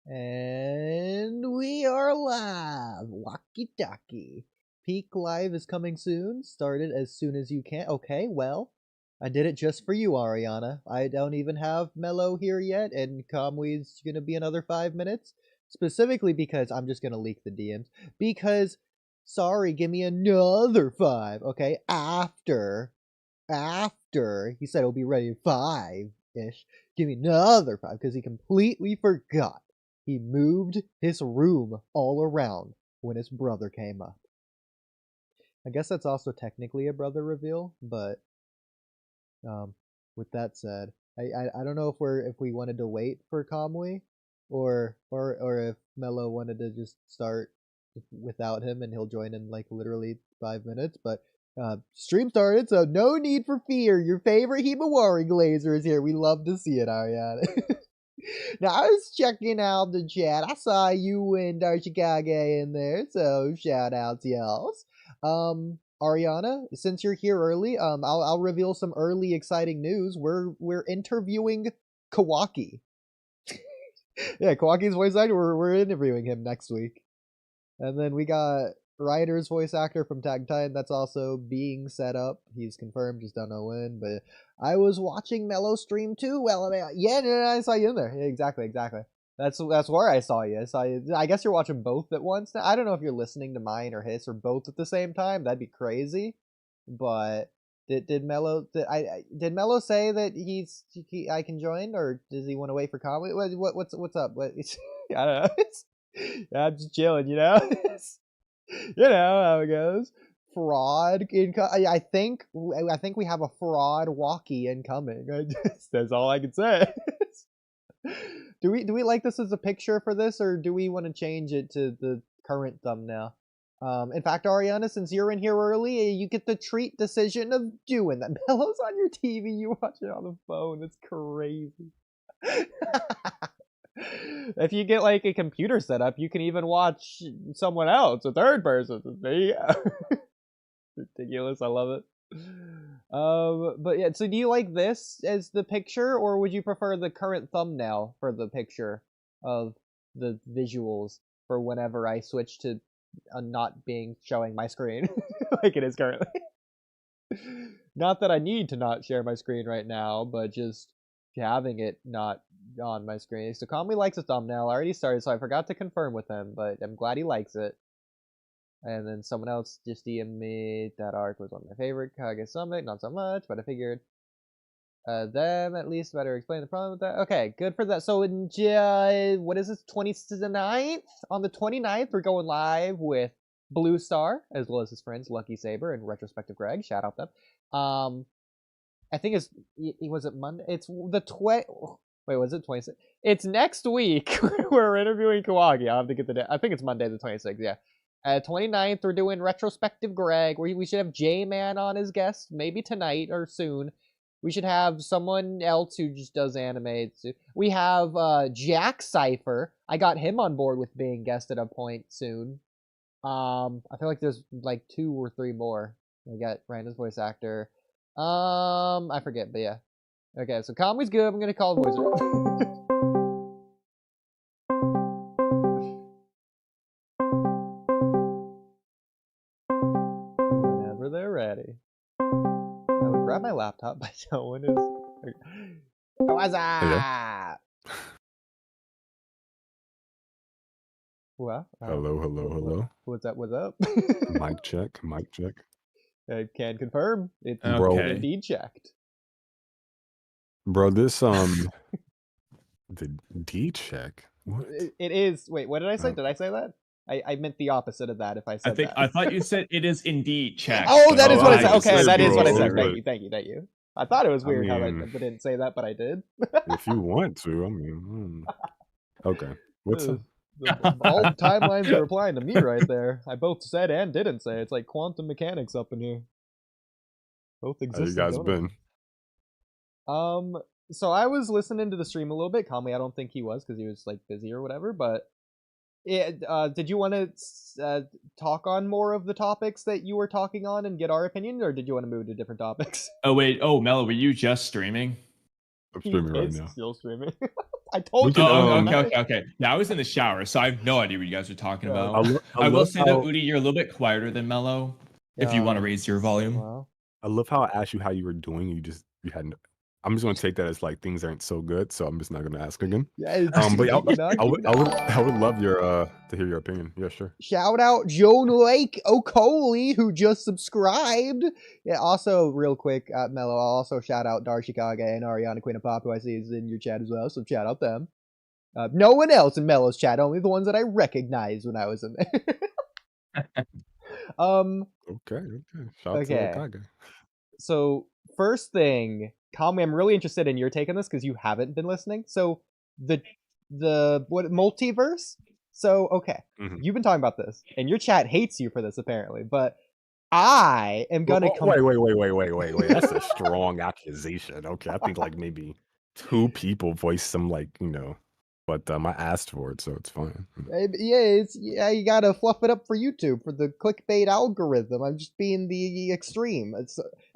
And we are live. Walky Talky. Peak Live is coming soon. Start it as soon as you can. Okay, well, I did it just for you, Ariana. I don't even have Mello here yet, and Kamui's gonna be another 5 minutes. Specifically because I'm just gonna leak the DMs. Because, sorry, give me another 5, okay? After he said it'll be ready at 5-ish. Give me another 5, because he completely forgot. He moved his room all around when his brother came up. I guess that's also technically a brother reveal, but with that said, I don't know if we wanted to wait for Kamui, or if Mello wanted to just start without him and he'll join in like literally 5 minutes, but stream started, so no need for fear. Your favorite Himawari Glazer is here. We love to see it, Ariana. Now, I was checking out the chat. I saw you and Darshikage in there, so shout out to y'all. Ariana, since you're here early, I'll reveal some early exciting news. We're interviewing Kawaki. Yeah, Kawaki's voice actor. We're interviewing him next week, and then we got Ryder's voice actor from Tag Titan. That's also being set up. He's confirmed, just don't know when. But I was watching Mello stream too. Well, yeah, I saw you in there. Yeah, exactly. That's where I saw you. I guess you're watching both at once. I don't know if you're listening to mine or his or both at the same time. That'd be crazy. But did Mello say that I can join, or does he want to wait for comment? What's up? What? I don't know. I'm just chilling, you know. You know how it goes. Fraud I think we have a fraud Walky incoming. That's all I can say. Do we like this as a picture for this, or do we want to change it to the current thumbnail? In fact, Ariana, since you're in here early, you get the treat decision of doing that. Mello's on your TV, you watch it on the phone. It's crazy. If you get like a computer set up, you can even watch someone else, a third person. There you go. Ridiculous. I love it. But yeah, so do you like this as the picture, or would you prefer the current thumbnail for the picture of the visuals for whenever I switch to not showing my screen like it is currently? Not that I need to not share my screen right now, but just having it not on my screen. So Kamui likes a thumbnail. I already started, so I forgot to confirm with him, but I'm glad he likes it. And then someone else just DM'd me that arc was one of my favorite. Kage Summit, not so much, but I figured them at least better explain the problem with that. Okay, good for that. So in what is this, 29th? On the 29th, we're going live with Blue Star, as well as his friends Lucky Saber and Retrospective Greg. Shout out them. I think was it Monday? It's the wait, was it 26? It's next week. We're interviewing Kawaki. I'll have to get the day. I think it's Monday the 26th, yeah. 29th, we're doing Retrospective Greg. We should have J-Man on as guest, maybe tonight or soon. We should have someone else who just does anime. We have Jack Cypher. I got him on board with being guest at a point soon. I feel like there's like 2 or 3 more. We got Brandon's voice actor. I forget, but yeah. Okay, so Kamui's good. I'm gonna call voice. Whenever they're ready. I would grab my laptop, but someone is. What's up? Well, hello. What's up? Mic check. I can confirm it's indeed checked. Bro, this the D check. What? It is. Wait, what did I say? Did I say that? I meant the opposite of that. If I said that, I thought you said it is indeed checked. Oh, that is what I said. Okay, that bro, is what I said. Thank you. I thought it was weird how I didn't say that, but I did. If you want to, I mean, okay. What's up? All timelines are applying to me right there. I both said and didn't say. It's like quantum mechanics up in here. Both exist. How you guys been? So I was listening to the stream a little bit. Kamui, I don't think he was because he was like busy or whatever. But did you want to talk on more of the topics that you were talking on and get our opinion, or did you want to move to different topics? Oh wait, Mello, were you just streaming? I'm streaming right now. Still streaming. I told you. can, Okay. Yeah, I was in the shower, so I have no idea what you guys are talking Yeah. about. I I will love say how, that, Oodie, you're a little bit quieter than Mello. If you want to raise your volume. Well, I love how I asked you how you were doing. You hadn't. I'm just gonna take that as like things aren't so good, so I'm just not gonna ask again. yeah, But keep it up, I would love your to hear your opinion. Yeah, sure. Shout out Joan Lake Okoli, who just subscribed. Yeah, also, real quick, Mello, I'll also shout out Darshikage and Ariana Queen of Pop, who I see is in your chat as well, so shout out them. No one else in Mello's chat, only the ones that I recognized when I was in there. Okay. Shout out to Kage. So, first thing, Kamui, I'm really interested in your take on this because you haven't been listening. So, the what multiverse? So, okay, you've been talking about this, and your chat hates you for this apparently, but I am gonna Wait. That's a strong accusation. Okay, I think like maybe 2 people voiced some like but I asked for it, so it's fine. Yeah, you gotta fluff it up for YouTube for the clickbait algorithm. I'm just being the extreme.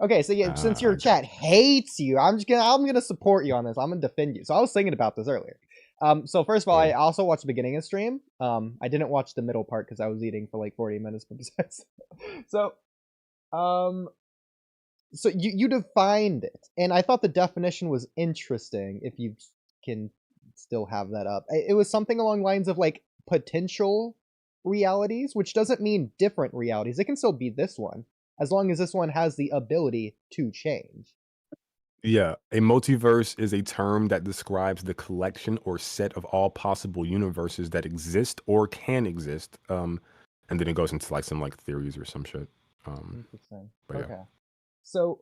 Okay. So yeah, since your chat hates you, I'm gonna support you on this. I'm gonna defend you. So I was thinking about this earlier. So first of all, I also watched the beginning of the stream. I didn't watch the middle part because I was eating for like 40 minutes. So, so you defined it, and I thought the definition was interesting. If you can still have that up, it was something along the lines of like potential realities, which doesn't mean different realities. It can still be this one, as long as this one has the ability to change. Yeah, a multiverse is a term that describes the collection or set of all possible universes that exist or can exist. And then it goes into like some like theories or some shit. Interesting. Okay. Yeah. So,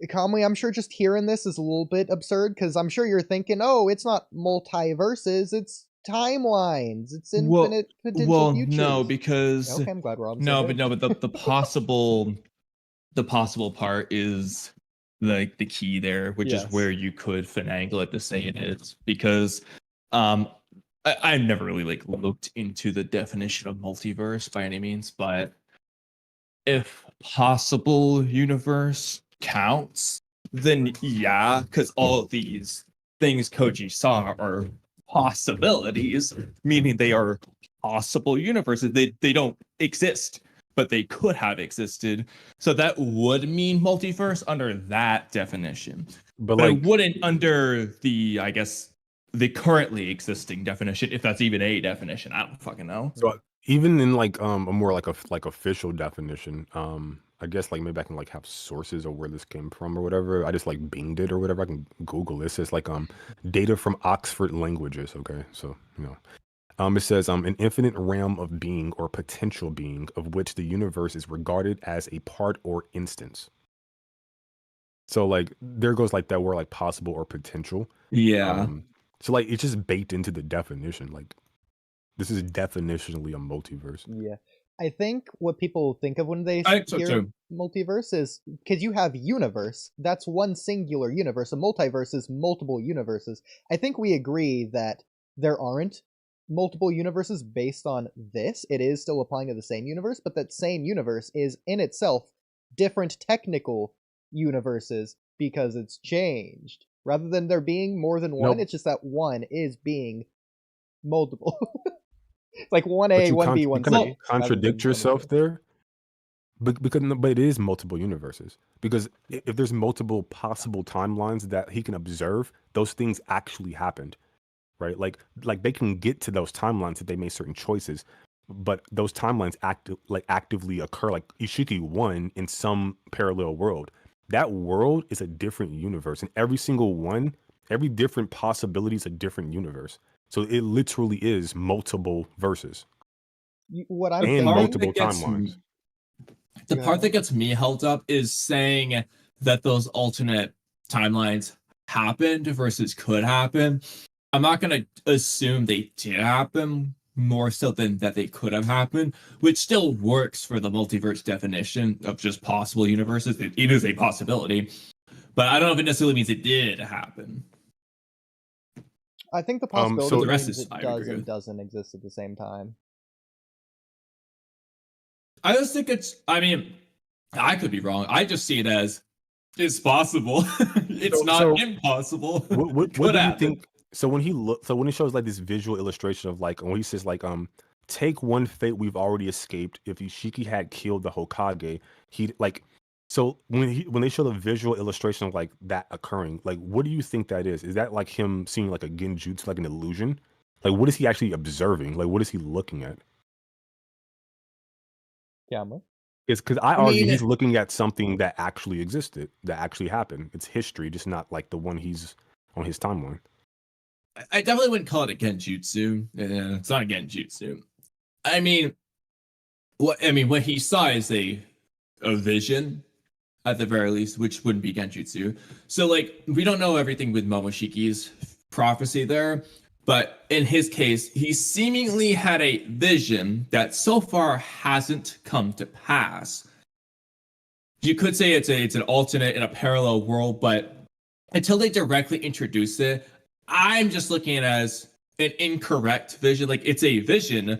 Kamui, I'm sure just hearing this is a little bit absurd because I'm sure you're thinking, oh, it's not multiverses, it's timelines, it's infinite potential futures. No, because okay, I'm glad we're on the same page. but the possible part is like the key there, which is where you could finagle it to say it is, because I've never really like looked into the definition of multiverse by any means, but if possible universe counts, then yeah, because all of these things Koji saw are possibilities, meaning they are possible universes. They don't exist, but they could have existed. So that would mean multiverse under that definition. But like, it wouldn't under the, I guess, the currently existing definition, if that's even a definition. I don't fucking know. So even in like a more like official definition, I guess like maybe I can like have sources of where this came from or whatever. I just like binged it or whatever. I can Google this. It's like data from Oxford Languages. Okay, so it says an infinite realm of being or potential being of which the universe is regarded as a part or instance. So like there goes like that word like possible or potential. Yeah. So like it's just baked into the definition. Like this is definitionally a multiverse. Yeah. I think what people think of when they hear multiverse is because you have universe, that's one singular universe. A multiverse is multiple universes. I think we agree that there aren't multiple universes based on this. It is still applying to the same universe, but that same universe is in itself different technical universes because it's changed. Rather than there being more than one, it's just that one is being multiple. It's like 1A, 1B, 1C. Contradict yourself there, but it is multiple universes. Because if there's multiple possible timelines that he can observe, those things actually happened, right? Like they can get to those timelines if they make certain choices, but those timelines actively occur. Like Ishiki 1 in some parallel world. That world is a different universe, and every single one, every different possibility is a different universe. So it literally is multiple verses. What I'm saying, multiple timelines. The part that gets me held up is saying that those alternate timelines happened versus could happen. I'm not going to assume they did happen more so than that they could have happened, which still works for the multiverse definition of just possible universes. It is a possibility, but I don't know if it necessarily means it did happen. I think the possibility the rest means is it does and doesn't exist at the same time. I just think I mean, I could be wrong. I just see it as it's possible. It's not impossible. What do you think? So when he shows like this visual illustration of like when he says like take one fate we've already escaped. If Ishiki had killed the Hokage, he like so when they show the visual illustration of like that occurring, like what do you think that is? Is that like him seeing like a genjutsu, like an illusion? Like what is he actually observing? Like what is he looking at? Camera. It's because I argue he's looking at something that actually existed, that actually happened. It's history, just not like the one he's on his timeline. I definitely wouldn't call it a genjutsu. It's not a genjutsu. I mean, what he saw is a vision, at the very least, which wouldn't be genjutsu. So, like, we don't know everything with Momoshiki's prophecy there, but in his case, he seemingly had a vision that so far hasn't come to pass. You could say it's an alternate in a parallel world, but until they directly introduce it, I'm just looking at it as an incorrect vision. Like, it's a vision,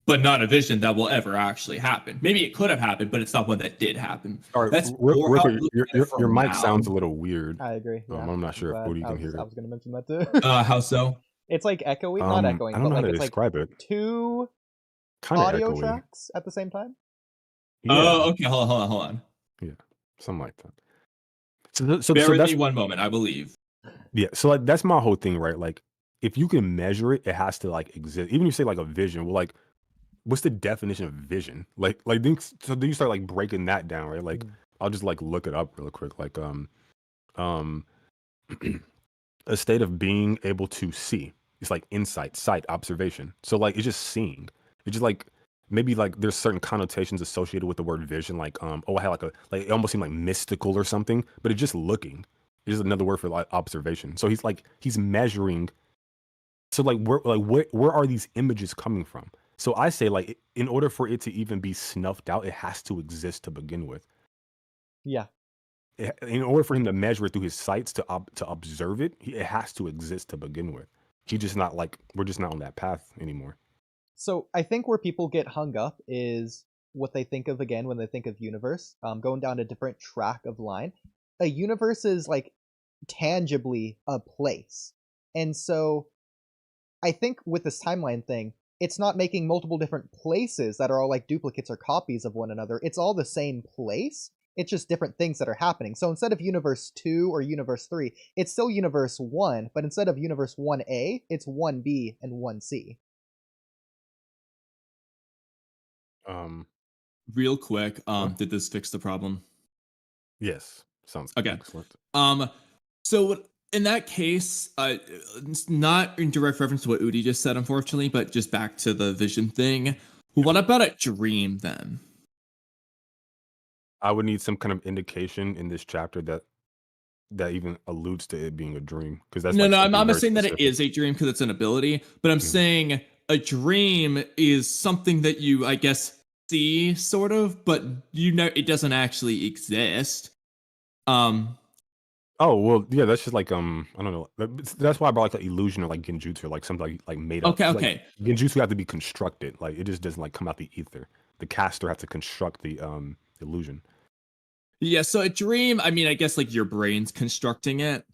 but not a vision that will ever actually happen. Maybe it could have happened, but it's not one that did happen. All right, That's your mic sounds a little weird. I agree. Yeah. I'm not sure if Oodie can hear it. I was going to mention that too. How so? It's like echoing, not echoing. I don't know but how like, to describe like it. Two kind of audio echoey. tracks at the same time. Yeah. Oh, okay. Hold on. Yeah, something like that. So bear with that's me one moment, I believe. Yeah, so like that's my whole thing, right? Like, if you can measure it, it has to like exist. Even if you say like a vision, well, like, what's the definition of vision? Like then you start like breaking that down, right? Like, I'll just like look it up real quick. Like, a state of being able to see. It's like insight, sight, observation. So like it's just seeing. It's just like maybe like there's certain connotations associated with the word vision, like I had like it almost seemed like mystical or something, but it's just looking. It's just another word for like observation. So he's measuring. So like where are these images coming from? So I say like in order for it to even be snuffed out, it has to exist to begin with. Yeah. In order for him to measure it through his sights to observe it, it has to exist to begin with. We're just not on that path anymore. So I think where people get hung up is what they think of again when they think of universe. Going down a different track of line. A universe is like tangibly a place. And so I think with this timeline thing, it's not making multiple different places that are all like duplicates or copies of one another. It's all the same place. It's just different things that are happening. So instead of universe 2 or universe 3, it's still universe 1, but instead of universe 1A, it's 1B and 1C. Real quick, did this fix the problem? Yes. Sounds okay. Excellent. So in that case, it's not in direct reference to what Oodie just said, unfortunately, but just back to the vision thing. What about a dream then? I would need some kind of indication in this chapter that even alludes to it being a dream, because that's I'm not saying that it is a dream because it's an ability, but I'm saying a dream is something that you, I guess, see sort of, but it doesn't actually exist. Oh well, yeah, that's just like I don't know. That's why I brought like the illusion or like genjutsu, or like something like made up. Okay. Like, genjutsu have to be constructed. Like it just doesn't like come out the ether. The caster has to construct the illusion. Yeah, so a dream, I mean, I guess like your brain's constructing it.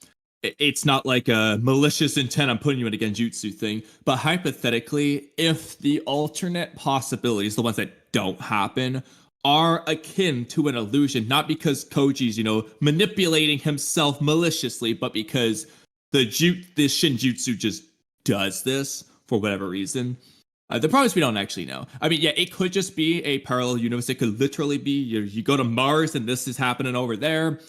It's not like a malicious intent, I'm putting you in a genjutsu thing. But hypothetically, if the alternate possibilities, the ones that don't happen, are akin to an illusion, not because Koji's, manipulating himself maliciously, but because this Shinjutsu just does this for whatever reason. The problem is we don't actually know. I mean, yeah, it could just be a parallel universe. It could literally be you go to Mars and this is happening over there.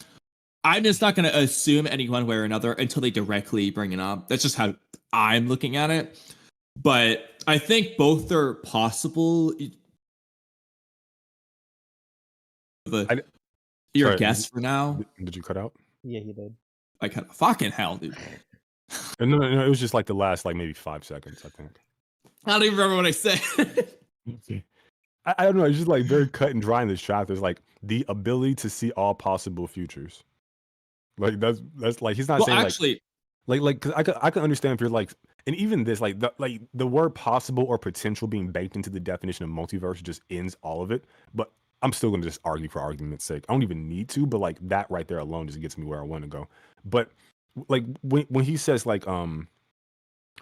I'm just not going to assume any one way or another until they directly bring it up. That's just how I'm looking at it. But I think both are possible. Your guess for now? Did you cut out? Yeah, he did. I cut fucking hell, dude. No, it was just like the last like maybe 5 seconds, I think. I don't even remember what I said. I don't know. It's just like very cut and dry in this chapter. There's like the ability to see all possible futures. Like that's like he's not saying actually, like cause I can understand if you're like, and even this like the word possible or potential being baked into the definition of multiverse just ends all of it. But I'm still gonna just argue for argument's sake. I don't even need to, but like that right there alone just gets me where I want to go. But like when he says like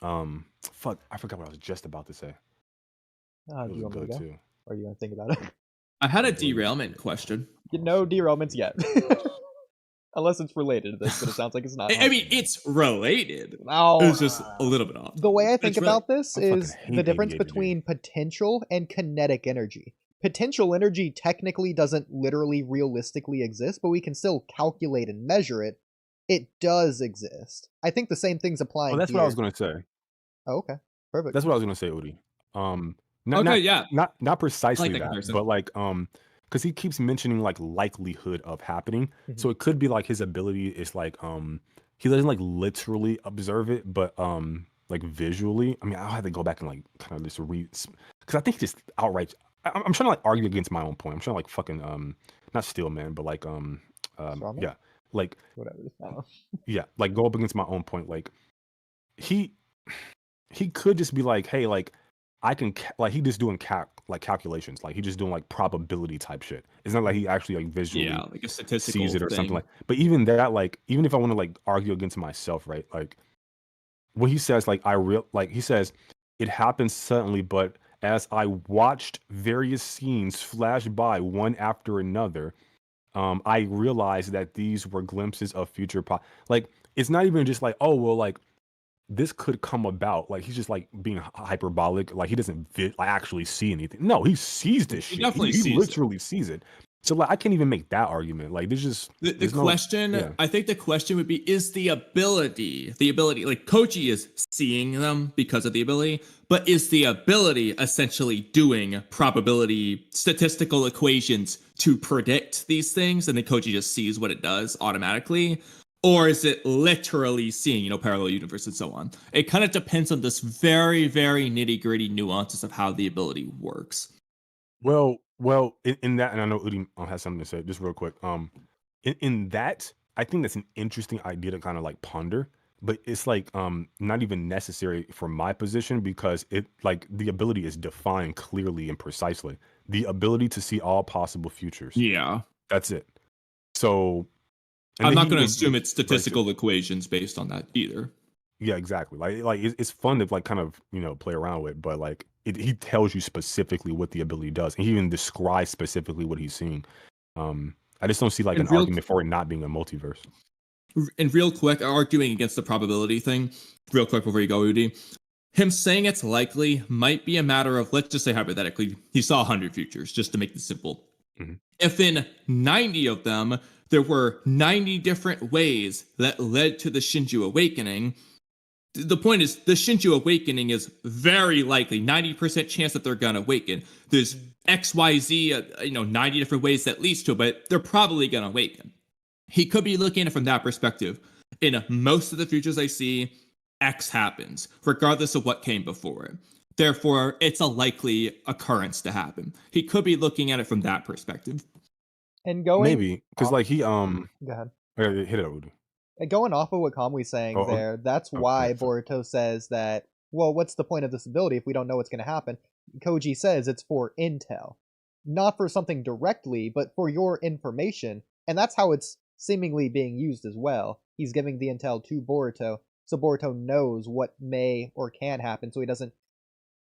Fuck, I forgot what I was just about to say. Do It was you want me to good go? too. Or do you want to think about it? I had a I believe- derailment question. No derailments yet. Unless it's related to this, but it sounds like it's not. I mean, it's related. No. It's just a little bit off. The way I think It's really- about this I fucking is hate the difference ADHD. between potential and kinetic energy. Potential energy technically doesn't literally realistically exist, but we can still calculate and measure it. It does exist. I think the same thing's applying Oh, that's here. what I was gonna say. Oh, okay. Perfect. That's what I was gonna say, Oodie. Okay, yeah. Not precisely that that, comparison. but like because he keeps mentioning like likelihood of happening. Mhm. So it could be like his ability is like he doesn't like literally observe it, but like visually. I mean, I'll have to go back and like kind of just read because I think he just outright. I'm trying to like argue against my own point. I'm trying to like fucking not steal man, but like Strawman? yeah, like Whatever. I don't know. yeah, like go up against my own point. Like he could just be like, hey, like I can like he just doing calculations, like he just doing like probability type shit. It's not like he actually like visually Yeah, like a statistical sees it or something thing. like. But even that, like even if I want to like argue against myself, right? Like what he says, like he says it happens suddenly, but as I watched various scenes flash by one after another, I realized that these were glimpses of future. Like it's not even just like, oh well, like this could come about. Like he's just like being hyperbolic. Like he doesn't like actually see anything. No, he sees this He shit. definitely He sees it. literally sees it. So like I can't even make that argument. Like there's just The there's question, yeah. I think the question would be, is the ability, like Koji is seeing them because of the ability, but is the ability essentially doing probability statistical equations to predict these things? And then Koji just sees what it does automatically. Or is it literally seeing, parallel universe and so on? It kind of depends on this very, very nitty gritty nuances of how the ability works. Well, in that, and I know Oodie has something to say, just real quick. In that, I think that's an interesting idea to kind of like ponder, but it's like not even necessary for my position because it like the ability is defined clearly and precisely. The ability to see all possible futures. Yeah. That's it. So I'm not going to assume it's statistical equations based on that either. Yeah, exactly. Like it's fun to like kind of play around with, but like he tells you specifically what the ability does, and he even describes specifically what he's seeing. I just don't see like an argument for it not being a multiverse. And real quick, arguing against the probability thing, real quick before you go, Oodie, him saying it's likely might be a matter of, let's just say hypothetically, he saw 100 futures, just to make this simple. Mhm. If in 90 of them there were 90 different ways that led to the Shinju awakening, the point is the Shinju awakening is very likely 90% chance that they're gonna awaken. There's XYZ 90 different ways that leads to it, but they're probably gonna awaken. He could be looking at it from that perspective. In most of the futures I see, X happens regardless of what came before it. Therefore, it's a likely occurrence to happen. He could be looking at it from that perspective. And going Maybe because like he go ahead. hit it, Oodie. And going off of what Kamui's saying there, that's why yeah, sorry. Boruto says that, well, what's the point of this ability if we don't know what's going to happen? Koji says it's for intel. Not for something directly, but for your information. And that's how it's seemingly being used as well. He's giving the intel to Boruto, so Boruto knows what may or can happen, so he doesn't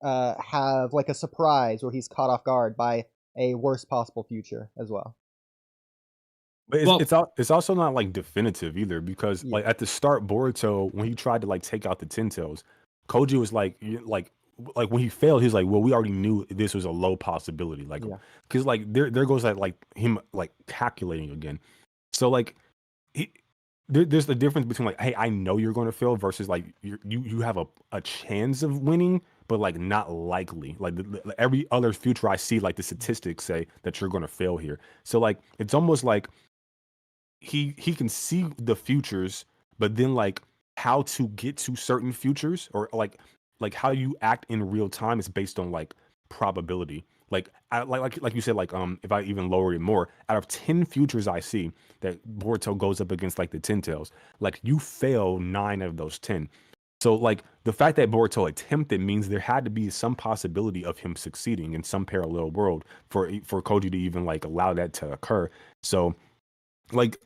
have like a surprise or he's caught off guard by a worst possible future as well. But it's also not like definitive either because like at the start, Boruto, when he tried to like take out the Ten Tails, Koji was like when he failed, he was like, well, we already knew this was a low possibility, like because like there goes that like him like calculating again. So like there's the difference between like, hey, I know you're going to fail versus like you have a chance of winning, but like not likely. Like every other future I see, like the statistics say that you're going to fail here. So like it's almost like he can see the futures, but then like how to get to certain futures or like how you act in real time is based on like probability. Like like you said, like if I even lower it more, out of 10 futures I see that Boruto goes up against like the Ten Tails, like you fail 9 of those 10. So like the fact that Boruto attempted means there had to be some possibility of him succeeding in some parallel world for Koji to even like allow that to occur. So like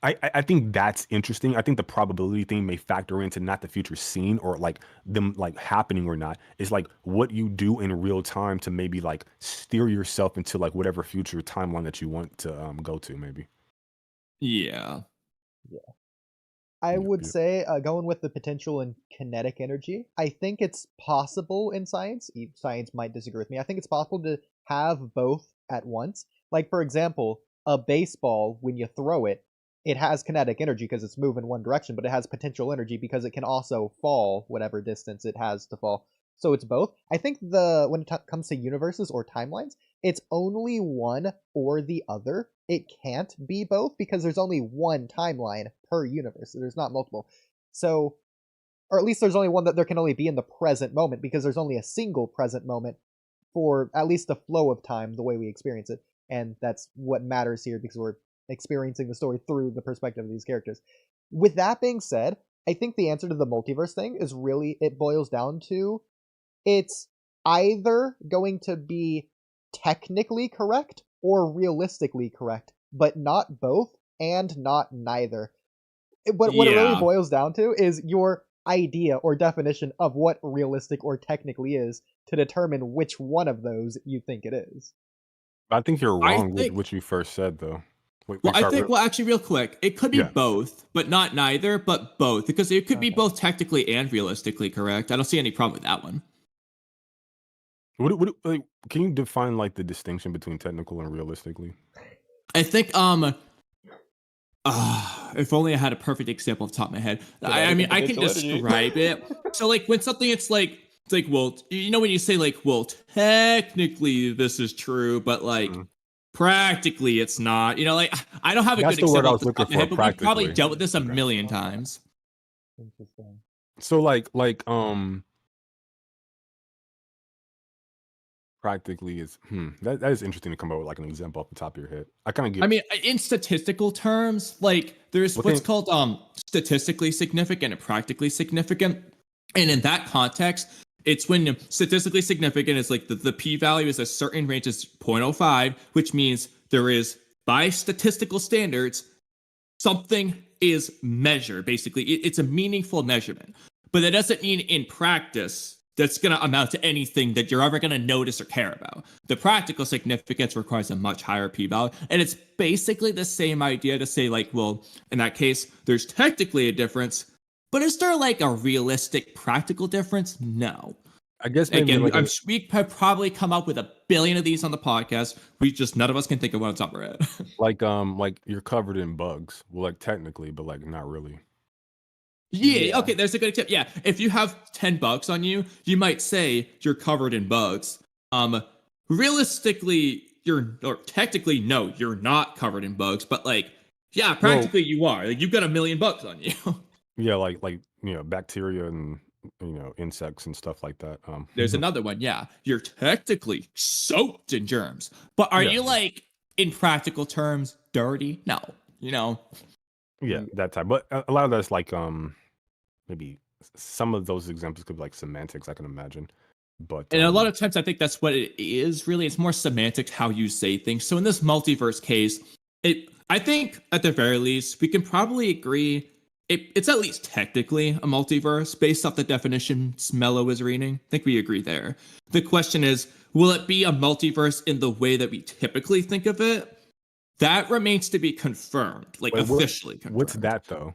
I think that's interesting. I think the probability thing may factor into not the future scene or like them like happening or not. It's like what you do in real time to maybe like steer yourself into like whatever future timeline that you want to go to maybe. Yeah. I Yep, would yep. say going with the potential and kinetic energy. I think it's possible in science. Science might disagree with me. I think it's possible to have both at once. Like for example, a baseball when you throw it, it has kinetic energy because it's moving one direction, but it has potential energy because it can also fall whatever distance it has to fall. So it's both. I think when it comes to universes or timelines, it's only one or the other. It can't be both because there's only one timeline per universe. There's not multiple. So, or at least there's only one that there can only be in the present moment because there's only a single present moment for at least the flow of time, the way we experience it. And that's what matters here because we're experiencing the story through the perspective of these characters. With that being said, I think the answer to the multiverse thing is really, it boils down to it's either going to be technically correct or realistically correct, but not both and not neither. What it really Yeah. boils down to is your idea or definition of what realistic or technically is to determine which one of those you think it is. I think you're I wrong with think what you first said though. Well, I Sorry, think, well, actually, real quick, it could be yeah. both, but not neither, but both, because it could be Okay. both technically and realistically correct. I don't see any problem with that one. What like, can you define like the distinction between technical and realistically? I think, if only I had a perfect example off the top of my head. I mean, I can describe it. So, like, when something, it's like, well, you know, when you say, like, well, technically this is true, but, like, practically it's not. You know, like, I don't have a That's good the word I example off was the top looking of my for, head, but we've probably practically. dealt with this a million times. Interesting. So practically is that is interesting to come up with like an example off the top of your head. I kind of get. I mean, in statistical terms, like there's what's called statistically significant and practically significant. And in that context, it's when statistically significant is like the p-value is a certain range is 0.05, which means there is, by statistical standards, something is measured. Basically, it's a meaningful measurement. But that doesn't mean in practice that's going to amount to anything that you're ever going to notice or care about. The practical significance requires a much higher p-value. And it's basically the same idea to say, like, well, in that case, there's technically a difference, but is there like a realistic practical difference? No. I guess maybe Again, we have probably come up with a billion of these on the podcast. We just, none of us can think of one on top of our head. like you're covered in bugs. Well, like technically, but like not really. Yeah, okay, there's a good tip. Yeah, if you have $10 on you, you might say you're covered in bugs. Realistically, or technically, no, you're not covered in bugs, but like, yeah, practically you are. Like, you've got $1 million bugs on you. Yeah, like bacteria and insects and stuff like that. There's another one. Yeah, you're technically soaked in germs, but are you like, in practical terms, dirty? No, you know. Yeah, that type. But a lot of that's like maybe some of those examples could be like semantics, I can imagine. But and a lot of times I think that's what it is really. It's more semantics, how you say things. So in this multiverse case, I think at the very least, we can probably agree it's at least technically a multiverse based off the definitions Mello is reading. I think we agree there. The question is, will it be a multiverse in the way that we typically think of it? That remains to be confirmed, like officially confirmed. What's that though?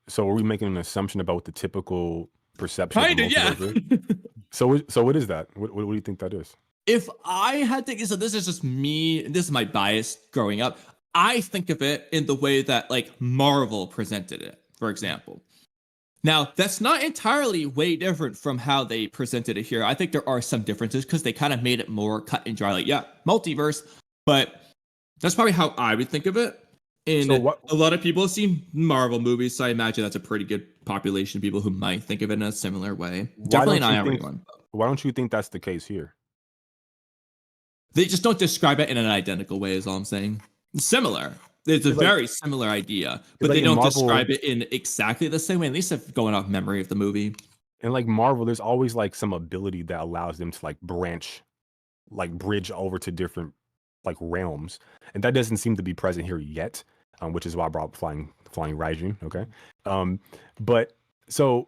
So are we making an assumption about what the typical perception Kinda, of multiverse is? So what is that? What do you think that is? If I had to, so this is just me, this is my bias growing up. I think of it in the way that like Marvel presented it, for example. Now, that's not entirely way different from how they presented it here. I think there are some differences because they kind of made it more cut and dry, like, yeah, multiverse, but that's probably how I would think of it. And a lot of people have seen Marvel movies, so I imagine that's a pretty good population of people who might think of it in a similar way. Definitely not everyone. Why don't you think that's the case here? They just don't describe it in an identical way, is all I'm saying. Similar. It's a very similar idea, but they don't describe it in exactly the same way, at least if going off memory of the movie. And like Marvel, there's always like some ability that allows them to like bridge over to different like realms. And that doesn't seem to be present here yet. which is why I brought up flying Raijin. Okay, but so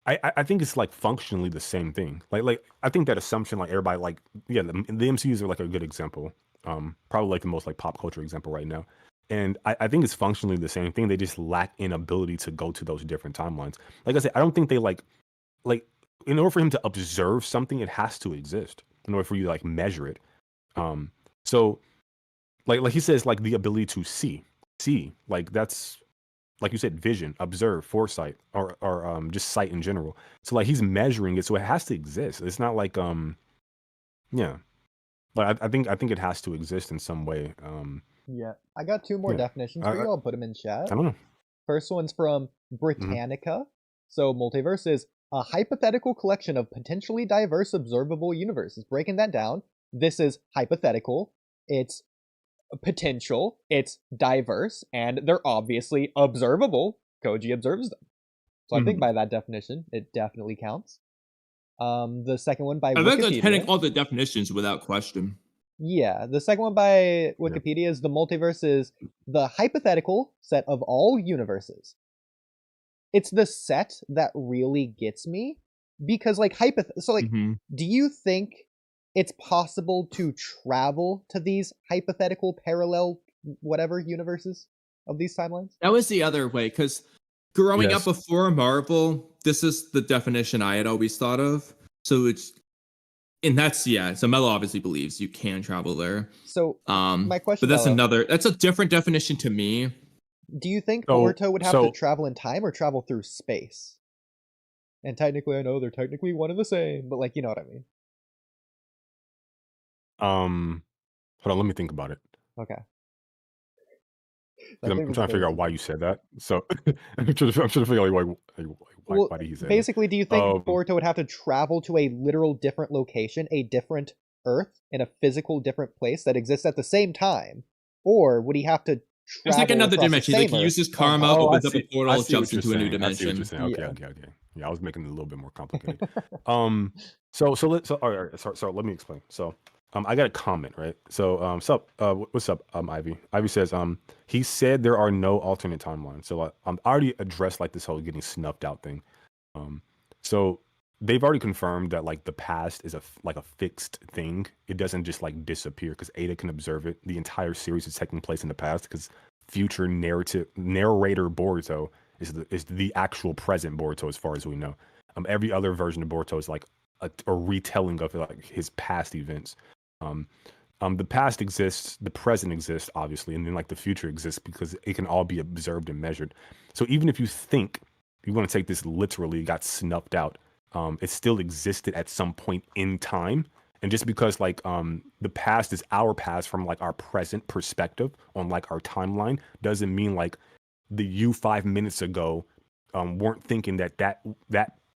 I think it's like functionally the same thing. Like I think that assumption, like everybody, like the MCUs are like a good example. Probably like the most like pop culture example right now. And I think it's functionally the same thing. They just lack an ability to go to those different timelines. Like I said, I don't think they like in order for him to observe something, it has to exist in order for you to like measure it. So like he says, like the ability to see, like that's like you said, vision, observe, foresight, or just sight in general. So like he's measuring it, so it has to exist. It's not like yeah, but I think it has to exist in some way. Yeah, I got two more Yeah. definitions for you. I'll put them in chat. I don't know. First one's from Britannica. So multiverse is a hypothetical collection of potentially diverse observable universes. Breaking that down, this is hypothetical, it's potential, it's diverse, and they're obviously observable. Koji observes them. So I think by that definition, it definitely counts. The second one by I think that's Wikipedia. hitting all the definitions without question. Yeah, the second one by Wikipedia is the multiverse is the hypothetical set of all universes. It's the set that really gets me because like do you think it's possible to travel to these hypothetical parallel whatever universes of these timelines? That was the other way, because growing up before Marvel, this is the definition I had always thought of. So it's, and that's so Mello obviously believes you can travel there. So my question, but that's a different definition to me. Do you think Boruto would have to travel in time or travel through space? And technically, I know they're technically one and the same, but like, you know what I mean. Hold on, let me think about it. Okay. I'm trying to figure out why you said that. So I'm trying to figure out why did he say basically, that? do you think Boruto would have to travel to a literal different location, a different Earth, in a physical different place that exists at the same time? Or would he have to travel It's like another dimension. Like he uses karma, opens up a portal, jumps into a new dimension. Okay. Yeah, I was making it a little bit more complicated. So let me explain. So I got a comment, right? So what's up, Ivy? Ivy says he said there are no alternate timelines. So I already addressed like this whole getting snuffed out thing. So they've already confirmed that like the past is a fixed thing. It doesn't just like disappear because Ada can observe it. The entire series is taking place in the past because future narrator Boruto is the actual present Boruto as far as we know. Every other version of Boruto is like a retelling of like his past events. The past exists, the present exists, obviously, and then like the future exists because it can all be observed and measured. So even if you think you want to take this literally, got snuffed out, it still existed at some point in time. And just because like the past is our past from like our present perspective on like our timeline doesn't mean like the you 5 minutes ago weren't thinking that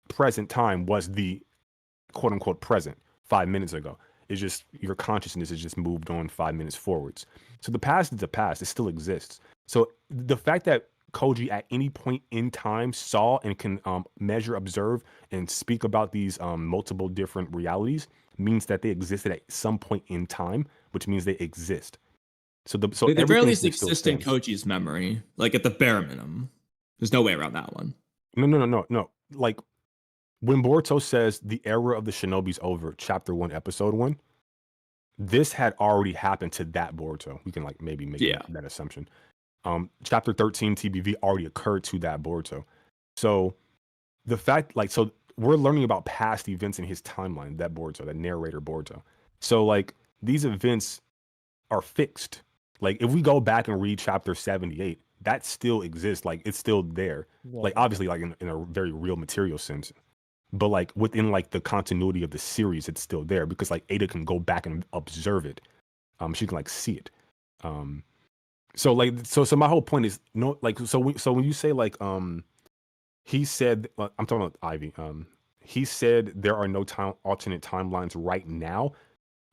present time was the quote unquote present 5 minutes ago. It's just your consciousness has just moved on 5 minutes forwards. So the past is the past. It still exists. So the fact that Koji at any point in time saw and can measure, observe, and speak about these multiple different realities means that they existed at some point in time, which means they exist. So they barely exist in Koji's memory, like at the bare minimum. There's no way around that one. No. Like when Boruto says the era of the shinobi's over, chapter 1, episode 1, this had already happened to that Boruto. We can like maybe make that assumption. Chapter 13 TBV already occurred to that Boruto. So the fact like, so we're learning about past events in his timeline, that Boruto, that narrator Boruto. So like these events are fixed. Like if we go back and read chapter 78, that still exists. Like it's still there. Yeah. Like obviously like in a very real material sense. But like within like the continuity of the series, it's still there because like Ada can go back and observe it. She can like see it. So like so my whole point is no like so when you say like he said I'm talking about Ivy. He said there are no alternate timelines right now.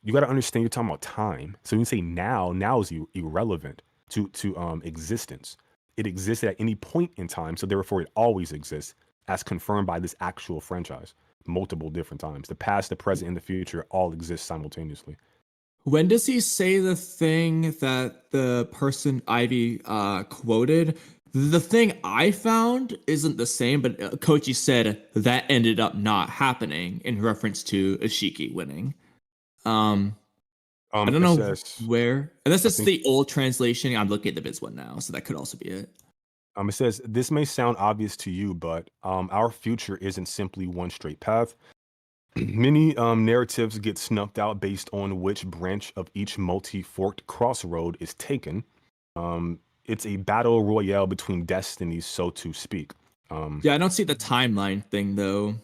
You got to understand you're talking about time. So when you say now is irrelevant to existence. It existed at any point in time, so therefore it always exists, as confirmed by this actual franchise multiple different times. The past, the present, and the future all exist simultaneously. When does he say the thing that the person Ivy quoted? The thing I found isn't the same, but Koji said that ended up not happening in reference to Ishiki winning. I don't It know says, where. Unless I it's think, the old translation. I'm looking at the Viz one now, so that could also be it. it says, this may sound obvious to you, but our future isn't simply one straight path. Many narratives get snuffed out based on which branch of each multi-forked crossroad is taken. It's a battle royale between destinies, so to speak. Yeah, I don't see the timeline thing though.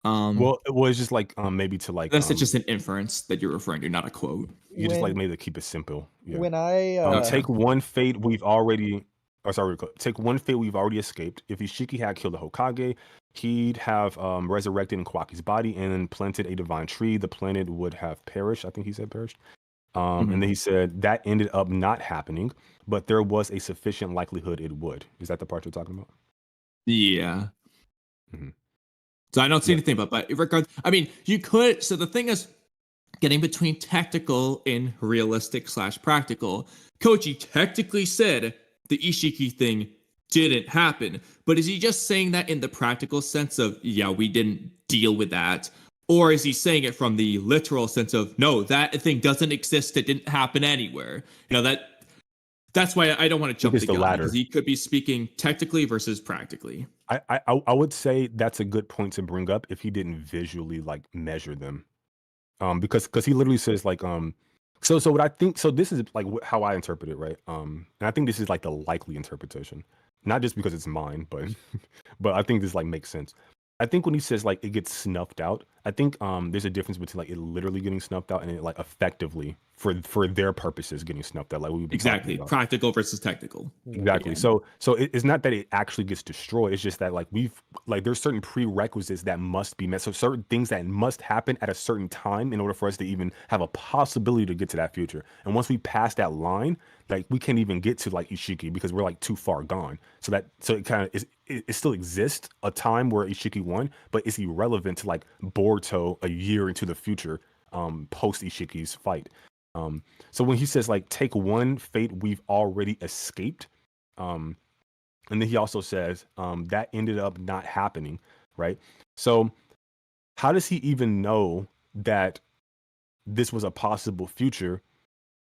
Well, it was just like maybe to like Unless it's just an inference that you're referring to, not a quote. you just like When maybe to keep it simple. Yeah. when I Okay. Take one fate we've already. Oh, sorry. Take one fate we've already escaped. If Ishiki had killed the Hokage, he'd have resurrected in Kwaki's body and planted a divine tree. The planet would have perished. I think he said perished. And then he said that ended up not happening, but there was a sufficient likelihood it would. Is that the part you're talking about? Yeah. Mhm. So I don't see Yeah. anything, but regard. I mean, you could. So the thing is, getting between tactical and realistic / practical. Koji technically said the Ishiki thing didn't happen, but is he just saying that in the practical sense of yeah, we didn't deal with that? Or is he saying it from the literal sense of no, that thing doesn't exist, it didn't happen anywhere? That's why I don't want to I think jump it's the the gun because latter. he could be speaking technically versus practically. I would say that's a good point to bring up if he didn't visually like measure them. Because he literally says like so what I think, so this is like how I interpret it, right? And I think this is like the likely interpretation, not just because it's mine, but but I think this like makes sense. I think when he says like it gets snuffed out, I think there's a difference between like it literally getting snuffed out and it like effectively for their purposes getting snuffed out, like what we've been talking Exactly. about. Practical versus technical. Exactly. Yeah. So it's not that it actually gets destroyed. It's just that like there's certain prerequisites that must be met. So certain things that must happen at a certain time in order for us to even have a possibility to get to that future. And once we pass that line, like we can't even get to like Ishiki because we're like too far gone. So it kind of is it still exists a time where Ishiki won, but it's irrelevant to like Boruto a year into the future, post Ishiki's fight. So when he says like take one fate we've already escaped, and then he also says that ended up not happening, right? So how does he even know that this was a possible future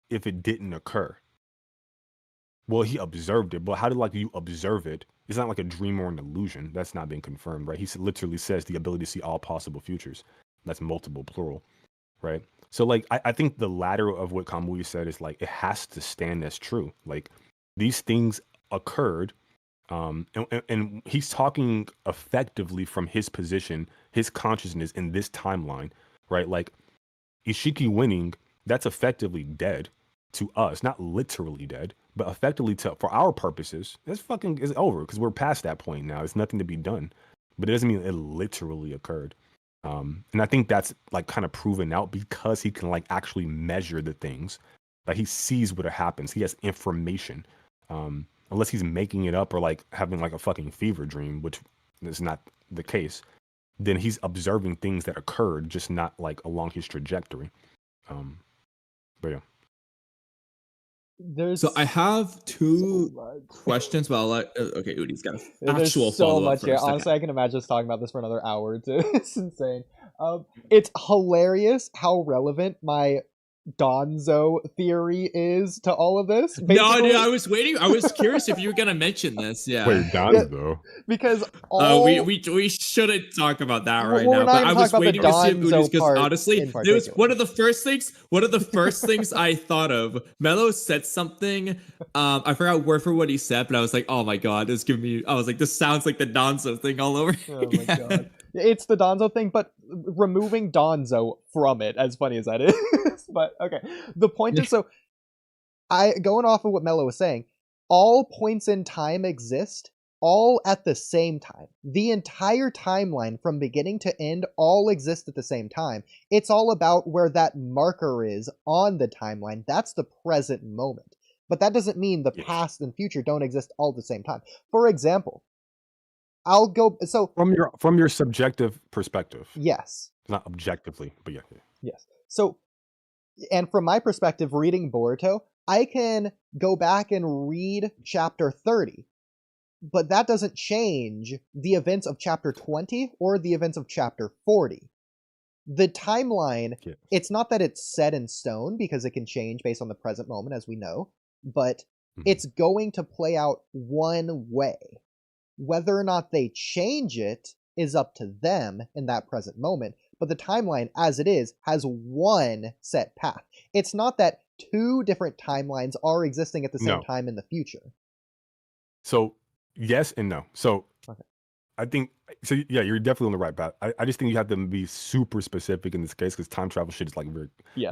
if it didn't occur? Well, he observed it, but how did like you observe it? It's not like a dream or an illusion. That's not been confirmed, right? He literally says the ability to see all possible futures. That's multiple, plural, right? So like I think the latter of what Kamui said is like it has to stand as true. Like these things occurred, and he's talking effectively from his position, his consciousness in this timeline, right? Like Ishiki winning, that's effectively dead to us, not literally dead, but effectively for our purposes, that's fucking is over because we're past that point now. There's nothing to be done, but it doesn't mean it literally occurred. And I think that's like kind of proven out because he can like actually measure the things. Like he sees what happens. He has information. Unless he's making it up or like having like a fucking fever dream, which is not the case, then he's observing things that occurred, just not like along his trajectory. But yeah. there's So I have two much. questions, but I'll let okay, Oodie's got an There's actual so follow up much here. first. Honestly, Okay. I can imagine us talking about this for another hour or two. It's insane. It's hilarious how relevant my Donzo theory is to all of this. No, Basically, dude, I was waiting. I was curious if you were gonna mention this. Yeah. Wait, yeah, though. because We shouldn't talk about that right we're now. not But going I to talk was about the waiting to see if Oodie's Donzo because part honestly, in there was particular. one of the first things I thought of. Mello said something. I forgot word for what he said, but I was like, oh my god, this giving me. I was like, this sounds like the Donzo thing all over. Oh my god. It's the Donzo thing, but removing Donzo from it, as funny as that is. But okay. The point is, so going off of what Mello was saying, all points in time exist all at the same time. The entire timeline from beginning to end all exist at the same time. It's all about where that marker is on the timeline. That's the present moment. But that doesn't mean the past and future don't exist all at the same time. For example, I'll go so from your subjective perspective. yes. Not objectively, but yeah. Yes. So And from my perspective, reading Boruto, I can go back and read chapter 30, but that doesn't change the events of chapter 20 or the events of chapter 40. The timeline, it's not that it's set in stone because it can change based on the present moment, as we know, but it's going to play out one way. Whether or not they change it is up to them in that present moment, but the timeline as it is has one set path. It's not that two different timelines are existing at the same time in the future. So yes and no. So okay. I think, so yeah, you're definitely on the right path. I just think you have to be super specific in this case because time travel shit is like very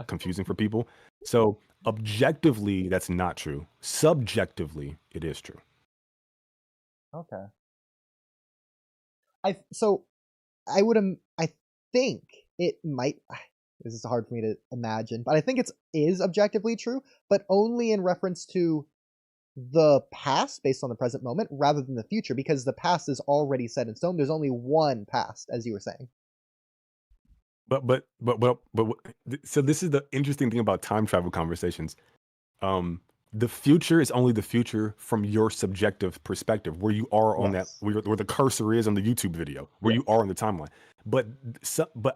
confusing for people. So objectively, that's not true. Subjectively, it is true. Okay. I think it might, this is hard for me to imagine, but I think it is objectively true, but only in reference to the past based on the present moment rather than the future, because the past is already set in stone. There's only one past, as you were saying. But so this is the interesting thing about time travel conversations. The future is only the future from your subjective perspective, where you are on that, where the cursor is on the YouTube video, where you are on the timeline. But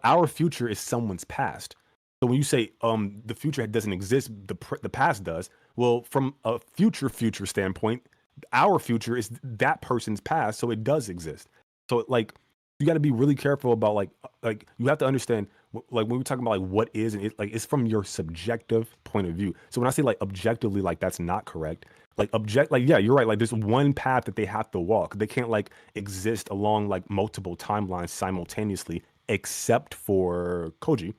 our future is someone's past. So when you say the future doesn't exist, the past does. Well, from a future standpoint, our future is that person's past, so it does exist. So like you got to be really careful about like you have to understand like when we're talking about like what is and it's from your subjective point of view. So when I say like objectively, like that's not correct. Like yeah, you're right. Like there's one path that they have to walk. They can't like exist along like multiple timelines simultaneously, except for Koji.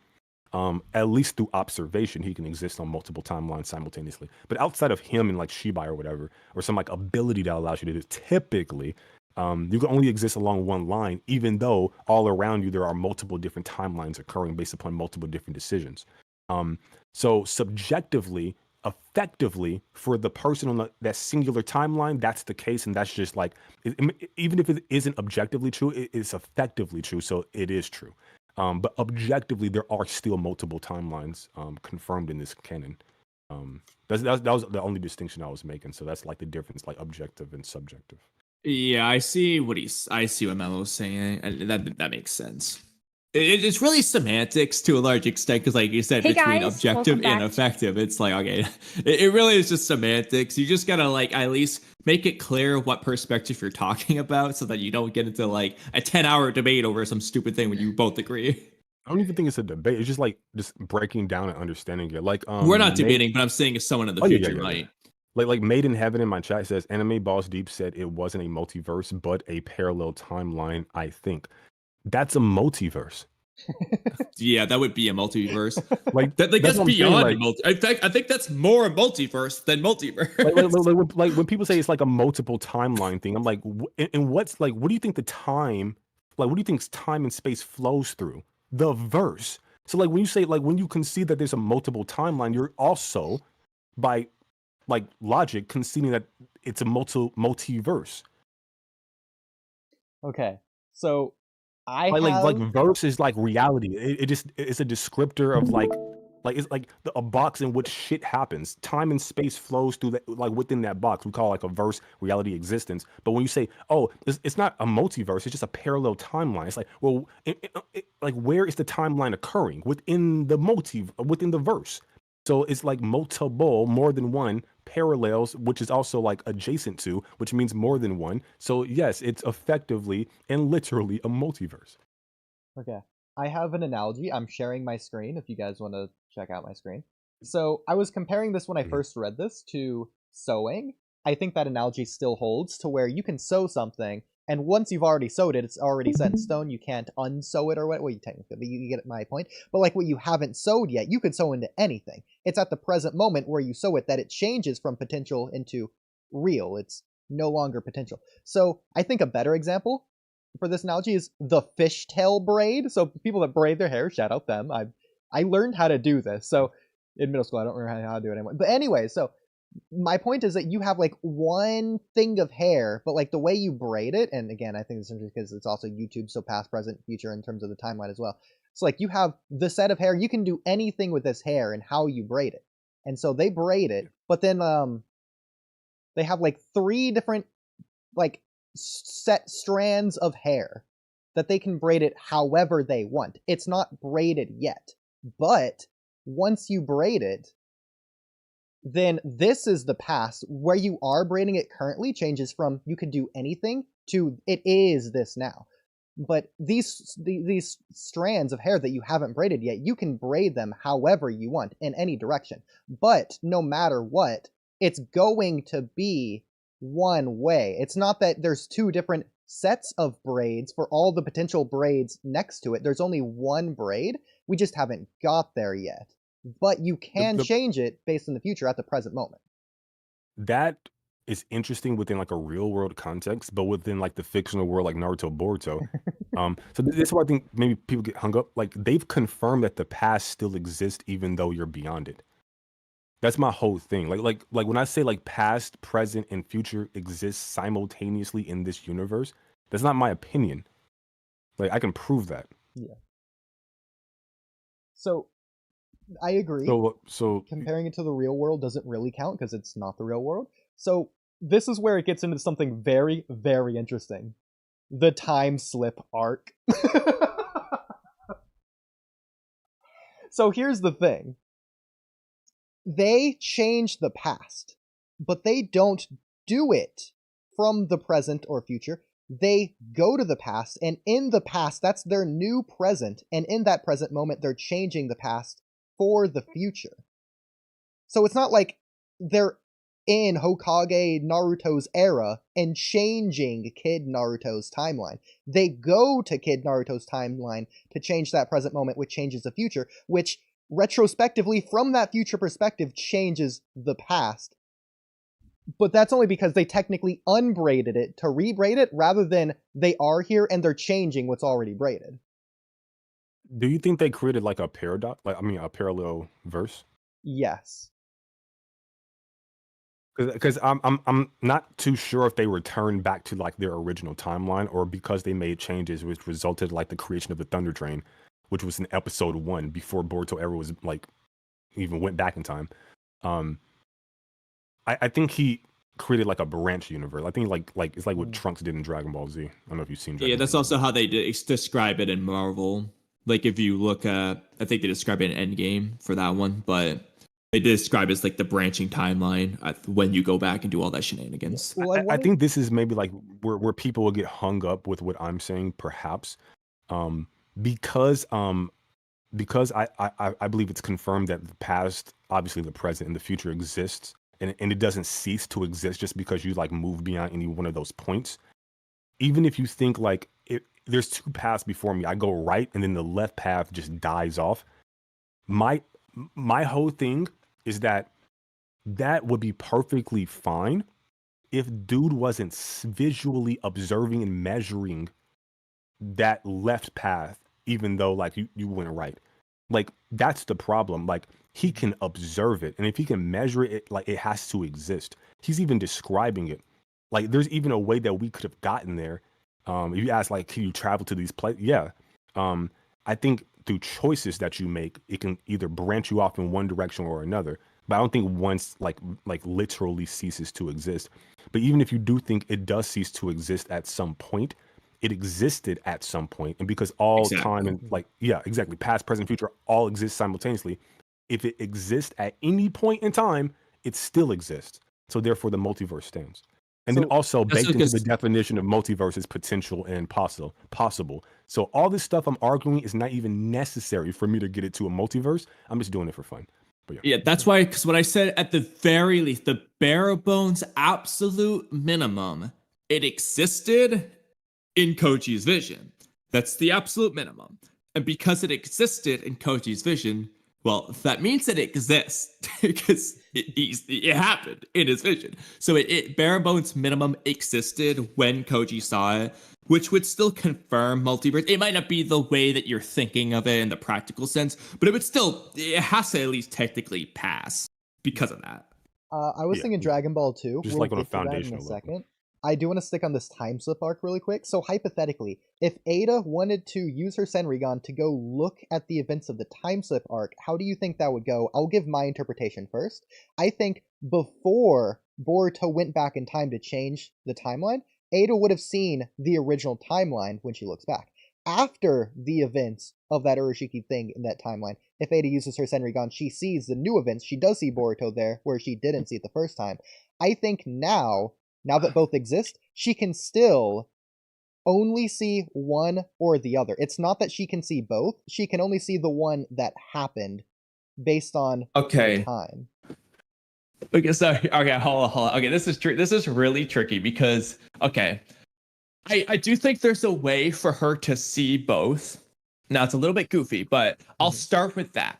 At least through observation, he can exist on multiple timelines simultaneously. But outside of him and like Shibai or whatever, or some like ability that allows you to do it, typically, you can only exist along one line, even though all around you there are multiple different timelines occurring based upon multiple different decisions. So subjectively, effectively, for the person on that singular timeline, that's the case, and that's just like, even if it isn't objectively true, it is effectively true, so it is true. But objectively, there are still multiple timelines confirmed in this canon. That was the only distinction I was making. So that's like the difference, like objective and subjective. Yeah, I see what Mello's saying, and that makes sense. It's really semantics to a large extent, because like you said, between objective and effective, it's like, okay, it really is just semantics. You just gotta like at least make it clear what perspective you're talking about, so that you don't get into like a 10-hour debate over some stupid thing when you both agree. I don't even think it's a debate. It's just like just breaking down and understanding it. Like we're not debating, but I'm saying if someone in the future might. Like Made in Heaven in my chat says, Anime Boss Deep said it wasn't a multiverse, but a parallel timeline, I think. That's a multiverse. Yeah, that would be a multiverse. Like that's beyond in fact, I think that's more a multiverse than multiverse. Like when people say it's like a multiple timeline thing, I'm like, and what's like, what do you think the time, like, what do you think time and space flows through? The verse. So like when you say, like when you concede that there's a multiple timeline, you're also by like logic conceding that it's a multiverse. Okay, so like verse is like reality. It's a descriptor of like it's like a box in which shit happens. Time and space flows through that, like within that box. We call it like a verse, reality, existence. But when you say, oh, it's not a multiverse, it's just a parallel timeline. It's like, well, like where is the timeline occurring within the verse? So it's like multiple, more than one, parallels, which is also like adjacent to, which means more than one. So yes, it's effectively and literally a multiverse. Okay. I have an analogy. I'm sharing my screen if you guys want to check out my screen. So I was comparing this when I first read this to sewing. I think that analogy still holds to where you can sew something, and once you've already sewed it, it's already set in stone. You can't unsew it or what. Well, you technically, you get my point. But like what you haven't sewed yet, you could sew into anything. It's at the present moment where you sew it that it changes from potential into real. It's no longer potential. So I think a better example for this analogy is the fishtail braid. So people that braid their hair, shout out them. I learned how to do this. So in middle school, I don't remember how to do it anymore. But anyway, so my point is that you have like one thing of hair, but like the way you braid it, and again, I think it's interesting because it's also YouTube, so past, present, future in terms of the timeline as well. So like you have the set of hair, you can do anything with this hair and how you braid it. And so they braid it, but then they have like 3 different like set strands of hair that they can braid it however they want. It's not braided yet, but once you braid it, then this is the past. Where you are braiding it currently changes from you could do anything to it is this now. But these strands of hair that you haven't braided yet, you can braid them however you want in any direction. But no matter what, it's going to be one way. It's not that there's 2 different sets of braids for all the potential braids next to it. There's only one braid. We just haven't got there yet. But you can change it based on the future at the present moment. That is interesting within like a real world context, but within like the fictional world, like Naruto, Boruto. So this is why I think maybe people get hung up. Like they've confirmed that the past still exists, even though you're beyond it. That's my whole thing. Like when I say like past, present, and future exist simultaneously in this universe, that's not my opinion. Like I can prove that. Yeah. So I agree. So comparing it to the real world doesn't really count because it's not the real world. So this is where it gets into something very, very interesting. The time slip arc. So here's the thing. They change the past, but they don't do it from the present or future. They go to the past, and in the past, that's their new present, and in that present moment, they're changing the past for the future. So it's not like they're in Hokage Naruto's era and changing Kid Naruto's timeline. They go to Kid Naruto's timeline to change that present moment, which changes the future, which retrospectively, from that future perspective, changes the past. But that's only because they technically unbraided it to rebraid it, rather than they are here and they're changing what's already braided. do you think they created like a paradox? Like I mean, a parallel verse? Yes. Because I'm not too sure if they returned back to like their original timeline or because they made changes which resulted like the creation of the Thunder Train, which was in episode 1 before Boruto ever was like even went back in time. I think he created like a branch universe. I think like it's like what Trunks did in Dragon Ball Z. I don't know if you've seen Dragon Yeah, Ball that's Z. also how they describe it in Marvel. Like if you look at, I think they describe it in Endgame for that one, but they describe it as like the branching timeline when you go back and do all that shenanigans. Well, I think this is maybe like where people will get hung up with what I'm saying, perhaps, because I believe it's confirmed that the past, obviously the present and the future exists, and it doesn't cease to exist just because you like move beyond any one of those points. Even if you think like there's 2 paths before me, I go right and then the left path just dies off. My whole thing is that would be perfectly fine if dude wasn't visually observing and measuring that left path, even though like you went right. Like that's the problem. Like he can observe it, and if he can measure it, like it has to exist. He's even describing it. Like there's even a way that we could have gotten there. If you ask like, can you travel to these places? Yeah. I think through choices that you make, it can either branch you off in one direction or another. But I don't think once like literally ceases to exist. But even if you do think it does cease to exist at some point, it existed at some point, and because all time and like exactly, past, present, future all exist simultaneously. If it exists at any point in time, it still exists. So therefore, the multiverse stands. And then also baked into the definition of multiverse is potential and possible. So all this stuff I'm arguing is not even necessary for me to get it to a multiverse. I'm just doing it for fun. But yeah, that's why, because what I said at the very least, the bare bones absolute minimum, it existed in Koji's vision. That's the absolute minimum. And because it existed in Koji's vision, well, that means that it exists because it happened in his vision. So it bare bones minimum existed when Koji saw it, which would still confirm multiverse. It might not be the way that you're thinking of it in the practical sense, but it has to at least technically pass because of that. I was thinking Dragon Ball 2. Just We'll like on a get to that in foundational a level. second. I do want to stick on this time slip arc really quick. So hypothetically, if Ada wanted to use her Senrigan to go look at the events of the time slip arc, how do you think that would go? I'll give my interpretation first. I think before Boruto went back in time to change the timeline, Ada would have seen the original timeline when she looks back. After the events of that Urashiki thing in that timeline, if Ada uses her Senrigan, she sees the new events. She does see Boruto there, where she didn't see it the first time. I think now that both exist, she can still only see one or the other. It's not that she can see both. She can only see the one that happened based on the time. Okay, sorry. Okay, hold on. Okay, this is really tricky because I do think there's a way for her to see both. Now it's a little bit goofy, but I'll start with that.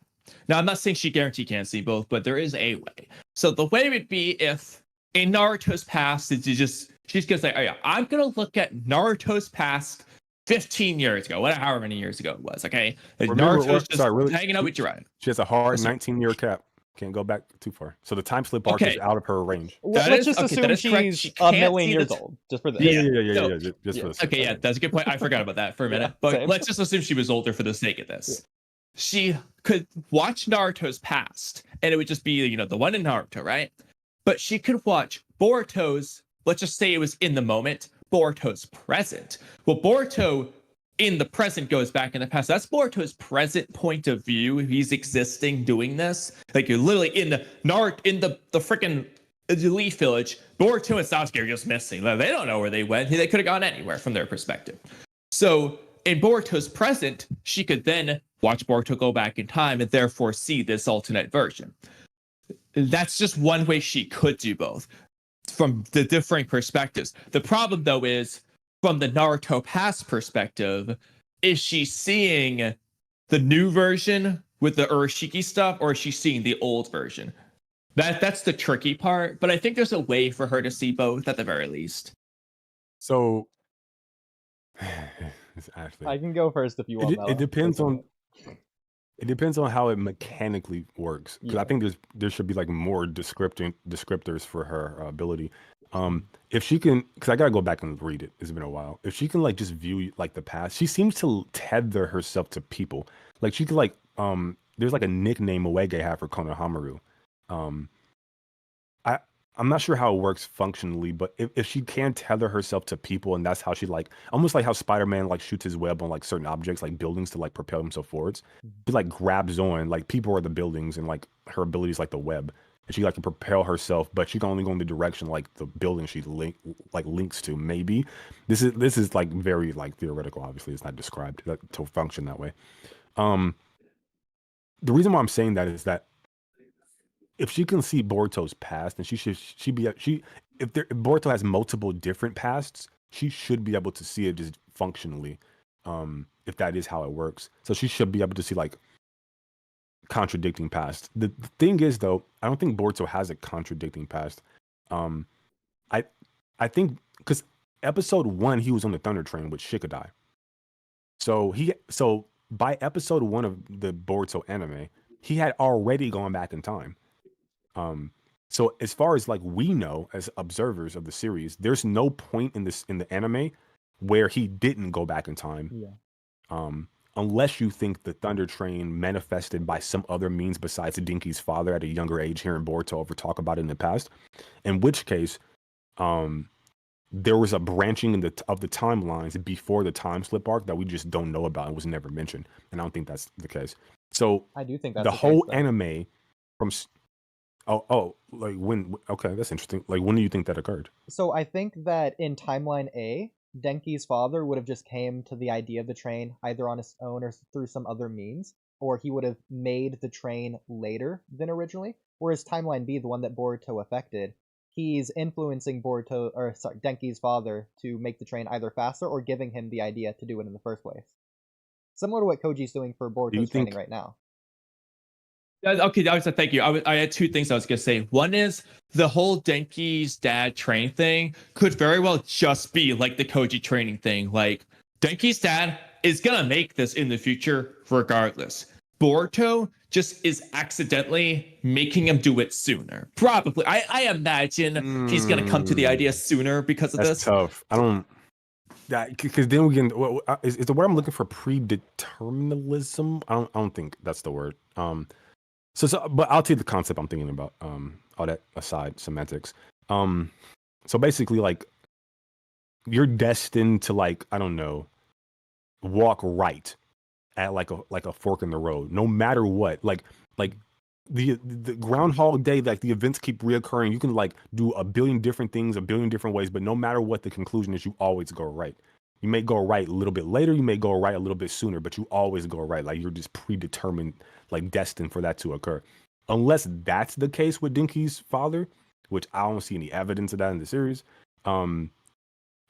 Now I'm not saying she guaranteed can't see both, but there is a way. So the way would be if in Naruto's past, she's gonna say, "Oh yeah, I'm gonna look at Naruto's past 15 years ago, however many years ago it was." Okay, Naruto's just hanging out with Jiraiya. She has a hard 19-year cap. Can't go back too far. So the time slip arc is out of her range. Let's just assume she's a million years old, just for this. Yeah. Just for this. Okay, yeah, that's a good point. I forgot about that for a minute. But let's just assume she was older for the sake of this. Yeah. She could watch Naruto's past, and it would just be, the one in Naruto, right? But she could watch Boruto's, let's just say it was in the moment, Boruto's present. Well, Boruto in the present goes back in the past. That's Boruto's present point of view. He's existing doing this. Like, you're literally in the freaking Leaf Village. Boruto and Sasuke are just missing. They don't know where they went. They could have gone anywhere from their perspective. So in Boruto's present, she could then watch Boruto go back in time and therefore see this alternate version. That's just one way she could do both from the differing perspectives. The problem, though, is from the Naruto past perspective, is she seeing the new version with the Urashiki stuff, or is she seeing the old version? That's the tricky part, but I think there's a way for her to see both at the very least. So, I can go first if you want. It depends on. It depends on how it mechanically works. Because I think there should be like more descriptors for her ability. If she can, because I gotta go back and read it. It's been a while. If she can like just view like the past, she seems to tether herself to people. Like she could like there's like a nickname Uege had for Konohamaru. I'm not sure how it works functionally, but if she can tether herself to people, and that's how she like, almost like how Spider-Man like shoots his web on like certain objects, like buildings, to like propel himself forwards. She like grabs on, like people are the buildings, and like her ability is like the web, and she like can propel herself, but she can only go in the direction like the building she links to. Maybe this is like very like theoretical. Obviously, it's not described to function that way. The reason why I'm saying that is that if she can see Boruto's past, then if Boruto has multiple different pasts, she should be able to see it just functionally, if that is how it works. So she should be able to see like contradicting past. The thing is, though, I don't think Boruto has a contradicting past. I think because episode 1 he was on the Thunder Train with Shikadai. So by episode 1 of the Boruto anime, he had already gone back in time. So as far as like we know as observers of the series, there's no point in the anime where he didn't go back in time. Unless you think the Thunder Train manifested by some other means besides Dinky's father at a younger age, hearing Boruto ever talk about it in the past. In which case, there was a branching of the timelines before the time slip arc that we just don't know about and was never mentioned. And I don't think that's the case. So I do think that's the whole anime from. Like when? Okay, that's interesting. Like, when do you think that occurred? So I think that in timeline A, Denki's father would have just came to the idea of the train either on his own or through some other means, or he would have made the train later than originally. Whereas timeline B, the one that Boruto affected, he's influencing Denki's father to make the train either faster or giving him the idea to do it in the first place. Similar to what Koji's doing for Boruto's training right now. Okay, thank you. I had two things I was going to say. One is the whole Denki's dad train thing could very well just be like the Koji training thing. Like, Denki's dad is going to make this in the future regardless. Boruto just is accidentally making him do it sooner. Probably. I imagine he's going to come to the idea sooner because of That's this. tough. I don't. That because then we can is the word I'm looking for predeterminism? I don't think that's the word. So but I'll tell you the concept I'm thinking about. All that aside, semantics. So basically, like, you're destined to, like, I don't know, walk right at like a fork in the road, no matter what. Like the Groundhog Day, like the events keep reoccurring. You can like do a billion different things, a billion different ways, but no matter what the conclusion is, you always go right. You may go right a little bit later, you may go right a little bit sooner, but you always go right. Like you're just predetermined, like destined for that to occur. Unless that's the case with Dinky's father, which I don't see any evidence of that in the series.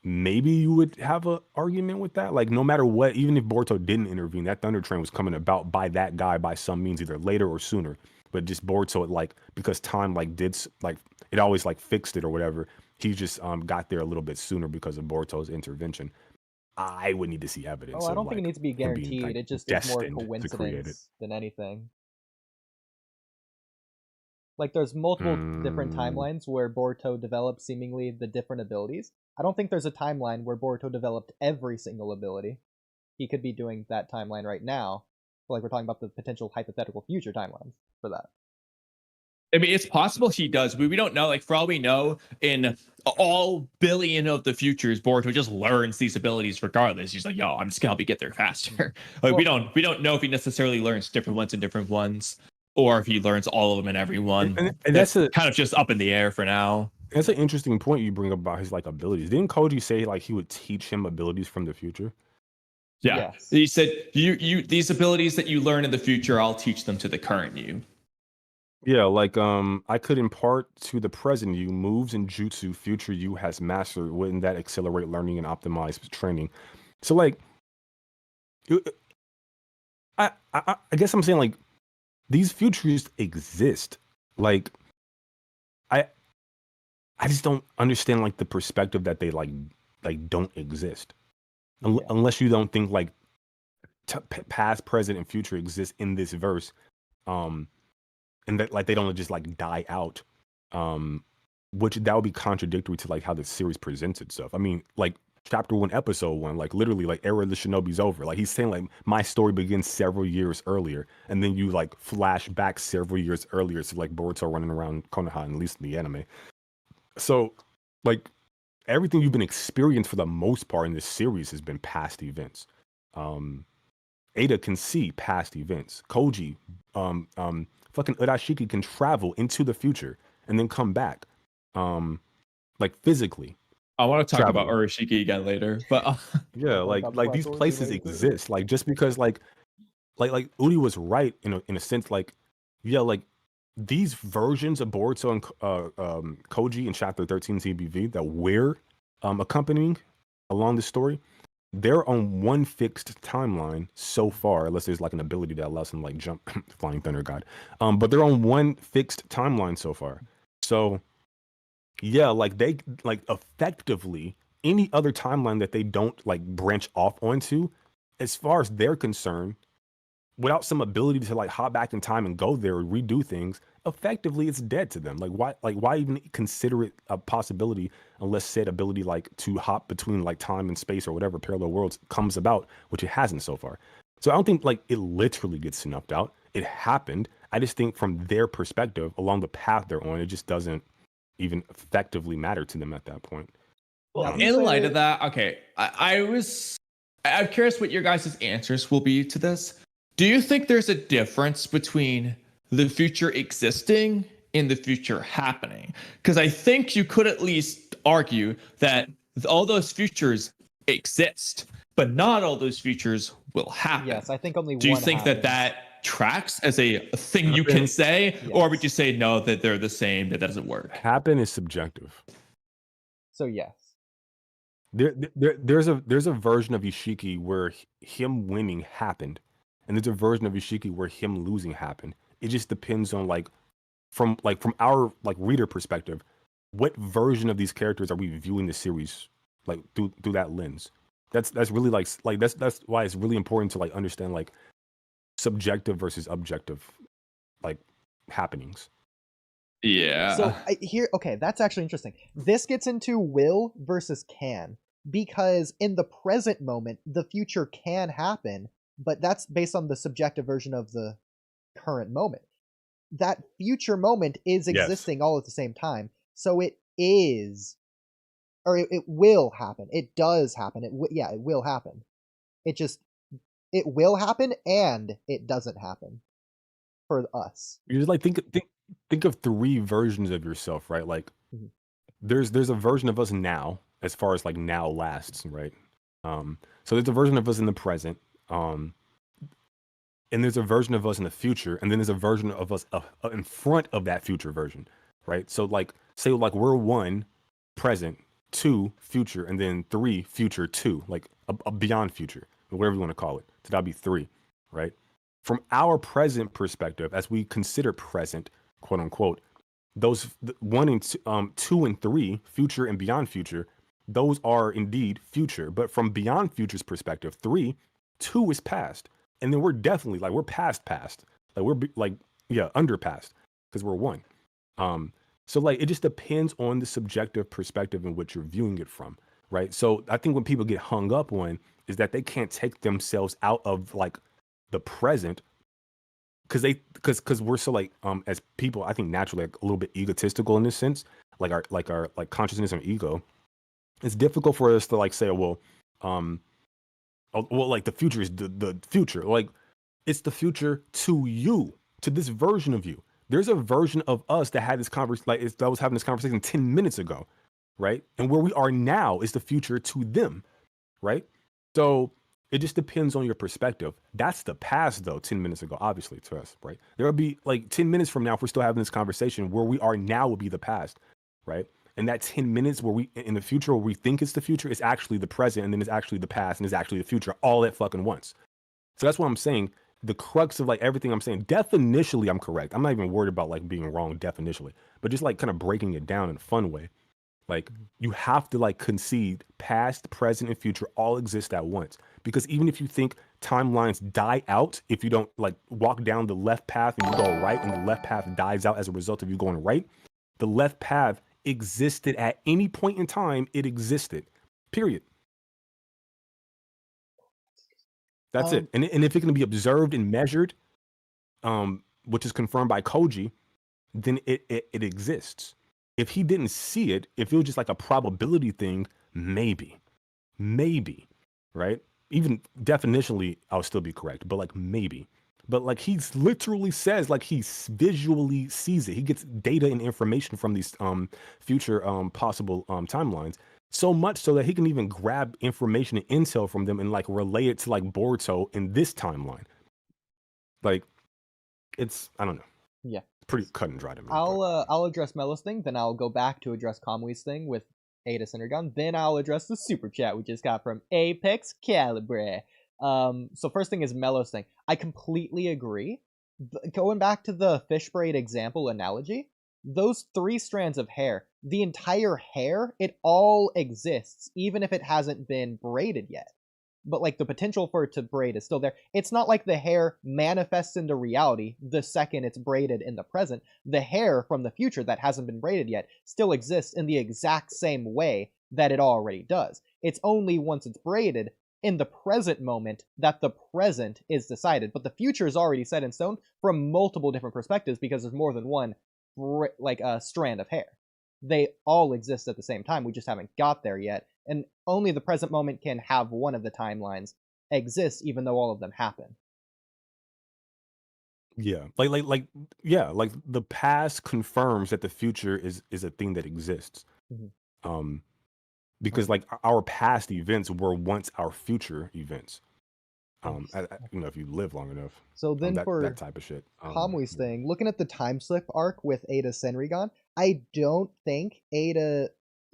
Maybe you would have an argument with that. Like, no matter what, even if Boruto didn't intervene, that Thunder Train was coming about by that guy by some means, either later or sooner. But just Boruto, like, because time like did like it always like fixed it or whatever. He just got there a little bit sooner because of Boruto's intervention. I would need to see evidence. Oh, I don't of, think it like, needs to be him being, guaranteed. like, It just is more destined to create it. coincidence than anything. Like, there's multiple different timelines where Boruto developed seemingly the different abilities. I don't think there's a timeline where Boruto developed every single ability. He could be doing that timeline right now. But, like, we're talking about the potential hypothetical future timelines for that. I mean, it's possible he does, but we don't know. Like, for all we know, in all billion of the futures, Boruto just learns these abilities regardless. He's like, "Yo, I'm just gonna help you get there faster." Like, Well, we don't know if he necessarily learns different ones in different ones, or if he learns all of them in every one. And that's kind of just up in the air for now. That's an interesting point you bring up about his like abilities. Didn't Koji say like he would teach him abilities from the future? Yeah, yes. He said, "You these abilities that you learn in the future, I'll teach them to the current you." Yeah, like I could impart to the present you moves and jutsu future you has mastered. Wouldn't that accelerate learning and optimize training? So like, I guess I'm saying like these futures exist. Like I just don't understand like the perspective that they like don't exist. Unless you don't think like past, present, and future exist in this verse, and that like they don't just like die out, which that would be contradictory to like how the series presents itself. I mean, like chapter 1, episode 1, like literally like Era of the Shinobi's over. Like he's saying like my story begins several years earlier, and then you like flash back several years earlier to like Boruto running around Konoha, at least in the anime. So, like, everything you've been experienced for the most part in this series has been past events. Ada can see past events. Koji, fucking Urashiki can travel into the future and then come back, like physically. I want to talk travel. about Urashiki again later, but yeah, like these places exist. Like just because like Oodie was right in a sense, like yeah, like. These versions of Boruto and Koji in Chapter 13 TBV that we're accompanying along the story, they're on one fixed timeline so far, unless there's like an ability that allows them to like jump Flying Thunder God. But they're on one fixed timeline so far. So yeah, like they like effectively any other timeline that they don't like branch off onto, as far as they're concerned, without some ability to like hop back in time and go there or redo things, effectively it's dead to them. Like why even consider it a possibility unless said ability like to hop between like time and space or whatever parallel worlds comes about, which it hasn't so far. So I don't think like it literally gets snuffed out. It happened. I just think from their perspective along the path they're on, it just doesn't even effectively matter to them at that point. Well, in light of that, okay, I'm curious what your guys' answers will be to this. Do you think there's a difference between the future existing and the future happening? Because I think you could at least argue that all those futures exist, but not all those futures will happen. Yes, I think only one. Do you think happens. that tracks as a thing you can say, yes. Or would you say no, that they're the same, that doesn't work? Happen is subjective. So yes. There's a version of Ishiki where him winning happened. And there's a version of Ishiki where him losing happened. It just depends on from our like reader perspective, what version of these characters are we viewing the series like through that lens? That's really like that's why it's really important to like understand like subjective versus objective like happenings. Yeah. So okay, that's actually interesting. This gets into will versus can, because in the present moment, the future can happen, but that's based on the subjective version of the current moment. That future moment is existing all at the same time, so it is, or it will happen. It does happen. It will happen. It will happen, and it doesn't happen for us. You just like think of three versions of yourself, right? Like there's a version of us now, as far as like now lasts, right? So there's a version of us in the present, and there's a version of us in the future, and then there's a version of us in front of that future version, right? So like say like we're 1 present, 2 future, and then 3 future 2, like a beyond future, whatever you want to call it. So that'd be 3, right? From our present perspective, as we consider present, quote unquote, those 1 and 2 and 3, future and beyond future, those are indeed future. But from beyond future's perspective, 3, 2 is past, and then we're definitely like we're past, like we're like under past because we're 1. So like it just depends on the subjective perspective in which you're viewing it from, right? So I think when people get hung up on is that they can't take themselves out of like the present because we're so like as people, I think naturally like a little bit egotistical in this sense, like our consciousness and ego. It's difficult for us to like say, well, like the future is the future. Like it's the future to you, to this version of you. There's a version of us that had this conversation, that was having this conversation 10 minutes ago, right? And where we are now is the future to them, right? So it just depends on your perspective. That's the past, though, 10 minutes ago, obviously, to us, right? There will be like 10 minutes from now, if we're still having this conversation, where we are now will be the past, right? And that 10 minutes where we, in the future, where we think it's the future, is actually the present, and then it's actually the past, and it's actually the future, all at fucking once. So that's what I'm saying. The crux of like everything I'm saying, definitionally, I'm correct. I'm not even worried about like being wrong definitionally, but just like kind of breaking it down in a fun way. Like you have to like concede past, present, and future all exist at once. Because even if you think timelines die out, if you don't like walk down the left path and you go right and the left path dies out as a result of you going right, the left path existed at any point in time. It existed, period. That's it. And if it can be observed and measured, which is confirmed by Koji, then it exists. If he didn't see it, if it was just like a probability thing, maybe, right? Even definitionally, I'll still be correct, but like maybe. But like he literally says, like he visually sees it. He gets data and information from these future possible timelines. So much so that he can even grab information and intel from them and like relay it to like Boruto in this timeline. Like, it's, I don't know. Yeah. Pretty cut and dry to me. I'll address Mello's thing, then I'll go back to address Kamui's thing with Ada Senrigan, then I'll address the super chat we just got from Apex Calibre. So first thing is Mello's thing. I completely agree. Going back to the fish braid example analogy, those 3 strands of hair, the entire hair, it all exists, even if it hasn't been braided yet. But like the potential for it to braid is still there. It's not like the hair manifests into reality the second it's braided in the present. The hair from the future that hasn't been braided yet still exists in the exact same way that it already does. It's only once it's braided in the present moment that the present is decided. But the future is already set in stone from multiple different perspectives because there's more than one like a strand of hair. They all exist at the same time. We just haven't got there yet. And only the present moment can have one of the timelines exist, even though all of them happen. Yeah, like the past confirms that the future is a thing that exists. Mm-hmm. Because like our past events were once our future events. If you live long enough. So then for that type of shit. Kamui's thing, looking at the time slip arc with Ada Senrigan, I don't think Ada.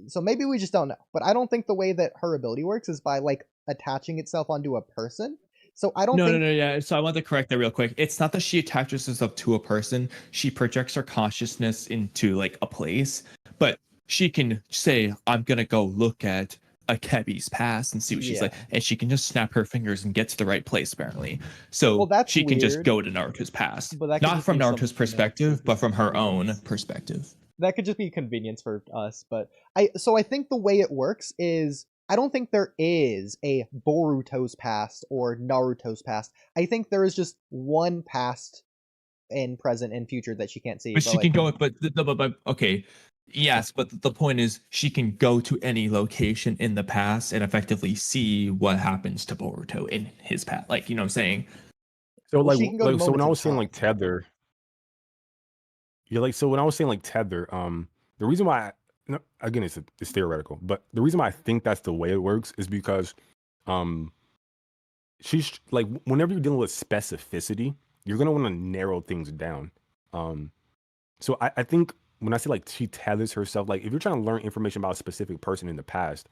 So maybe we just don't know, but I don't think the way that her ability works is by like attaching itself onto a person. So I don't think... No, yeah. So I want to correct that real quick. It's not that she attaches herself to a person. She projects her consciousness into like a place, but she can say, I'm going to go look at Akebi's past and see what she's like, Yeah. and she can just snap her fingers and get to the right place apparently. So Well, that's she can just weird, go to Naruto's past, but that could not just from be Naruto's some, perspective, but from her own perspective. that could just be convenience for us. But I think the way it works is I don't think there is a Boruto's past or Naruto's past. I think there is just one past and present and future that she can't see. But she can go, but okay. Yes, but the point is she can go to any location in the past and effectively see what happens to Boruto in his past. Like, you know what I'm saying? So Well, like, she can go to so when I moments was in saying time. like tether, yeah, like so when I was saying like tether, the reason why again it's theoretical, but the reason why I think that's the way it works is because she's like whenever you're dealing with specificity, you're gonna want to narrow things down. So I think when I say like she tethers herself, like if you're trying to learn information about a specific person in the past,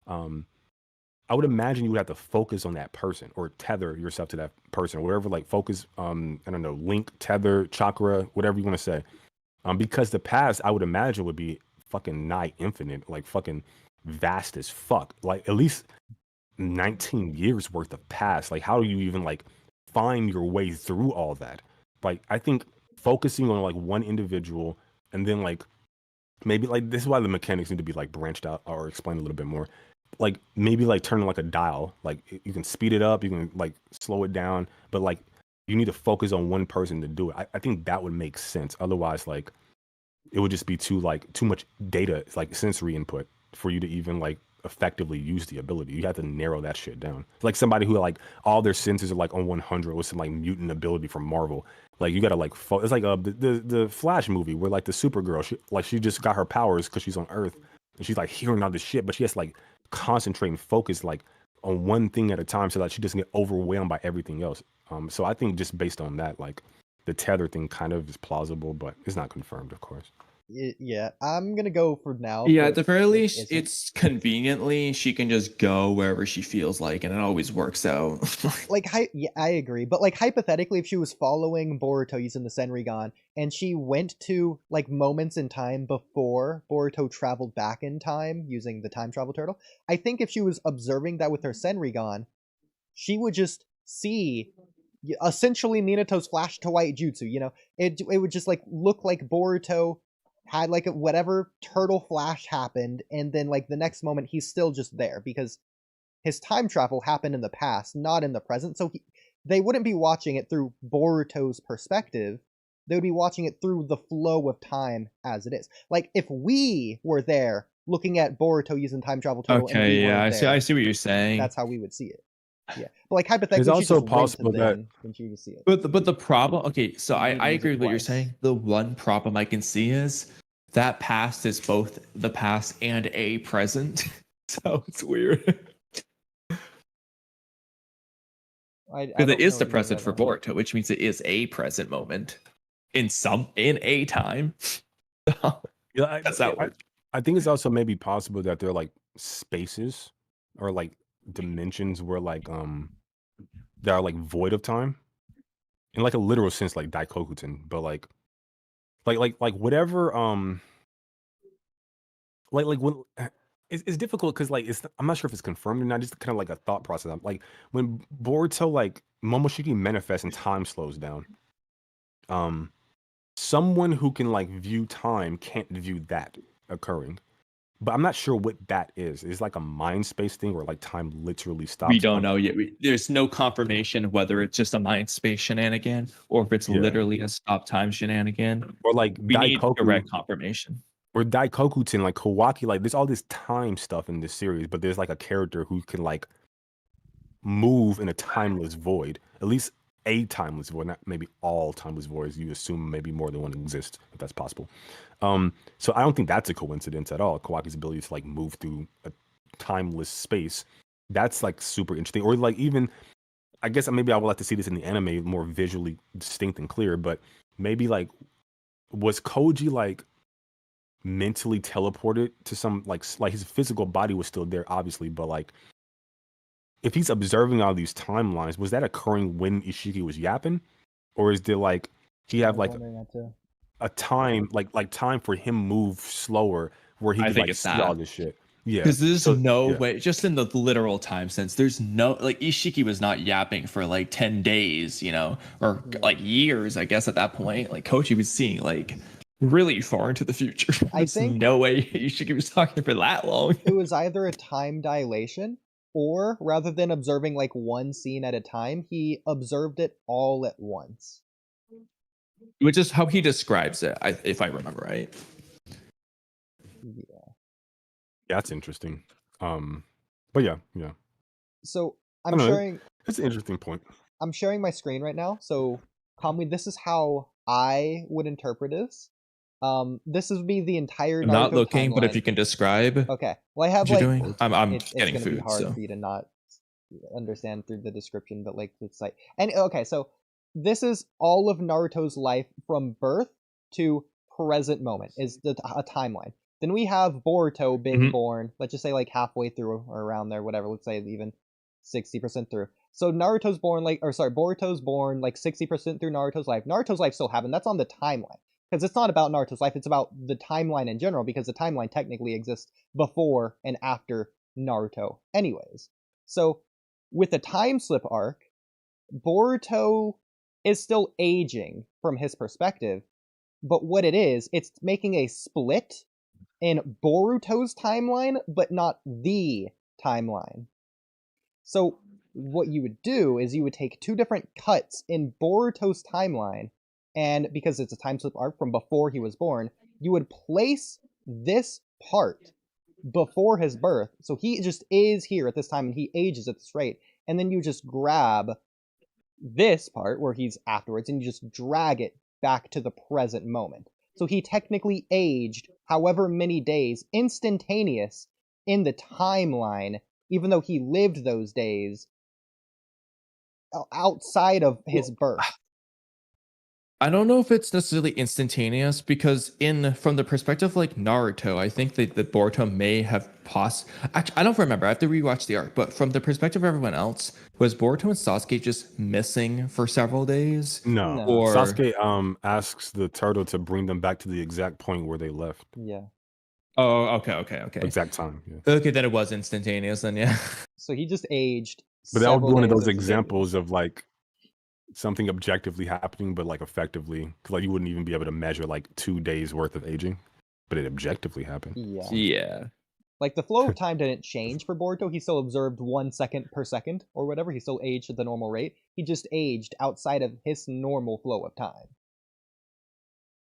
I would imagine you would have to focus on that person or tether yourself to that person or whatever, like focus, I don't know, link, tether, chakra, whatever you want to say. Because the past, I would imagine, would be fucking nigh infinite, like fucking vast as fuck. Like at least 19 years worth of past. Like how do you even like find your way through all that? Like I think focusing on like one individual and then like maybe like this is why the mechanics need to be like branched out or explained a little bit more. Like maybe like turning like a dial, like you can speed it up, you can like slow it down, but like you need to focus on one person to do it. I think that would make sense. Otherwise, like it would just be too much data, like sensory input for you to even like effectively use the ability. You have to narrow that shit down. It's like somebody who like all their senses are like on 100 with some like mutant ability from Marvel. Like you gotta like it's like the Flash movie where like the Supergirl, she just got her powers because she's on Earth and she's like hearing all this shit, but she has to like concentrate and focus like on one thing at a time so that she doesn't get overwhelmed by everything else. So I think just based on that, like the tether thing kind of is plausible, but it's not confirmed, of course. Yeah, I'm gonna go for now. Yeah, at the very least, it's conveniently she can just go wherever she feels like, and it always works out. Like, yeah, I agree, but like hypothetically, if she was following Boruto using the Senrigan, and she went to like moments in time before Boruto traveled back in time using the time travel turtle, I think if she was observing that with her Senrigan, she would just see essentially Minato's flash to white jutsu. You know, it would just like look like Boruto had like whatever turtle flash happened, and then like the next moment he's still just there because his time travel happened in the past, not in the present. So they wouldn't be watching it through Boruto's perspective. They would be watching it through the flow of time as it is. Like if we were there looking at Boruto using time travel turtle, okay, and we yeah, weren't there, I see what you're saying. that's how we would see it. Yeah, but like hypothetically, it's also she just possible went to that then she would see it. But the problem, okay, so I agree with what you're twice. saying. The one problem I can see is that past is both the past and a present. So it's weird. Because it is the present for Boruto, which means it is a present moment in a time. Yeah, That's how it works. I think it's also maybe possible that there are like spaces or like dimensions where like that are like void of time in like a literal sense, like Daikokuten, but like whatever like when it's difficult because like I'm not sure if it's confirmed or not. Just kind of like a thought process. Like when Boruto like Momoshiki manifests and time slows down. Someone who can like view time can't view that occurring. But I'm not sure what that is. It's like a mind space thing where like time literally stops. We don't know yet. There's no confirmation whether it's just a mind space shenanigan or if it's literally a stop time shenanigan. Or like we need direct confirmation. Or Daikokuten, like Kawaki, like there's all this time stuff in this series, but there's like a character who can like move in a timeless void. At least a timeless void, not maybe all timeless voids. You assume maybe more than one exists, if that's possible. So I don't think that's a coincidence at all. Kawaki's ability to like move through a timeless space, that's like super interesting. Or like even, I guess maybe I would like to see this in the anime more visually distinct and clear, but maybe like, was Koji like mentally teleported to some like his physical body was still there, obviously, but like, if he's observing all these timelines, was that occurring when Ishiki was yapping, or is there like he have like a time like time for him move slower where he could like see all this shit? Yeah. Because there's So, no yeah. way, just in the literal time sense, there's no, like, Ishiki was not yapping for like 10 days, or like years, I guess, at that point. Like, Koji was seeing like really far into the future. I There's think no way Ishiki was talking for that long. it was either a time dilation, or rather than observing like one scene at a time, he observed it all at once. Which is how he describes it, if I remember right. Yeah. That's interesting. But yeah. So I I'm don't know, sharing it's an interesting point. I'm sharing my screen right now. So Kamui, this is how I would interpret this. This would be the entire I'm not Naruto looking, but if timeline. you can describe Okay. Well, I have what you're like doing, I'm it's getting gonna be food. hard So for you to not understand through the description, but like it's like okay, so this is all of Naruto's life from birth to present moment is a timeline. Then we have Boruto being born, let's just say like halfway through or around there, whatever, let's say even 60% through. So Boruto's born like 60% through Naruto's life. Naruto's life still happened. That's on the timeline. Because it's not about Naruto's life, it's about the timeline in general, because the timeline technically exists before and after Naruto anyways. So with the time slip arc, Boruto is still aging from his perspective, but what it is, it's making a split in Boruto's timeline, but not the timeline. So what you would do is you would take two different cuts in Boruto's timeline, and because it's a time slip arc from before he was born, you would place this part before his birth, so he just is here at this time and he ages at this rate, and then you just grab this part where he's afterwards and you just drag it back to the present moment. So he technically aged however many days instantaneous in the timeline, even though he lived those days outside of his birth. I don't know if it's necessarily instantaneous, because from the perspective of like Naruto, I think that Boruto may have actually, I don't remember, I have to rewatch the arc, but from the perspective of everyone else, was Boruto and Sasuke just missing for several days? No. Or Sasuke asks the turtle to bring them back to the exact point where they left. Yeah. Oh, okay. Exact time. Yeah. Okay, then it was instantaneous then, yeah. So he just aged. But that would be one of those days examples of like something objectively happening, but like effectively, because like you wouldn't even be able to measure like 2 days worth of aging, but it objectively happened. Yeah. Like the flow of time didn't change for Boruto. He still observed 1 second per second or whatever. He still aged at the normal rate. He just aged outside of his normal flow of time.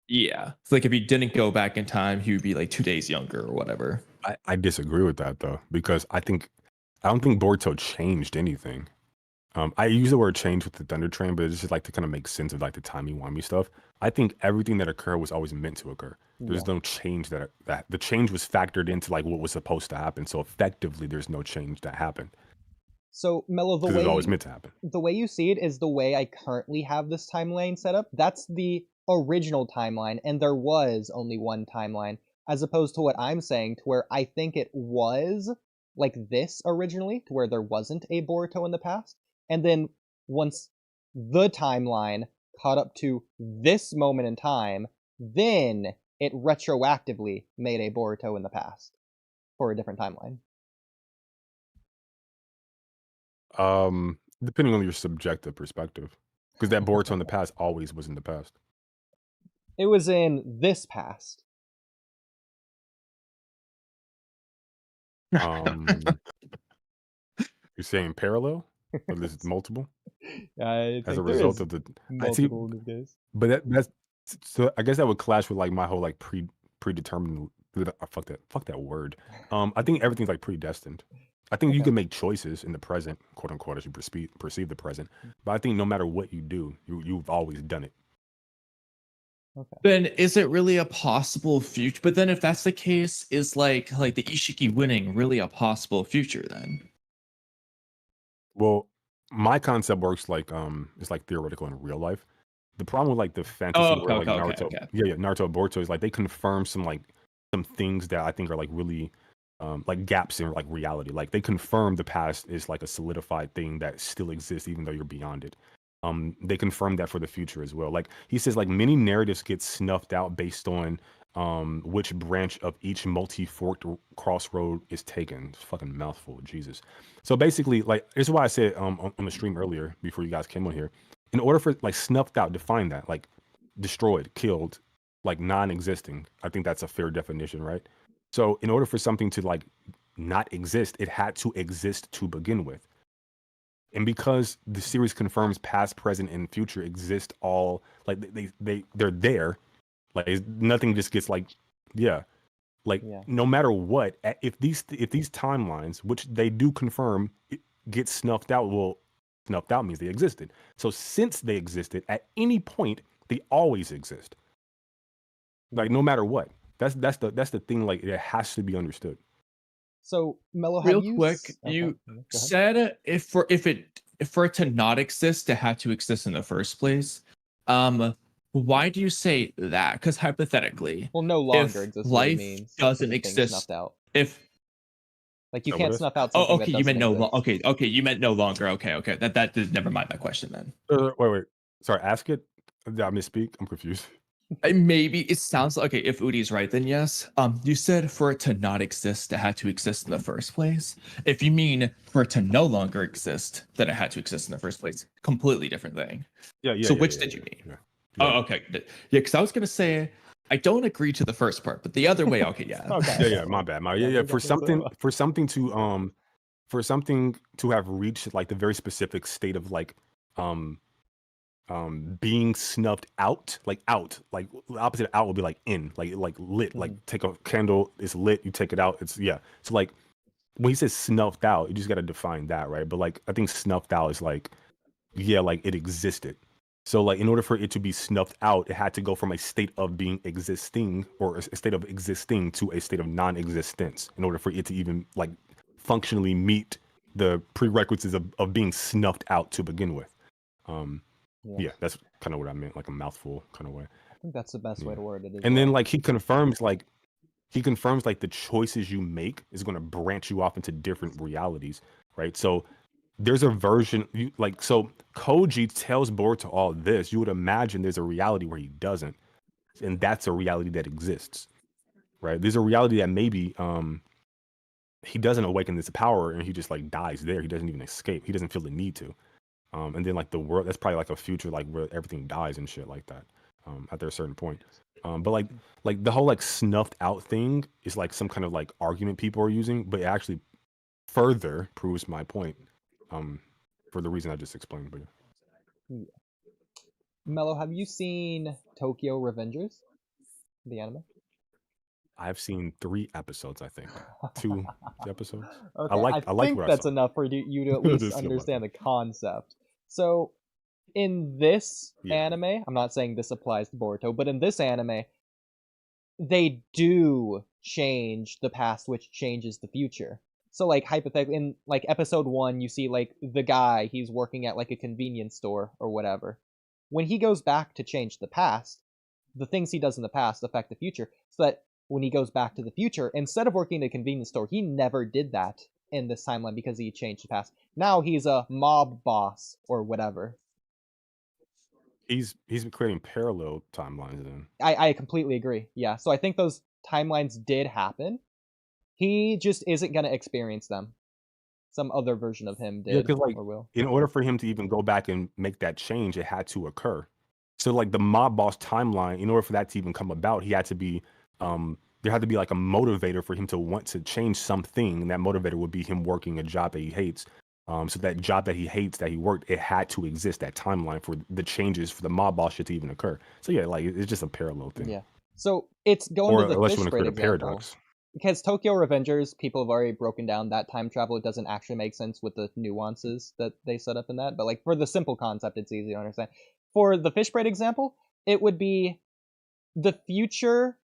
Yeah. It's like if he didn't go back in time, he would be like 2 days younger or whatever. I disagree with that though, because I don't think Boruto changed anything. I use the word change with the Thunder Train, but it's just like to kind of make sense of like the timey-wimey stuff. I think everything that occurred was always meant to occur. There's no change that the change was factored into like what was supposed to happen. So effectively, there's no change that happened. So Mello, Because it was always meant to happen. The way you see it is the way I currently have this timeline set up. That's the original timeline, and there was only one timeline, as opposed to what I'm saying, to where I think it was like this originally, to where there wasn't a Boruto in the past. And then once the timeline caught up to this moment in time, then it retroactively made a Boruto in the past for a different timeline. Depending on your subjective perspective, because that Boruto in the past always was in the past. It was in this past. You're saying parallel? Or this is multiple? I think as a result of the multiple in this case. But that's so I guess that would clash with like my whole like predetermined fuck that word. I think everything's like predestined. I think you can make choices in the present, quote unquote, as you perceive the present. But I think no matter what you do, you've always done it. Okay. Then is it really a possible future? But then if that's the case, is like the Ishiki winning really a possible future then? Well, my concept works like it's like theoretical in real life. The problem with like the fantasy world, like Naruto, Naruto and Boruto is like they confirm some things that I think are like really like gaps in like reality. Like they confirm the past is like a solidified thing that still exists even though you're beyond it. They confirm that for the future as well. Like he says, like many narratives get snuffed out based on which branch of each multi-forked crossroad is taken. It's a fucking mouthful, Jesus. So basically, like, this is why I said on the stream earlier before you guys came on here. In order for like snuffed out, define that like destroyed, killed, like non-existing. I think that's a fair definition, right? So in order for something to like not exist, it had to exist to begin with. And because the series confirms past, present, and future exist all like they're there, like nothing just gets like like no matter what, if these timelines, which they do confirm, get snuffed out, well, snuffed out means they existed. So since they existed, at any point they always exist. Like no matter what. That's the thing. Like it has to be understood. So Mello, have Real you quick, you said if for it to not exist, it had to exist in the first place. Why do you say that? Because hypothetically, well, no longer if exists. life means doesn't exist, out. If like you can't snuff out something. Oh, okay, that you meant no. exist. Okay, you meant no longer. Okay. That did never mind my question then. Wait. Sorry, ask it. Did I misspeak? I'm confused. Maybe it sounds like, okay, if Oodie's right, then yes. You said for it to not exist, it had to exist in the first place. If you mean for it to no longer exist, then it had to exist in the first place. Completely different thing. Yeah. So which did you mean? Yeah. Oh, okay. Yeah, because I was gonna say I don't agree to the first part, but the other way, okay, yeah. Okay. Yeah. My bad. For something to have reached like the very specific state of like being snuffed out, like the opposite of out would be like in, like lit, like take a candle, it's lit, you take it out, it's so like when he says snuffed out, you just got to define that, right? But like I think snuffed out is like like it existed. So like in order for it to be snuffed out, it had to go from a state of being existing or a state of existing to a state of non-existence in order for it to even like functionally meet the prerequisites of being snuffed out to begin with. Yeah, that's kind of what I meant, like a mouthful kind of way. I think that's the best way to word it. And then like he confirms like the choices you make is going to branch you off into different realities, right? So there's a version so Koji tells Boruto all this. You would imagine there's a reality where he doesn't, and that's a reality that exists, right? There's a reality that maybe he doesn't awaken this power and he just like dies there. He doesn't even escape. He doesn't feel the need to. And then like the world, that's probably like a future like where everything dies and shit like that at a certain point. But like the whole like snuffed out thing is like some kind of like argument people are using, but it actually further proves my point for the reason I just explained. But yeah. Mello, have you seen Tokyo Revengers, the anime? I've seen 3 episodes, I think. 2 episodes. Okay, I think that's enough for you to at least understand the concept. So, in this anime, I'm not saying this applies to Boruto, but in this anime, they do change the past, which changes the future. So, like, hypothetically, in, like, episode 1, you see, like, the guy, he's working at, like, a convenience store or whatever. When he goes back to change the past, the things he does in the past affect the future, so that when he goes back to the future, instead of working at a convenience store, he never did that in this timeline because he changed the past. Now he's a mob boss or whatever. He's creating parallel timelines then. I completely agree. Yeah. So I think those timelines did happen. He just isn't going to experience them. Some other version of him did like, or will. In order for him to even go back and make that change, it had to occur. So like the mob boss timeline, in order for that to even come about, he had to be there had to be like a motivator for him to want to change something, and that motivator would be him working a job that he hates. So that job that he hates, that he worked, it had to exist, that timeline for the changes for the mob boss shit to even occur. So yeah, like it's just a parallel thing. Yeah. So it's going to the unless you fish want to braid create a example. paradox. Because Tokyo Revengers, people have already broken down that time travel. It doesn't actually make sense with the nuances that they set up in that. But like for the simple concept, it's easy to understand. For the fish braid example, it would be the future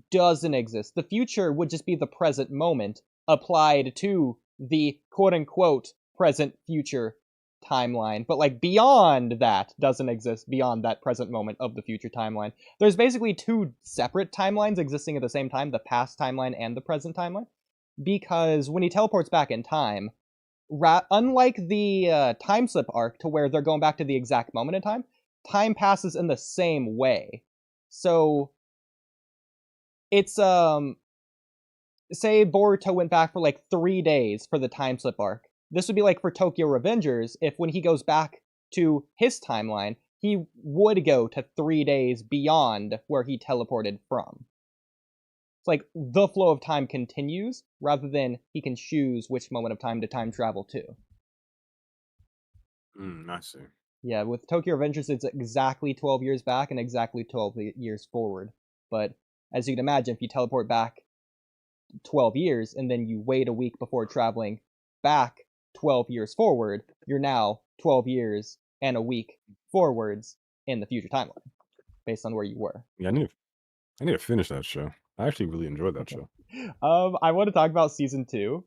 doesn't exist. The future would just be the present moment applied to the quote-unquote present future timeline. But like beyond that doesn't exist, beyond that present moment of the future timeline. There's basically 2 separate timelines existing at the same time, the past timeline and the present timeline. Because when he teleports back in time, unlike the time slip arc to where they're going back to the exact moment in time passes in the same way. So it's say Boruto went back for like 3 days for the time slip arc. This would be like for Tokyo Revengers if when he goes back to his timeline, he would go to 3 days beyond where he teleported from. It's like the flow of time continues rather than he can choose which moment of time to time travel to. I see. Yeah, with Tokyo Revengers, it's exactly 12 years back and exactly 12 years forward. But as you can imagine, if you teleport back 12 years and then you wait a week before traveling back 12 years forward, you're now 12 years and a week forwards in the future timeline based on where you were. Yeah, I need to finish that show. I actually really enjoyed that show. I want to talk about season 2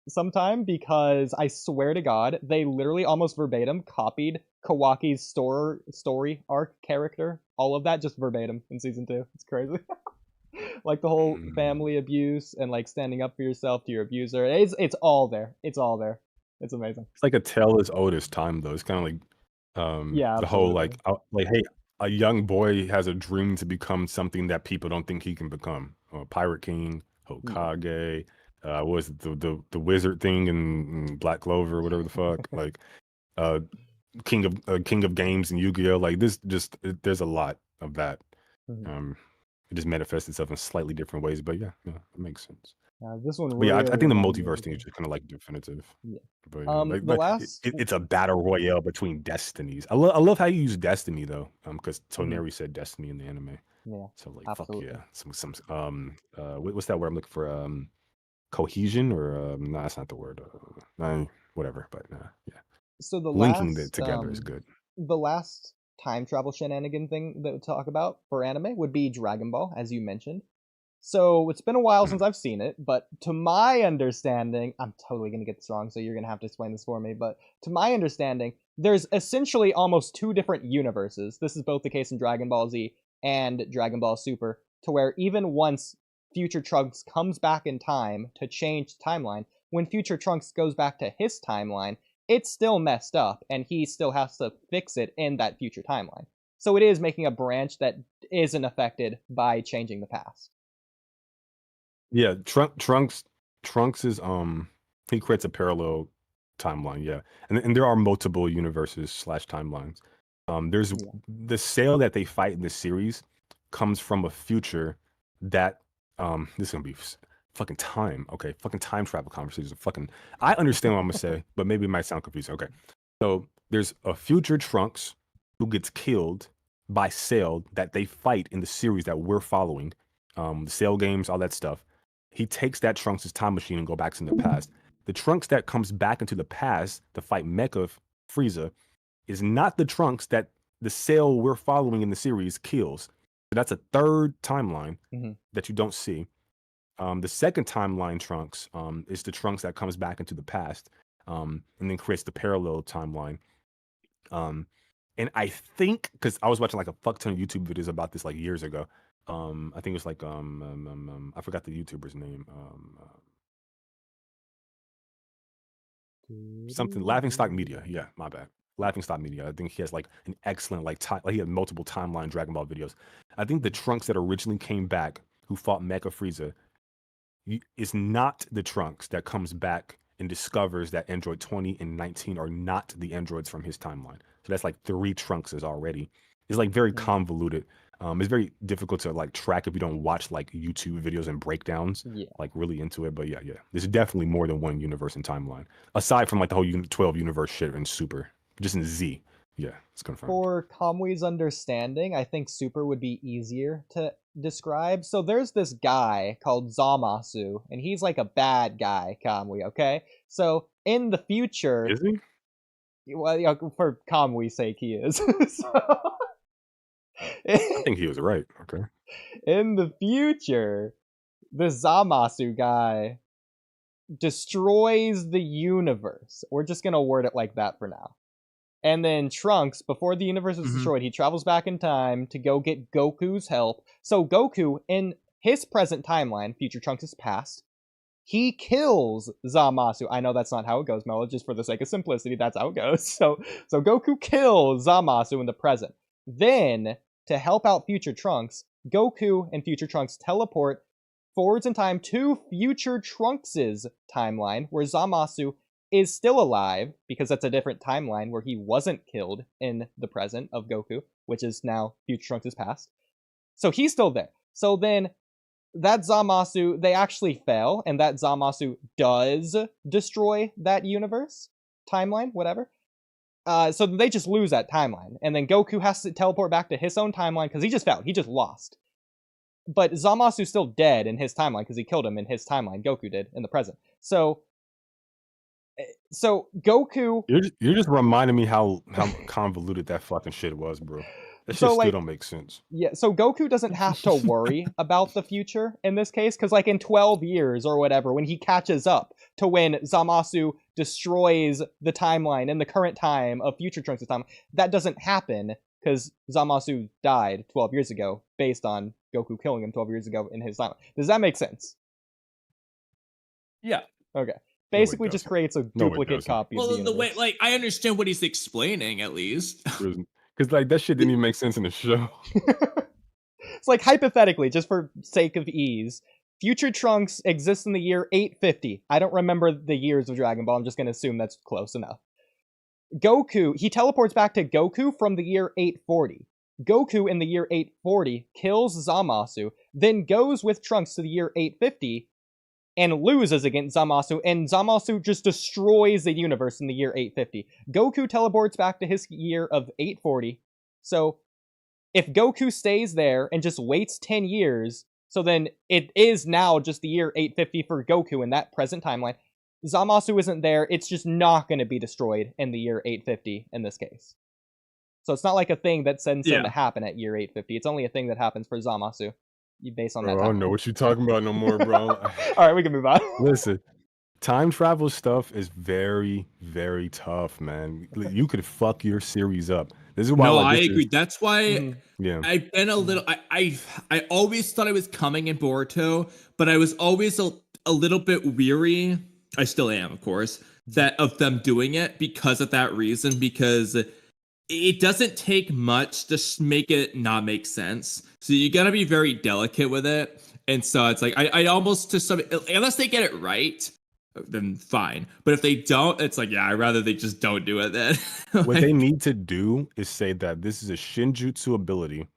sometime because I swear to God, they literally almost verbatim copied Kawaki's story arc character. All of that just verbatim in season 2. It's crazy. Like the whole family abuse and like standing up for yourself to your abuser. It's all there. It's all there. It's amazing. It's like a tale as old as time, though. It's kind of like yeah, the whole like hey, a young boy has a dream to become something that people don't think he can become. Pirate King, Hokage, what was it, the wizard thing in Black Clover, whatever the fuck, like King of Games and Yu-Gi-Oh. Like this, there's a lot of that. It just manifests itself in slightly different ways, but yeah, it makes sense. This one. But yeah, I think the multiverse thing is just kind of like definitive. Yeah. But, it's a battle royale between destinies. I love how you use destiny though, because Toneri said destiny in the anime. Yeah. So like, absolutely. fuck yeah, some what's that word I'm looking for? Cohesion or no, that's not the word. Whatever, but yeah. So the linking last, it together is good. The last time travel shenanigan thing that we talk about for anime would be Dragon Ball, as you mentioned. So it's been a while since I've seen it, but to my understanding, I'm totally going to get this wrong, so you're going to have to explain this for me, but to my understanding, there's essentially almost 2 different universes. This is both the case in Dragon Ball Z and Dragon Ball Super, to where even once Future Trunks comes back in time to change the timeline, when Future Trunks goes back to his timeline, it's still messed up, and he still has to fix it in that future timeline. So it is making a branch that isn't affected by changing the past. Yeah, Trunks is he creates a parallel timeline, yeah. And there are multiple universes / timelines. There's the Cell that they fight in the series comes from a future that this is gonna be fucking time. Okay, fucking time travel conversations. I understand what I'm gonna say, but maybe it might sound confusing. Okay, so there's a future Trunks who gets killed by Cell that they fight in the series that we're following. The Cell games, all that stuff. He takes that Trunks' time machine and go back in the past. The Trunks that comes back into the past to fight Mecha Frieza is not the Trunks that the Cell we're following in the series kills. So that's a third timeline that you don't see. The second timeline Trunks is the Trunks that comes back into the past and then creates the parallel timeline. And I think, because I was watching like a fuck ton of YouTube videos about this like years ago. I think it was like I forgot the YouTuber's name. Something Laughing Stock Media. Yeah, my bad. Laughing Stock Media. I think he has like an excellent like he had multiple timeline Dragon Ball videos. I think the Trunks that originally came back who fought Mecha Frieza is not the Trunks that comes back and discovers that Android 20 and 19 are not the androids from his timeline. So that's like 3 Trunkses already. It's like very convoluted. It's very difficult to like track if you don't watch like YouTube videos and breakdowns, like really into it. But yeah, there's definitely more than one universe and timeline aside from like the whole 12 universe shit in Super, just in Z. Yeah, it's confirmed. For Kamui's understanding, I think Super would be easier to describe. So there's this guy called Zamasu, and he's like a bad guy, Kamui. Okay, so in the future, is he? Well, yeah, for Kamui's sake, he is. So, I think he was right. Okay. In the future, the Zamasu guy destroys the universe. We're just gonna word it like that for now. And then Trunks, before the universe is destroyed, he travels back in time to go get Goku's help. So Goku, in his present timeline, future Trunks' past, he kills Zamasu. I know that's not how it goes, Mello, just for the sake of simplicity, that's how it goes. So Goku kills Zamasu in the present. Then, to help out future Trunks, Goku and future Trunks teleport forwards in time to future Trunks' timeline, where Zamasu is still alive, because that's a different timeline where he wasn't killed in the present of Goku, which is now future Trunks' past. So he's still there. So then that Zamasu, they actually fail, and that Zamasu does destroy that universe, timeline, whatever. So they just lose that timeline, and then Goku has to teleport back to his own timeline because he just failed. He just lost. But Zamasu's still dead in his timeline because he killed him in his timeline. Goku did in the present. So Goku. You're just reminding me how convoluted that fucking shit was, bro. That shit still don't make sense. Yeah, so Goku doesn't have to worry about the future in this case, because like in 12 years or whatever, when he catches up to when Zamasu destroys the timeline in the current time of future Trunks' time, that doesn't happen because Zamasu died 12 years ago based on Goku killing him 12 years ago in his timeline. Does that make sense? Yeah. Okay. Basically just creates a duplicate copy of the universe. The way, like, I understand what he's explaining, at least. Because like that shit didn't even make sense in the show. It's like, hypothetically, just for sake of ease, future Trunks exists in the year 850. I don't remember the years of Dragon Ball. I'm just going to assume that's close enough. Goku, he teleports back to Goku from the year 840. Goku in the year 840 kills Zamasu, then goes with Trunks to the year 850 and loses against Zamasu, and Zamasu just destroys the universe in the year 850. Goku teleports back to his year of 840. So if Goku stays there and just waits 10 years, so then it is now just the year 850 for Goku in that present timeline. Zamasu isn't there. It's just not going to be destroyed in the year 850 in this case. So it's not like a thing that sends him to happen at year 850. It's only a thing that happens for Zamasu. Based on that. I don't know what you're talking about no more, bro. All right, we can move on. Listen, time travel stuff is very, very tough, man. You could fuck your series up. This is why. No, I agree. That's why I've been a little. I always thought I was coming in Boruto, but I was always a little bit weary. I still am, of course, that of them doing it because of that reason. Because it doesn't take much to make it not make sense. So you gotta be very delicate with it. And so it's like, I almost, to some, unless they get it right, then fine. But if they don't, it's like, yeah, I'd rather they just don't do it then. Like, what they need to do is say that this is a Shinjutsu ability.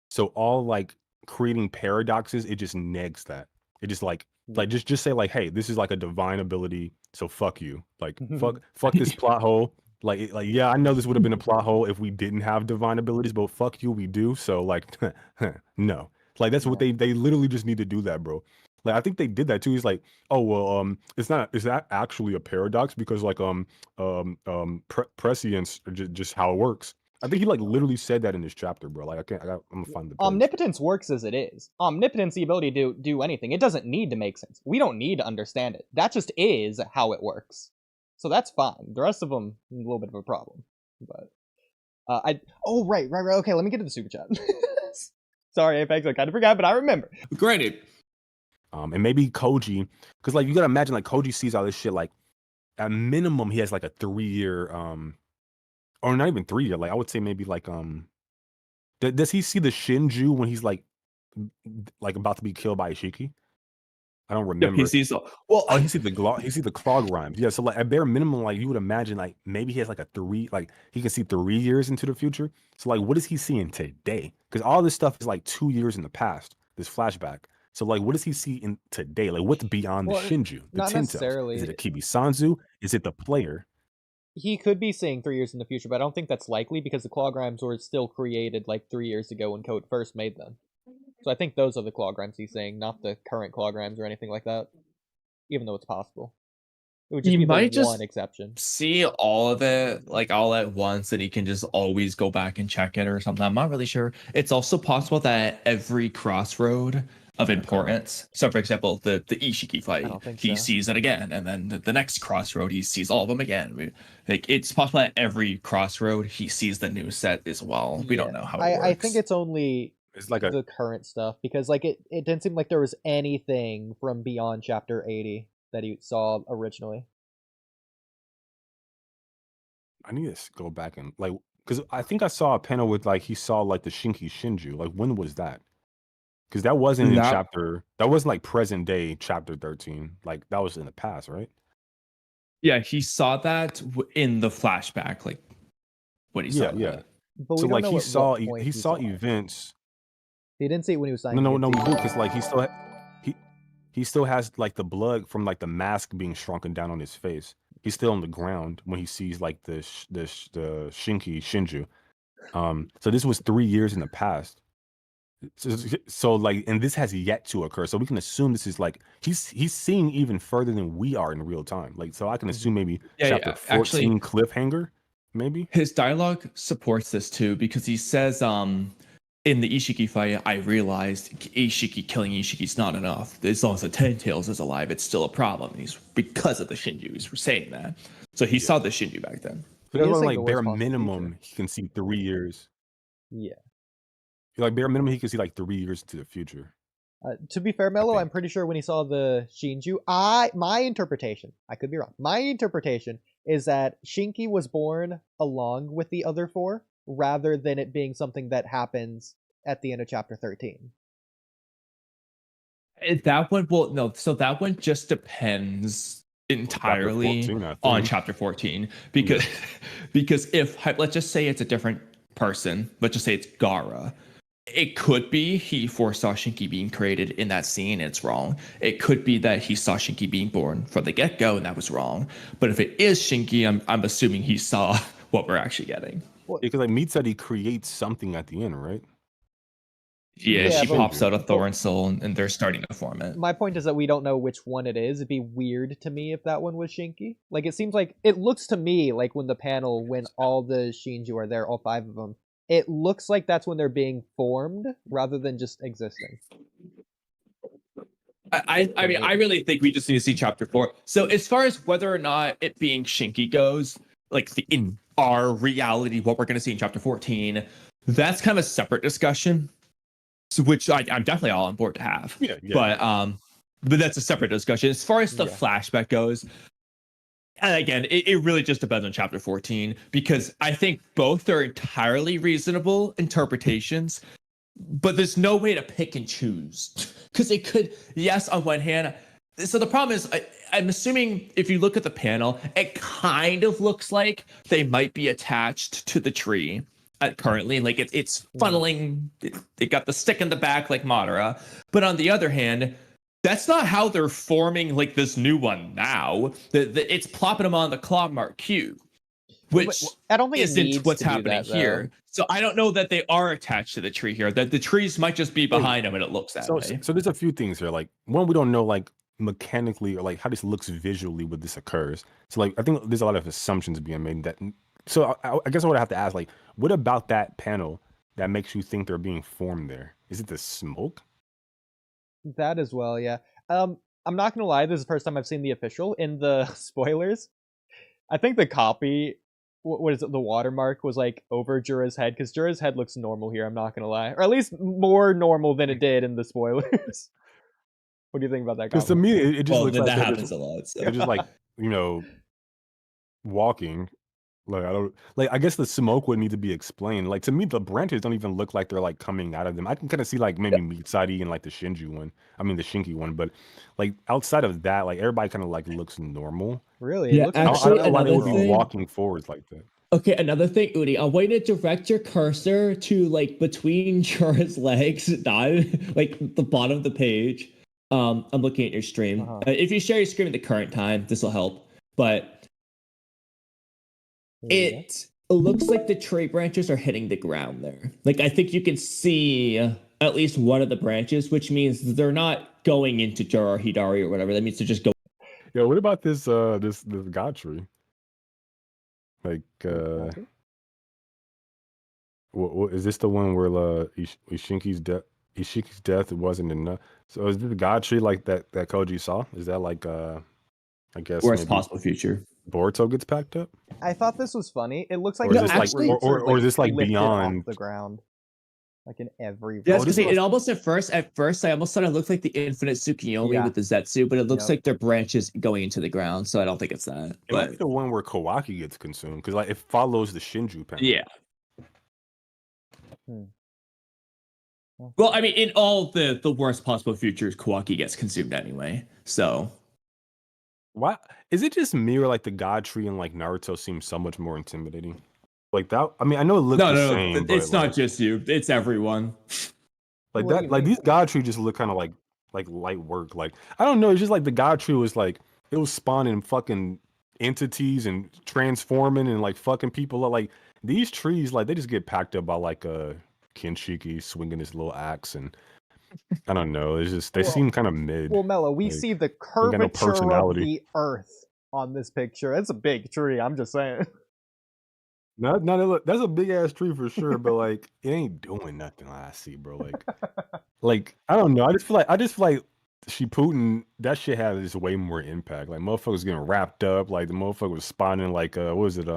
So all like creating paradoxes, it just negs that. It just like just say like, hey, this is like a divine ability. So fuck you. Like fuck this plot hole. Like, yeah, I know this would have been a plot hole if we didn't have divine abilities, but fuck you, we do. So, like, no. Like, that's what they literally just need to do that, bro. Like, I think they did that too. He's like, oh, well, is that actually a paradox? Because, like, prescience, just how it works. I think he, like, literally said that in this chapter, bro. Like, I'm gonna find the page. Omnipotence works as it is. Omnipotence, the ability to do anything. It doesn't need to make sense. We don't need to understand it. That just is how it works. So that's fine. The rest of them, a little bit of a problem. But right. Okay, let me get to the super chat. Sorry, Apex, I kind of forgot, but I remember. Granted. And maybe Koji, because like you gotta imagine like Koji sees all this shit. Like at minimum, he has like a 3-year, or not even 3 year. Like I would say maybe like does he see the Shinju when he's like about to be killed by Ishiki? I don't remember. He sees he sees the clog rhymes. Yeah, so like at bare minimum, like you would imagine, like maybe he has like he can see 3 years into the future. So like, what is he seeing today? Because all this stuff is like 2 years in the past. This flashback. So like, what does he see in today? Like, what's beyond the Shinju? The not Tento? necessarily. Is it a Kibisanzu? Is it the player? He could be seeing 3 years in the future, but I don't think that's likely because the clog rhymes were still created like 3 years ago when Code first made them. So I think those are the clog rhymes he's saying, not the current clog rhymes or anything like that. Even though it's possible. It would just be the one exception. See all of it like all at once, and he can just always go back and check it or something. I'm not really sure. It's also possible that every crossroad of importance. So for example, the Ishiki fight, he sees it again, and then the next crossroad he sees all of them again. Like it's possible that every crossroad he sees the new set as well. We don't know how it works. I think it's only like the current stuff, because like it didn't seem like there was anything from beyond chapter 80 that he saw originally. I need to go back and like, because I think I saw a panel with like he saw like the Shinki Shinju. Like when was that? Because that wasn't in That- chapter. That wasn't like present day chapter 13. Like that was in the past, right? Yeah, he saw that in the flashback, like when he saw that. But we So don't like know he at saw what point he saw it. events. He didn't see it when he was signing. No, we do, because like he still has like the blood from like the mask being shrunken down on his face. He's still on the ground when he sees like the Shinki Shinju. So this was 3 years in the past. So like, and this has yet to occur. So we can assume this is like he's seeing even further than we are in real time. Like, so I can assume maybe chapter 14 actually, cliffhanger, maybe. His dialogue supports this too, because he says, in the Ishiki fight, I realized killing Ishiki's not enough. As long as the Ten Tails is alive, it's still a problem. He's because of the Shinju. He's saying that. So he saw the Shinju back then. So that's like bare minimum he can see 3 years. Yeah. Like bare minimum he can see like 3 years into the future. To be fair, Mello, I'm pretty sure when he saw the Shinju, my interpretation, I could be wrong. My interpretation is that Shinki was born along with the other four, rather than it being something that happens at the end of chapter 13. That one, well, no. So that one just depends entirely 14, on chapter 14, because because if let's just say it's a different person, let's just say it's Gara. It could be he foresaw Shinki being created in that scene and it's wrong. It could be that he saw Shinki being born from the get-go and that was wrong. But if it is Shinki, I'm assuming he saw what we're actually getting. Because like Meat said he creates something at the end, right? Yeah, she pops out a thorn soul and they're starting to form it. My point is that we don't know which one it is. It'd be weird to me if that one was Shinki. Like, it seems like, it looks to me like when the panel, when all the Shinju are there, all 5 of them, it looks like that's when they're being formed rather than just existing. I mean, I really think we just need to see chapter 4. So as far as whether or not it being Shinki goes, like in our reality, what we're going to see in chapter 14, that's kind of a separate discussion, which I'm definitely all on board to have. Yeah. But that's a separate discussion. As far as the flashback goes, and again, it really just depends on chapter 14, because I think both are entirely reasonable interpretations, but there's no way to pick and choose. Because it could, yes, on one hand. So the problem is, I'm assuming if you look at the panel, it kind of looks like they might be attached to the tree currently. Like it's funneling, it got the stick in the back like Madara. But on the other hand, that's not how they're forming like this new one now. It's plopping them on the claw mark cube, which I don't think isn't what's happening here. So I don't know that they are attached to the tree here. That the trees might just be behind them, and it looks that way. So there's a few things here. Like one, we don't know like mechanically or like how this looks visually when this occurs. So like I think there's a lot of assumptions being made. That so I guess I would have to ask, like, what about that panel that makes you think they're being formed there? Is it the smoke? That as well, yeah. I'm not gonna lie, this is the first time I've seen the official. In the spoilers, I think the copy, what is it, the watermark was like over Jura's head, because Jura's head looks normal here, I'm not gonna lie. Or at least more normal than it did in the spoilers. What do you think about that? Because to me, it just looks like that happens a lot. So. They're just like, walking. Like I guess the smoke would need to be explained. Like to me, the branches don't even look like they're like coming out of them. I can kind of see like maybe Mitsari and like the Shinju one. I mean the Shinki one, but like outside of that, like everybody kind of like looks normal. Really? Yeah, actually, I don't know why they would another be walking forwards like that. Okay, another thing, Oodie, I want you to direct your cursor to like between Jorah's legs, not like the bottom of the page. I'm looking at your stream. If you share your screen at the current time, this will help. But it looks like the tree branches are hitting the ground there. Like I think you can see at least one of the branches, which means they're not going into Jorah or Hidari or whatever. That means they're just going. Yeah, what about this this god tree? Like what is this the one where Ishiki's death wasn't enough? So is the god tree like that Koji saw? Is that like I guess worst possible future? Boruto gets packed up? I thought this was funny. It looks like or is this like or is this like beyond off the ground? Like in every. Yeah, it almost at first I almost thought it looked like the Infinite Tsukiyomi with the Zetsu, but it looks like they're branches going into the ground, so I don't think it's that. It might be the one where Kawaki gets consumed, because like it follows the Shinju panel. Yeah. Well, I mean, in all the worst possible futures, Kawaki gets consumed anyway. So why is it just me or like the god tree in like Naruto seems so much more intimidating? Like that. I mean, I know it looks the same, but it's like, not just you. It's everyone. Like that, like these god tree just look kind of like light work. Like I don't know. It's just like the god tree was like it was spawning fucking entities and transforming and like fucking people up. Like these trees, like they just get packed up by like a Kenshiki swinging his little axe, and I don't know. It's just they seem kind of mid. Well, Mello, we like, see the ain't got no curvature of personality. the Earth on this picture. It's a big tree. I'm just saying. No, that's a big ass tree for sure, but like it ain't doing nothing. I see, bro. Like I don't know. I just feel like Shippuden, that shit has just way more impact. Like motherfuckers getting wrapped up. Like the motherfucker was spawning like what was it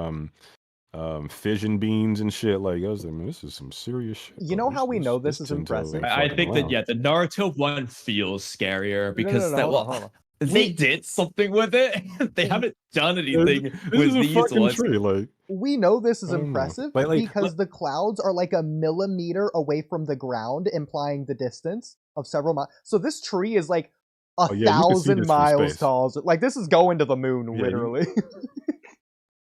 fission beams and shit. Like I was like, man, this is some serious shit. You know how we know this is impressive? I think that the Naruto one feels scarier because hold on. They did something with it. They haven't done anything with these ones. Tree, like, we know this is impressive because the clouds are like a millimeter away from the ground, implying the distance of several miles. So this tree is like 1,000 miles tall. Like this is going to the moon, literally.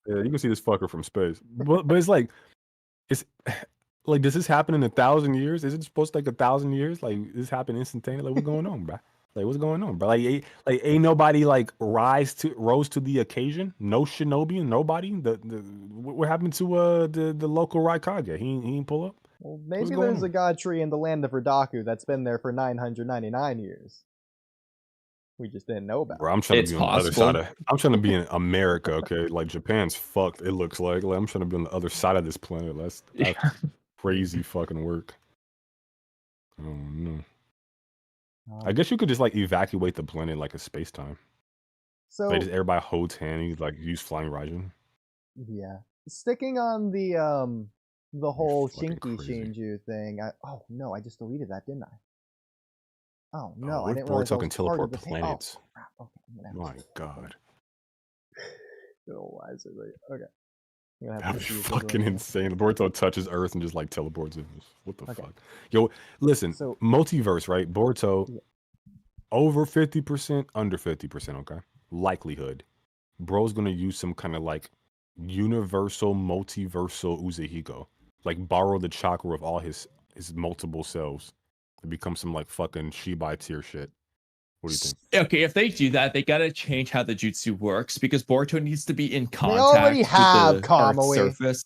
Yeah, you can see this fucker from space. But it's like does this happen in 1,000 years? Is it supposed to take 1,000 years? Like this happen instantaneously? Like what's going on, bro? Like what's going on, bro? Like ain't nobody like rose to the occasion. No shinobi, nobody. What happened to the local Raikage? He ain't pull up. Well, maybe there's a god tree in the land of Ridaku that's been there for 999 years. We just didn't know about. Bro, I'm trying to be on the other side of. I'm trying to be in America. Okay, like Japan's fucked. It looks like I'm trying to be on the other side of this planet. That's crazy fucking work. I don't know. I guess you could just like evacuate the planet like a space time. So like, just everybody holds hands, like use flying Raijin. Yeah, sticking on the whole Shinki Shinju thing. Oh no, I just deleted that, didn't I? Oh no, I didn't realize Boruto can teleport planets. Oh, okay, my god. Why is it like okay? That's fucking insane. Boruto touches Earth and just like teleports it. What the fuck? Yo, listen, so, multiverse, right? Boruto, over 50%, under 50%, okay? Likelihood. Bro's gonna use some kind of like universal, multiversal Uzuhiko. Like borrow the chakra of all his multiple selves. It becomes some like fucking Shibai tier shit. What do you think? Okay, if they do that, they gotta change how the jutsu works because Boruto needs to be in contact. They already have with the Kamui. surface.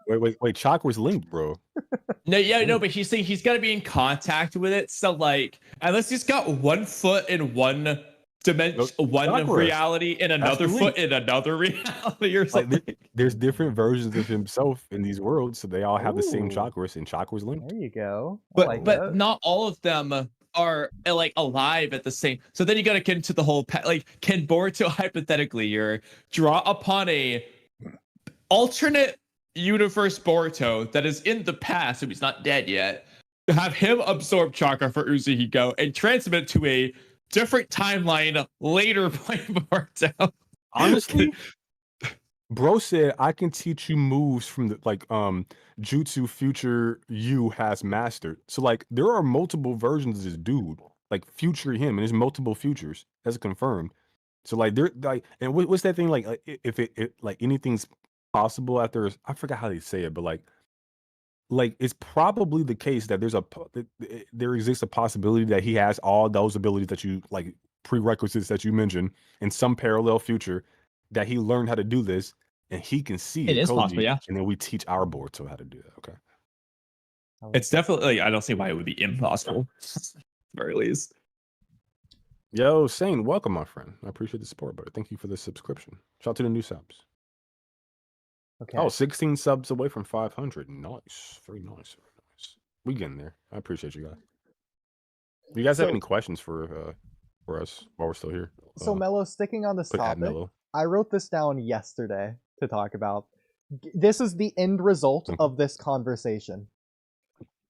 Wait, chakra's linked, bro. No, but he's saying he's gotta be in contact with it. So like, unless he's got 1 foot in one dimension, one reality, and another foot in another reality, or something. Like, there's different versions of himself in these worlds, so they all have the same chakras, and chakra's linked. There you go. But not all of them are like alive at the same. So then you got to get into the whole like, can Boruto hypothetically draw upon a alternate universe Boruto that is in the past, so he's not dead yet, have him absorb chakra for Uzuhiko and transmit it to a different timeline later by Boruto? Honestly, bro said I can teach you moves from the like jutsu future you has mastered. So like there are multiple versions of this dude, like future him, and there's multiple futures. That's confirmed. So like they're like, and what's that thing like if it like anything's possible after, I forgot how they say it, but like it's probably the case that there exists a possibility that he has all those abilities that you like prerequisites that you mentioned in some parallel future, that he learned how to do this and he can see it is Koji, possible, yeah. And then we teach our Boruto how to do that. Okay, it's definitely, I don't see why it would be impossible. At the very least. Yo, Sane, welcome, my friend. I appreciate the support, brother. Thank you for the subscription. Shout out to the new subs. Okay. Oh, 16 subs away from 500. Nice. Very nice. Very nice. We getting there. I appreciate you guys. Do you guys have any questions for us while we're still here? So Mello, sticking on this topic, I wrote this down yesterday to talk about. This is the end result of this conversation.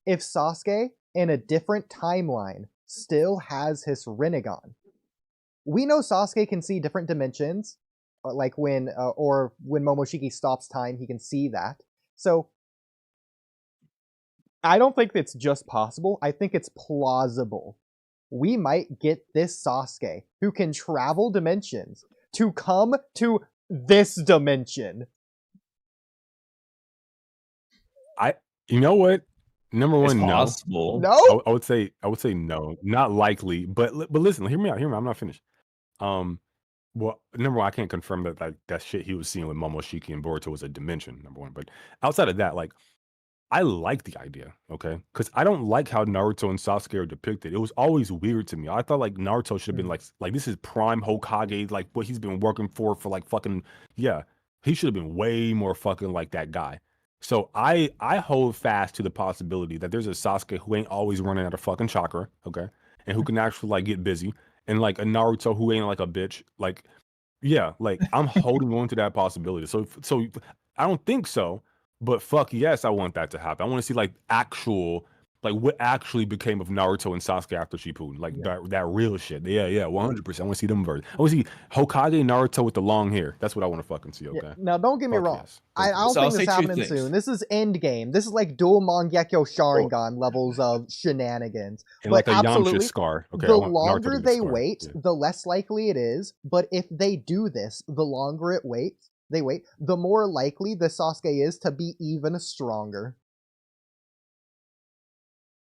If Sasuke in a different timeline still has his Rinnegan, we know Sasuke can see different dimensions, like when Momoshiki stops time, he can see that. So I don't think it's just possible. I think it's plausible. We might get this Sasuke who can travel dimensions to come to this dimension. You know what? Number It's one, no. possible. No? I would say no, not likely. But listen, hear me out. I'm not finished. Well, number one, I can't confirm that like that shit he was seeing with Momoshiki and Boruto was a dimension. Number one, but outside of that, like I like the idea, okay? Because I don't like how Naruto and Sasuke are depicted. It was always weird to me. I thought like Naruto should have been like this is prime Hokage, like what he's been working for like fucking yeah. He should have been way more fucking like that guy. So I hold fast to the possibility that there's a Sasuke who ain't always running out of fucking chakra, okay, and who can actually like get busy, and like a Naruto who ain't like a bitch, like yeah, like I'm holding on to that possibility. So I don't think so, but fuck yes, I want that to happen. I want to see like actual like what actually became of Naruto and Sasuke after Shippuden, like that real shit. Yeah, 100%. I want to see them versions. I want to see Hokage Naruto with the long hair. That's what I want to fucking see. Okay. Yeah. Now, don't get me Fuck wrong. yes. I don't So I'll think this say two happening things. soon. This is Endgame. This is like dual Mangekyo Sharingan levels of shenanigans. And but like a Yamcha absolutely, scar. Okay, the I want Naruto to longer get they scarred. wait, Yeah. the less likely it is. But if they do this, the longer they wait, the more likely the Sasuke is to be even stronger.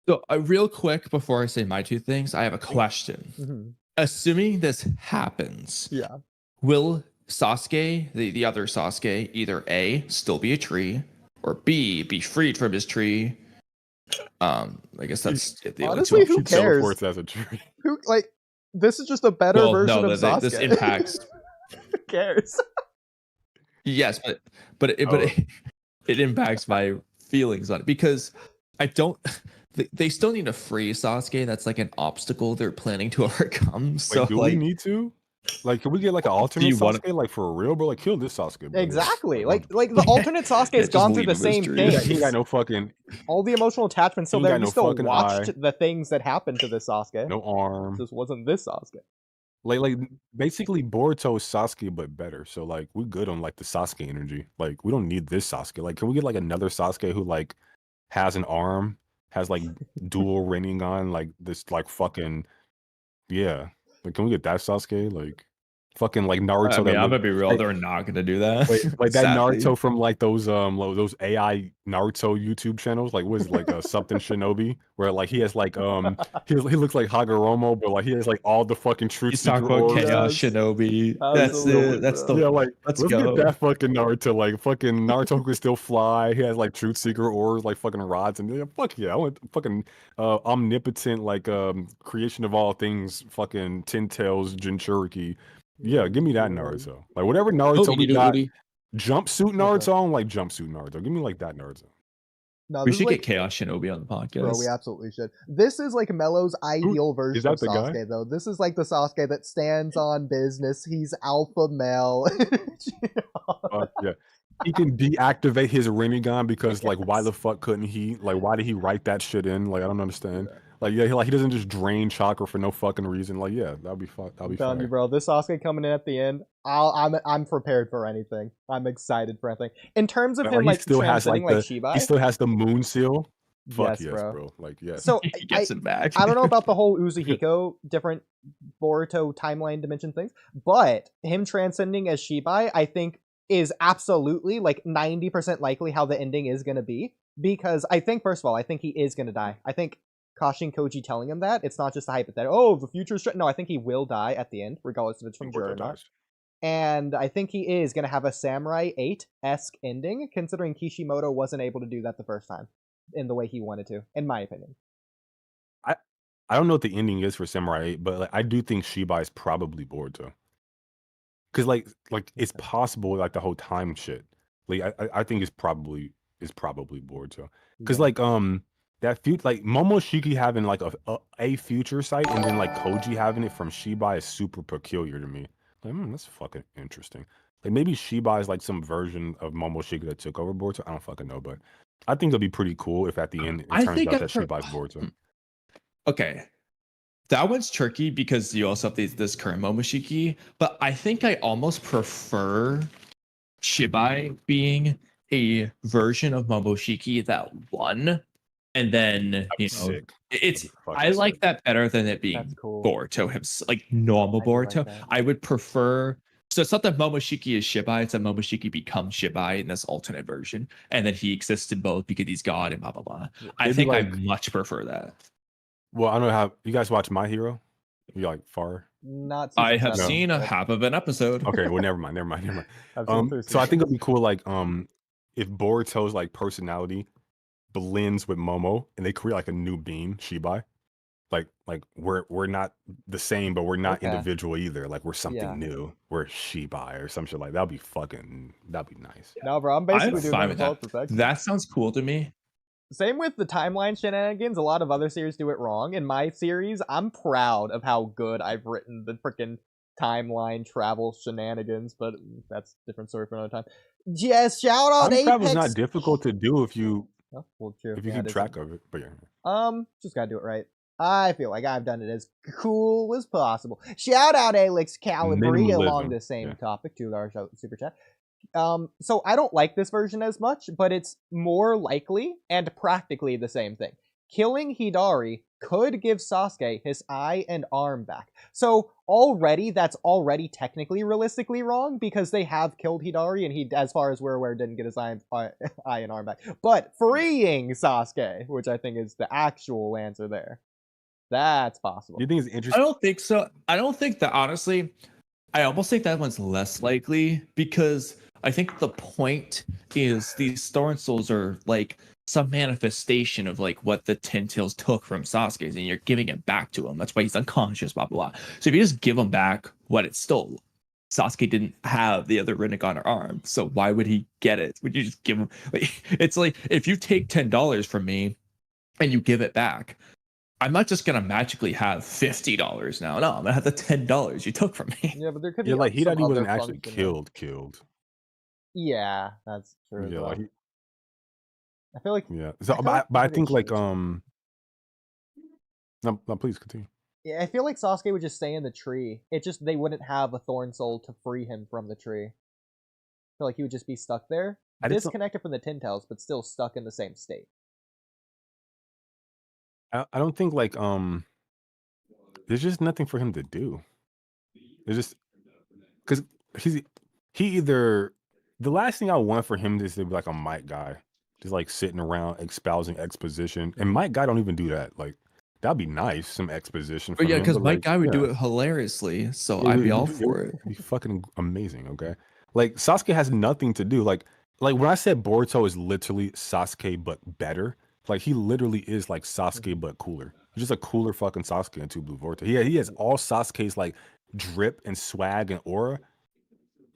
So, real quick before I say my two things, I have a question. Mm-hmm. Assuming this happens, Yeah. will Sasuke, the other Sasuke, either A, still be a tree, or B, be freed from his tree? I guess that's the only Honestly, two who options. cares? Teleports as a tree. Who like this is just a better version of Sasuke. This impacts. Who cares? Yes, but it impacts my feelings on it because I don't. They still need to free Sasuke. That's like an obstacle they're planning to overcome. So Wait, do we need to? Like, can we get like an alternate Sasuke, like for real, bro? Like, kill this Sasuke, bro. Exactly. Like the alternate Sasuke has gone through the same thing. He ain't got no fucking. All the emotional attachments still He ain't there. got You no still fucking watched eye. the things that happened to this Sasuke. No arm. This wasn't this Sasuke. Like basically Boruto is Sasuke but better. So like we good on like the Sasuke energy. Like we don't need this Sasuke. Like can we get like another Sasuke who like has an arm, has like dual Rinnegan, like this like fucking yeah. Like can we get that Sasuke? Like fucking like Naruto. I mean, I'm look, gonna be real. like, they're not gonna do that. like that sadly. Naruto from like those AI Naruto YouTube channels. Like what is it, like something Shinobi where like he has like he looks like Hagoromo, but like he has like all the fucking truth He's seeker talking about orbs. Chaos Shinobi. That's Absolutely, it. That's bro. the Yeah, like let's let's go. get that fucking Naruto. Like fucking Naruto who can still fly. He has like truth seeker orbs, like fucking rods, and yeah, fuck yeah, I want fucking omnipotent like creation of all things, fucking Ten Tails Jinchuriki. Yeah, give me that Naruto. Like whatever Naruto we got. Jumpsuit Naruto, I don't like jumpsuit Naruto. Give me like that Naruto. No, We this should is like, get Chaos Shinobi on the podcast. bro, we absolutely should. This is like Mello's ideal version that of the guy? Sasuke, though. This is like the Sasuke that stands on business. He's alpha male. Yeah. He can deactivate his Rinnegan because like why the fuck couldn't he? Like why did he write that shit in? Like I don't understand. Like yeah, he doesn't just drain chakra for no fucking reason. Like yeah, that'll be fun. That'll be telling you, fine. bro, this Sasuke coming in at the end, I'm prepared for anything. I'm excited for anything. In terms of But, him he like still has transcending like like the Shibai. he still has the moon seal. Fuck Yes, yes, bro. Like yes. So He gets it back. I don't know about the whole Uzuhiko different Boruto timeline dimension things, but him transcending as Shibai, I think, is absolutely like 90% likely how the ending is going to be. Because I think, first of all, I think he is going to die. I think Kashin Koji telling him that, it's not just a hypothetical, oh, the future is... No, I think he will die at the end, regardless if it's from Juro or not. And I think he is going to have a Samurai 8-esque ending, considering Kishimoto wasn't able to do that the first time in the way he wanted to, in my opinion. I don't know what the ending is for Samurai 8, but like I do think Shibai is probably Boruto. Because like it's possible like the whole time shit. Like I think it's probably Boruto. Because like that like Momoshiki having like a future sight and then like Koji having it from Shibai is super peculiar to me. Like that's fucking interesting. Like maybe Shibai is like some version of Momoshiki that took over Boruto. I don't fucking know, but I think it'll be pretty cool if at the end it turns out that Shibai's Boruto. Okay. That one's tricky because you also have this current Momoshiki, but I think I almost prefer Shibai being a version of Momoshiki that won and then Sick. it's Fucking I like sick. that better than it being That's cool. Boruto himself, like normal I do like Boruto. that. I would prefer. So it's not that Momoshiki is Shibai, it's that Momoshiki becomes Shibai in this alternate version, and then he exists in both because he's God and blah blah blah. I It'd be think I like- much prefer that. Well, I don't know how you guys watch My Hero. You like far? Not I season have 7, seen a but half of an episode. Okay, well, never mind. I've seen through So I season think it'd be cool, like, if Boruto's like personality blends with Momo, and they create like a new being, Shibai. Like we're not the same, but we're not Okay. individual either. Like we're something Yeah. new. We're Shibai or some shit like that'd be nice. No, bro, I'm I'm basically doing fine it with both that. perfection. That sounds cool to me. Same with the timeline shenanigans. A lot of other series do it wrong. In my series, I'm proud of how good I've written the freaking timeline travel shenanigans, but that's a different story for another time. Yes, shout out Time travel's Apex. not difficult to do if you Oh, well, true. if you Yeah, keep it track isn't. of it. But yeah. Just gotta do it right. I feel like I've done it as cool as possible. Shout out Alex Calibri along Minimalism, the same yeah. topic, $2 super chat. So I don't like this version as much, but it's more likely and practically the same thing. Killing Hidari could give Sasuke his eye and arm back. So already, that's already technically realistically wrong because they have killed Hidari and he, as far as we're aware, didn't get his eye and arm back. But freeing Sasuke, which I think is the actual answer there, that's possible. Do you think it's I interesting? don't think so. I don't think that, honestly, I almost think that one's less likely because I think the point is these Thorn Souls are like some manifestation of like what the Ten Tails took from Sasuke's, and you're giving it back to him. That's why he's unconscious, blah blah blah. So if you just give him back what it stole, Sasuke didn't have the other Rinnegan arm, so why would he get it? Would you just give him? Like, it's like if you take $10 from me and you give it back, I'm not just gonna magically have $50 now. No, I'm gonna have the $10 you took from me. Yeah, but there could Yeah, be like some Hidari wasn't other actually function. killed. Yeah, that's true. Yeah, Well. like I feel like yeah. So, I feel but like I they think like changed no, please continue. yeah, I feel like Sasuke would just stay in the tree. It just they wouldn't have a Thorn Soul to free him from the tree. I feel like he would just be stuck there, I just don't- disconnected from the Ten Tails, but still stuck in the same state. I don't think like there's just nothing for him to do. There's just because he either the last thing I want for him is to be like a Mike guy, just like sitting around espousing exposition. And Mike guy don't even do that. Like that'd be nice, some exposition. But From yeah, him, because but, Mike like, Guy would do yeah. it hilariously, so It I'd would be all it for would it. be fucking amazing. Okay, like Sasuke has nothing to do. Like when I said Boruto is literally Sasuke but better, like he literally is like Sasuke but cooler. He's just a cooler fucking Sasuke in Two Blue Vortex. He has all Sasuke's like drip and swag and aura,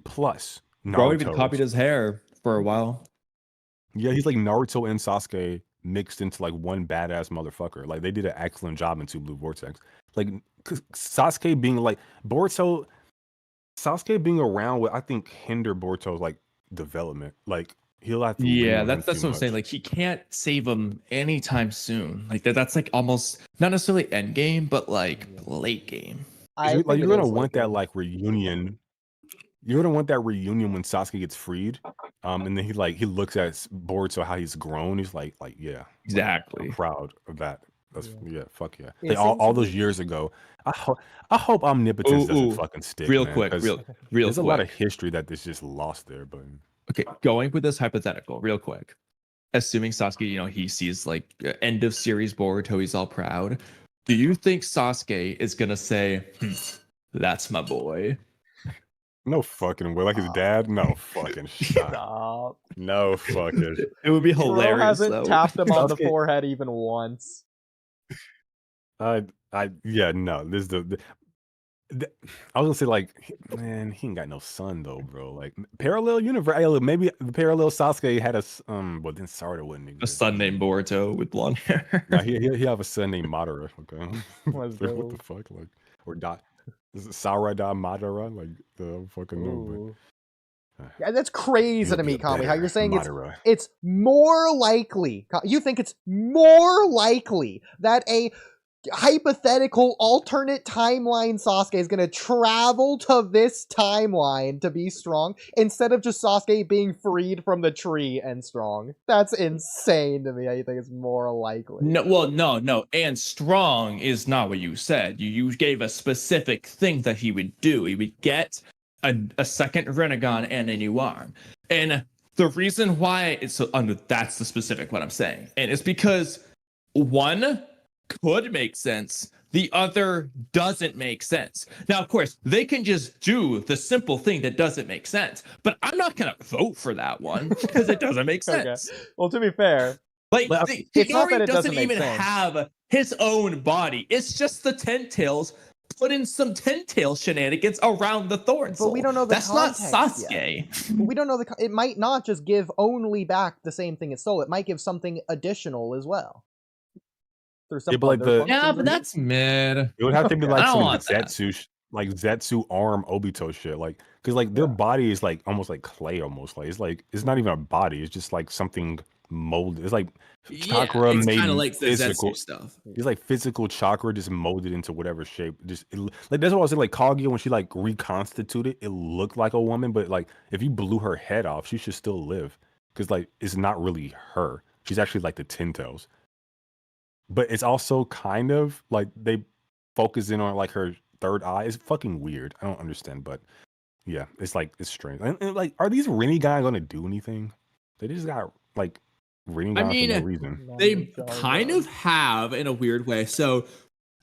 plus Bro even Naruto's. copied his hair for a while. Yeah, he's like Naruto and Sasuke mixed into like one badass motherfucker. Like they did an excellent job in Two Blue Vortex. Like 'cause Sasuke being like Boruto, Sasuke being around would I think hinder Boruto's like development. Like he'll have to lean Yeah, on him that's too what I'm saying. much. Like he can't save him anytime soon. Like that's like almost not necessarily end game, but like late game. You're, like think you're it gonna is want that game. like reunion. You're gonna want that reunion when Sasuke gets freed, and then he looks at Boruto how he's grown. He's like yeah, Exactly. I'm proud of that. That's Yeah. fuck yeah. It Like all seems to those be- years ago. I hope omnipotence Ooh, doesn't ooh. fucking stick. Real man, quick, 'cause real there's a lot of quick. history that is just lost there. But Okay, going with this hypothetical, real quick. Assuming Sasuke, he sees like end of series Boruto, he's all proud. Do you think Sasuke is gonna say, "That's my boy"? no fucking way. Like his dad. No fucking shot. Stop. No fucking. It would be Bro hilarious hasn't though. tapped him on the Sasuke- forehead even once. Yeah, no. This is the I was gonna say like, man, he ain't got no son though, bro. Like parallel universe. Hey, look, maybe the parallel Sasuke had a well then Sarda wouldn't A exist. son named Boruto with blonde hair. No, he have a son named Madara. Okay, Let's what go. the fuck, like or Da? Is it Sarada Madara? Like the fucking no, Ooh. but Yeah, that's crazy he'll to be me, a Kamui. How better you're saying Madara. it's more likely. You think it's more likely that a hypothetical alternate timeline Sasuke is going to travel to this timeline to be strong instead of just Sasuke being freed from the tree and strong. That's insane to me. I think it's more likely. No. And strong is not what you said. You gave a specific thing that he would do. He would get a second Rinnegan and a new arm. And the reason why it's so that's the specific what I'm saying. And it's because one could make sense, the other doesn't make sense. Now, of course, they can just do the simple thing that doesn't make sense, but I'm not gonna vote for that one because it doesn't make sense. Okay. Well, to be fair, like it's not that it doesn't even sense. have his own body. It's just the 10 tails put in some 10 tail shenanigans around the thorn soul. But we don't know the That's not context Sasuke. We don't know it might not just give only back the same thing it stole. It might give something additional as well. Through some but but that's mid. It would have to be like some Zetsu arm Obito shit, like because like their body is like almost like clay, almost like it's not even a body. It's just like something molded. It's like chakra it's made kind of like physical the Zetsu stuff. It's like physical chakra just molded into whatever shape. Like that's what I was saying. Like Kaguya, when she like reconstituted, it looked like a woman, but like if you blew her head off, she should still live because like it's not really her. She's actually like the Ten Tails. But it's also kind of like they focus in on like her third eye. It's fucking weird. I don't understand, but yeah, it's like it's strange. And like, are these Rinnegan gonna do anything? They just got like Rinnegan for no reason. They kind of have in a weird way. So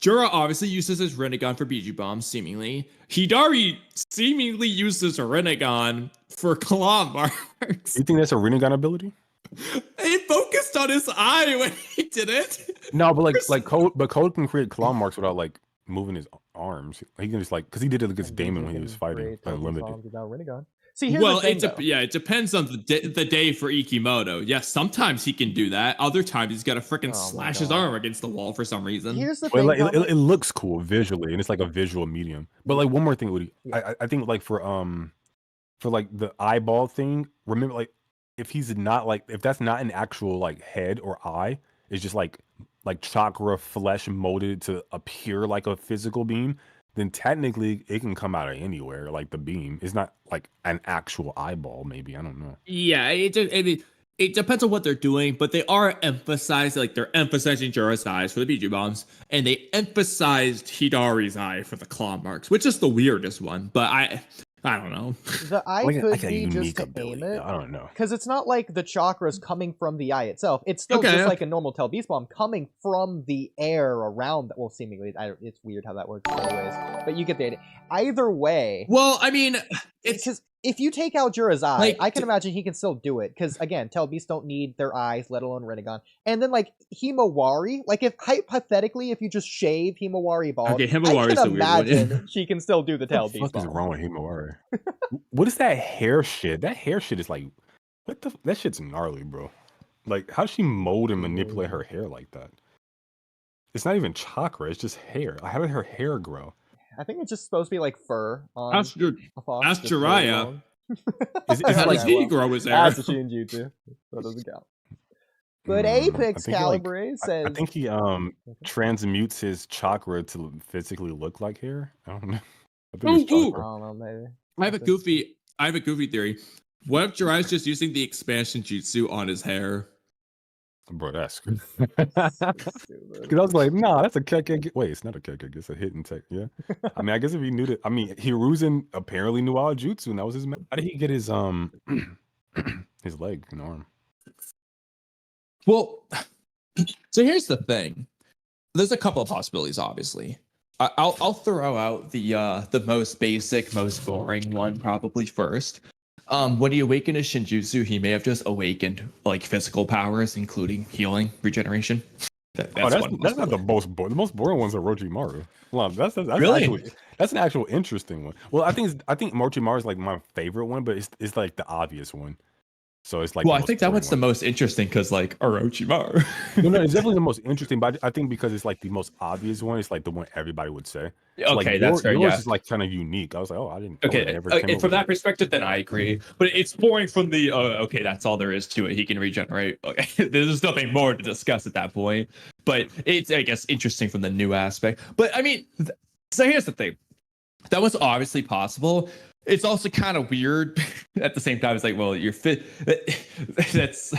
Jura obviously uses his Rinnegan for Biju bombs, seemingly. Hidari seemingly uses a Rinnegan for claw marks. You think that's a Rinnegan ability? He focused on his eye when he did it. No, but Code can create claw marks without like moving his arms. He can just like because he did it against Damon when he was fighting unlimited. See, here's the thing, it depends on the day for Ikimoto. Yes, sometimes he can do that. Other times he's got to freaking slash his arm against the wall for some reason. Here's the thing. Like, it looks cool visually, and it's like a visual medium. But like one more thing, Oodie, I think like for like the eyeball thing, remember like if that's not an actual like head or eye, it's just like chakra flesh molded to appear like a physical beam, then technically it can come out of anywhere. Like the beam is not like an actual eyeball. Maybe I don't know. Yeah, it depends on what they're doing, but they are they're emphasizing Jura's eyes for the Biju bombs, and they emphasized Hidari's eye for the claw marks, which is the weirdest one. But I don't know. The eye could be just to aim it. I don't know. Because it's not like the chakras coming from the eye itself. It's still just like a normal tail beast bomb coming from the air around. Well, seemingly, it's weird how that works anyways. But you get the idea. Either way. Well, I mean, it's because if you take out Jura's eye, like, I can imagine he can still do it. Because again, tail beasts don't need their eyes, let alone Rinnegan. And then like Himawari, like if hypothetically, if you just shave Himawari bald, I can imagine she can still do the tail beast. What is wrong with Himawari? What is that hair shit? That hair shit is like, that shit's gnarly, bro. Like, how does she mold and manipulate her hair like that? It's not even chakra, it's just hair. How did her hair grow? I think it's just supposed to be like fur on Ask Jiraiya. Is it like he grow his hair? That's a Shinjutsu. That doesn't count. But Apex Calibre says... I think he transmutes his chakra to physically look like hair. I don't know. I don't know, maybe. I have a goofy theory. What if Jiraiya's just using the expansion jutsu on his hair? Bro, that's good. Because I was like, nah, that's a keke. Wait, it's not a keke. It's a hidden tech. Yeah. I mean, I guess if he knew that. I mean, Hiruzen apparently knew all jutsu, and that was his. How did he get his his leg and arm? Well, so here's the thing. There's a couple of possibilities, obviously. I'll throw out the most basic, most boring one probably first. When he awakened his Shinjutsu, he may have just awakened like physical powers, including healing, regeneration. That's not the most boring. The most boring ones are Orochimaru. Well, that's really? That's an actual interesting one. Well, I think Orochimaru is like my favorite one, but it's like the obvious one. So it's like, well, I think that one's the most interesting because like Orochimaru. No, it's definitely the most interesting, but I think because it's like the most obvious one, it's like the one everybody would say. So Okay, like that's fair. Yours yeah. is like kind of unique. I was like, oh, I didn't. Okay, from that perspective, then I agree. But it's boring from the okay, that's all there is to it. He can regenerate. Okay, there's nothing more to discuss at that point. But it's, I guess, interesting from the new aspect. But I mean, so here's the thing. That was obviously possible. It's also kind of weird at the same time. It's like, well, you're fit. That's,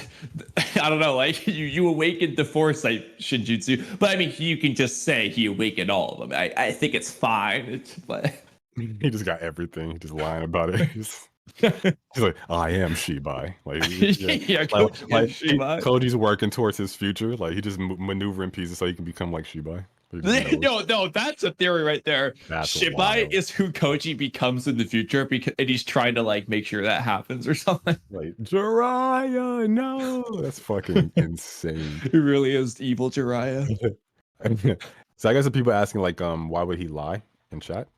I don't know. Like you awakened the foresight Shinjutsu, but I mean, you can just say he awakened all of them. I think it's fine. But he just got everything. He just lying about it. He's like, I am Shibai. Like, Koji's working towards his future. Like he just maneuvering pieces so he can become like Shibai. No, that's a theory right there. Shibai is who Koji becomes in the future, and he's trying to like make sure that happens or something. Like Jiraiya, no, that's fucking insane. It really is evil Jiraiya. So I guess the people asking like, why would he lie in chat?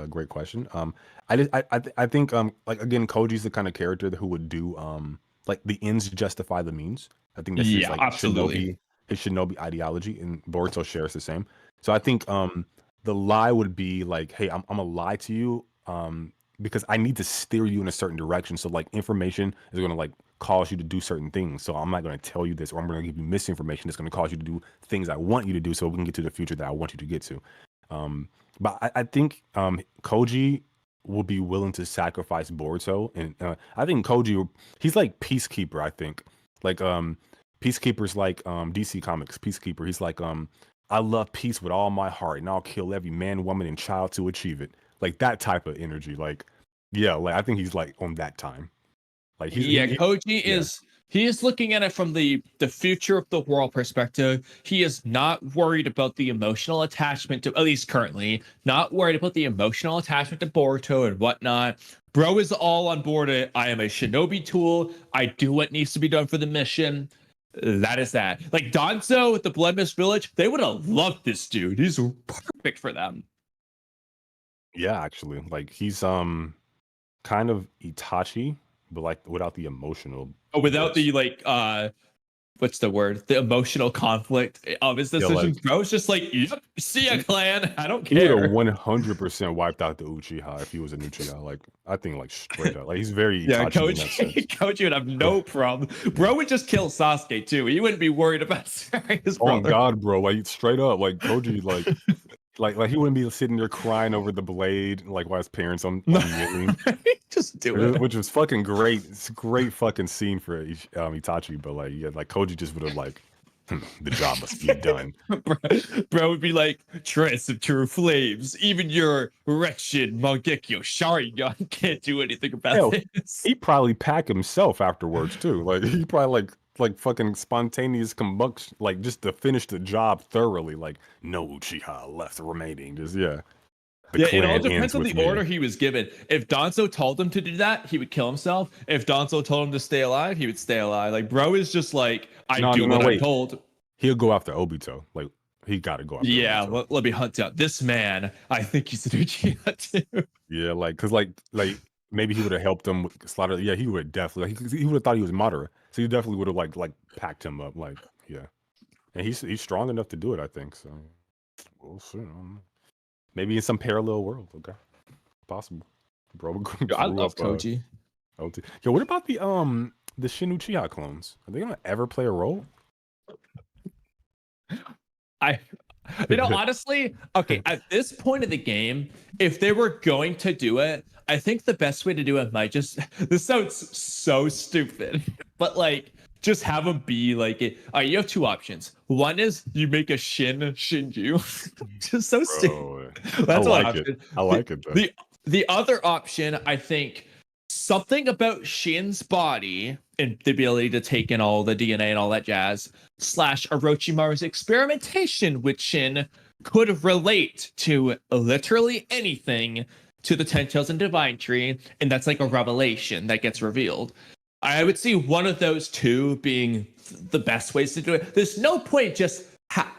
Great question. I think like again, Koji's the kind of character who would do like the ends justify the means. I think that's his, like, absolutely. His Shinobi ideology, and Boruto shares the same. So I think the lie would be like, hey, I'm gonna lie to you because I need to steer you in a certain direction. So like information is gonna like cause you to do certain things. So I'm not gonna tell you this, or I'm gonna give you misinformation that's gonna cause you to do things I want you to do, so we can get to the future that I want you to get to. But I think Koji will be willing to sacrifice Boruto, and I think Koji, he's like Peacekeeper. I think like Peacekeeper's like DC Comics Peacekeeper. He's like I love peace with all my heart, and I'll kill every man, woman, and child to achieve it. Like that type of energy. Like, yeah, like I think he's like on that time. Like Koji is. He is looking at it from the future of the world perspective. He is not worried about the emotional attachment to, at least currently, not worried about the emotional attachment to Boruto and whatnot. Bro is all on board. I am a shinobi tool. I do what needs to be done for the mission. That is that. Like Danzo with the Blood Mist Village, they would have loved this dude. He's perfect for them. Yeah, actually, like he's kind of Itachi, but like without the emotional. Without the like what's the word? The emotional conflict of his decisions. Yeah, like, bro, it's just like, yep, see ya, clan. I don't care. He would have 100% wiped out the Uchiha if he was an Uchiha. Like, I think like straight up. Like he's very Koji would have no problem. Bro would just kill Sasuke too. He wouldn't be worried about his brother. Oh God, bro. Like straight up. Like Koji, like he wouldn't be sitting there crying over the blade, like while his parents on kneeling. Just do it. Which was fucking great. It's a great fucking scene for Itachi, but like, yeah, like Koji just would have like, the job must be done. Bro would be like, trace of true flames. Even your wretched Mangekyo Sharingan can't do anything about this. He'd probably pack himself afterwards too. Like he probably like fucking spontaneous combustion, like just to finish the job thoroughly. Like no Uchiha left remaining. Just it all depends on the order he was given. If Danzo told him to do that, he would kill himself. If Danzo told him to stay alive, he would stay alive. Like bro is just like, I'm told. He'll go after Obito. Like he got to go after. Yeah, let me hunt down this man. I think he's an Uchiha too. Yeah, like because like maybe he would have helped him with slaughter. Yeah, he would definitely. He would have thought he was Madara, so he definitely would have like packed him up. Like yeah, and he's strong enough to do it. I think so. We'll see. Maybe in some parallel world. Okay, possible. Bro, I love Koji. Yo, what about the Shin Uchiha clones? Are they gonna ever play a role? Honestly, okay, at this point of the game, if they were going to do it, I think the best way to do it might just, this sounds so stupid, but like, just have them be like it. All right, you have two options. One is you make a Shinju. Just so stupid. That's one option. I like it though. The other option, I think, something about Shin's body and the ability to take in all the DNA and all that jazz, / Orochimaru's experimentation with Shin could relate to literally anything to the 10 Tails and Divine Tree, and that's like a revelation that gets revealed. I would see one of those two being the best ways to do it. There's no point just,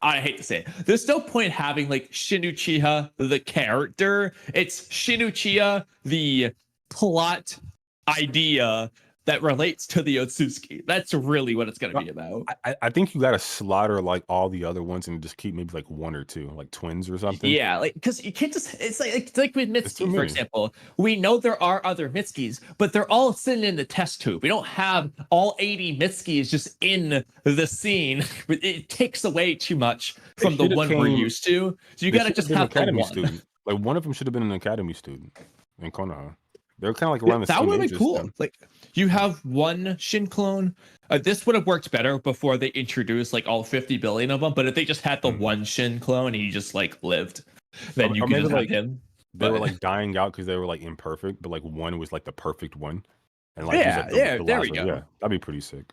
I hate to say it, there's no point having like Shin Uchiha, the character. It's Shin Uchiha, the plot idea that relates to the Otsutsuki. That's really what it's going to be about. I think you got to slaughter like all the other ones and just keep maybe like one or two, like twins or something. Yeah, like because you can't just. It's like with Mitsuki, for example. We know there are other Mitsukis, but they're all sitting in the test tube. We don't have all 80 Mitsukis just in the scene. It takes away too much from the one we're used to. So you got to just have academy one. Student. Like one of them should have been an academy student in Konoha. They're kind of like around the same age. That would have been cool. Like you have one Shin clone. This would have worked better before they introduced like all 50 billion of them. But if they just had the one Shin clone and he just like lived, then you could just have him. They were like dying out because they were like imperfect, but like one was like the perfect one. And like there we go. Yeah, that'd be pretty sick.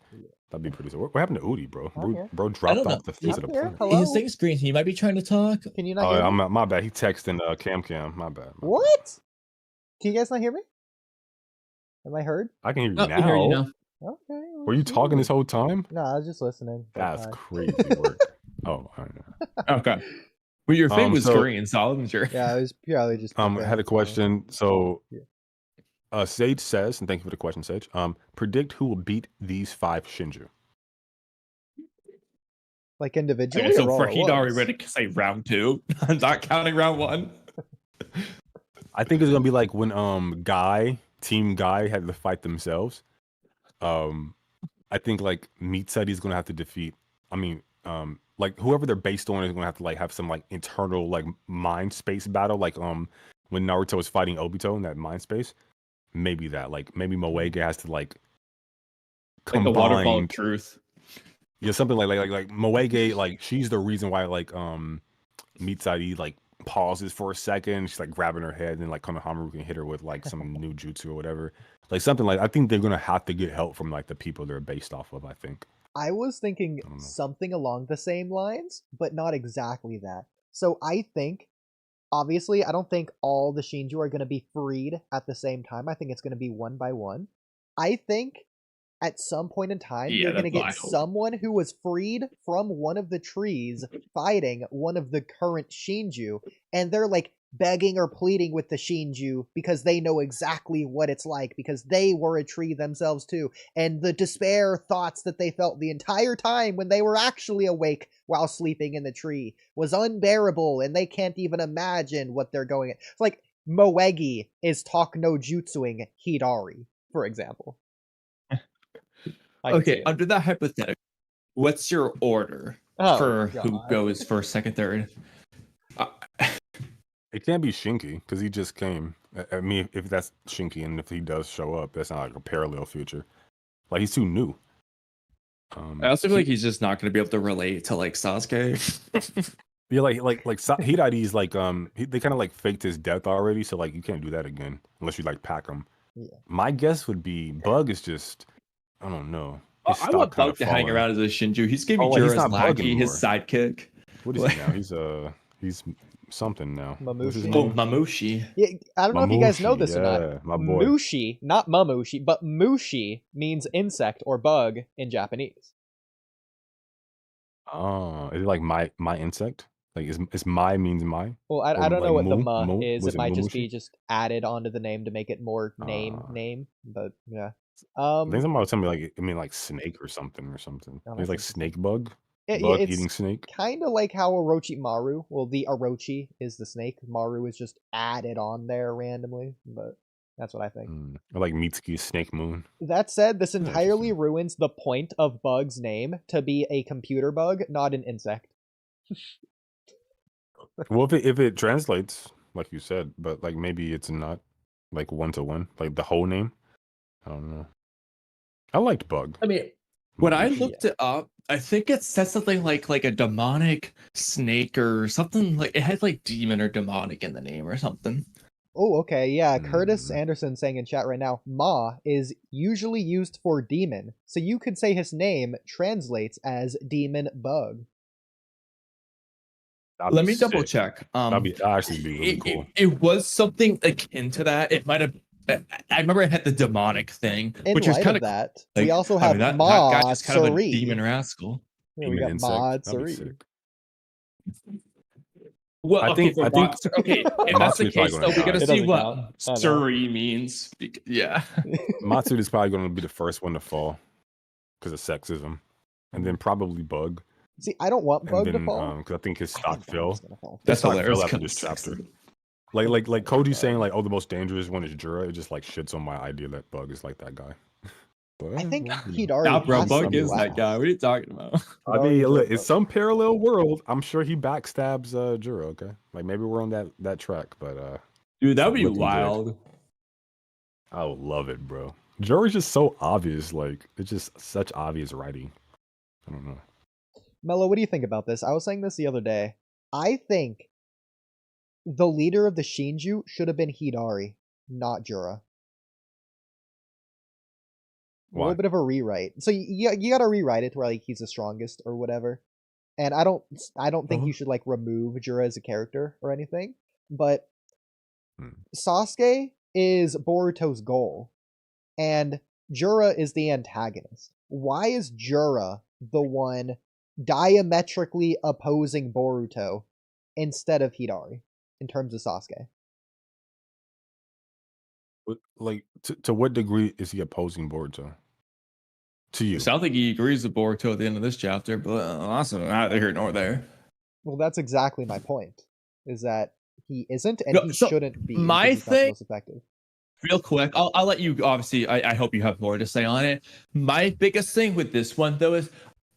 That'd be pretty sick. What happened to Oodie, bro? Bro dropped off the face of the planet. Hello? His thing's green. He might be trying to talk. Can you not hear me? My bad. He texting Cam. My bad. What? Can you guys not hear me? Am I heard? I can hear you now. I hear you now. Okay. Were you talking this whole time? No, I was just listening. That's crazy work. Oh, I know. Okay. Well, your thing was green, so I wasn't sure. Yeah, I was purely just. I had a question. So, Sage says, and thank you for the question, Sage. Predict who will beat these 5 Shinju. Like individually. Okay, so for Hidari, we're gonna say round 2. I'm not counting round 1. I think it's gonna be like when Team Guy had to fight themselves. I think like Mitsuri's gonna have to defeat. Like whoever they're based on is gonna have to like have some like internal like mind space battle. Like when Naruto was fighting Obito in that mind space. Maybe that. Like maybe Moege has to like combine. Like the waterfall of truth. Yeah, something like Moege. Like she's the reason why like Mitsuri like pauses for a second. She's like grabbing her head, and like Konohamaru can hit her with like some new jutsu or whatever. Like something like I think they're gonna have to get help from like the people they're based off of. I think. I was thinking something along the same lines, but not exactly that. So I think, obviously, I don't think all the Shinju are gonna be freed at the same time. I think it's gonna be one by one. I think at some point in time, you're going to get someone who was freed from one of the trees fighting one of the current Shinju, and they're like begging or pleading with the Shinju because they know exactly what it's like because they were a tree themselves too, and the despair thoughts that they felt the entire time when they were actually awake while sleeping in the tree was unbearable, and they can't even imagine what they're going at. It's like Moegi is talk no jutsuing Hidari, for example. Okay, under that hypothetical, what's your order for who goes first, second, third? It can't be Shinki because he just came. I mean, if that's Shinki and if he does show up, that's not like a parallel future. Like he's too new. I also feel like he's just not going to be able to relate to like Sasuke. Yeah, like Hidari's like they kind of like faked his death already, so like you can't do that again unless you like pack him. Yeah. My guess would be Bug is just. I don't know. I want Bug to hang around as a Shinju. He's giving Jura's lackey, his sidekick. What is he now? He's something now. Mamushi. Oh, Mamushi. Yeah, I don't know if you guys know this or not. My boy. Mushi, not Mamushi, but Mushi means insect or bug in Japanese. Oh, is it like my insect? Like is my means my? Well, I don't know what the ma is. It might just be added onto the name to make it more name. But yeah. I think somebody was telling me like I mean like snake or something. It's like snake bug. Bug eating snake. Kind of like how Orochimaru. Well, the Orochi is the snake. Maru is just added on there randomly, but that's what I think. Or like Mitsuki's Snake Moon. That said, this entirely ruins the point of Bug's name to be a computer bug, not an insect. Well, if it translates like you said, but like maybe it's not like 1-to-1, like the whole name. I don't know. I liked Bug. I mean, when I looked it up, I think it said something like a demonic snake or something. Like it had like demon or demonic in the name or something. Oh, okay, yeah. Curtis Anderson saying in chat right now, Ma is usually used for demon, so you could say his name translates as Demon Bug. Let me double check. That'd actually be really cool. It was something akin to that. It might have. I remember it had the demonic thing, which was kind of that. Like, we also have that Ma guy is kind of a Suri. demon rascal. Yeah, we got Ma Suri. Well, I think okay. If that's the Matsu's probably case, gonna though, we die. gotta It see doesn't what count. I know. Suri means. Yeah. Matsud is probably going to be the first one to fall because of sexism, and then probably Bug, See, I don't want and Bug to then fall. because I think his I stock think fell. Bug's gonna fall. His That's stock hilarious. fell after this chapter. Like Koji saying like, oh, the most dangerous one is Jura. It just like shits on my idea that Bug is like that guy. But, I think well, Hidari. Nah, bro, has to Bug be is that last. guy. What are you talking about? I mean, look, in some parallel world, I'm sure he backstabs Jura. Okay, like maybe we're on that track, but Dude, that would it's be looking good. wild. I would love it, bro. Jura's just so obvious. Like it's just such obvious writing. I don't know. Mello, what do you think about this? I was saying this the other day. I think the leader of the Shinju should have been Hidari, not Jura. A Why? little bit of a rewrite. So you got to rewrite it to where like he's the strongest or whatever. And I don't think you should like remove Jura as a character or anything. But Sasuke is Boruto's goal, and Jura is the antagonist. Why is Jura the one diametrically opposing Boruto instead of Hidari in terms of Sasuke? Like to what degree is he opposing Boruto? To you? It sounds like he agrees with Boruto at the end of this chapter, but awesome. Neither here nor there. Well, that's exactly my point. Is that he isn't, and he So, shouldn't be. my because he's not the thing- most effective. Real quick, I'll let you. Obviously, I hope you have more to say on it. My biggest thing with this one, though, is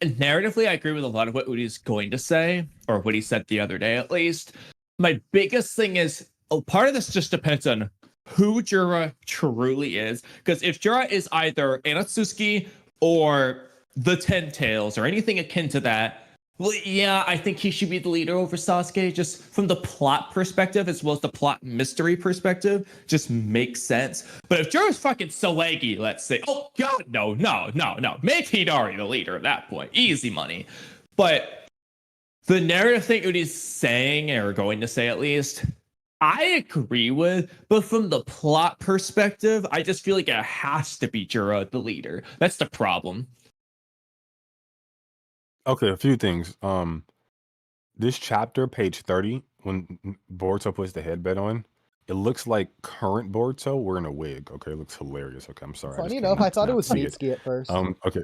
narratively, I agree with a lot of what Oodie is going to say, or what he said the other day, at least. My biggest thing is, part of this just depends on who Jura truly is. Because if Jura is either Anatsuki or the Ten Tails or anything akin to that, well, yeah, I think he should be the leader over Sasuke, just from the plot perspective as well as the plot mystery perspective. Just makes sense. But if Jura's fucking Soegi, let's say, oh god, no. Make Hidari the leader at that point. Easy money. But the narrative thing Udie's saying, or going to say at least, I agree with, but from the plot perspective, I just feel like it has to be Jura the leader. That's the problem. Okay, a few things. This chapter, page 30, when Boruto puts the headband on, it looks like current Boruto wearing a wig. Okay, it looks hilarious. Okay, I'm sorry. Funny enough, I thought it was Mitsuki at first. Okay.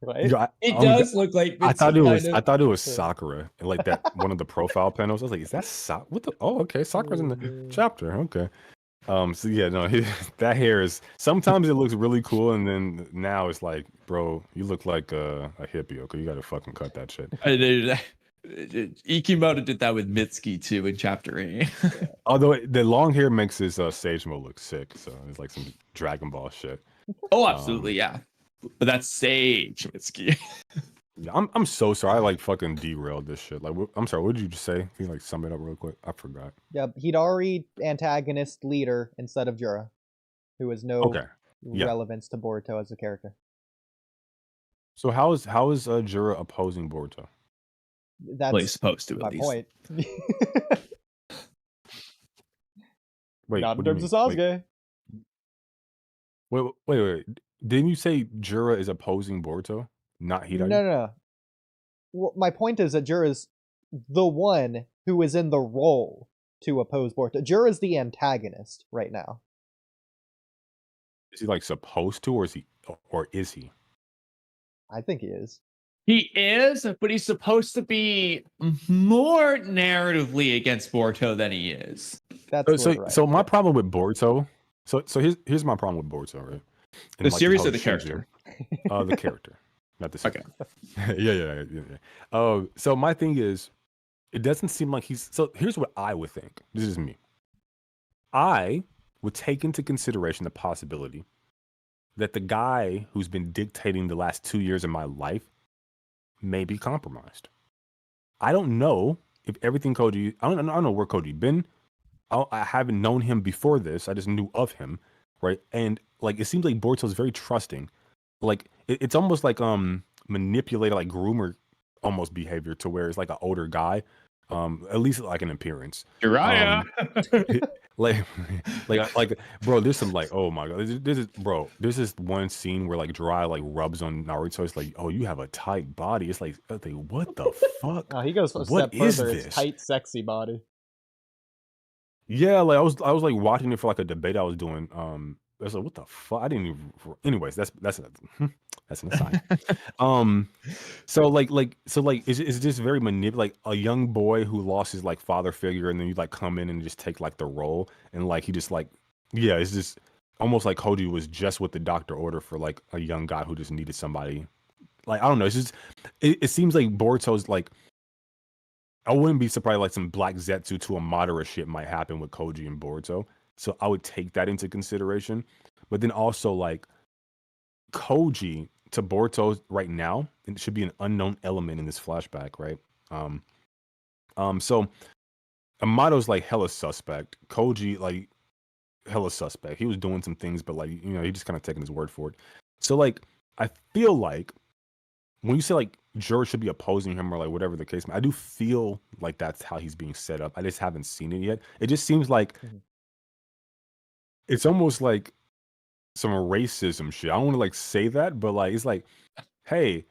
Right? Yo, It does look like I thought it was. kind I of. thought it was Sakura, like that one of the profile panels. I was like, "Is that Sakura?" What the? Oh, okay, Sakura's in the chapter. Okay. So yeah, no, that hair is. Sometimes it looks really cool, and then now it's like, bro, you look like a hippie. Okay, you got to fucking cut that shit. Ikimoto did that with Mitsuki too in chapter 8. Although the long hair makes his Sage Mode look sick, so it's like some Dragon Ball shit. Oh, absolutely, yeah. But that's Sage Mitsuki. Yeah, I'm so sorry. I like fucking derailed this shit. Like, I'm sorry. What did you just say? Can you like sum it up real quick? I forgot. Yeah, Hidari antagonist leader instead of Jura, who has no relevance to Boruto as a character. So how is Jura opposing Boruto? That's well, he's supposed to, my at least. point. Wait, Not in what do you terms of mean? Sasuke. Wait. Didn't you say Jura is opposing Boruto, not Hidari? No. Well, my point is that Jura's the one who is in the role to oppose Boruto. Jura's the antagonist right now. Is he like supposed to, or is he? I think he is. He is, but he's supposed to be more narratively against Boruto than he is. That's so. right. So my problem with Boruto. So here's my problem with Boruto, right? The series or the character? The character, not the series. Okay. Yeah. Oh, so my thing is, it doesn't seem like he's. So here's what I would think. This is me. I would take into consideration the possibility that the guy who's been dictating the last 2 years of my life may be compromised. I don't know if everything Koji. I don't know where Koji been. I haven't known him before this. I just knew of him, right? And like it seems like Boruto's very trusting. Like it's almost like manipulated, like groomer almost behavior, to where it's like an older guy, at least like an appearance. Uriah. like, bro, there's some like, oh my god, this is, bro, there's this one scene where like Jiraiya like rubs on Naruto. It's like, oh, you have a tight body. It's like, what the fuck? He goes a What step is further. It's this? tight, sexy body. Yeah, like I was like watching it for like a debate I was doing. I was like, what the fuck? I didn't even. Anyways, that's that's an aside. So it's just very like a young boy who lost his like father figure, and then you like come in and just take like the role, and like he just like, yeah, it's just almost like Koji was just what the doctor ordered for like a young guy who just needed somebody. Like I don't know, it's just it seems like Boruto's like. I wouldn't be surprised like some black Zetsu to a Madara shit might happen with Koji and Boruto. So I would take that into consideration. But then also like Koji to Boruto right now, it should be an unknown element in this flashback, right? So Amato's like hella suspect. Koji like hella suspect. He was doing some things, but like, you know, he just kind of taking his word for it. So like I feel like when you say like jurors should be opposing him or like whatever the case, I do feel like that's how he's being set up. I just haven't seen it yet. It just seems like it's almost like some racism shit. I don't want to like say that, but like it's like, hey,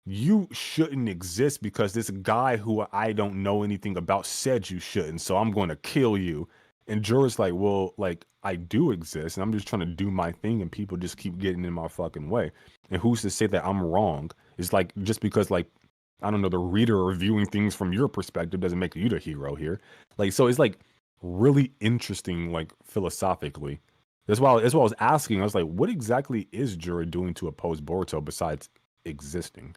you shouldn't exist because this guy who I don't know anything about said you shouldn't, so I'm going to kill you. And jurors like, well, like I do exist, and I'm just trying to do my thing, and people just keep getting in my fucking way. And who's to say that I'm wrong? It's like just because like I don't know, the reader or viewing things from your perspective doesn't make you the hero here. Like so, it's like really interesting, like philosophically. That's why I was asking. I was like, what exactly is Jura doing to oppose Boruto besides existing?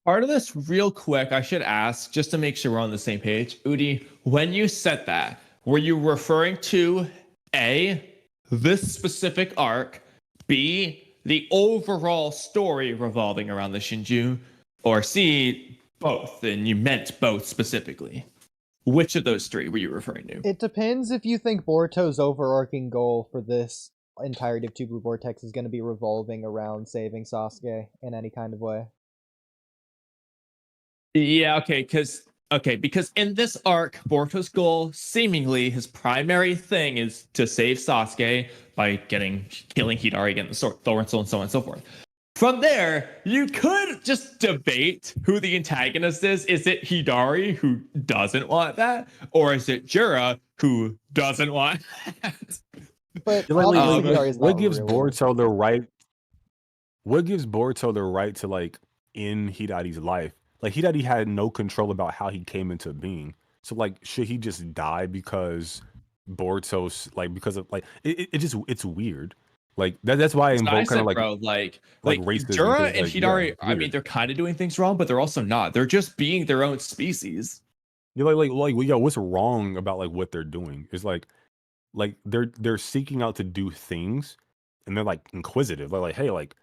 Part of this, real quick, I should ask just to make sure we're on the same page. Oodie, when you said that, were you referring to A, this specific arc, B, the overall story revolving around the Shinju, or C, both? And you meant both specifically. Which of those three were you referring to? It depends if you think Boruto's overarching goal for this entirety of Two Blue Vortex is going to be revolving around saving Sasuke in any kind of way. Yeah, because in this arc, Boruto's goal, seemingly his primary thing, is to save Sasuke by killing Hidari, getting the Thorn Soul, and so on and so forth. From there, you could just debate who the antagonist is. Is it Hidari, who doesn't want that? Or is it Jura, who doesn't want that? But what gives Boruto the right? What gives Boruto the right to like end Hidari's life? Like Hidari had no control about how he came into being. So like, should he just die because Boruto's like because of like it's weird. Like that's why I invoke kind of like racism. Jura and Hidari, yeah, I mean, they're kind of doing things wrong, but they're also not. They're just being their own species. You're like, yo, what's wrong about like what they're doing? It's like they're seeking out to do things, and they're like inquisitive. Like hey, like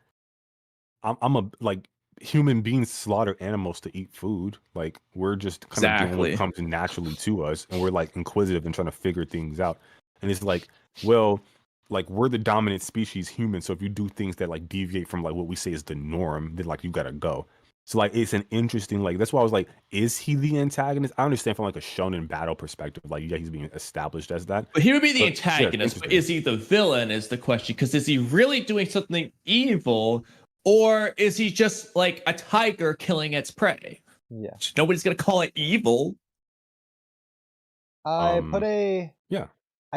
I'm a like human beings slaughter animals to eat food. Like we're just kind of doing what comes naturally to us, and we're like inquisitive and trying to figure things out. And it's like, well, like we're the dominant species, humans. So if you do things that like deviate from like what we say is the norm, then like you gotta go. So like it's an interesting like that's why I was like, is he the antagonist? I understand from like a shonen battle perspective, like yeah, he's being established as that. But he would be the antagonist. But is he the villain? Is the question? Because is he really doing something evil, or is he just like a tiger killing its prey? Yeah, nobody's gonna call it evil. I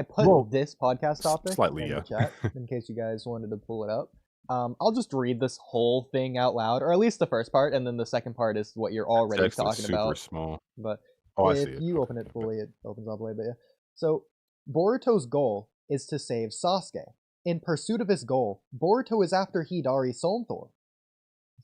put this podcast topic in the chat in case you guys wanted to pull it up. I'll just read this whole thing out loud, or at least the first part, and then the second part is what you're already talking about. Super small. But if you open it fully, it opens all the way. But yeah. So Boruto's goal is to save Sasuke. In pursuit of his goal, Boruto is after Hidari's soul thorn.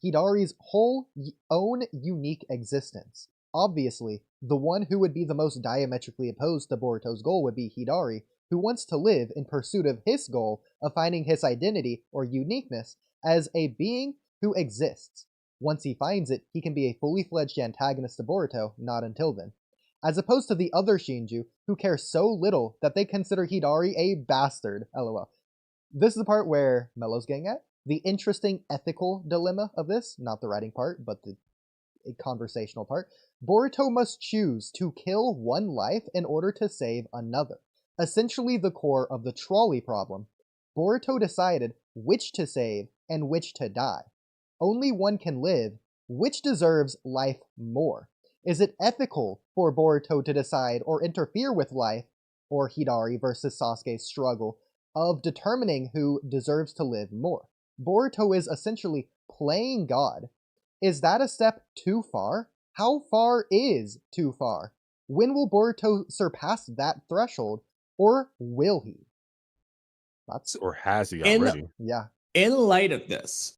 Hidari's whole own unique existence. Obviously, the one who would be the most diametrically opposed to Boruto's goal would be Hidari, who wants to live in pursuit of his goal of finding his identity or uniqueness as a being who exists. Once he finds it, he can be a fully fledged antagonist to Boruto, not until then. As opposed to the other Shinju, who care so little that they consider Hidari a bastard. LOL. This is the part where Mello's getting at. The interesting ethical dilemma of this, not the writing part, but the conversational part. Boruto must choose to kill one life in order to save another. essentially the core of the trolley problem. Boruto decided which to save and which to die. Only one can live. Which deserves life more? Is it ethical for Boruto to decide or interfere with life, or Hidari versus Sasuke's struggle of determining who deserves to live more? Boruto is essentially playing God. Is that a step too far? How far is too far? When will Boruto surpass that threshold, or will he? Or has he already? Yeah. In light of this,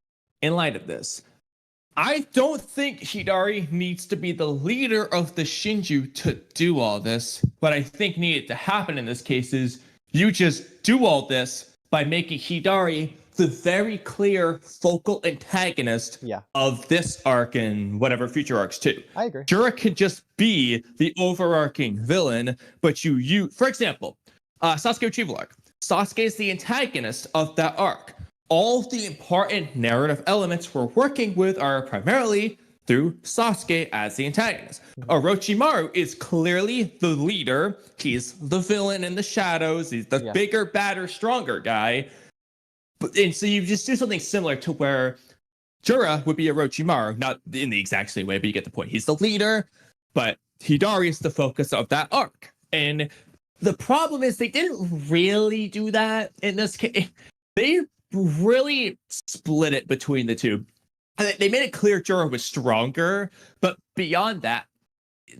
I don't think Hidari needs to be the leader of the Shinju to do all this. What I think needed to happen in this case is you just do all this by making Hidari the very clear focal antagonist of this arc and whatever future arcs too. I agree. Jura can just be the overarching villain, but you for example, Sasuke Retrieval arc. Sasuke is the antagonist of that arc. All of the important narrative elements we're working with are primarily through Sasuke as the antagonist. Orochimaru is clearly the leader. He's the villain in the shadows. He's the bigger, badder, stronger guy. And so you just do something similar to where Jura would be Orochimaru, not in the exact same way, but you get the point. He's the leader, but Hidari is the focus of that arc. And the problem is they didn't really do that in this case. They really split it between the two. They made it clear Jura was stronger, but beyond that,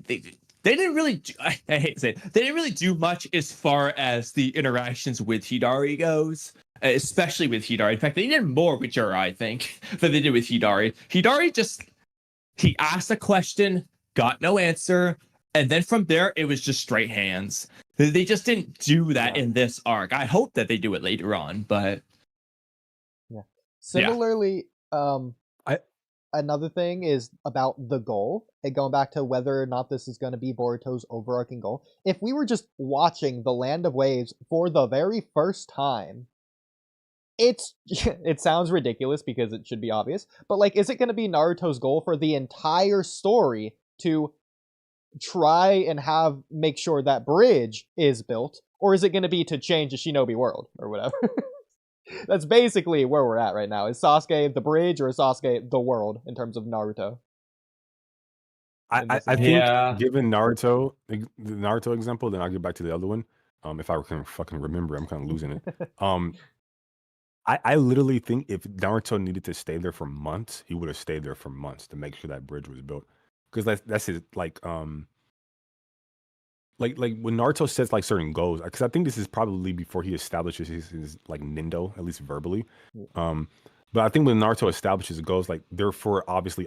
they didn't really I hate to say it, they didn't really do much as far as the interactions with Hidari goes, especially with Hidari. In fact, they did more with Jura, I think, than they did with Hidari. Hidari he asked a question, got no answer, and then from there, it was just straight hands. They just didn't do that in this arc. I hope that they do it later on, but... Similarly, another thing is about the goal, and going back to whether or not this is going to be Boruto's overarching goal. If we were just watching the Land of Waves for the very first time, it sounds ridiculous because it should be obvious, but like, is it going to be Naruto's goal for the entire story to try and make sure that bridge is built, or is it going to be to change the shinobi world or whatever? That's basically where we're at right now. Is Sasuke the bridge, or is Sasuke the world in terms of Naruto? I think given Naruto, the Naruto example, then I'll get back to the other one. If I can fucking remember, I'm kind of losing it. I literally think if Naruto needed to stay there for months, he would have stayed there for months to make sure that bridge was built. Because that's his like when Naruto sets like certain goals, because I think this is probably before he establishes his like Nindo, at least verbally. But I think when Naruto establishes goals, like they're for obviously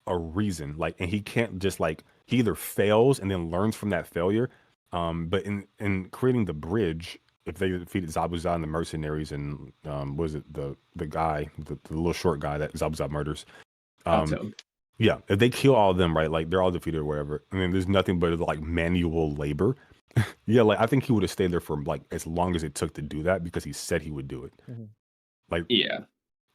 a reason. Like, and he can't just like, he either fails and then learns from that failure. But in creating the bridge, if they defeated Zabuza and the mercenaries and was it the guy, the little short guy that Zabuza murders? Yeah, if they kill all of them, right, like they're all defeated or whatever, I mean, there's nothing but like manual labor. Yeah, like I think he would have stayed there for like as long as it took to do that because he said he would do it. Like, yeah,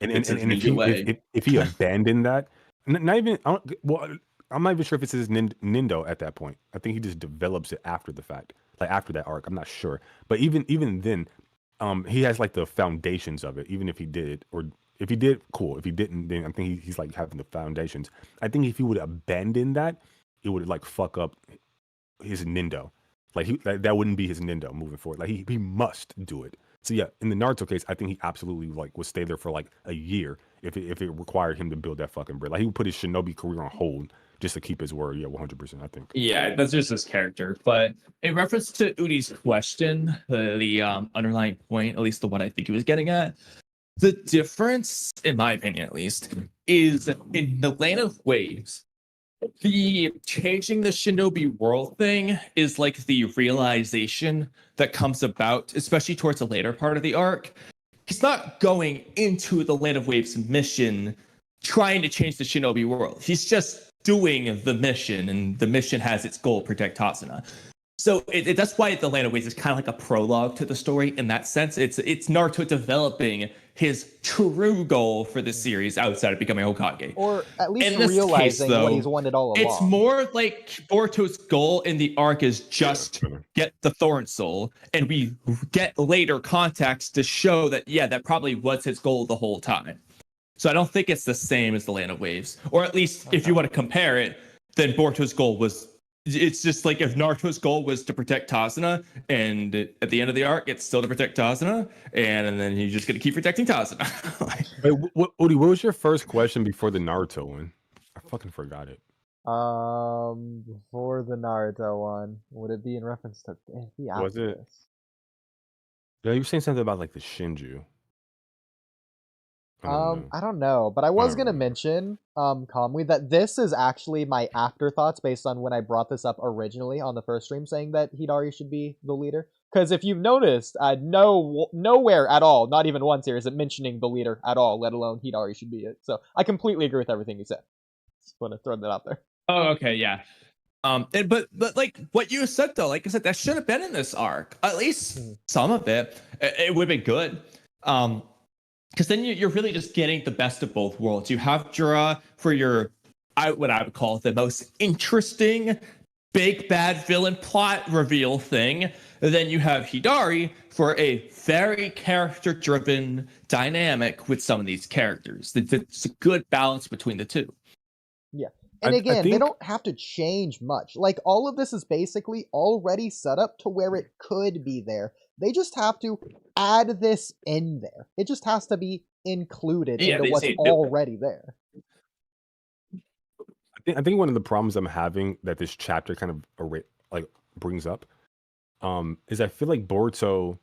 and if he abandoned that, not even I'm not even sure if it's his Nindo at that point. I think he just develops it after the fact, like after that arc. I'm not sure, but even then, he has like the foundations of it. Even if he did, or if he did, cool. If he didn't, then I think he's like having the foundations. I think if he would abandon that, it would like fuck up his Nindo. Like that wouldn't be his Nindo moving forward. Like he must do it. So yeah, in the Naruto case, I think he absolutely like would stay there for like a year if it required him to build that fucking bridge. Like he would put his shinobi career on hold just to keep his word. Yeah, 100%. I think. Yeah, that's just his character. But in reference to Oodie's question, the underlying point, at least the one I think he was getting at. The difference, in my opinion at least, is in the Land of Waves, the changing the shinobi world thing is like the realization that comes about, especially towards the later part of the arc. He's not going into the Land of Waves mission trying to change the shinobi world. He's just doing the mission, and the mission has its goal, protect Tasuna. So that's why the Land of Waves is kind of like a prologue to the story in that sense. It's Naruto developing his true goal for the series outside of becoming Hokage. Or at least In this realizing case, though, what he's wanted all along. It's more like Boruto's goal in the arc is just get the Thorn Soul, and we get later context to show that, yeah, that probably was his goal the whole time. So I don't think it's the same as the Land of Waves. Or at least if you want to compare it, then Boruto's goal was, it's just like if Naruto's goal was to protect Tazuna, and at the end of the arc, it's still to protect Tazuna, and then he's just going to keep protecting Tazuna. Wait, Oodie, what was your first question before the Naruto one? I fucking forgot it. Before the Naruto one, would it be in reference to the Was it? this? Yeah, you were saying something about like the Shinju. I don't know, but I was gonna mention, Kamui, that this is actually my afterthoughts based on when I brought this up originally on the first stream, saying that Hidari should be the leader. Because if you've noticed, nowhere at all, not even once here, is it mentioning the leader at all, let alone Hidari should be it. So I completely agree with everything you said. Just want to throw that out there. Oh, okay, yeah. But like what you said though, like I said, that should have been in this arc. At least some of it. It would have been good. Because then you're really just getting the best of both worlds. You have Jura for your, what I would call the most interesting big bad villain plot reveal thing. And then you have Hidari for a very character-driven dynamic with some of these characters. It's a good balance between the two. Yeah. And again, they don't have to change much. Like, all of this is basically already set up to where it could be there. They just have to add this in there. It just has to be included into what's already there. I think one of the problems I'm having that this chapter kind of like brings up is I feel like Boruto,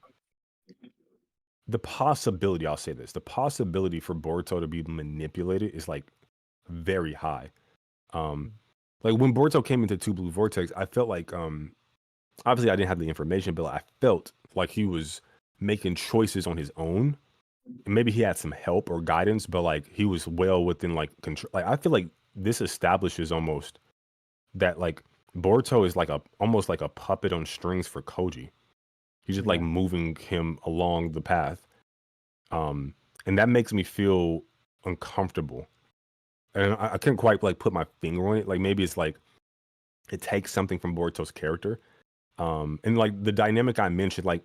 the possibility, I'll say this, the possibility for Boruto to be manipulated is like very high. Like when Boruto came into Two Blue Vortex, I felt like obviously I didn't have the information, but I felt like he was making choices on his own. And maybe he had some help or guidance, but like he was well within like control. Like I feel like this establishes almost that like Boruto is like almost like a puppet on strings for Koji. He's just like moving him along the path. And that makes me feel uncomfortable. And I can't quite like put my finger on it. Like maybe it's like it takes something from Boruto's character. And like the dynamic I mentioned, like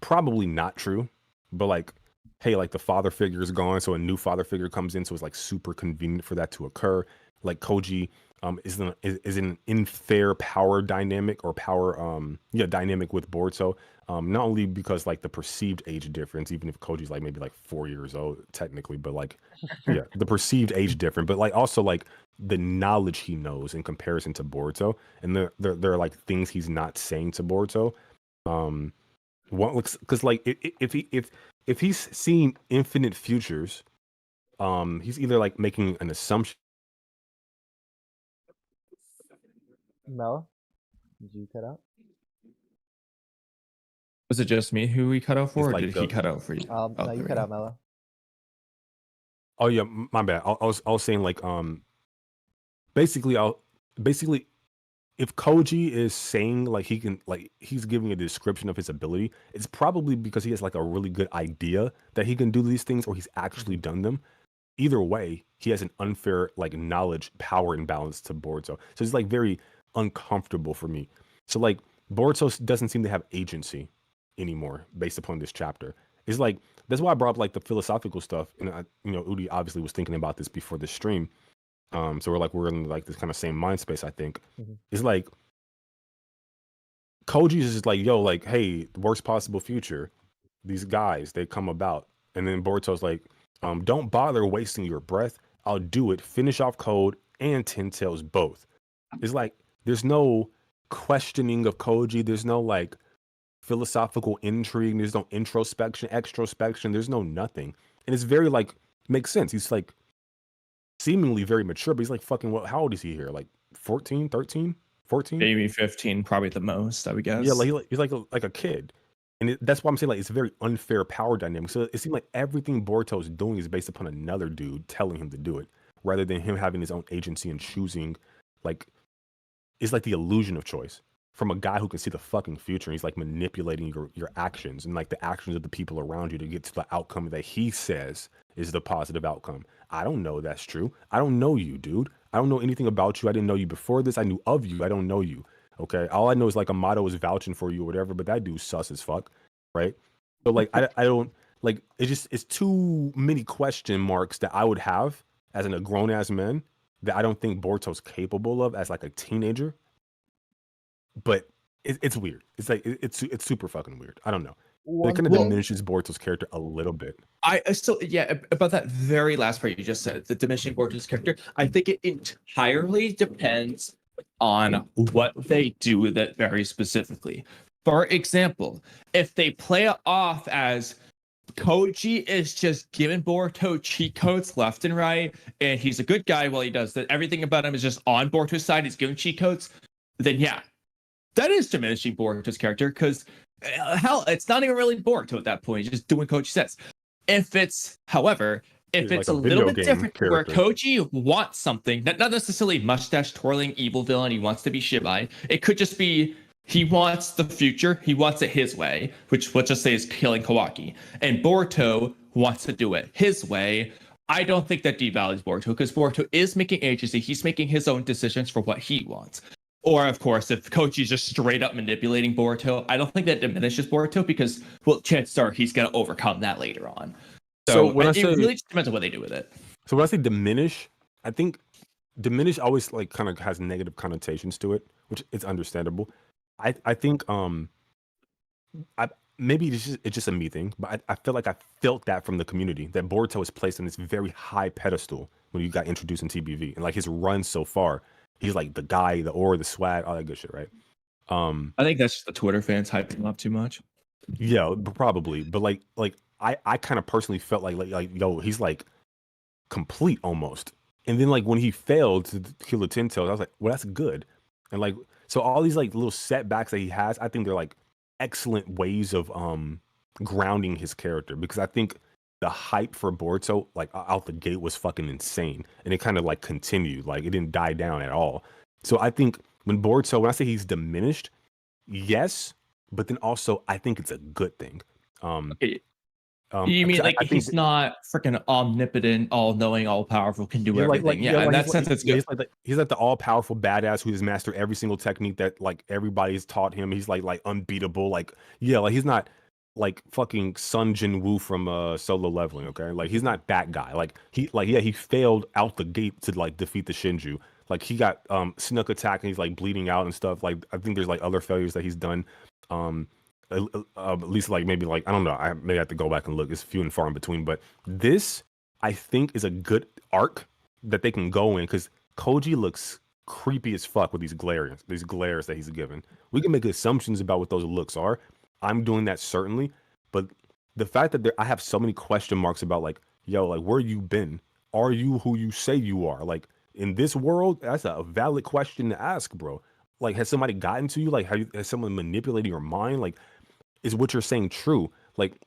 probably not true, but like, hey, like the father figure is gone, so a new father figure comes in, so it's like super convenient for that to occur. Like Koji is an unfair power dynamic or power dynamic with Boruto. Not only because like the perceived age difference, even if Koji's like maybe like 4 years old technically, but like yeah, the perceived age different, but like also like the knowledge he knows in comparison to Boruto, and there are like things he's not saying to Boruto. Because like if he's seeing infinite futures, he's either like making an assumption. Mello, did you cut out? Was it just me who we cut out for, or like did he cut out for you? No, you cut out, Mello. Oh yeah, my bad. I was saying like basically if Koji is saying like he's giving a description of his ability, it's probably because he has like a really good idea that he can do these things, or he's actually done them. Either way, he has an unfair like knowledge power imbalance to Boruto, so it's like very uncomfortable for me. So like Boruto doesn't seem to have agency anymore based upon this chapter. It's like that's why I brought up like the philosophical stuff, and Oodie obviously was thinking about this before the stream. So we're in like this kind of same mind space, I think. It's like Koji's is just like, yo, like, hey, the worst possible future. These guys, they come about. And then Boruto's like, don't bother wasting your breath. I'll do it. Finish off Code and Ten Tails both. It's like there's no questioning of Koji. There's no like philosophical intrigue. There's no introspection, extrospection. There's no nothing. And it's very like makes sense. He's like seemingly very mature, but he's like fucking what? How old is he here? Like 14, 13, 14? Maybe 15, probably the most, I would guess. Yeah, like he's like a kid. And that's why I'm saying like it's a very unfair power dynamic. So it seems like everything Boruto is doing is based upon another dude telling him to do it, rather than him having his own agency and choosing. Like it's like the illusion of choice. from a guy who can see the fucking future. And he's like manipulating your actions and like the actions of the people around you to get to the outcome that he says is the positive outcome. I don't know that's true. I don't know you, dude. I don't know anything about you. I didn't know you before this. I knew of you. I don't know you. Okay. All I know is like Amato is vouching for you or whatever, but that dude's sus as fuck. Right. So like I don't like it's too many question marks that I would have as a grown ass man that I don't think Boruto's capable of as like a teenager. But it's weird. It's like it's super fucking weird. I don't know. It kind of diminishes Boruto's character a little bit. I still, yeah, about that very last part you just said, the diminishing Boruto's character. I think it entirely depends on what they do with it very specifically. For example, if they play it off as Koji is just giving Boruto cheat codes left and right, and he's a good guy while he does that, everything about him is just on Boruto's side, he's giving cheat codes, then yeah, that is diminishing Boruto's character, because hell, it's not even really Boruto at that point. He's just doing what Koji says. If it's, however, if it's like a little bit different, character. Where Koji wants something, not necessarily mustache twirling evil villain, he wants to be Shibai. It could just be he wants the future, he wants it his way, which let's just say is killing Kawaki. And Boruto wants to do it his way. I don't think that devalues Boruto, because Boruto is making agency. He's making his own decisions for what he wants. Or, of course, if Kochi's just straight up manipulating Boruto, I don't think that diminishes Boruto because, well, chances are he's going to overcome that later on. So when it really just depends on what they do with it. So when I say diminish, I think diminish always like kind of has negative connotations to it, which is understandable. I think maybe it's just a me thing, but I feel like I felt that from the community that Boruto is placed on this very high pedestal when you got introduced in TBV, and like his run so far. He's like the guy, the aura, the swag, all that good shit, right? I think that's just the Twitter fans hyping him up too much. Yeah, probably. But like I kind of personally felt like yo, he's like complete almost. And then like when he failed to kill the Ten Tails, I was like, well, that's good. And like so all these like little setbacks that he has, I think they're like excellent ways of grounding his character, because I think the hype for Boruto, like out the gate, was fucking insane, and it kind of like continued, like it didn't die down at all. So I think when I say he's diminished, yes, but then also I think it's a good thing. You mean like he's not freaking omnipotent, all-knowing, all-powerful, can do everything? Yeah, in that sense, it's good. He's like the all-powerful badass who has mastered every single technique that like everybody's taught him. He's like unbeatable. Like like he's not like fucking Sun Jin-woo from Solo Leveling, okay? Like he's not that guy. Like he failed out the gate to like defeat the Shinju. Like he got snuck attack and he's like bleeding out and stuff. Like I think there's like other failures that he's done. At least like maybe like I don't know. I may have to go back and look. It's few and far in between. But this I think is a good arc that they can go in, because Koji looks creepy as fuck with these glares that he's given. We can make assumptions about what those looks are. I'm doing that certainly, but the fact that I have so many question marks about like, yo, like where you been? Are you who you say you are? Like in this world, that's a valid question to ask, bro. Like, has somebody gotten to you? Like, has someone manipulated your mind? Like, is what you're saying true? Like,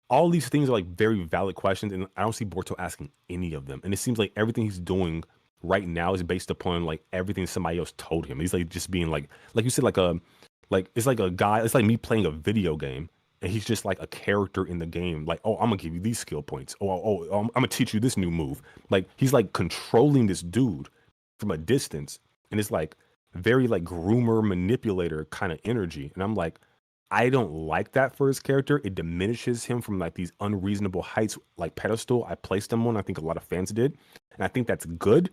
all these things are like very valid questions, and I don't see Boruto asking any of them. And it seems like everything he's doing right now is based upon like everything somebody else told him. He's like just being like you said, like it's like a guy. It's like me playing a video game, and he's just like a character in the game. Like, oh, I'm gonna give you these skill points. I'm gonna teach you this new move. Like he's like controlling this dude from a distance, and it's like very like groomer manipulator kind of energy. And I'm like, I don't like that for his character. It diminishes him from like these unreasonable heights, like pedestal I placed him on. I think a lot of fans did, and I think that's good.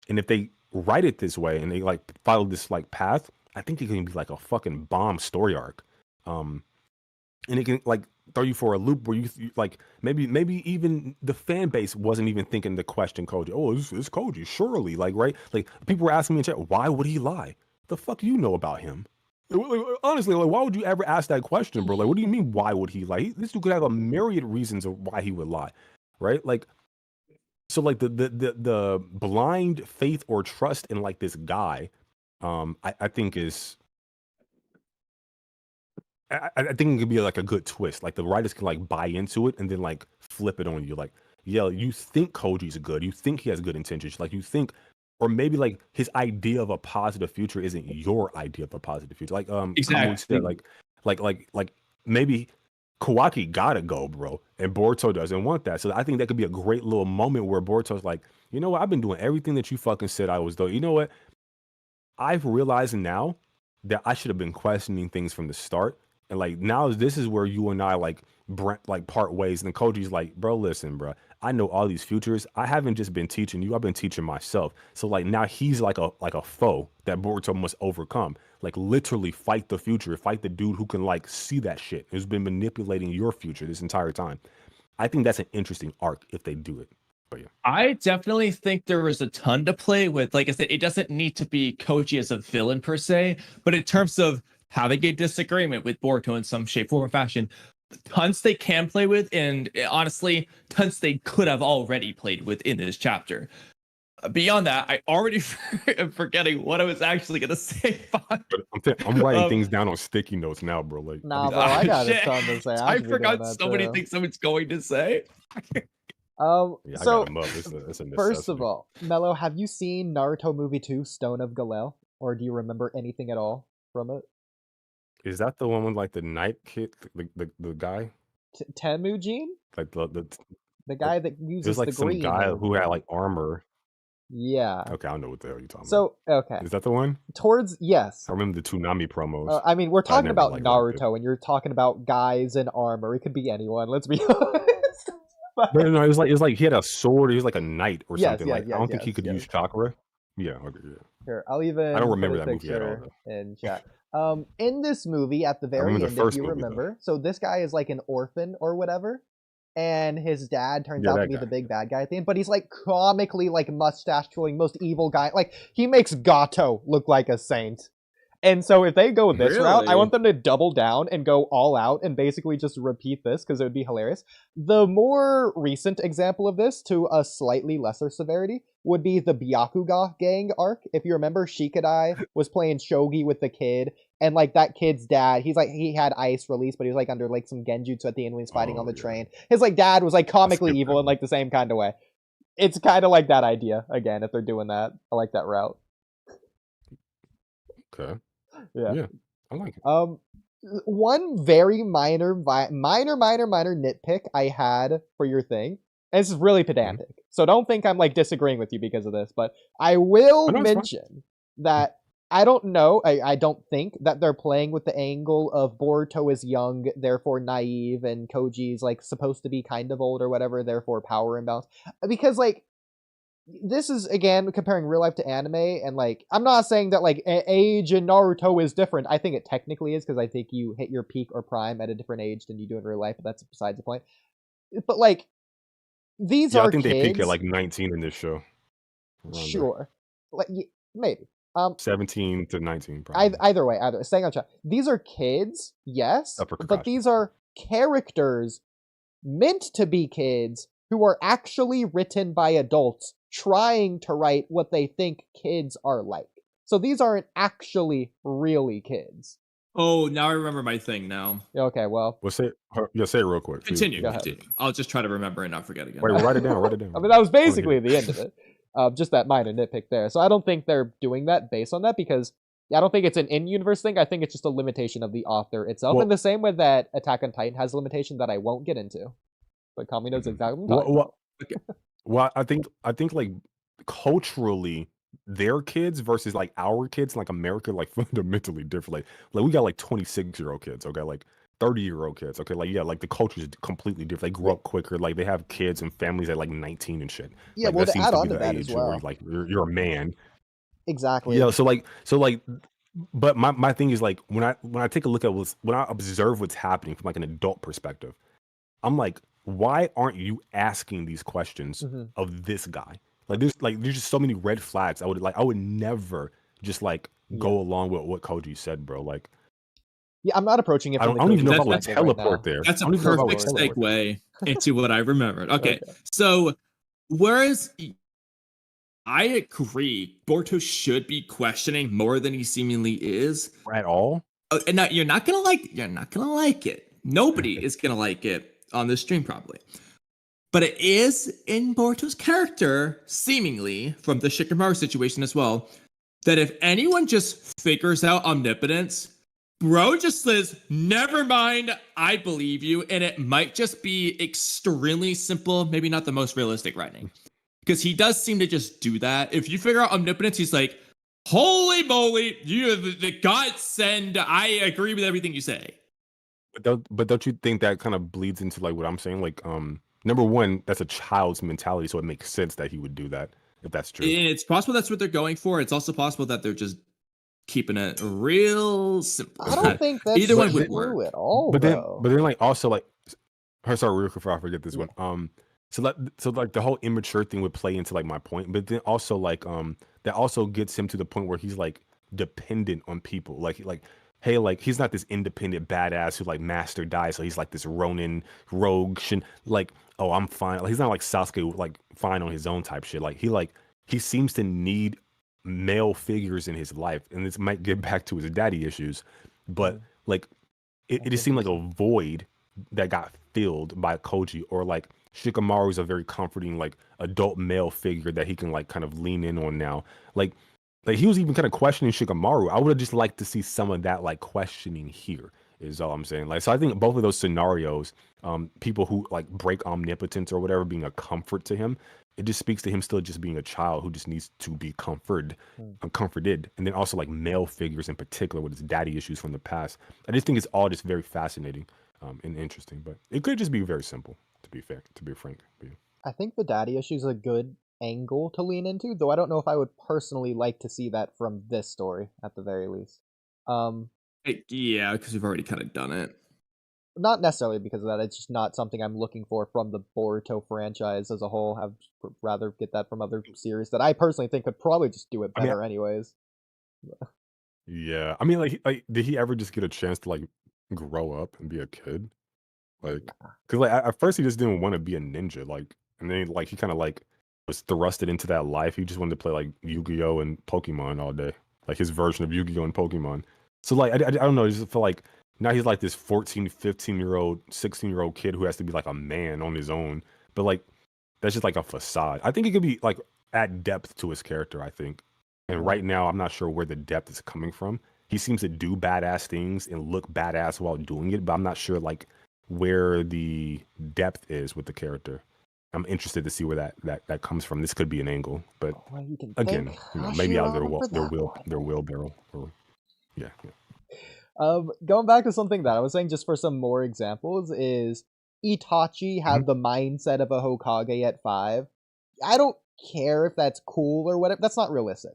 And if they write it this way and they like follow this like path, I think it can be like a fucking bomb story arc. And it can like throw you for a loop where you like maybe even the fan base wasn't even thinking to question Koji. Oh, it's Koji, surely. Like, right? Like people were asking me in chat, why would he lie? The fuck you know about him? Like, honestly, like why would you ever ask that question, bro? Like, what do you mean why would he lie? This dude could have a myriad reasons of why he would lie, right? Like, so like the blind faith or trust in like this guy, I think is. I think it could be like a good twist. Like the writers can like buy into it and then like flip it on you. Like, yeah, you think Koji's good. You think he has good intentions. Like you think or maybe like his idea of a positive future isn't your idea of a positive future. Like Exactly. Kamui said, like maybe Kawaki gotta go, bro, and Boruto doesn't want that. So I think that could be a great little moment where Boruto's like, you know what, I've been doing everything that you fucking said I was doing. You know what? I've realized now that I should have been questioning things from the start. And like now this is where you and I like part ways. And Koji's like, bro, listen, bro, I know all these futures. I haven't just been teaching you, I've been teaching myself. So like now he's like a foe that Boruto must overcome. Like literally fight the future, fight the dude who can like see that shit, who's been manipulating your future this entire time. I think that's an interesting arc if they do it. But yeah. I definitely think there was a ton to play with. Like I said, it doesn't need to be Koji as a villain per se, but in terms of having a disagreement with Boruto in some shape, form, or fashion, tons they can play with, and honestly, tons they could have already played with in this chapter. Beyond that, I already am forgetting what I was actually gonna say. I'm writing things down on sticky notes now, bro. Like, nah, bro, I got a ton to say. I forgot so many things someone's going to say. So it's a first of all, Mello, have you seen Naruto movie 2, Stone of Galel, or do you remember anything at all from it? Is that the one with like the night kid, the guy? Temujin? Like the guy that uses like the some green. guy who had like armor. Yeah. Okay, I don't know what the hell you're talking about. So okay. Is that the one? Yes. I remember the Toonami promos. I mean, we're talking about like Naruto, and you're talking about guys in armor. It could be anyone. Let's be honest. No, it was like he had a sword. He was like a knight or something. Yes, like I don't think he could use chakra. Yeah, okay, yeah. Here, I'll even. I don't remember put a that movie at all. picture in chat. In this movie, at the very end, if you remember, so this guy is like an orphan or whatever, and his dad turns out to be the big bad guy at the end, but he's like comically like mustache twirling, most evil guy. Like he makes Gato look like a saint. And so if they go this route, I want them to double down and go all out and basically just repeat this because it would be hilarious. The more recent example of this, to a slightly lesser severity, would be the Byakuga gang arc. If you remember, Shikadai was playing shogi with the kid, and like that kid's dad, he had ice release, but he was like under like some genjutsu at the end when he was fighting on the train. His like dad was like comically evil in like the same kind of way. It's kind of like that idea again if they're doing that. I like that route. Okay. Yeah, I like it. One very minor nitpick I had for your thing, and this is really pedantic, so don't think I'm like disagreeing with you because of this, but I will mention that I don't know, I don't think that they're playing with the angle of Boruto is young, therefore naive, and Koji's like supposed to be kind of old or whatever, therefore power imbalance, because like this is again comparing real life to anime, and like I'm not saying that like age in Naruto is different. I think it technically is because I think you hit your peak or prime at a different age than you do in real life, but that's besides the point. But like these are I think kids. they peak at like 19 in this show. Sure, like maybe 17 to 19. Probably. Either way, staying on track. These are kids, yes, but these are characters meant to be kids who are actually written by adults trying to write what they think kids are like. So these aren't actually really kids. Oh, now I remember my thing now. Okay, well. Say it real quick. Continue. I'll just try to remember and not forget again. Wait, write it down. I mean, that was basically the end of it. Just that minor nitpick there. So I don't think they're doing that based on that because I don't think it's an in-universe thing. I think it's just a limitation of the author itself. In the same way that Attack on Titan has a limitation that I won't get into. But Kamui knows exactly what I'm talking about. Well, I think like culturally, their kids versus like our kids, like America, like fundamentally different. Like we got like 26-year-old kids, okay, like 30-year-old kids, okay, like like the culture is completely different. They grow up quicker, like they have kids and families at like 19 and shit. Yeah, like, well, to add on to that as well, where, like you're a man. Exactly. Yeah, so like, but my thing is like when I take a look at when I observe what's happening from like an adult perspective, I'm like, why aren't you asking these questions of this guy? Like there's just so many red flags. I would never just like go along with what Koji said, bro. Like, yeah, I'm not approaching it. I don't even know if I would teleport there. That's a perfect segue into what I remembered. Okay, so whereas I agree, Boruto should be questioning more than he seemingly is at all. And now you're not gonna like it. Nobody is gonna like it on this stream probably. but it is in Boruto's character, seemingly, from the Shikamaru situation as well, that if anyone just figures out omnipotence, bro just says, never mind, I believe you, and it might just be extremely simple, maybe not the most realistic writing. Because he does seem to just do that. If you figure out omnipotence, he's like, holy moly, you are the godsend, I agree with everything you say. But don't you think that kind of bleeds into like what I'm saying? Like, number one, that's a child's mentality, so it makes sense that he would do that if that's true. And it's possible that's what they're going for. It's also possible that they're just keeping it real simple. I don't think that's Either one would true work at all. But then though. like also like, sorry, real quick before I forget this one. So like the whole immature thing would play into like my point, but then also like that also gets him to the point where he's like dependent on people. Like hey, like he's not this independent badass who like master dies, so he's like this Ronin rogue Shin, like, oh, I'm fine. Like, he's not like Sasuke, like fine on his own type shit. Like he seems to need male figures in his life, and this might get back to his daddy issues, but like it just seemed like a void that got filled by Koji, or like Shikamaru is a very comforting like adult male figure that he can like kind of lean in on now. Like he was even kind of questioning Shikamaru. I would have just liked to see some of that like questioning here, is all I'm saying. Like, so I think both of those scenarios, people who like break omnipotence or whatever being a comfort to him, it just speaks to him still just being a child who just needs to be comforted. And then also like male figures in particular with his daddy issues from the past. I just think it's all just very fascinating and interesting, but it could just be very simple, to be fair, to be frank. I think the daddy issue is a good angle to lean into, though I don't know if I would personally like to see that from this story at the very least. Yeah, because we've already kind of done it. Not necessarily because of that. It's just not something I'm looking for from the Boruto franchise as a whole. I'd rather get that from other series that I personally think could probably just do it better anyways. Yeah, I mean, like, did he ever just get a chance to like grow up and be a kid? Like, because like at first he just didn't want to be a ninja, like, and then like he kind of like was thrusted into that life. He just wanted to play like Yu-Gi-Oh and Pokemon all day, like his version of Yu-Gi-Oh and Pokemon. So like I don't know, I just feel like now he's like this 14, 15-year-old, 16-year-old kid who has to be like a man on his own. But like that's just like a facade. I think it could be like add depth to his character, I think. And right now I'm not sure where the depth is coming from. He seems to do badass things and look badass while doing it, but I'm not sure like where the depth is with the character. I'm interested to see where that comes from. This could be an angle, but again, maybe out of their wheelbarrow. Or yeah. Going back to something that I was saying, just for some more examples, is Itachi had the mindset of a Hokage at 5. I don't care if that's cool or whatever. That's not realistic.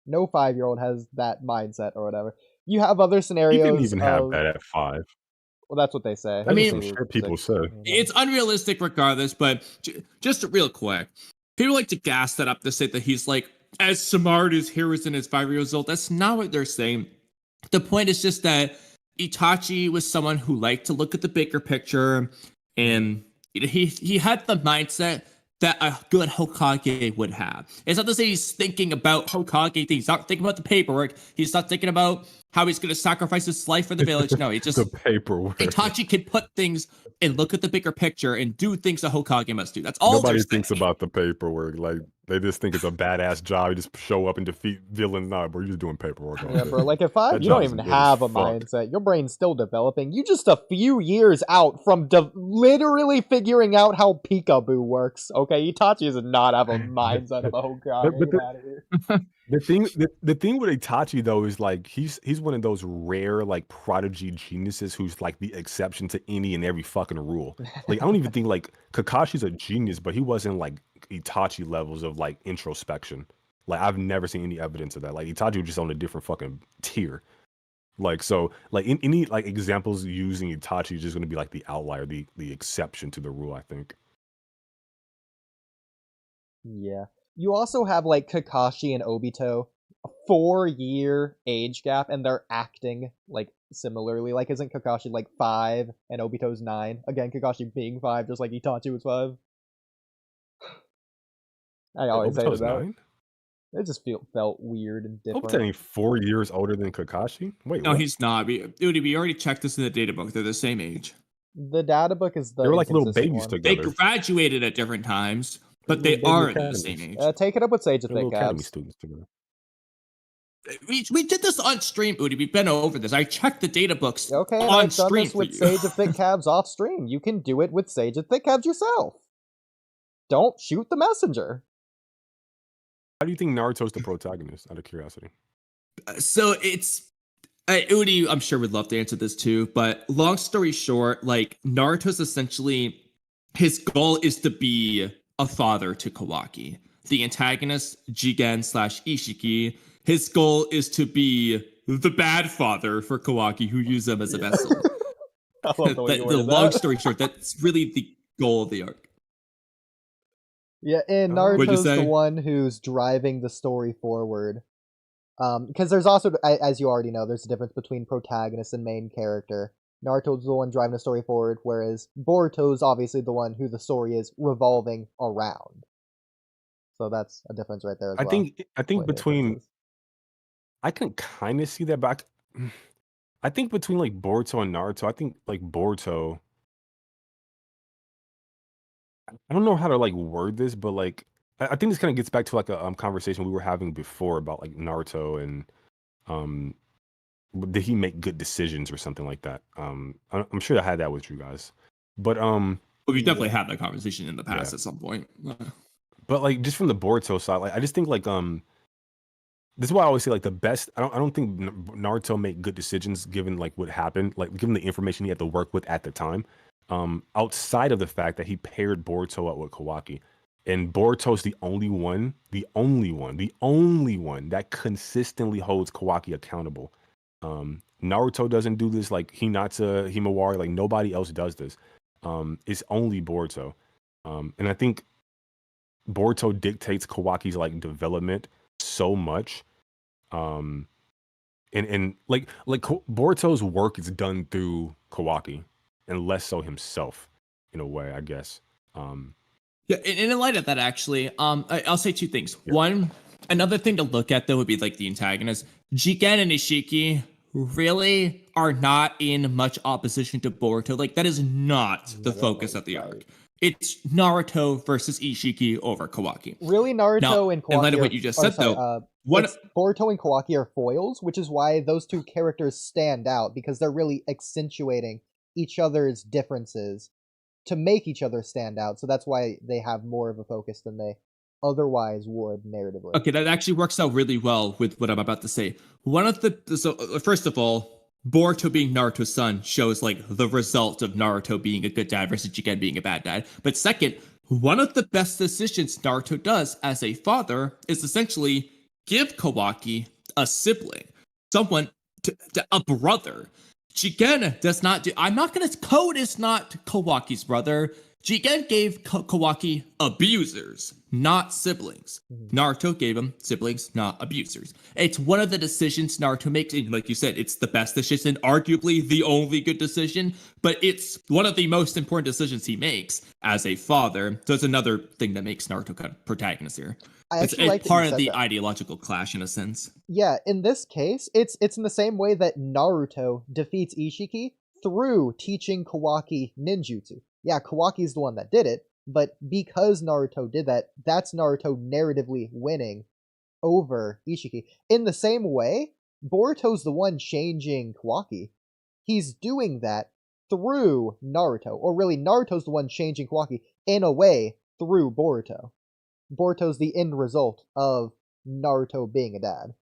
No 5-year-old has that mindset or whatever. You have other scenarios. He didn't even have that at 5. Well, that's what they say. I mean, sure people say it's unrealistic regardless, but just real quick, people like to gas that up to say that he's like as smart as he was in his 5 years old. That's not what they're saying. The point is just that Itachi was someone who liked to look at the bigger picture, and he had the mindset that a good Hokage would have. It's not to say he's thinking about Hokage things. He's not thinking about the paperwork. He's not thinking about how he's going to sacrifice his life for the village. No, he just... the paperwork. Itachi can put things and look at the bigger picture and do things a Hokage must do. That's all. Nobody thinks about the paperwork. Like, they just think it's a badass job. You just show up and defeat villains. Nah, bro, you're just doing paperwork. Yeah, bro. Like at 5, you don't even have a mindset. Your brain's still developing. You just a few years out from literally figuring out how peekaboo works. Okay, Itachi does not have a mindset of a Hokage. Get out of here. The thing with Itachi though is like he's one of those rare like prodigy geniuses who's like the exception to any and every fucking rule. Like I don't even think like Kakashi's a genius, but he wasn't like Itachi levels of like introspection. Like I've never seen any evidence of that. Like Itachi was just on a different fucking tier. Like so like in any like examples using Itachi is just gonna be like the outlier, the exception to the rule, I think. Yeah. You also have, like, Kakashi and Obito, a 4-year age gap, and they're acting, like, similarly. Like, isn't Kakashi, like, 5, and Obito's 9? Again, Kakashi being 5, just like Itachi was 5. I always hated that. 9? It just felt weird and different. Obito ain't 4 years older than Kakashi? Wait, no, what? He's not. Oodie, we already checked this in the data book. They're the same age. The data book is the They were like little inconsistent babies one. They together. graduated at different times, but They're they little are baby at the same academies. age. Take it up with Sage of They're little Thick academy Cabs. students together. We did this on stream, Oodie. We've been over this. I checked the data books Okay, and on I've done stream this for with you. Sage of Thick Cabs off stream. You can do it with Sage of Thick Cabs yourself. Don't shoot the messenger. How do you think Naruto's the protagonist? Out of curiosity. So it's Oodie, I'm sure would love to answer this too, but long story short, like Naruto's essentially his goal is to be a father to Kawaki. The antagonist, Jigen / Ishiki, his goal is to be the bad father for Kawaki, who used them as a vessel. I love the way you The worded long that. story short, that's really the goal of the arc. Yeah, and What'd you Naruto's the say? one who's driving the story forward. Because there's also, as you already know, there's a difference between protagonist and main character. Naruto's the one driving the story forward, whereas Boruto's obviously the one who the story is revolving around. So that's a difference right there as well. I think What the between difference is. I can kind of see that, but I think between like Boruto and Naruto, I think like Boruto. I don't know how to like word this, but like I think this kind of gets back to like a conversation we were having before about like Naruto and um did he make good decisions or something like that. I'm sure I had that with you guys, but But we definitely had that conversation in the past Yeah. at some point. but like just from the Boruto side, like I just think like this is why I always say like the best. I don't think Naruto made good decisions given like what happened, like given the information he had to work with at the time. Outside of the fact that he paired Boruto up with Kawaki, and Boruto's the only one that consistently holds Kawaki accountable. Naruto doesn't do this, like Hinata, Himawari, like nobody else does this. It's only Boruto, and I think Boruto dictates Kawaki's like development so much. And like Boruto's work is done through Kawaki and less so himself in a way, I guess. Yeah, and in light of that, actually, I'll say two things. Yeah. One, another thing to look at though would be like the antagonist. Jigen and Ishiki really are not in much opposition to Boruto. Like that is not the focus of the arc. It's Naruto versus Ishiki over Kawaki. Really, Naruto Now, and Kawaki in light of are- what you just or said, sorry, though, it's Boruto and Kawaki are foils, which is why those two characters stand out, because they're really accentuating each other's differences to make each other stand out. So that's why they have more of a focus than they otherwise would narratively. Okay, that actually works out really well with what I'm about to say. First of all, Boruto being Naruto's son shows like the result of Naruto being a good dad versus Jigen being a bad dad. But second, one of the best decisions Naruto does as a father is essentially give Kawaki a sibling, someone, a brother. Jigen does not do. I'm not gonna. Code is not Kawaki's brother. Jigen gave Kawaki abusers, not siblings. Naruto gave him siblings, not abusers. It's one of the decisions Naruto makes, and like you said, it's the best decision, arguably the only good decision, but it's one of the most important decisions he makes as a father. So it's another thing that makes Naruto kind of protagonist here. It's part of the ideological clash in a sense. Yeah, in this case, it's in the same way that Naruto defeats Ishiki through teaching Kawaki ninjutsu. Yeah, Kawaki's the one that did it, but because Naruto did that, that's Naruto narratively winning over Ishiki. In the same way, Boruto's the one changing Kawaki. He's doing that through Naruto. Or really, Naruto's the one changing Kawaki, in a way, through Boruto. Boruto's the end result of Naruto being a dad.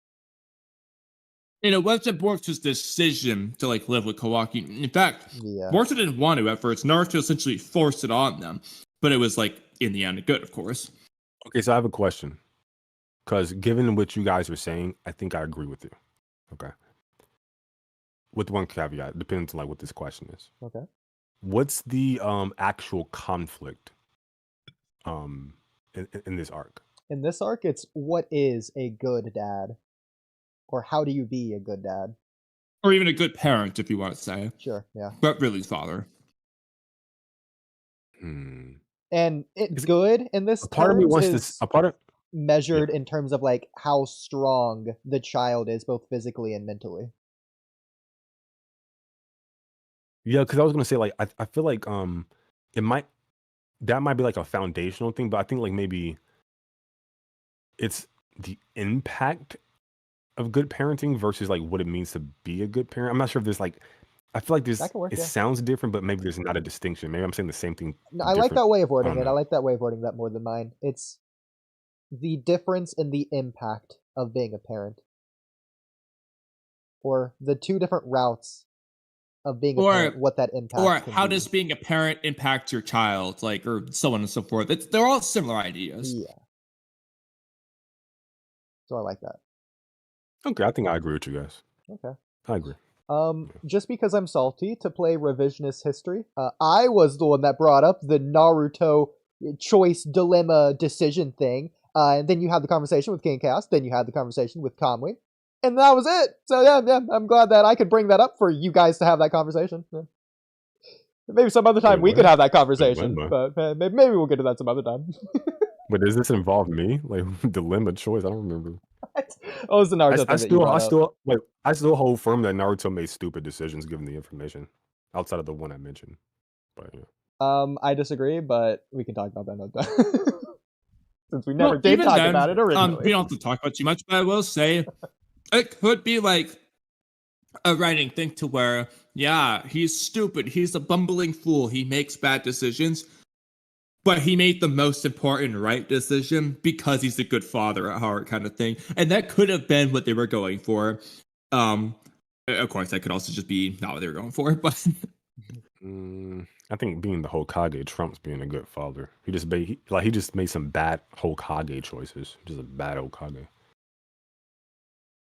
And it wasn't Boruto's decision to like live with Kawaki. In fact, Boruto didn't want to at first. Naruto essentially forced it on them, but it was like in the end good, of course. Okay, so I have a question, because given what you guys are saying, I think I agree with you. Okay, with one caveat, it depends on like what this question is. Okay, what's the actual conflict in this arc? In this arc, it's what is a good dad? Or how do you be a good dad? Or even a good parent, if you want to say. Sure, yeah. But really father. And it's good in this part of me wants is measured in terms of like how strong the child is, both physically and mentally. Yeah, because I was gonna say like I feel like it might that might be like a foundational thing, but I think like maybe it's the impact of good parenting versus like what it means to be a good parent. I'm not sure if there's like I feel like there's That can work, it yeah. sounds different, but maybe there's not a distinction. Maybe I'm saying the same thing. No, I like that way of wording it. I know. like that way of wording that more than mine. It's the difference in the impact of being a parent, or the two different routes of being a parent. What that impact, or can how be. does being a parent impact your child, like, or so on and so forth. They're all similar ideas. Yeah. So I like that. Okay, I think I agree with you guys. Okay. I agree. Just because I'm salty to play revisionist history, I was the one that brought up the Naruto choice dilemma decision thing, and then you had the conversation with King Chaos, then you had the conversation with Kamui, and that was it. So yeah, I'm glad that I could bring that up for you guys to have that conversation. Yeah. Maybe some other time we could have that conversation, but maybe we'll get to that some other time. But does this involve me? Like dilemma choice? I don't remember. Oh, it's the Naruto thing. I still hold firm that Naruto made stupid decisions given the information, outside of the one I mentioned. But yeah. I disagree, but we can talk about that another time. Since we never did talk about it originally. We don't have to talk about too much, but I will say it could be like a writing thing to where, yeah, he's stupid, he's a bumbling fool, he makes bad decisions, but he made the most important right decision because he's a good father at heart, kind of thing. And that could have been what they were going for. Of course, that could also just be not what they were going for, but I think being the Hokage trumps being a good father. He just made some bad Hokage choices. Just a bad Hokage.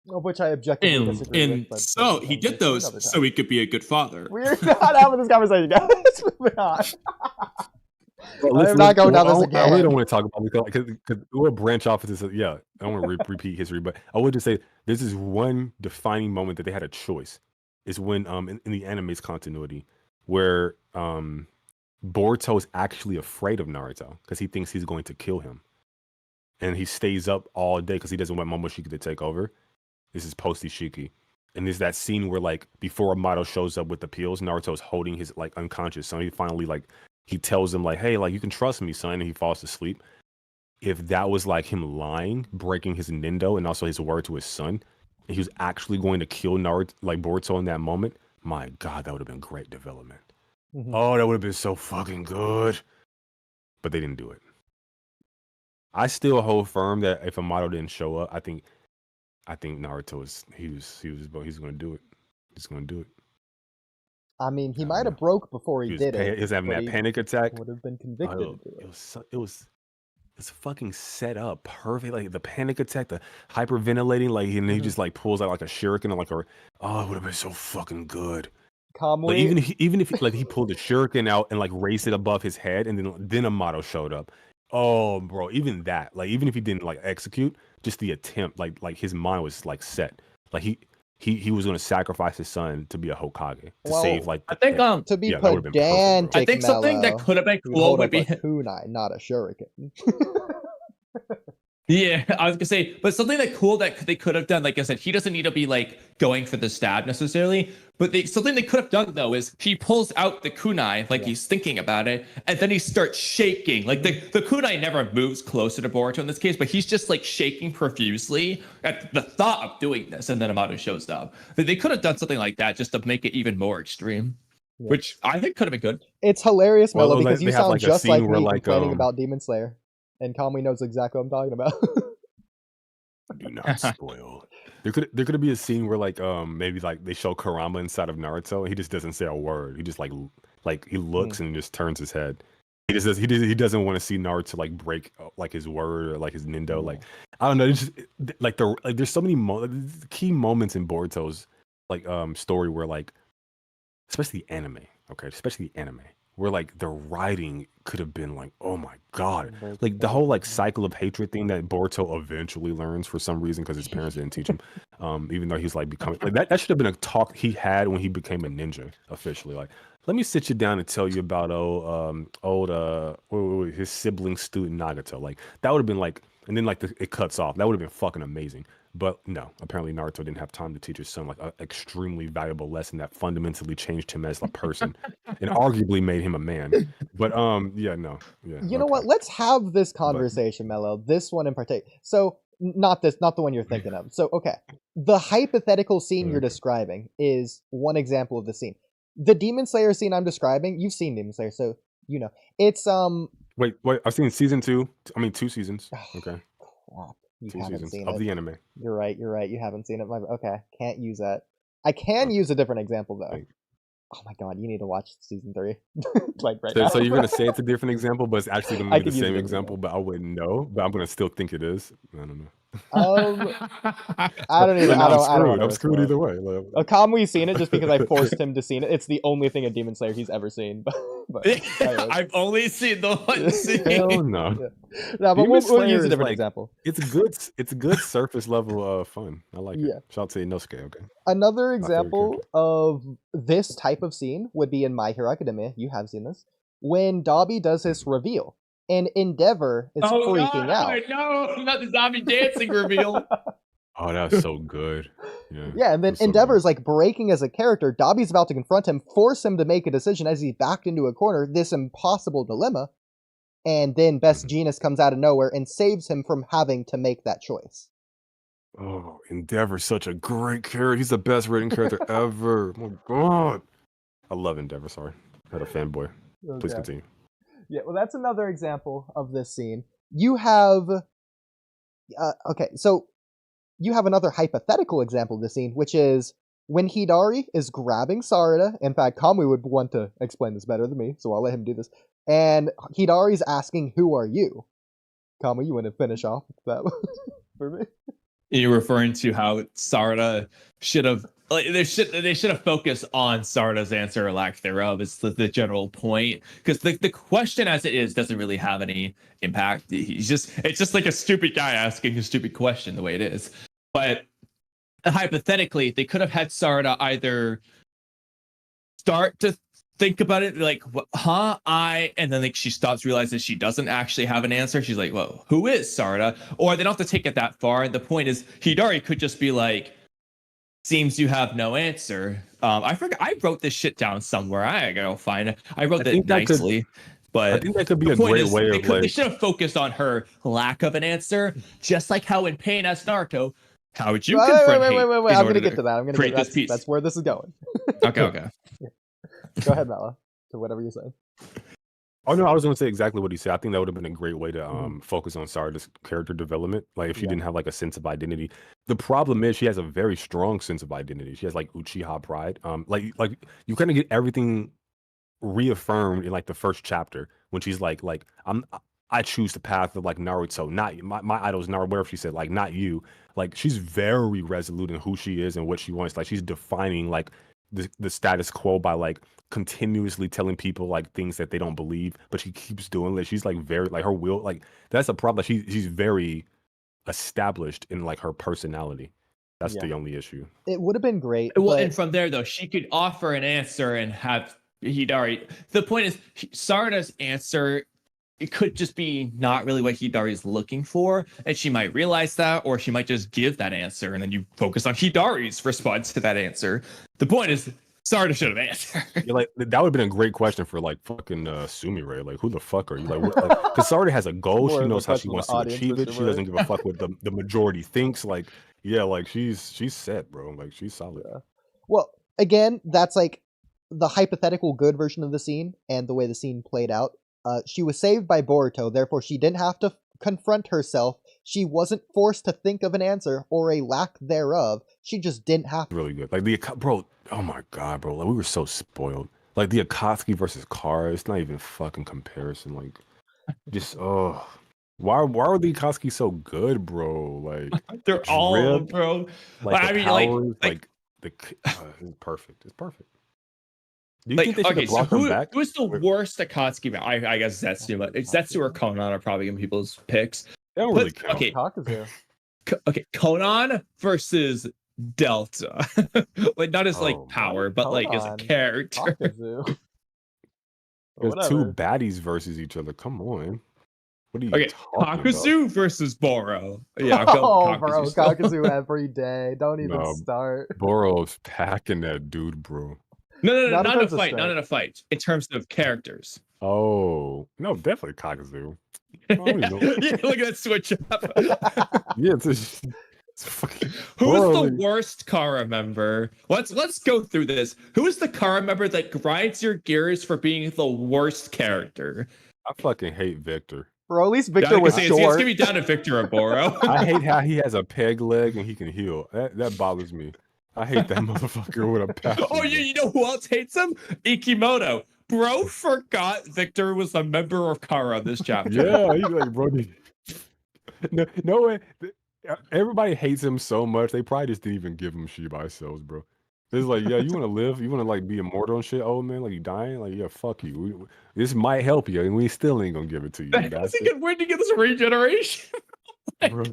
Of which I objectively disagree with. So he did those so he could be a good father. We're not having this conversation, guys. We're not. I'm not going down this again. I really don't want to talk about it because we'll branch off of this. Yeah, I don't want to repeat history, but I would just say this is one defining moment that they had a choice. Is when in the anime's continuity where Boruto is actually afraid of Naruto because he thinks he's going to kill him, and he stays up all day because he doesn't want Momoshiki to take over. This is post Ishiki, and there's that scene where like before Amato shows up with the pills, Naruto's holding his like unconscious son. He finally like. He tells him like, hey, like you can trust me, son, and he falls asleep. If that was like him lying, breaking his Nindo and also his word to his son, and he was actually going to kill Naruto, like Boruto in that moment, my God, that would have been great development. Mm-hmm. Oh, that would have been so fucking good. But they didn't do it. I still hold firm that if Amato didn't show up, I think Naruto he's going to do it. He's going to do it. I mean, he might have broke before he did it. He was having that panic attack. Would have been convicted to do it. It was fucking set up perfect. Like the panic attack, the hyperventilating, like and he just like pulls out like a shuriken and like it would have been so fucking good. Kamui, like, even if like he pulled the shuriken out and like raised it above his head, and then Amato showed up. Oh, bro, even that, like even if he didn't like execute, just the attempt, like his mind was like set. Like he was going to sacrifice his son to be a Hokage to save like. I think to be pedantic, I think something that could have been cool would be kunai, not a shuriken. Yeah, I was gonna say, but something that cool that they could have done, like I said, he doesn't need to be like going for the stab necessarily, but something they could have done though is he pulls out the kunai like he's thinking about it, and then he starts shaking. Like the kunai never moves closer to Boruto in this case, but he's just like shaking profusely at the thought of doing this, and then Amato shows up. They could have done something like that just to make it even more extreme, which I think could have been good. It's hilarious, Mello, because you sound just like me complaining about Demon Slayer. And Kamui knows exactly what I'm talking about. Do not spoil. There could be a scene where like maybe like they show Kurama inside of Naruto and he just doesn't say a word. He just like he looks and just turns his head. He doesn't want to see Naruto like break like his word or like his Nindo. Like I don't know. It's just like there's so many key moments in Boruto's like story where like especially the anime, where like the writing could have been like, oh my God, like the whole like cycle of hatred thing that Boruto eventually learns for some reason because his parents didn't teach him, even though he's like becoming like that should have been a talk he had when he became a ninja officially. Like, let me sit you down and tell you about his sibling student Nagato. Like that would have been like, and then like it cuts off. That would have been fucking amazing. But no, apparently Naruto didn't have time to teach his son like an extremely valuable lesson that fundamentally changed him as a person and arguably made him a man. But yeah, no, yeah. You know what? Let's have this conversation, Mello. This one in particular. So not the one you're thinking of. So okay, the hypothetical scene you're describing is one example of the scene. The Demon Slayer scene I'm describing, you've seen Demon Slayer, so you know it's Wait, I've seen season 2. I mean 2 seasons. Okay. Crap. You 2 haven't seasons seen of it. the anime. You're right. You haven't seen it. Okay, can't use that. I can use a different example though. Thank Oh my god, you need to watch season 3. Like right now. So you're gonna say it's a different example, but it's actually gonna I be the could use a same different example, but I wouldn't know. But I'm gonna still think it is. I don't know. I don't even. But I no, don't. I'm screwed either way. Like, Kamui's seen it just because I forced him to see it. It's the only thing of Demon Slayer he's ever seen. But anyways. I've only seen the one scene. hell no. Yeah. No, but Demon we'll Slayer use a is different like- example. It's good surface level fun. I like Yeah. it. Shout out to Inosuke, okay. Another My favorite example of this type of scene would be in My Hero Academia. You have seen this. When Dobby does his reveal, and Endeavor is freaking out. No, not the zombie dancing reveal. Oh, that's so good. Yeah, and then That's so Endeavor good. is like breaking as a character. Dobby's about to confront him, force him to make a decision as he's backed into a corner, this impossible dilemma. And then Best Jeanist comes out of nowhere and saves him from having to make that choice. Oh, Endeavor's such a great character. He's the best written character ever. Oh my god. I love Endeavor, sorry. I had a fanboy. Please continue. Yeah, well, that's another example of this scene. You have... okay, so you have another hypothetical example of this scene, which is when Hidari is grabbing Sarada. In fact, Kamui would want to explain this better than me, so I'll let him do this. And Hidari's asking, "Who are you?" Kamui, you want to finish off that for me? You're referring to how Sarada should have they should have focused on Sarada's answer or lack thereof is the general point, because the question as it is doesn't really have any impact. It's just like a stupid guy asking a stupid question the way it is. But hypothetically, they could have had Sarada either start to think about it like, and then like she stops, realizes she doesn't actually have an answer. She's like, whoa, who is Sarada? Or they don't have to take it that far. The point is, Hidari could just be like, seems you have no answer. I forgot, I wrote this shit down somewhere. I gotta find it. I wrote it nicely. But I think that could be a great way of they should have focused on her lack of an answer, just like how in Pain as Naruto, how would you confront hate? Wait. I'm gonna get to that. I'm gonna create get this piece. That's where this is going. Okay. Go ahead, Mello. To whatever you're saying. Oh no, I was going to say exactly what he said. I think that would have been a great way to focus on Sarada's character development. Like if she didn't have like a sense of identity. The problem is she has a very strong sense of identity. She has like Uchiha pride. Like you kind of get everything reaffirmed in like the first chapter when she's like I choose the path of like Naruto, not my idol's Naruto. Whatever she said, like not you. Like she's very resolute in who she is and what she wants. Like she's defining like the status quo by like continuously telling people like things that they don't believe, but she keeps doing it. She's like very like her will, like that's a problem. She's very established in like her personality. That's the only issue. It would have been great. Well, but... and from there though, she could offer an answer and have Hidari. The point is, Sarada's answer, it could just be not really what Hidari is looking for, and she might realize that, or she might just give that answer, and then you focus on Hidari's response to that answer. The point is, Sarada should have answered. Yeah, like that would have been a great question for like fucking Sumire. Like, who the fuck are you? Like, because Sarada has a goal. She knows how she wants to achieve it. She doesn't give a fuck what the majority thinks. Like, yeah, like she's set, bro. Like she's solid. Yeah. Well, again, that's like the hypothetical good version of the scene and the way the scene played out. She was saved by Boruto, therefore she didn't have to confront herself. She wasn't forced to think of an answer or a lack thereof. She just didn't have to. Really good. Like bro, oh my god, bro. Like we were so spoiled. Like the Akatsuki versus Clara, it's not even fucking comparison. Like just why are the Akatsuki so good, bro? Like they're all, bro. Like I mean, powers, it's perfect. It's perfect. Do you like, think they should have brought them back? Who's the worst Akatsuki? I guess Zetsu. Zetsu or Konan are probably in people's picks. They don't really count. Okay, Konan versus Delta. Like not as like power, but like as a character. There's two baddies versus each other. Come on. What are you Okay, talking Kakuzu versus Boro. Yeah, I'll go Oh, with bro, still. Kakuzu every day. Don't even No, start. Boro's packing that dude, bro. No, Not in not in a terms of fight. Not strength. in a fight. In terms of characters. Oh, no, definitely Kakuzu. Yeah, I don't even know. look at that switch up. Yeah, it's fucking Who's Boro. the worst Kara member? Let's go through this. Who is the Kara member that grinds your gears for being the worst character? I fucking hate Victor. Bro, at least Yeah, Victor I was can say short. it's gonna be down to Victor or Boro. I hate how he has a peg leg and he can heal. That bothers me. I hate that motherfucker with a passion. Oh, you know who else hates him? Ikimoto. Bro forgot Victor was a member of Kara this chapter. Yeah, he's like, bro. No way. Everybody hates him so much. They probably just didn't even give him Shibai cells, bro. It's like, yeah, you want to live? You want to like be immortal and shit? Oh man, like you dying? Like, yeah, fuck you. This might help you, and we still ain't gonna give it to you. How's he gonna win to get this regeneration? Bro.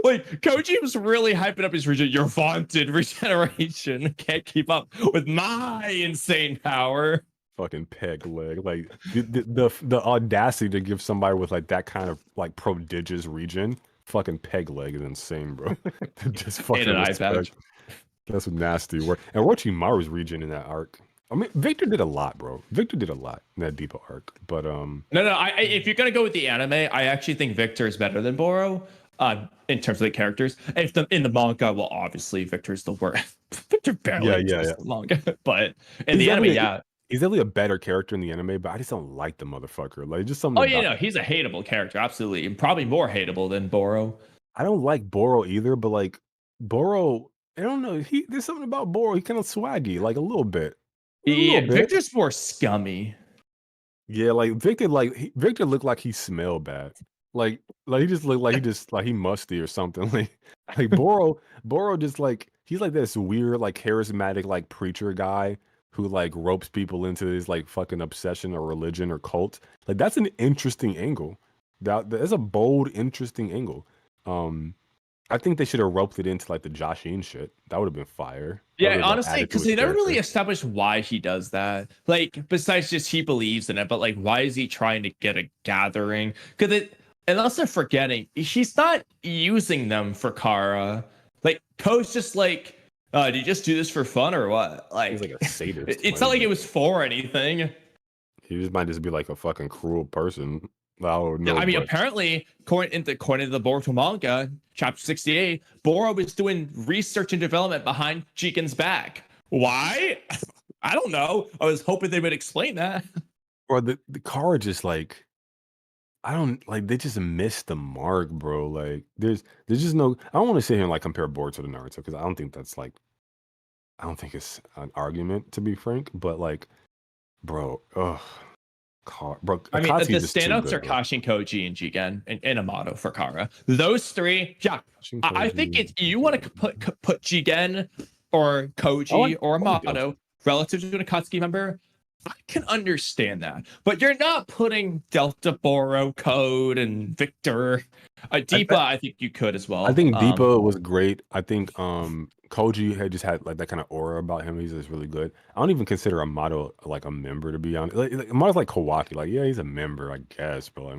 Like Koji was really hyping up his your vaunted regeneration. Can't keep up with my insane power. Fucking peg leg. Like the audacity to give somebody with like that kind of like prodigious regen. Fucking peg leg is insane, bro. Just fucking And an eye patch. That's nasty work. And Orochimaru's regen in that arc. I mean, Victor did a lot, bro. Victor did a lot in that Deepa arc. But No. If you're gonna go with the anime, I actually think Victor is better than Boro. In terms of the characters, and in the manga, well, obviously Victor's the worst. Victor barely exists in the manga, but in the anime, yeah, he's definitely a better character in the anime. But I just don't like the motherfucker. Like just something. Oh yeah, no, he's a hateable character, absolutely, and probably more hateable than Boro. I don't like Boro either, but like Boro, I don't know. There's something about Boro. He kind of swaggy, like a little bit. Yeah, Victor's more scummy. Yeah, like Victor looked like he smelled bad. Like he just looked like he musty or something. Like Boro just like he's like this weird, like charismatic, like preacher guy who like ropes people into his like fucking obsession or religion or cult. Like that's an interesting angle. That's a bold, interesting angle. I think they should have roped it into like the Joshin shit. That would have been fire. Yeah, honestly, because they never really established why he does that. Like, besides just he believes in it, but like, why is he trying to get a gathering? Because unless they're forgetting, he's not using them for Kara. Like, Ko's just like, did you just do this for fun or what? Like, he's like a sadist. It's not like it was for anything. He just might just be like a fucking cruel person. Yeah, I mean, apparently, according to the Boruto manga, chapter 68, Boro was doing research and development behind Jigen's back. Why? I don't know. I was hoping they would explain that. Or the Kara just like, I don't like. They just missed the mark, bro. Like, there's just no. I don't want to sit here and like compare Boruto to Naruto because I don't think that's like, I don't think it's an argument to be frank. But like, bro, bro, I mean, Akatsuki the is too standouts good, are bro. Kashin Koji and Jigen and Amato for Kara. Those three, yeah. I think it's you want to put Jigen or Koji or Amato relative to an Akatsuki member. I can understand that, but you're not putting Delta, Boro, Code, and Victor. Deepa, I think you could as well. I think Deepa was great. I think Koji had like that kind of aura about him. He's just really good. I don't even consider Amato like a member, to be honest. Like Amato's like Kawaki. Like, yeah, he's a member, I guess, but like,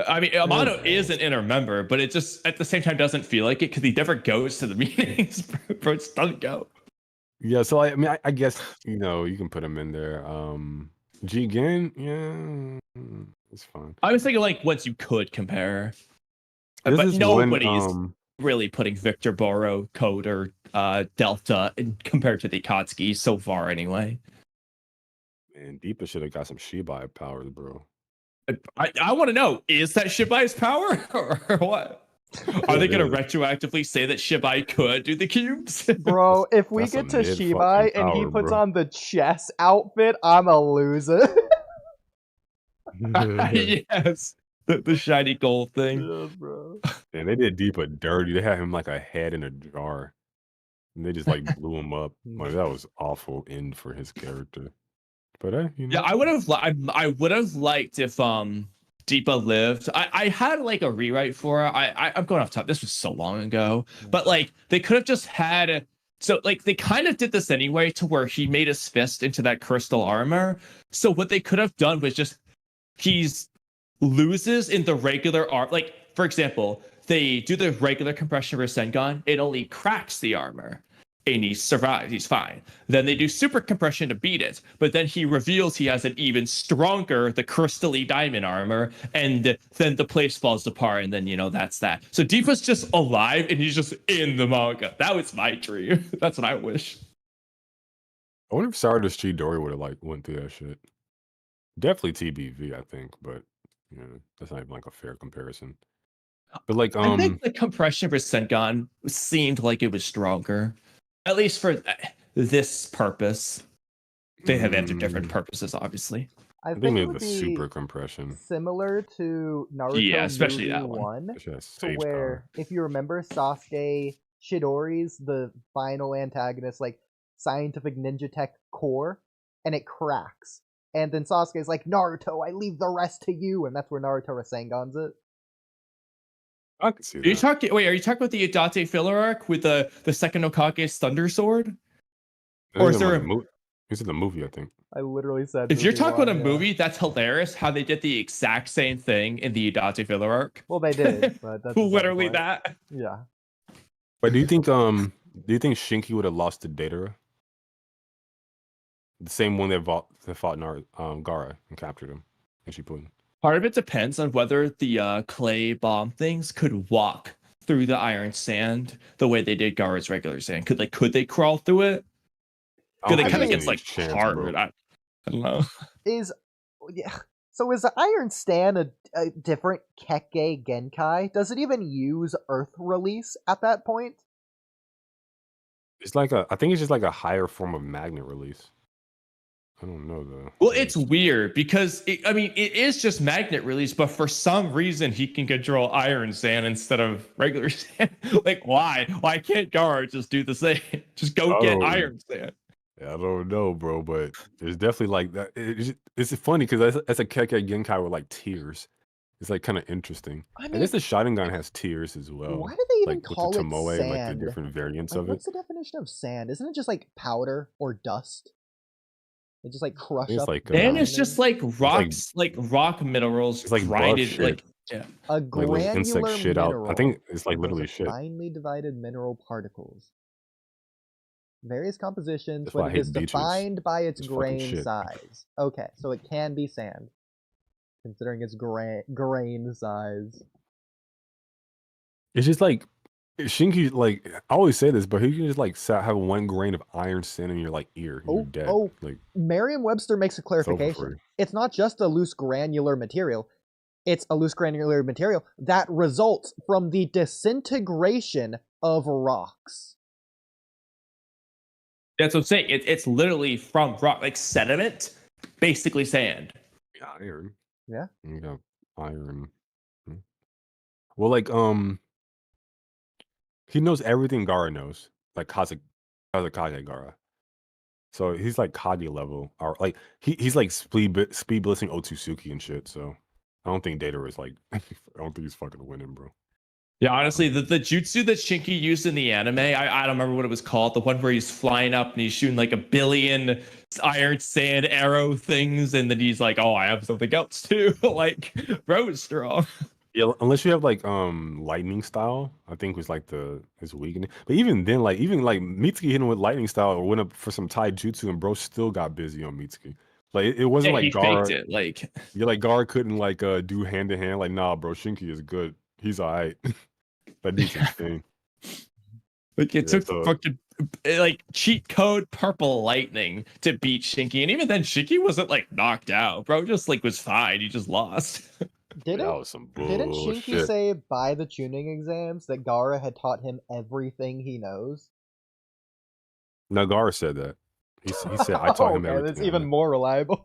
I mean, Amato is an inner member, but it just at the same time doesn't feel like it because he never goes to the meetings. Bro, just doesn't go. Yeah, so I mean, I guess you can put him in there. Jigen, yeah, it's fine. I was thinking like once you could compare, but nobody's really putting Victor, Boro, Code, or Delta compared to the Akatsuki so far, anyway. Man, Deepa should have got some Shibai powers, bro. I want to know: is that Shibai's power or what? Are they going to retroactively say that Shibai could do the cubes? Bro, if we get to Shibai and he puts on the chess outfit, I'm a loser. Yes. The shiny gold thing. Yeah, bro. And they did Deepa dirty. They had him like a head in a jar. And they just like blew him up. Like that was awful end for his character. But yeah, I would have liked if Deepa lived. I had like a rewrite for her. I'm going off top. This was so long ago. But like they could have just had so like they kind of did this anyway to where he made his fist into that crystal armor. So what they could have done was just he's loses in the regular arm. Like, for example, they do the regular compression Rasengan, it only cracks the armor. And he survives, he's fine. Then they do super compression to beat it, but then he reveals he has an even stronger, the crystally diamond armor, and then the place falls apart, and then, you know, that's that. So Deepa's just alive, and he's just in the manga. That was my dream. That's what I wish. I wonder if Stardust Chidori would have like went through that shit. Definitely TBV, I think, but you know, that's not even like a fair comparison. But like, I think the compression Rasengan seemed like it was stronger. At least for this purpose. They have answered different purposes, obviously. I think it it would was be super compression. similar to Naruto Yeah, especially movie that one. to where, if you remember, Sasuke Chidori's the final antagonist, like scientific ninja tech core, and it cracks. And then Sasuke's like, Naruto, I leave the rest to you, and that's where Naruto Rasengan's it. I can see that. Are you talking about the Idate filler arc with the second Hokage's thunder sword? Or is there He's in the movie, I think. I literally said. If you're talking about a movie, that's hilarious. How they did the exact same thing in the Idate filler arc. Well, they did, but that's literally that. Yeah. But do you think Shinki would have lost to Datara? The same one that fought Gaara and captured him and Shippuden. Part of it depends on whether the clay bomb things could walk through the iron sand the way they did Gaara's regular sand. Could they crawl through it? Because it kind of gets like hard. I don't know. So is the Iron Stand a different Kekkei Genkai? Does it even use Earth release at that point? It's like I think it's just like a higher form of magnet release. I don't know though. Well, it's weird because it is just magnet release, but for some reason he can control iron sand instead of regular sand. Like, why? Why can't Gaara just do the same? Just go get iron sand. I don't know, bro, but it's definitely like that. It's funny because that's a Kekkei Genkai with like tears. It's like kind of interesting. I guess the Sharingan has tears as well. Why do they even like, call with the it Tomoe, sand? like the different variants of it. What's the definition of sand? Isn't it just like powder or dust? It just like crush up. Like, and it's just like rocks, like rock minerals. It's like grinded, like a granular like shit mineral. Out. I think it's like literally shit. Finely divided mineral particles. Various compositions, That's but it is beaches. defined by its It's size. Okay, so it can be sand, considering its grain size. It's just like Shinki. Like I always say this, but he can just like have 1 grain of iron sand in your like ear. And you're dead. Like Merriam-Webster makes a clarification. It's not just a loose granular material. It's a loose granular material that results from the disintegration of rocks. That's what I'm saying. It's literally from rock, like sediment, basically sand. Iron. Yeah. You got iron. Well, like he knows everything Gaara knows, like Kazakage Gaara. So he's like Kage level, or like he's like speed blitzing Otsutsuki and shit. So I don't think Data is like I don't think he's fucking winning, bro. Yeah, honestly, the jutsu that Shinki used in the anime, I don't remember what it was called. The one where he's flying up and he's shooting like 1 billion iron sand arrow things, and then he's like, "Oh, I have something else too." Like, bro is strong. Yeah, unless you have like lightning style, I think was like his weakness. But even then, like Mitsuki hit him with lightning style or went up for some Tai jutsu, and bro still got busy on Mitsuki. Like it wasn't like Gaara. Faked it, like like Gaara couldn't like do hand to hand. Like, nah, bro, Shinki is good. He's alright. That dude's insane. Like it took fucking like cheat code purple lightning to beat Shinki, and even then Shinki wasn't like knocked out. Bro just like was fine. He just lost. Didn't Shinki say by the tuning exams that Gaara had taught him everything he knows? No, Gaara said that. He said I taught him everything. That's even more reliable.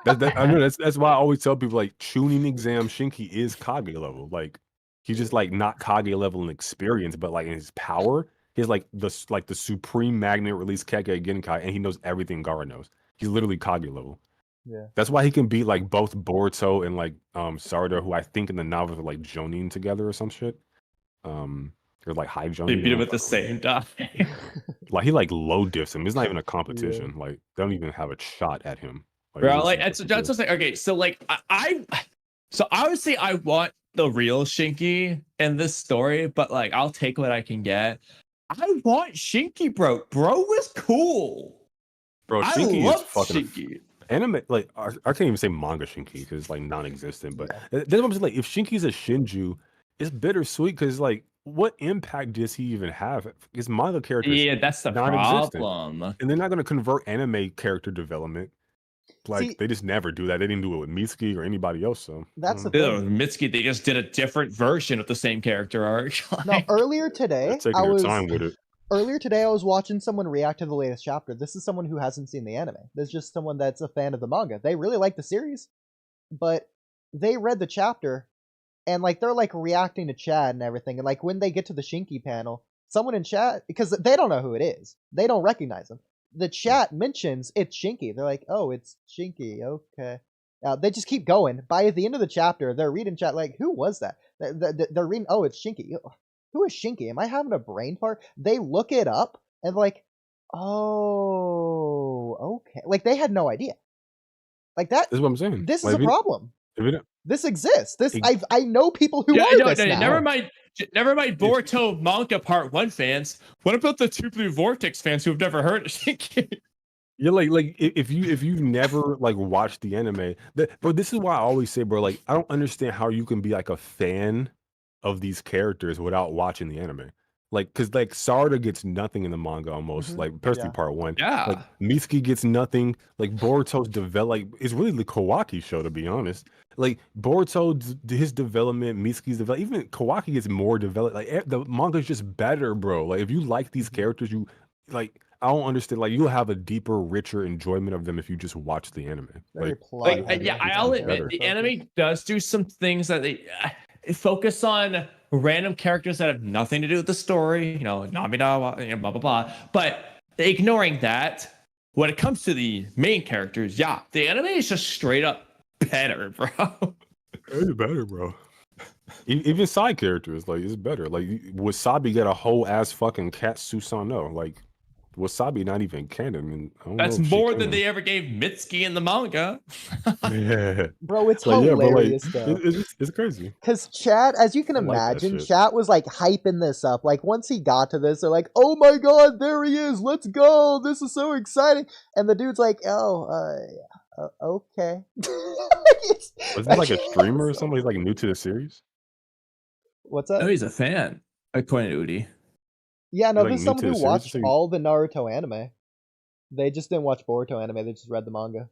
I know that's why I always tell people like tuning exam Shinki is Kage level. Like he's just like not Kage level in experience, but like in his power, he's like the supreme magnet release Kekkei Genkai, and he knows everything Gaara knows. He's literally Kage level. Yeah. That's why he can beat like both Boruto and like Sarada, who I think in the novel are like Jonin together or some shit. Or like high Jonin. They beat him at the same time. Like he like low diffs him. It's not even a competition. Yeah. Like they don't even have a shot at him. Bro, like that's just like okay. So like so obviously I want the real Shinky in this story, but like I'll take what I can get. I want Shinky, bro. Bro was cool. Bro, I Shinky is love fucking Shinky. anime. Like I can't even say manga Shinky because it's like non-existent. But that's what I'm saying. Like if Shinky's a Shinju, it's bittersweet because like what impact does he even have? His manga character, Yeah, that's the problem. And they're not going to convert anime character development. Like See, they just never do that. They didn't do it with Mitsuki or anybody else. So that's the With thing. Mitsuki, they just did a different version of the same character arc. No, earlier today, they're taking their time with it. Earlier today, I was watching someone react to the latest chapter. This is someone who hasn't seen the anime. This is just someone that's a fan of the manga. They really like the series, but they read the chapter, and like they're like reacting to Chad and everything. And like when they get to the Shinky panel, someone in chat, because they don't know who it is, they don't recognize him. The chat mentions it's Shinky. They're like, "Oh, it's Shinky." Okay. They just keep going. By the end of the chapter, they're reading chat like, "Who was that?" They're reading, "Oh, it's Shinky." Who is Shinky? Am I having a brain fart? They look it up and like, oh, okay. Like they had no idea. Like that. That's what I'm saying. This like, is a problem. This exists. I know people who are this now. Never mind Boruto manga part 1 fans. What about the Two Blue Vortex fans who have never heard of Shinky? Yeah, like if you've never like watched the anime, bro, this is why I always say, bro, like I don't understand how you can be like a fan of these characters without watching the anime. Like, cause like Sarda gets nothing in the manga almost, like especially part 1. Yeah. Like Mitsuki gets nothing. Like Boruto's like it's really the Kawaki show to be honest. Like Boruto, his development, Mitsuki's development, even Kawaki gets more developed. Like the manga's just better, bro. Like if you like these characters, you like. I don't understand. Like you'll have a deeper, richer enjoyment of them if you just watch the anime. I'll admit the anime does do some things that they focus on random characters that have nothing to do with the story. You know, Namida, blah blah blah. But ignoring that, when it comes to the main characters, yeah, the anime is just straight up better, bro. It's better, bro. Even side characters, like it's better. Like Wasabi got a whole ass fucking cat Susanoo. Like. Wasabi not even canon. That's more than they ever gave Mitsuki in the manga. Yeah, bro, it's hilarious though. It's crazy. Because chat, as you can imagine, chat was like hyping this up. Like once he got to this, they're like, "Oh my god, there he is! Let's go! This is so exciting!" And the dude's like, okay." Was he like a streamer or something? He's like new to the series. What's that? No, he's a fan. According to Oodie. Yeah, no, there's someone who watched all the Naruto anime. They just didn't watch Boruto anime, they just read the manga.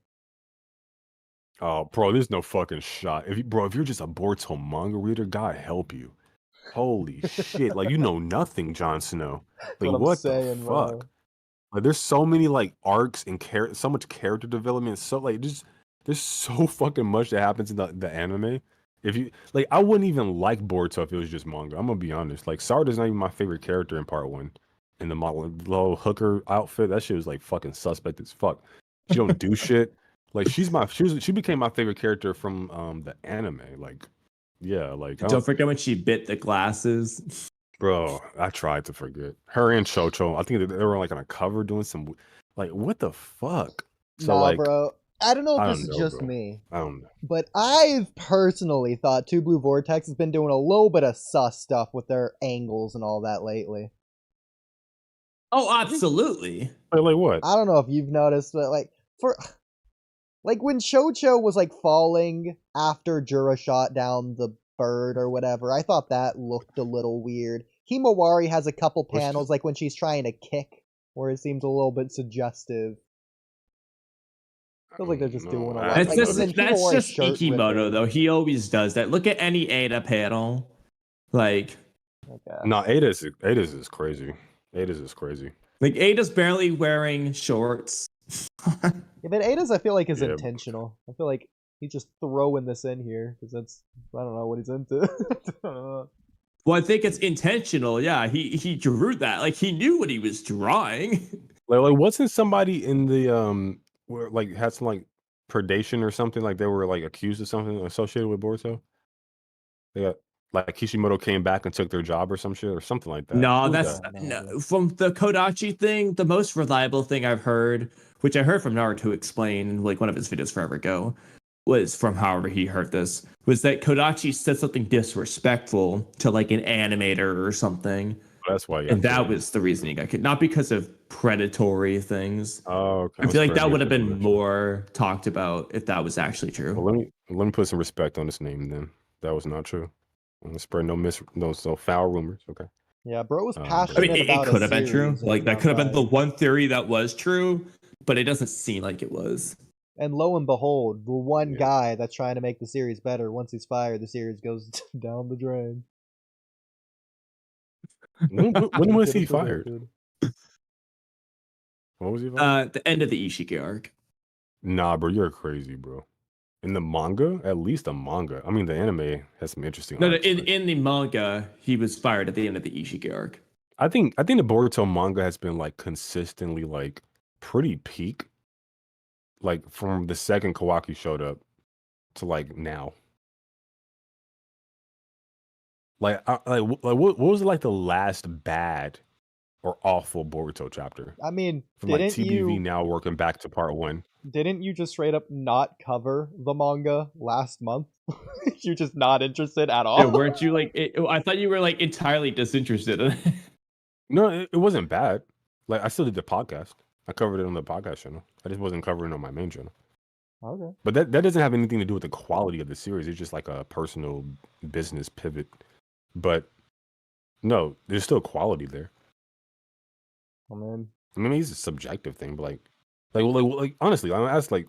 Oh, bro, there's no fucking shot. If you're just a Boruto manga reader, God help you. Holy shit. Like, you know nothing, Jon Snow. Like, what the fuck? Bro. Like, there's so many, like, arcs and so much character development. So, like, there's so fucking much that happens in the anime. If you like, I wouldn't even like Boruto if it was just manga. I'm gonna be honest. Like, Sarda's not even my favorite character in part 1. In the model, little hooker outfit, that shit was like fucking suspect as fuck. She don't do shit. Like, she became my favorite character from the anime. Like, yeah, like don't forget when she bit the glasses. Bro, I tried to forget her and Chocho. I think they were like on a cover doing some like what the fuck. So like, bro. I don't know if this is just me. I don't know. But I've personally thought Two Blue Vortex has been doing a little bit of sus stuff with their angles and all that lately. Oh, absolutely. Like what? I don't know if you've noticed, but like when Chocho was like falling after Jura shot down the bird or whatever, I thought that looked a little weird. Himawari has a couple panels like when she's trying to kick where it seems a little bit suggestive. Feels like they're just doing a lot. That's just Ikimoto, though. He always does that. Look at any Ada panel. Like, no, Ada's is crazy. Ada's is crazy. Like, Ada's barely wearing shorts. Yeah, but Ada's, I feel like, is intentional. I feel like he's just throwing this in here because that's, I don't know what he's into. Well, I think it's intentional. Yeah, he drew that. Like, he knew what he was drawing. Like wasn't somebody in the where like had some like predation or something, like they were like accused of something associated with Boruto? Like Kishimoto came back and took their job or some shit or something like that. No, Who's that's that? no, from the Kodachi thing. The most reliable thing I've heard, which I heard from Naruto explain in like one of his videos forever ago, was from however he heard this, was that Kodachi said something disrespectful to like an animator or something. That's why. And that was the reason he got kicked, not because of predatory things. Oh, okay. I feel like that would have been more talked about if that was actually true. Well, let me put some respect on this name then. That was not true. I'm gonna spread no foul rumors. Okay. Yeah, bro was I passionate mean, it about could have been true. series and Like it's that not could have been the right. one theory that was true, but it doesn't seem like it was. And lo and behold, the one Yeah. guy that's trying to make the series better, once he's fired, the series goes down the drain. When was he Couldn't forget, fired? dude. When was he fired? The end of the Ishiki arc. Nah, bro, you're crazy, bro. In the manga, at least the manga. I mean, the anime has some interesting. No, arcs, but in the manga, he was fired at the end of the Ishiki arc. I think the Boruto manga has been like consistently like pretty peak, like from the second Kawaki showed up to like now. Like, what was like the last bad or awful Boruto chapter I mean, from like didn't TBV now working back to part 1? Didn't you just straight up not cover the manga last month? You're just not interested at all. Yeah, weren't you like? I thought you were like entirely disinterested in it. No, it wasn't bad. Like I still did the podcast. I covered it on the podcast channel. I just wasn't covering it on my main channel. Okay. But that doesn't have anything to do with the quality of the series. It's just like a personal business pivot. But no, there's still quality there. I mean, I mean, it's a subjective thing, but like honestly, I asked like.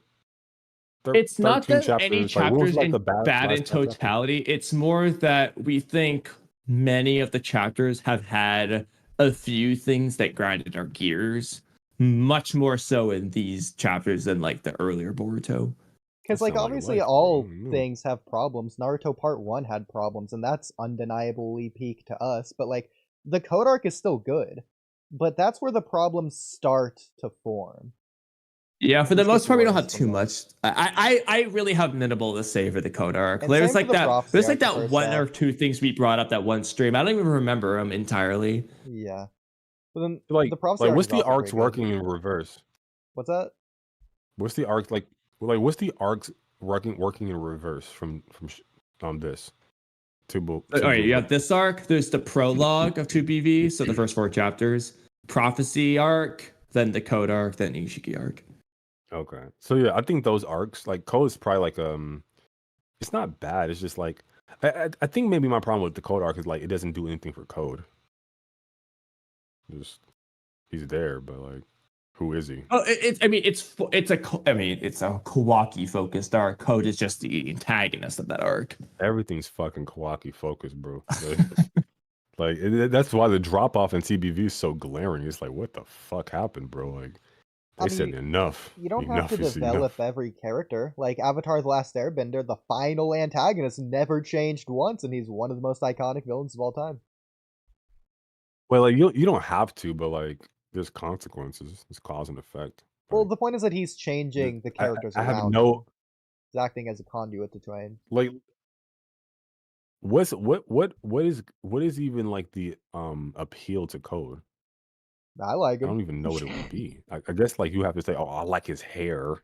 It's not 13 that any chapters, like, what was, chapters like, in the bad in last chapter? totality. It's more that we think many of the chapters have had a few things that grinded our gears, much more so in these chapters than like the earlier Boruto. because That like sound like obviously life, bro. all I don't know. things have problems. Naruto Part 1 had problems, and that's undeniably peak to us. But like the Code arc is still good, but that's where the problems start to form. Yeah, for the Just most gets part, we don't worse have from too that. much. I really have minimal to say for the Code arc. And There's same like for the that. Prophecy There's arc, like the that first one or half. two things we brought up that one stream. I don't even remember them entirely. Yeah. But then Like, the Prophecy arc what's is the also arcs pretty good. working in reverse? What's that? What's the arc like what's the arcs working in reverse from this? All right, you have this arc. There's the prologue of 2BV, so the first 4 chapters. Prophecy arc, then the Code arc, then Ishiki arc. Okay. So yeah, I think those arcs, like Code is probably like it's not bad. It's just like I think maybe my problem with the Code arc is like it doesn't do anything for Code. Just he's there, but like who is he? Oh, it's a Kawaki focused arc. Code is just the antagonist of that arc. Everything's fucking Kawaki focused, bro. Like that's why the drop off in TBV is so glaring. It's like, what the fuck happened, bro? Like they said enough. You don't Enough have to is develop enough. every character. Like Avatar: The Last Airbender, the final antagonist never changed once, and he's one of the most iconic villains of all time. Well, like you don't have to, but like there's consequences. There's cause and effect. Well, Like, the point is that he's changing the characters I have around no him. He's acting as a conduit to train. like what is even like the appeal to Code? I like I don't him. even know what it would be. I guess like you have to say, oh, I like his hair.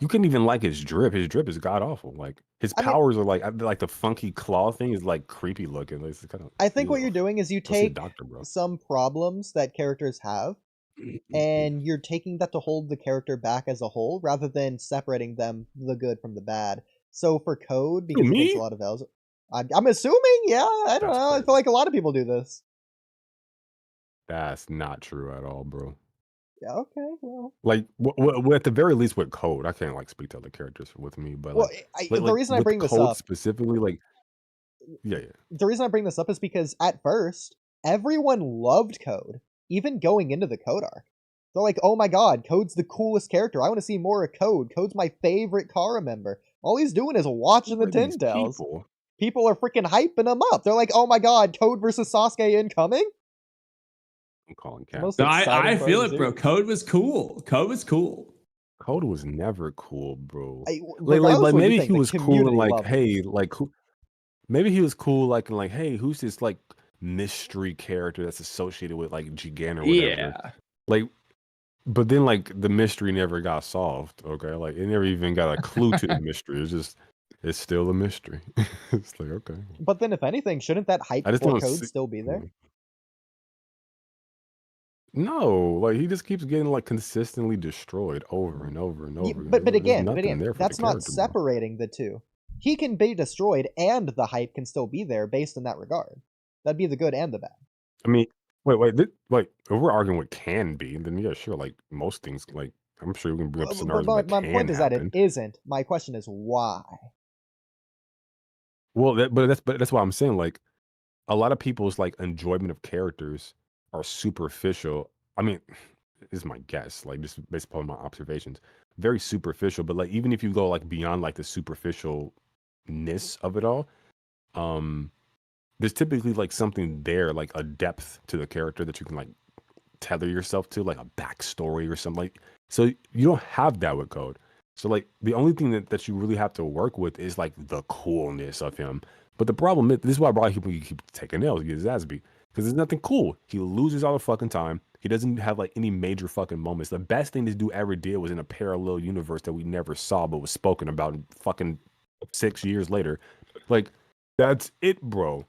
You couldn't even like his drip. His drip is god awful. Like his I mean- powers are like the funky claw thing is like creepy looking. It's kind of. I think what you're doing is you Go see a take doctor, bro. some problems that characters have, and you're taking that to hold the character back as a whole, rather than separating them, the good from the bad. So for Code, because it takes me? a lot of L's, I'm assuming, yeah, I don't That's know. I crazy. feel like a lot of people do this. That's not true at all, bro. Yeah, okay, well. Like, at the very least, with Code, I can't like speak to other characters with me, but Well, like, the reason I with bring this Code up, specifically, like, yeah, the reason I bring this up is because at first, everyone loved Code, even going into the Code arc. They're like, oh my god, Code's the coolest character. I want to see more of Code. Code's my favorite Clara member. All he's doing is watching the Who are these Tintels. people? People are freaking hyping him up. They're like, oh my god, Code versus Sasuke incoming? I'm calling The cat. most No, exciting I part feel of the it, bro. series. Code was cool. Code was cool. Code was never cool, bro. Regardless Like of what you maybe think, he the was cool community and like, loved him. hey, like, maybe he was cool, like, and like, hey, who's this like mystery character that's associated with like Jigen or whatever? Yeah. Like, but then like the mystery never got solved. Okay, like it never even got a clue to the mystery. It's still a mystery. It's like, okay. But then, if anything, shouldn't that hype I just for don't code see- still be there? No, like he just keeps getting like consistently destroyed over and over and over. But There's again, nothing there for that's the not character, bro. separating the two. He can be destroyed, and the hype can still be there based in that regard. That'd be the good and the bad. I mean, wait. If we're arguing what can be, then yeah, sure. Like most things, like I'm sure we can bring up scenarios But that my can point is that it happen. isn't. My question is why. Well, that's why I'm saying like a lot of people's like enjoyment of characters are superficial. I mean, this is my guess, like just based upon my observations, very superficial. But like even if you go like beyond like the superficialness of it all, there's typically like something there, like a depth to the character that you can like tether yourself to, like a backstory or something. Like, so you don't have that with code. So like the only thing that you really have to work with is like the coolness of him. But the problem is, this is why Brian keep taking L's, he gets his ass beat. Because there's nothing cool. He loses all the fucking time. He doesn't have like any major fucking moments. The best thing this dude ever did was in a parallel universe that we never saw but was spoken about fucking 6 years later. Like, that's it, bro.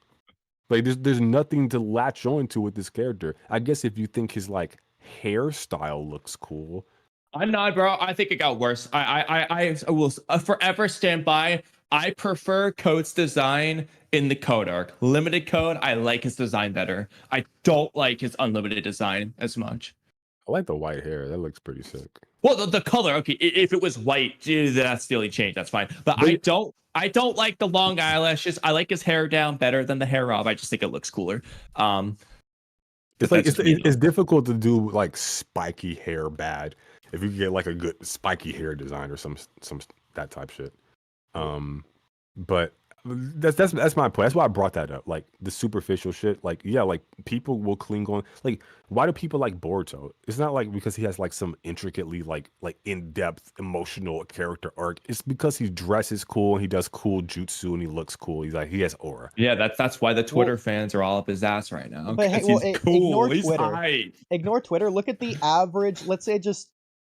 Like there's nothing to latch on to with this character. I guess if you think his like hairstyle looks cool. I'm not, bro. I think it got worse. I will forever stand by. I prefer Code's design in the Code arc. Limited Code, I like his design better. I don't like his unlimited design as much. I like the white hair. That looks pretty sick. Well, the color, okay. If it was white, that's the only change. That's fine. But I don't like the long eyelashes. I like his hair down better than the hair rob. I just think it looks cooler. It's like it's difficult to do like spiky hair bad if you get like a good spiky hair design or some that type shit. But that's my point. That's why I brought that up. Like the superficial shit. Like yeah, like people will cling on. Like why do people like Boruto? It's not like because he has like some intricately like in depth emotional character arc. It's because he dresses cool and he does cool jutsu and he looks cool. He's like he has aura. Yeah, that's why the Twitter fans are all up his ass right now. But hey, he's cool. Ignore He's Twitter. hype. Ignore Twitter. Look at the average, let's say, just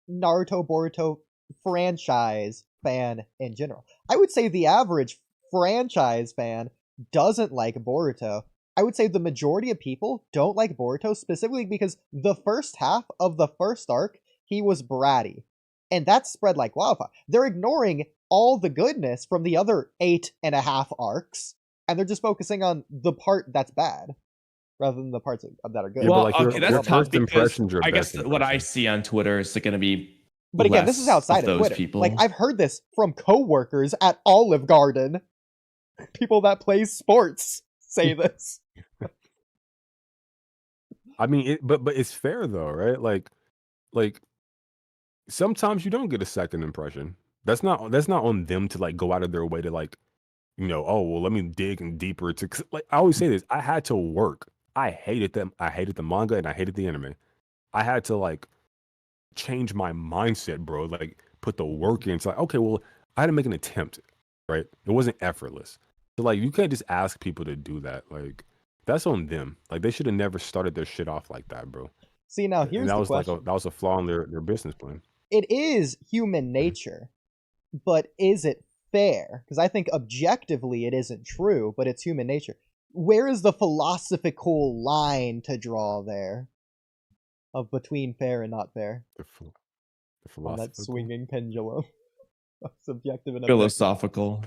Naruto Boruto franchise fan in general. I would say the average franchise fan doesn't like Boruto. I would say the majority of people don't like Boruto specifically because the first half of the first arc, he was bratty. And that's spread like wildfire. They're ignoring all the goodness from the other 8.5 arcs, and they're just focusing on the part that's bad rather than the parts that are good. Yeah, Well, but, like, okay, your that's tough first because impressions are I guess best what I impressions. see on Twitter is going to be. But again, this is outside of those Twitter. people. Like, I've heard this from coworkers at Olive Garden. People that play sports say this. I mean, but it's fair though, right? Like sometimes you don't get a second impression. That's not on them to like go out of their way to like, oh well, let me dig and deeper to. 'Cause, like I always say this, I had to work. I hated them. I hated the manga and I hated the anime. I had to like change my mindset, bro. Like put the work in. It's like, okay, well, I had to make an attempt, right? It wasn't effortless. So like you can't just ask people to do that. Like that's on them. Like they should have never started their shit off like that, bro. See, now And here's that the was question. like that was a flaw in their business plan. It is human nature, but is it fair? Because I think objectively it isn't true, but it's human nature. Where is the philosophical line to draw there of between fair and not fair The on philosophy. that swinging pendulum of subjective and objective? Philosophical.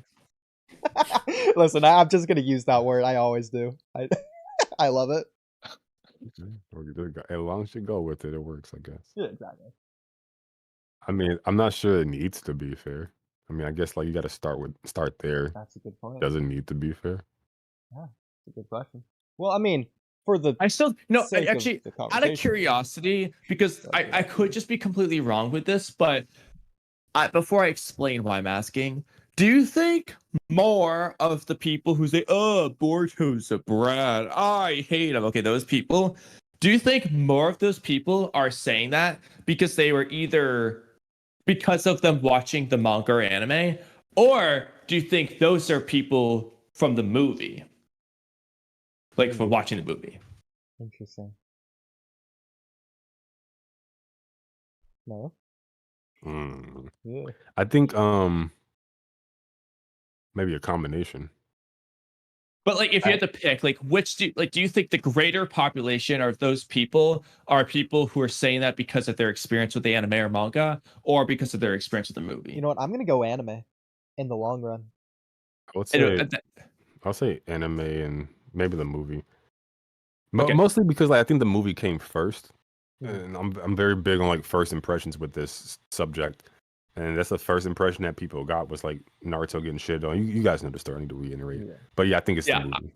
Listen, I'm just gonna use that word. I always do. I love it. As long as you go with it, it works, I guess. Yeah, exactly. I mean, I'm not sure it needs to be fair. I mean, I guess like you got to start there. That's a good point. Does it need to be fair? Yeah, that's a good question. Well, I mean, for the I still no. sake of Actually, the out of conversation. curiosity, because I could just be completely wrong with this, but before I explain why I'm asking, do you think more of the people who say, "Oh, Boruto's a brat, I hate him," okay, those people, do you think more of those people are saying that because they were either because of them watching the manga or anime, or do you think those are people from the movie, like from watching the movie. Interesting. No. Yeah. I think maybe a combination. But like, if you had to pick, like, which do you think the greater population are those people who are saying that because of their experience with the anime or manga, or because of their experience with the movie? You know what? I'm gonna go anime in the long run. I'll say anime and maybe the movie. Okay. Mostly because like I think the movie came first, and I'm very big on like first impressions with this subject, and that's the first impression that people got was like Naruto getting shit on. You guys know the story. I need to reiterate, but yeah, I think it's the movie.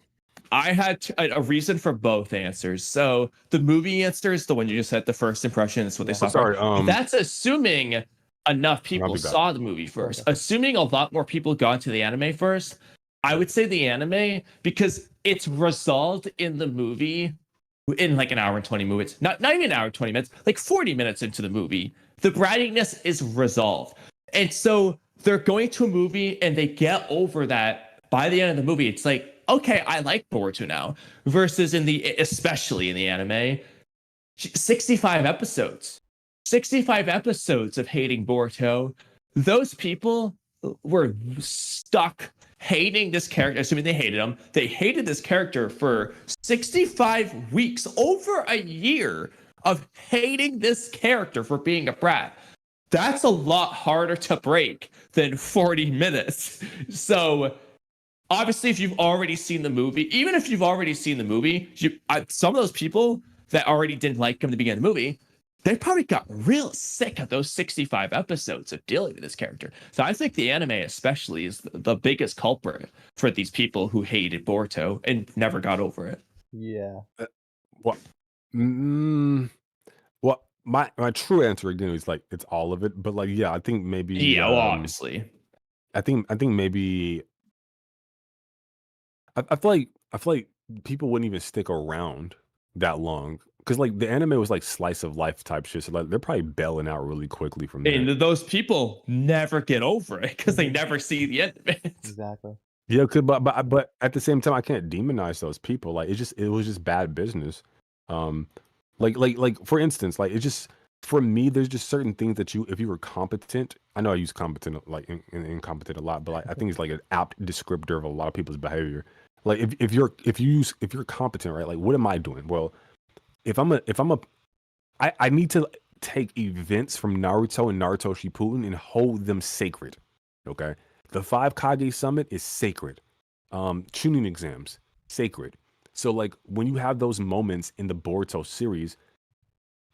I had a reason for both answers. So the movie answer is the one you just said. The first impression is what they saw. Sorry, that's assuming enough people saw the movie first. Okay. Assuming a lot more people got to the anime first, I would say the anime, because it's resolved in the movie in like an hour and 20 minutes. Not even an hour and 20 minutes, like 40 minutes into the movie. The brattiness is resolved. And so they're going to a movie and they get over that by the end of the movie. It's like, okay, I like Boruto now. Versus especially in the anime, 65 episodes. 65 episodes of hating Boruto. Those people were stuck hating this character, assuming they hated him. They hated this character for 65 weeks, over a year of hating this character for being a brat. That's a lot harder to break than 40 minutes. So obviously, if you've already seen the movie, even if you've already seen the movie, some of those people that already didn't like him at the beginning of the movie, they probably got real sick of those 65 episodes of dealing with this character. So I think the anime especially is the biggest culprit for these people who hated Boruto and never got over it. Yeah. Well, my true answer again is like it's all of it, but like yeah, I think maybe well, obviously. I think maybe I feel like people wouldn't even stick around that long. Because like the anime was like slice of life type shit, so like they're probably bailing out really quickly from there. And those people never get over it because they never see the end of it. Exactly. Yeah, but at the same time, I can't demonize those people. Like it was just bad business. Like for instance, like it just for me, there's just certain things that if you were competent, I know I use competent like incompetent a lot, but like I think it's like an apt descriptor of a lot of people's behavior. Like if you're competent, right? Like what am I doing? Well, I need to take events from Naruto and Naruto Shippuden and hold them sacred. Okay, the 5 Kage Summit is sacred. Chunin exams, sacred. So like when you have those moments in the Boruto series,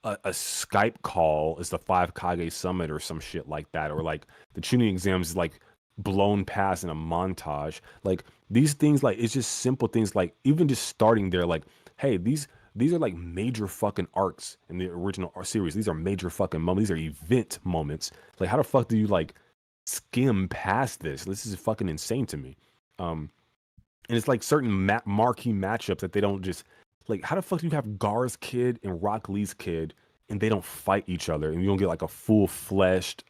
a Skype call is the 5 Kage Summit or some shit like that, or like the Chunin exams is like blown past in a montage. Like these things, like it's just simple things. Like even just starting there, like hey, these are like major fucking arcs in the original series. These are major fucking moments. These are event moments. Like, how the fuck do you like skim past this? This is fucking insane to me. And it's like certain marquee matchups that they don't just like. How the fuck do you have Gar's kid and Rock Lee's kid and they don't fight each other and you don't get like a full fleshed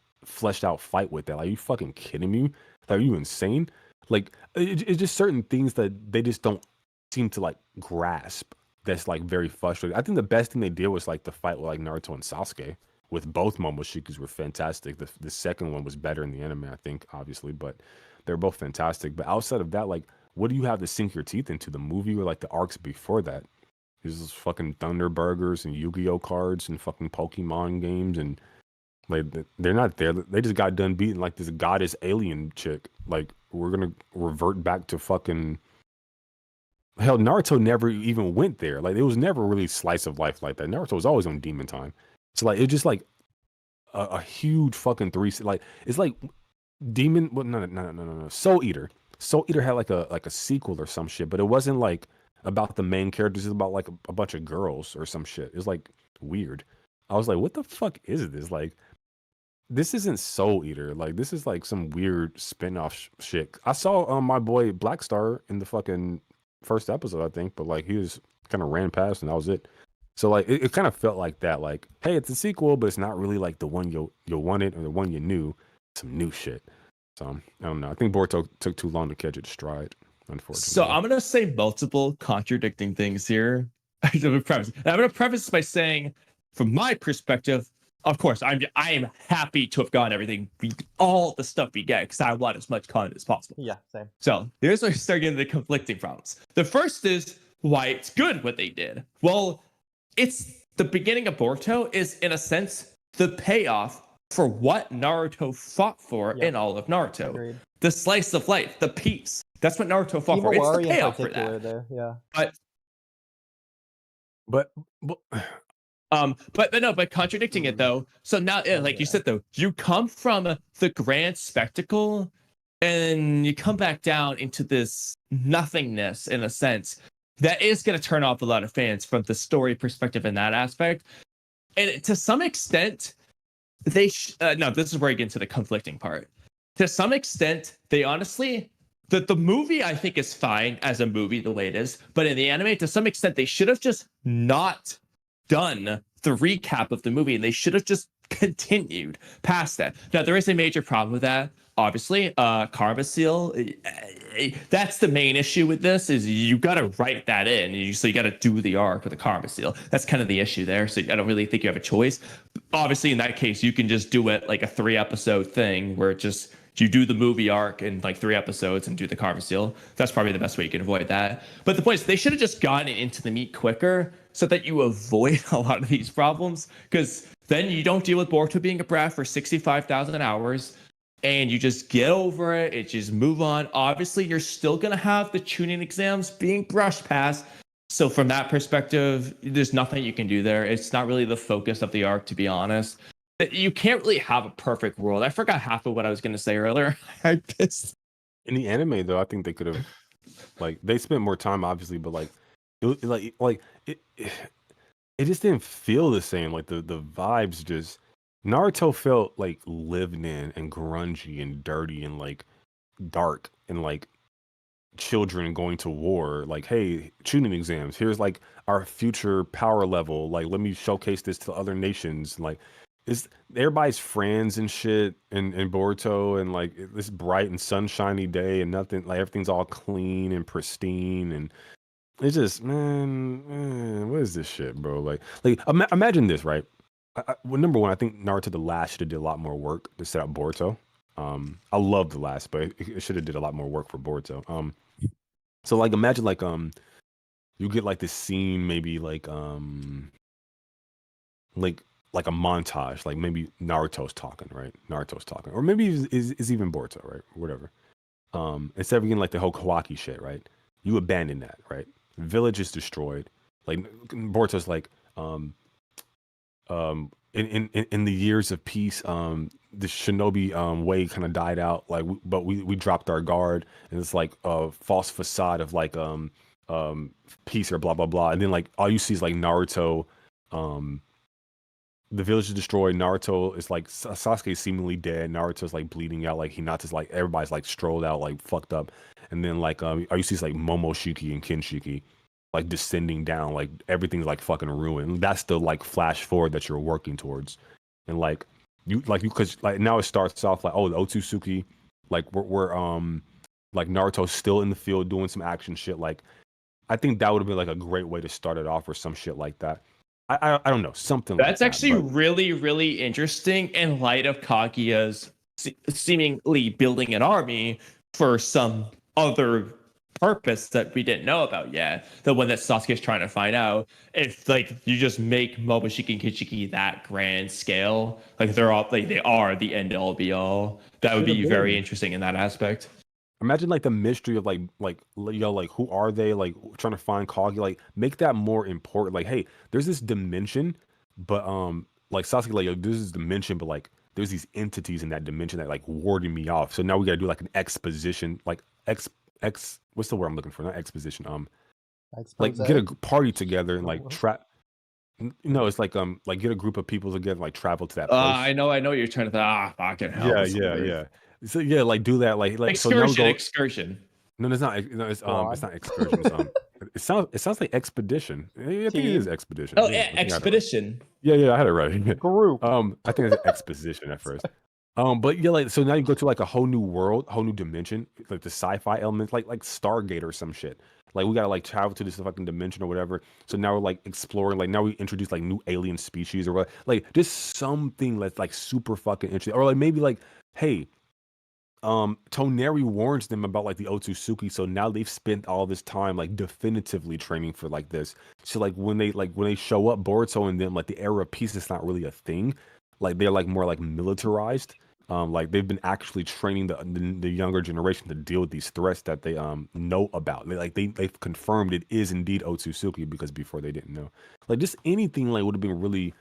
out fight with that? Like, are you fucking kidding me? Like, are you insane? Like, it's just certain things that they just don't seem to like grasp. That's like very frustrating. I think the best thing they did was like the fight with like Naruto and Sasuke. With both Momoshikus were fantastic. The second one was better in the anime, I think, obviously, but they're both fantastic. But outside of that, like, what do you have to sink your teeth into? The movie or like the arcs before that? There's those fucking Thunder Burgers and Yu-Gi-Oh cards and fucking Pokemon games, and like they're not there. They just got done beating like this goddess alien chick. Like we're gonna revert back to fucking. Hell, Naruto never even went there. Like, it was never really slice of life like that. Naruto was always on demon time. So, like, it's just like a huge fucking like, it's like demon. Well, no. Soul Eater. Soul Eater had like a sequel or some shit, but it wasn't like about the main characters. It's about like a bunch of girls or some shit. It's like weird. I was like, what the fuck is this? Like, this isn't Soul Eater. Like, this is like some weird spin-off shit. I saw my boy Black Star in the fucking first episode, I think, but like he was kind of ran past and that was it. So like it kind of felt like that, like, hey, it's a sequel, but it's not really like the one you wanted or the one you knew. Some new shit. So I don't know. I think Boruto took too long to catch its stride. unfortunately. So I'm gonna say multiple contradicting things here. I'm gonna preface by saying, from my perspective, of course, I am happy to have gotten everything, all the stuff we get, because I want as much content as possible. Yeah, same. So here's where I start getting the conflicting problems. The first is why it's good what they did. Well, it's the beginning of Boruto is, in a sense, the payoff for what Naruto fought for in all of Naruto. Agreed. The slice of life, the peace. That's what Naruto fought for. It's the payoff for that. There, yeah. But But contradicting it though. So now, like you said though, you come from the grand spectacle, and you come back down into this nothingness in a sense that is going to turn off a lot of fans from the story perspective in that aspect. And to some extent, they no, this is where I get into the conflicting part. To some extent, they honestly. The movie, I think, is fine as a movie the way it is, but in the anime, to some extent, they should have just not done the recap of the movie, and they should have just continued past that. Now, there is a major problem with that. Obviously, Karma Seal, that's the main issue with this, is you got to write that in. So you got to do the arc with the Karma Seal. That's kind of the issue there. So I don't really think you have a choice. Obviously, in that case, you can just do it like a 3-episode thing where it just... you do the movie arc in like 3 episodes and do the Karma Seal. That's probably the best way you can avoid that. But the point is, they should have just gotten into the meat quicker so that you avoid a lot of these problems. Because then you don't deal with Boruto being a brat for 65,000 hours. And you just get over it. It just move on. Obviously, you're still going to have the tuning exams being brushed past. So from that perspective, there's nothing you can do there. It's not really the focus of the arc, to be honest. You can't really have a perfect world. I forgot half of what I was going to say earlier. I pissed. In the anime, though, I think they could have, like, they spent more time, obviously, but it just didn't feel the same. Like the vibes just, Naruto felt like lived in and grungy and dirty and like dark and like children going to war. Like, hey, tuning exams. Here's like our future power level. Like, let me showcase this to other nations. Like. Is everybody's friends and shit in Boruto, and like this bright and sunshiny day and nothing, like everything's all clean and pristine, and it's just man, what is this shit, bro? Like imagine this, right? Well, number one, I think Naruto the Last should have did a lot more work to set up Boruto. I love the Last, but it should have did a lot more work for Boruto. So like imagine like you get like this scene, maybe like a montage, like maybe Naruto's talking, right? Or maybe is even Boruto, right? Whatever. Instead of getting like the whole Kawaki shit, right? You abandon that, right? Village is destroyed. Like Boruto's like, in the years of peace, the shinobi way kind of died out. Like, but we dropped our guard, and it's like a false facade of like peace or blah blah blah. And then like all you see is like Naruto. The village is destroyed. Naruto is like Sasuke is seemingly dead. Naruto's like bleeding out. Like Hinata's like everybody's like strolled out, like fucked up. And then like all you see is like Momoshiki and Kinshiki like descending down. Like everything's like fucking ruined. That's the like flash forward that you're working towards. And like you because like now it starts off like, oh, the Otsutsuki, like we're like Naruto's still in the field doing some action shit. Like I think that would have been like a great way to start it off or some shit like that. I don't know, something that's like actually really, really interesting in light of Kaguya's seemingly building an army for some other purpose that we didn't know about yet. The one that Sasuke is trying to find out. If like you just make Momoshiki and Kinshiki that grand scale, like they're all like they are the end all be all. That would be very interesting in that aspect. Imagine like the mystery of like who are they, like trying to find Kaguya, like make that more important. Like, hey, there's this dimension, but like Sasuke, like there's this dimension, but like there's these entities in that dimension that like warding me off. So now we gotta do like an exposition, like what's the word I'm looking for? Not exposition. Like get a party together and like trap. No, it's like get a group of people together, like travel to that place. I know what you're trying to. Fucking hell. Yeah. So yeah, like do that, like excursion. No, it's not. No, it's not excursion. It sounds like expedition. I think it is expedition. Oh, yeah, expedition. Yeah, I had it right. Group. I think it's exposition at first. But yeah, like so now you go to like a whole new world, whole new dimension, like the sci-fi elements, like Stargate or some shit. Like we gotta like travel to this fucking dimension or whatever. So now we're like exploring. Like now we introduce like new alien species or what. Like just something that's like super fucking interesting. Or like maybe like, hey, Toneri warns them about like the Otsutsuki, so now they've spent all this time like definitively training for like this. So like when they show up, Boruto and them, like the era of peace is not really a thing. Like they're like more like militarized. Like they've been actually training the younger generation to deal with these threats that they know about. They've confirmed it is indeed Otsutsuki because before they didn't know. Like just anything like would have been really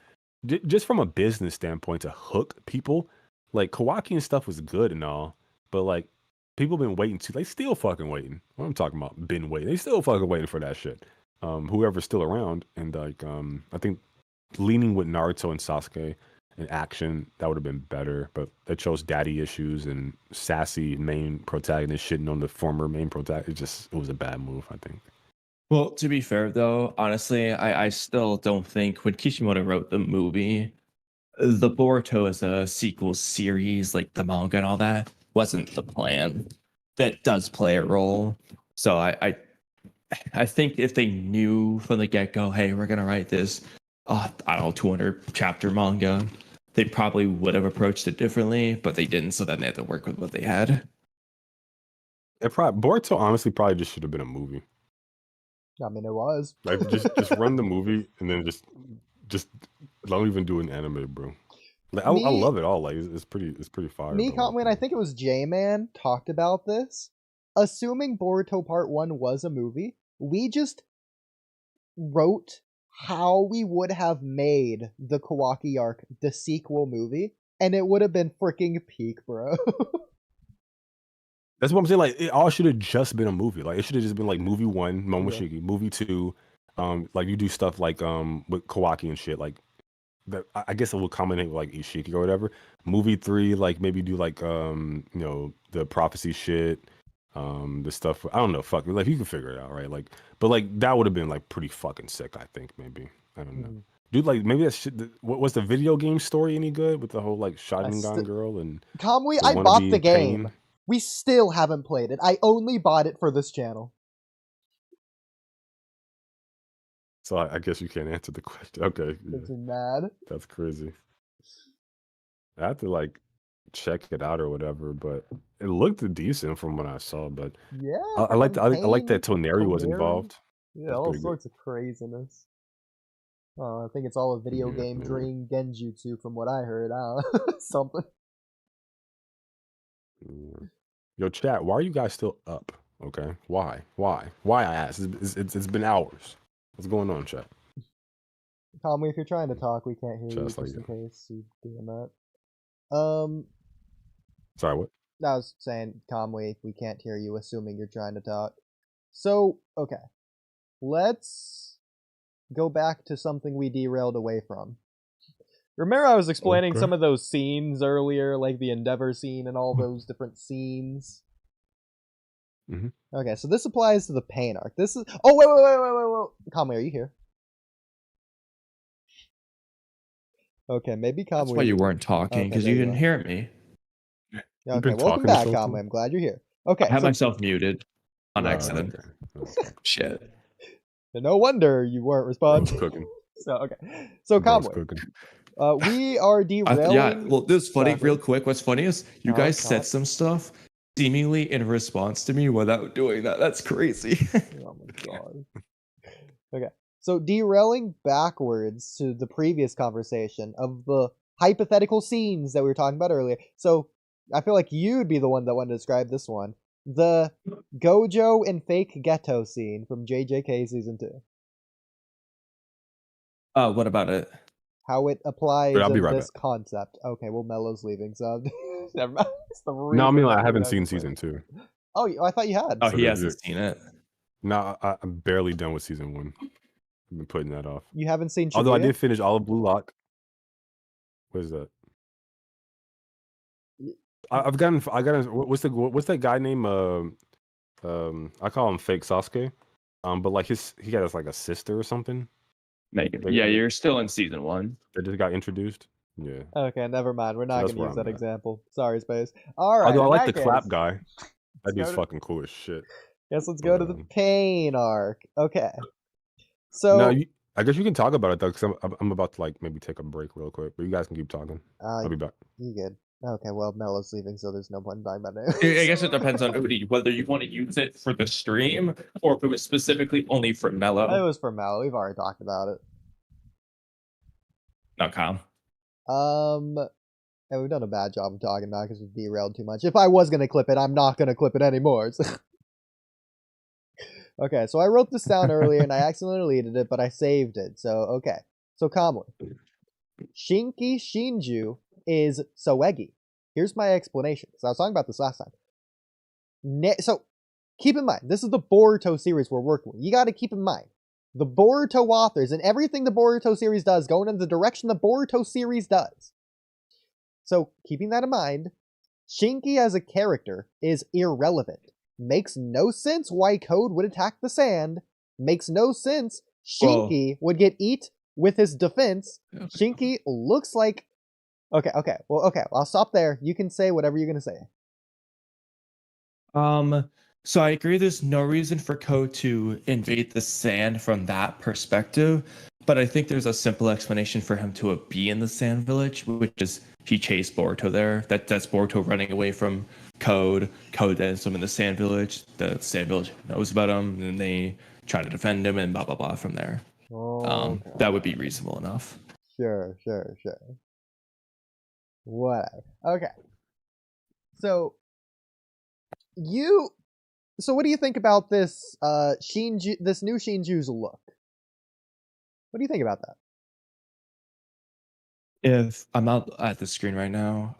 just from a business standpoint to hook people. Like Kawaki and stuff was good and all. But like people been waiting too. They still fucking waiting. What I'm talking about, been waiting. They still fucking waiting for that shit. Whoever's still around, and like I think leaning with Naruto and Sasuke in action that would have been better. But they chose daddy issues and sassy main protagonist shitting on the former main protagonist. It was a bad move, I think. Well, to be fair though, honestly, I still don't think when Kishimoto wrote the movie, the Boruto as a sequel series, like the manga and all that, wasn't the plan. That does play a role. So I think if they knew from the get-go, hey, we're gonna write this, I don't know, 200 chapter manga, they probably would have approached it differently, but they didn't. So then they had to work with what they had. Boruto honestly probably just should have been a movie. I mean, it was. Like just run the movie and then just don't even do an anime, bro. Like I love it all. Like it's pretty fire. Kamui, and I think it was J-Man talked about this. Assuming Boruto Part 1 was a movie, we just wrote how we would have made the Kawaki arc the sequel movie, and it would have been freaking peak, bro. That's what I'm saying. Like it all should have just been a movie. Like it should have just been like movie 1, Momoshiki, movie 2. Like you do stuff like with Kawaki and shit. Like that, I guess it will combine with like Ishiki or whatever. Movie 3, like maybe do like the prophecy shit. The stuff I don't know, fuck, like you can figure it out, right? Like, but like that would have been like pretty fucking sick, I think. Maybe I don't know, dude. Like maybe that shit. What was the video game story any good with the whole like Sharingan girl and Kamui? I bought the game. We still haven't played it. I only bought it for this channel. So I guess you can't answer the question. Okay, Makes me mad. That's crazy. I have to like check it out or whatever, but it looked decent from what I saw. But yeah, I like that Toneri was involved. Yeah, all sorts of craziness. I think it's all a video game dream genjutsu from what I heard. Something. Yo, chat, why are you guys still up? Okay, why? I asked. It's been hours. What's going on, chat? Kamui, if you're trying to talk, we can't hear you. Just in case you're doing that. Sorry, what? I was saying, Kamui, we can't hear you, assuming you're trying to talk. So, okay. Let's go back to something we derailed away from. Remember I was explaining some of those scenes earlier, like the Endeavor scene and all those different scenes? Mm-hmm. Okay, so this applies to the pain arc. This is... Oh, wait. Kamui, are you here? Okay, maybe Kamui... That's why you weren't talking, because you didn't hear me. Okay, welcome back, Kamui. I'm glad you're here. Okay, I have myself muted on accident. Okay. Shit. No wonder you weren't responding. Cooking. So Kamui, we are derailing. Yeah, well, this is funny. Real quick, what's funny is you guys said some stuff seemingly in response to me without doing that. That's crazy. Oh my god. Okay, so derailing backwards to the previous conversation of the hypothetical scenes that we were talking about earlier. So I feel like you'd be the one that wanted to describe this one. The Gojo and fake ghetto scene from JJK season 2. What about it? How it applies in this concept. Okay, well, Mello's leaving, so never mind. No, I mean, I haven't seen season 2. Oh, I thought you had. Oh, so he hasn't seen it. No, I'm barely done with season 1. I've been putting that off. You haven't seen Shibuya? Although I did finish all of Blue Lock. What is that? I got what's that guy name? I call him fake Sasuke. But like he got like a sister or something. Yeah, you're still in season 1. That just got introduced. Yeah. Okay, never mind. We're not that's gonna where use I'm that at. example. Sorry, Space. All right. Although I in like the that clap case, guy. That dude's go to- fucking cool as shit. Guess let's go to the Um, pain arc. Okay. No, So I guess you can talk about it though, because I'm about to like maybe take a break real quick, but you guys can keep talking. I'll be back. you good. Okay, well, Mello's leaving, so there's no point in talking about I it. guess it depends on Oodie, whether you want to use it for the stream or if it was specifically only for It Mello. was for Mello. We've already talked about it. Not Kyle. And we've done a bad job of talking about it because we've derailed too much. If I was gonna clip it, I'm not gonna clip it anymore. Okay, so I wrote this down earlier and I accidentally deleted it, but I saved it. So okay, so Kamui, Shinki Shinju is Soegi. Here's my explanation. So I was talking about this last time. So keep in mind, this is the Boruto series we're working with. You got to keep in mind, the Boruto authors and everything the Boruto series does going in the direction the Boruto series does. So keeping that in mind, Shinki as a character is irrelevant. Makes no sense why Code would attack the sand. Makes no sense Shinki would get eat with his defense. Shinki looks like... Okay, well, I'll stop there. You can say whatever you're going to say. So I agree there's no reason for Ko to invade the sand from that perspective, but I think there's a simple explanation for him to be in the sand village, which is he chased Boruto there. That's Boruto running away from Code. Code ends him in the sand village. The sand village knows about him, and they try to defend him, and blah blah blah from there. Okay. That would be reasonable enough. Sure. Whatever. Okay. So what do you think about this Shinju, this new Shinju's look? What do you think about that? If I'm out at the screen right now,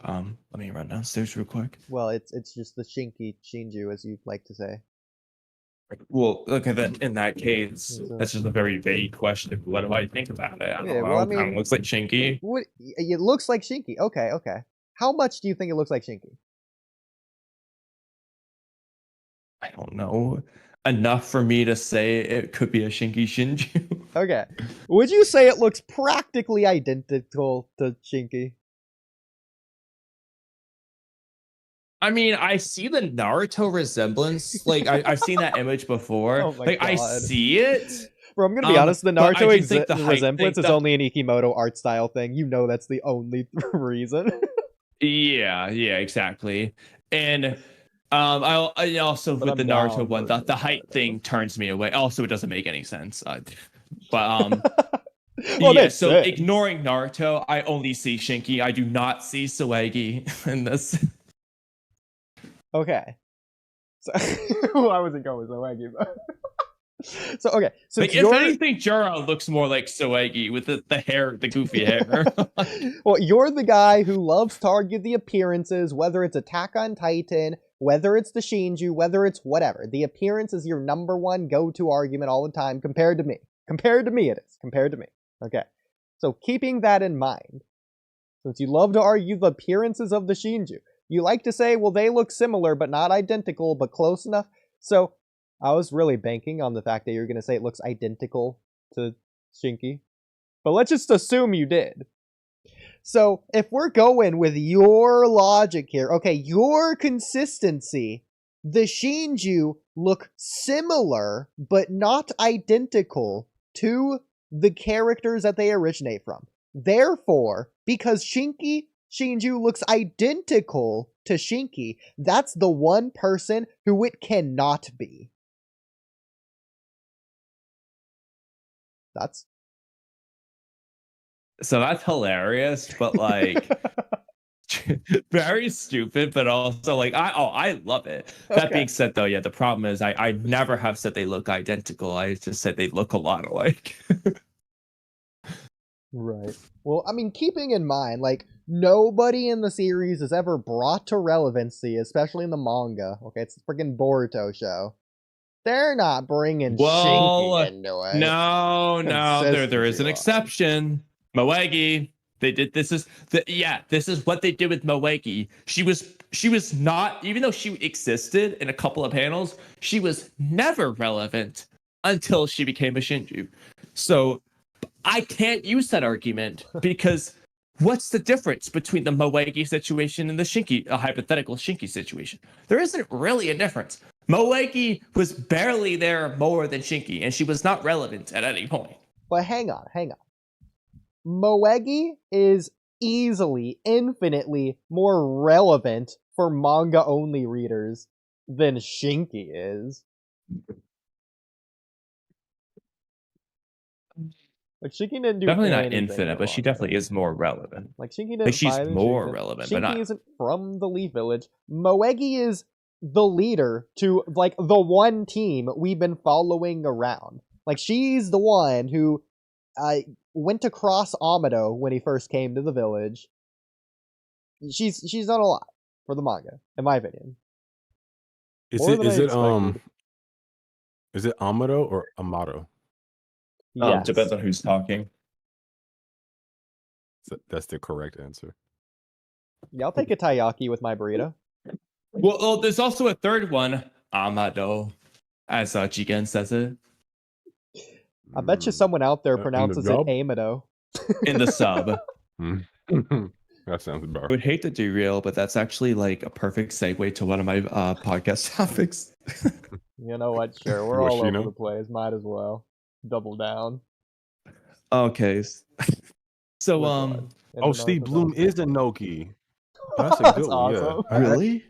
let me run downstairs real quick. Well, it's just the Shinki Shinju, as you'd like to say. Well, okay, then in that case, that's just a very vague question. What do I think about it? I don't know. Well, I mean, Kind of looks like Shinky. It looks like Shinki. Okay. How much do you think it looks like Shinki? I don't know. Enough for me to say it could be a Shinki Shinju. Okay. Would you say it looks practically identical to Shinki? I mean, I see the Naruto resemblance. Like, I've seen that image before. Oh my like, God. I see it. Bro, I'm gonna be honest, the Naruto resemblance is thing, only an Ikimoto art style thing. You know that's the only reason. Yeah, exactly. And I also But with the I'm Naruto down one, for the height thing turns me away. Also, it doesn't make any sense. But yeah, so ignoring Naruto, I only see Shinki. I do not see Soegi in this. Okay. So I wasn't going with Soegi, but so okay. So like, if anything, Juro looks more like Soegi with the hair, the goofy hair. Well, you're the guy who loves to argue the appearances, whether it's Attack on Titan, whether it's the Shinju, whether it's whatever. The appearance is your number one go-to argument all the time compared to me. Compared to me, it is. Compared to me. Okay. So keeping that in mind, since you love to argue the appearances of the Shinju, you like to say, well, they look similar, but not identical, but close enough. So I was really banking on the fact that you're going to say it looks identical to Shinki. But let's just assume you did. So if we're going with your logic here, okay, your consistency, the Shinju look similar, but not identical to the characters that they originate from. Therefore, because Shinju looks identical to Shinki, that's the one person who it cannot be. So that's hilarious, but like very stupid, but also like I love it. That being said though, yeah, the problem is I never have said they look identical. I just said they look a lot alike. Right. Well, I mean, keeping in mind, like, nobody in the series is ever brought to relevancy, especially in the manga. Okay, it's the freaking Boruto show. They're not bringing Shinki into it. No, there is an exception. Moegi. They did this is what they did with Moegi. She was not, even though she existed in a couple of panels, she was never relevant until she became a Shinju. So I can't use that argument because what's the difference between the Moegi situation and the Shinki, a hypothetical Shinki situation? There isn't really a difference. Moegi was barely there more than Shinki, and she was not relevant at any point. But hang on. Moegi is easily, infinitely more relevant for manga-only readers than Shinki is. Like, Shinki didn't do Definitely not anything infinite, but she definitely is more relevant. Like, Shinki didn't Like, she's fight more relevant, but Shinki not. isn't from the Leaf Village. Moegi is the leader to, like, the one team we've been following around. Like, she's the one who went to cross Amado when he first came to the village. She's done a lot for the manga, in my opinion. Is More it than I expected. is it Amado or Amato? Yes. Depends on who's talking. That's the correct answer. Yeah, I'll take a taiyaki with my burrito. Well, there's also a third one, Amado, as Jigen says it. I bet you someone out there pronounces it dub? Amado. In the sub. That sounds I about. would hate to derail, but that's actually like a perfect segue to one of my podcast topics. You know what? Sure, we're all over the place. Might as well double down. Okay. So Steve Bloom is a Noki. That's a That's good one. awesome. Yeah. really?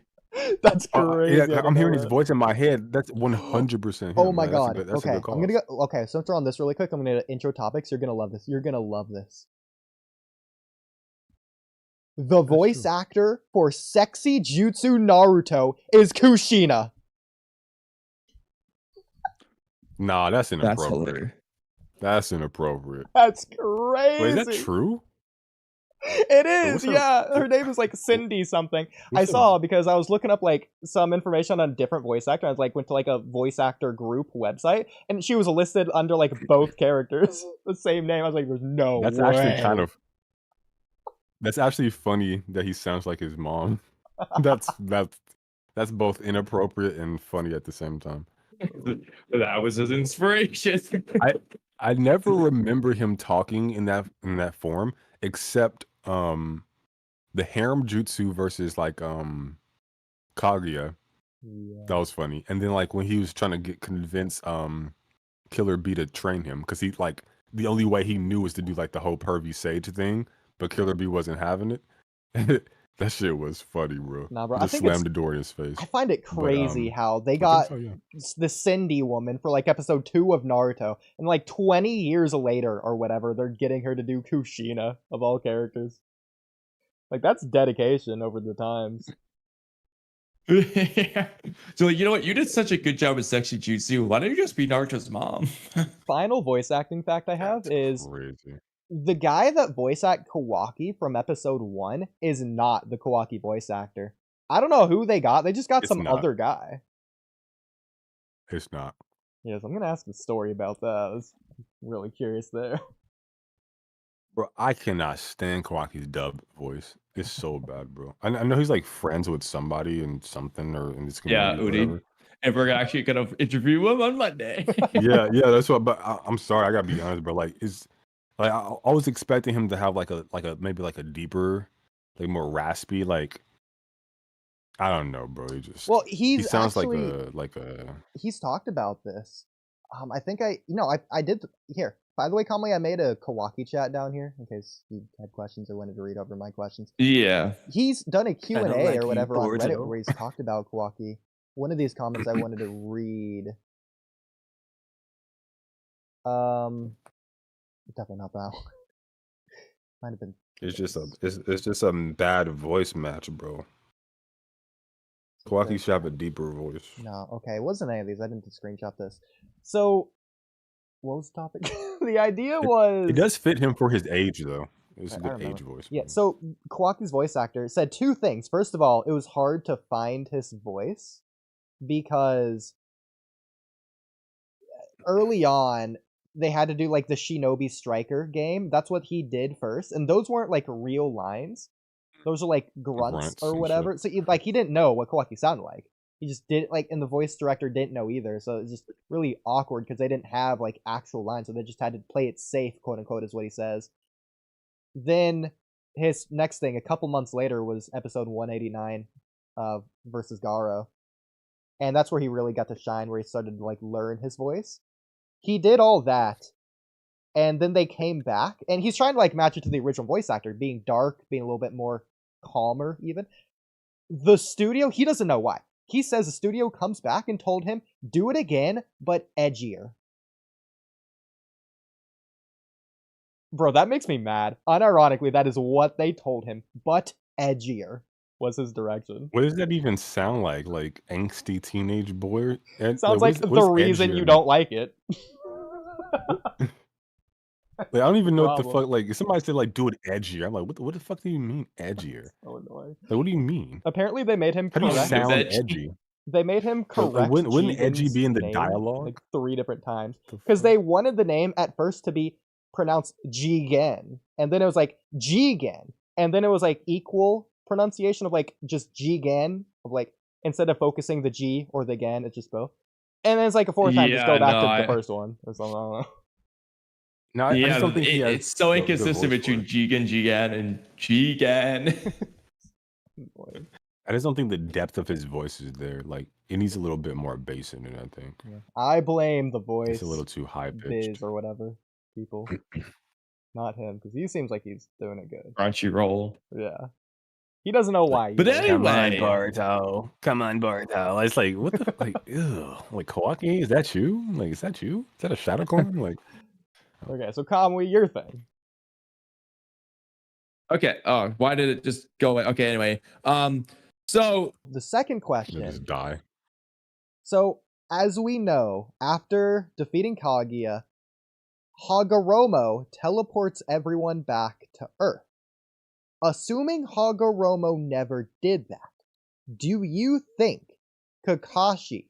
That's crazy. Yeah, I'm hearing his voice in my head. That's 100% him. Oh my man. god. That's a Okay, good call. I'm gonna go. Okay, so let's on this really quick. I'm gonna intro topics. You're gonna love this. You're gonna love this. The voice actor for Sexy Jutsu Naruto is Kushina. Nah, that's That's inappropriate. hilarious. That's inappropriate. That's crazy. Wait, is that true? It is, what's her- yeah. Her name is like Cindy something. I What's her- saw because I was looking up like some information on a different voice actor. I was like went to like a voice actor group website, and she was listed under like both characters, the same name. I was like, "There's no That's way." actually kind of. That's actually funny that he sounds like his mom. That's both inappropriate and funny at the same time. That was his inspiration. I never remember him talking in that form, except the harem jutsu versus like Kaguya. Yeah. That was funny. And then like when he was trying to convince Killer B to train him, because he like the only way he knew was to do like the whole pervy sage thing, but Killer B wasn't having it. That shit was funny, bro. Nah, bro, I Just think slammed the door in his face. I find it crazy how they I got think so, yeah. the Cindy woman for like episode 2 of Naruto, and like 20 years later or whatever, they're getting her to do Kushina of all characters. Like, that's dedication over the times. So you know what? You did such a good job with Sexy Jutsu. Why don't you just be Naruto's mom? Final voice acting fact I have is Crazy. the guy that voice act Kawaki from episode 1 is not the Kawaki voice actor. I don't know who they got. They just got It's some not. other guy. It's not. Yes, I'm gonna ask the story about that. I was really curious there. Bro, I cannot stand Kawaki's dub voice. It's so bad, bro. I know he's like friends with somebody and something or in this Yeah, community. Oodie. And we're actually gonna interview him on Monday. yeah, that's what. But I'm sorry, I gotta be honest, bro. Like, it's like I was expecting him to have like a maybe like a deeper, like more raspy, like I don't know, bro. He sounds actually, like a. He's talked about this. I think I did here. By the way, Kamui, I made a Kawaki chat down here in case you had questions or wanted to read over my questions. Yeah. He's done a Q&A like or whatever on Reddit Boruto. where he's talked about Kawaki. One of these comments I wanted to read. Definitely not that one. Might have been. It's just a bad voice match, bro. Kawaki should have a deeper voice. No, okay, it wasn't any of these. I didn't screenshot this. So, what was the topic? The idea was... It does fit him for his age, though. It's a good age voice. Yeah, bro. so Kawaki's voice actor said 2 things. First of all, it was hard to find his voice because early on, they had to do like the Shinobi Striker game. That's what he did first. And those weren't like real lines. Those are like grunts or whatever. So he didn't know what Kawaki sounded like. He just didn't and the voice director didn't know either. So it's just really awkward because they didn't have like actual lines. So they just had to play it safe, quote unquote, is what he says. Then his next thing, a couple months later, was episode 189 versus Garo. And that's where he really got to shine, where he started to like learn his voice. He did all that, and then they came back, and he's trying to like match it to the original voice actor, being dark, being a little bit more calmer even. The studio, he doesn't know why. He says the studio comes back and told him, do it again, but edgier. Bro, that makes me mad. Unironically, that is what they told him, but edgier was his direction. What does that even sound like? Like angsty teenage boy? Sounds like the reason you don't like it. Like, I don't even know what the fuck. Like, if somebody said like do it edgier, I'm like, what the fuck do you mean edgier? So annoying. Like, what do you mean? Apparently, they made him How do you correct. sound edgy? They made him correct. Wouldn't edgy be in the name, dialogue? like 3 different times? Because they wanted the name at first to be pronounced Jigen, and then it was like Jigen, and then it was like equal pronunciation of like just Jigen, of like instead of focusing the G or the Gen, it's just both. And then it's like a 4th time, just go back to the first one or something. I don't know. No, I just don't think it's so inconsistent between Jigen, and Jigen. I just don't think the depth of his voice is there. Like, it needs a little bit more bass in it, I think. Yeah. I blame the voice. It's a little too high pitched. Or whatever. People. Not him, because he seems like he's doing it good. Crunchyroll. Yeah. He doesn't know why. But anyway. Come on, Baruto. It's like, what the like, ew. Like, Kawaki, is that you? Like, is that you? Is that a shadow clone? Like, okay, so Kamui, your thing. Okay. Oh, why did it just go away? Okay, anyway. So the second question. Just die. So, as we know, after defeating Kaguya, Hagoromo teleports everyone back to Earth. Assuming Hagoromo never did that, do you think Kakashi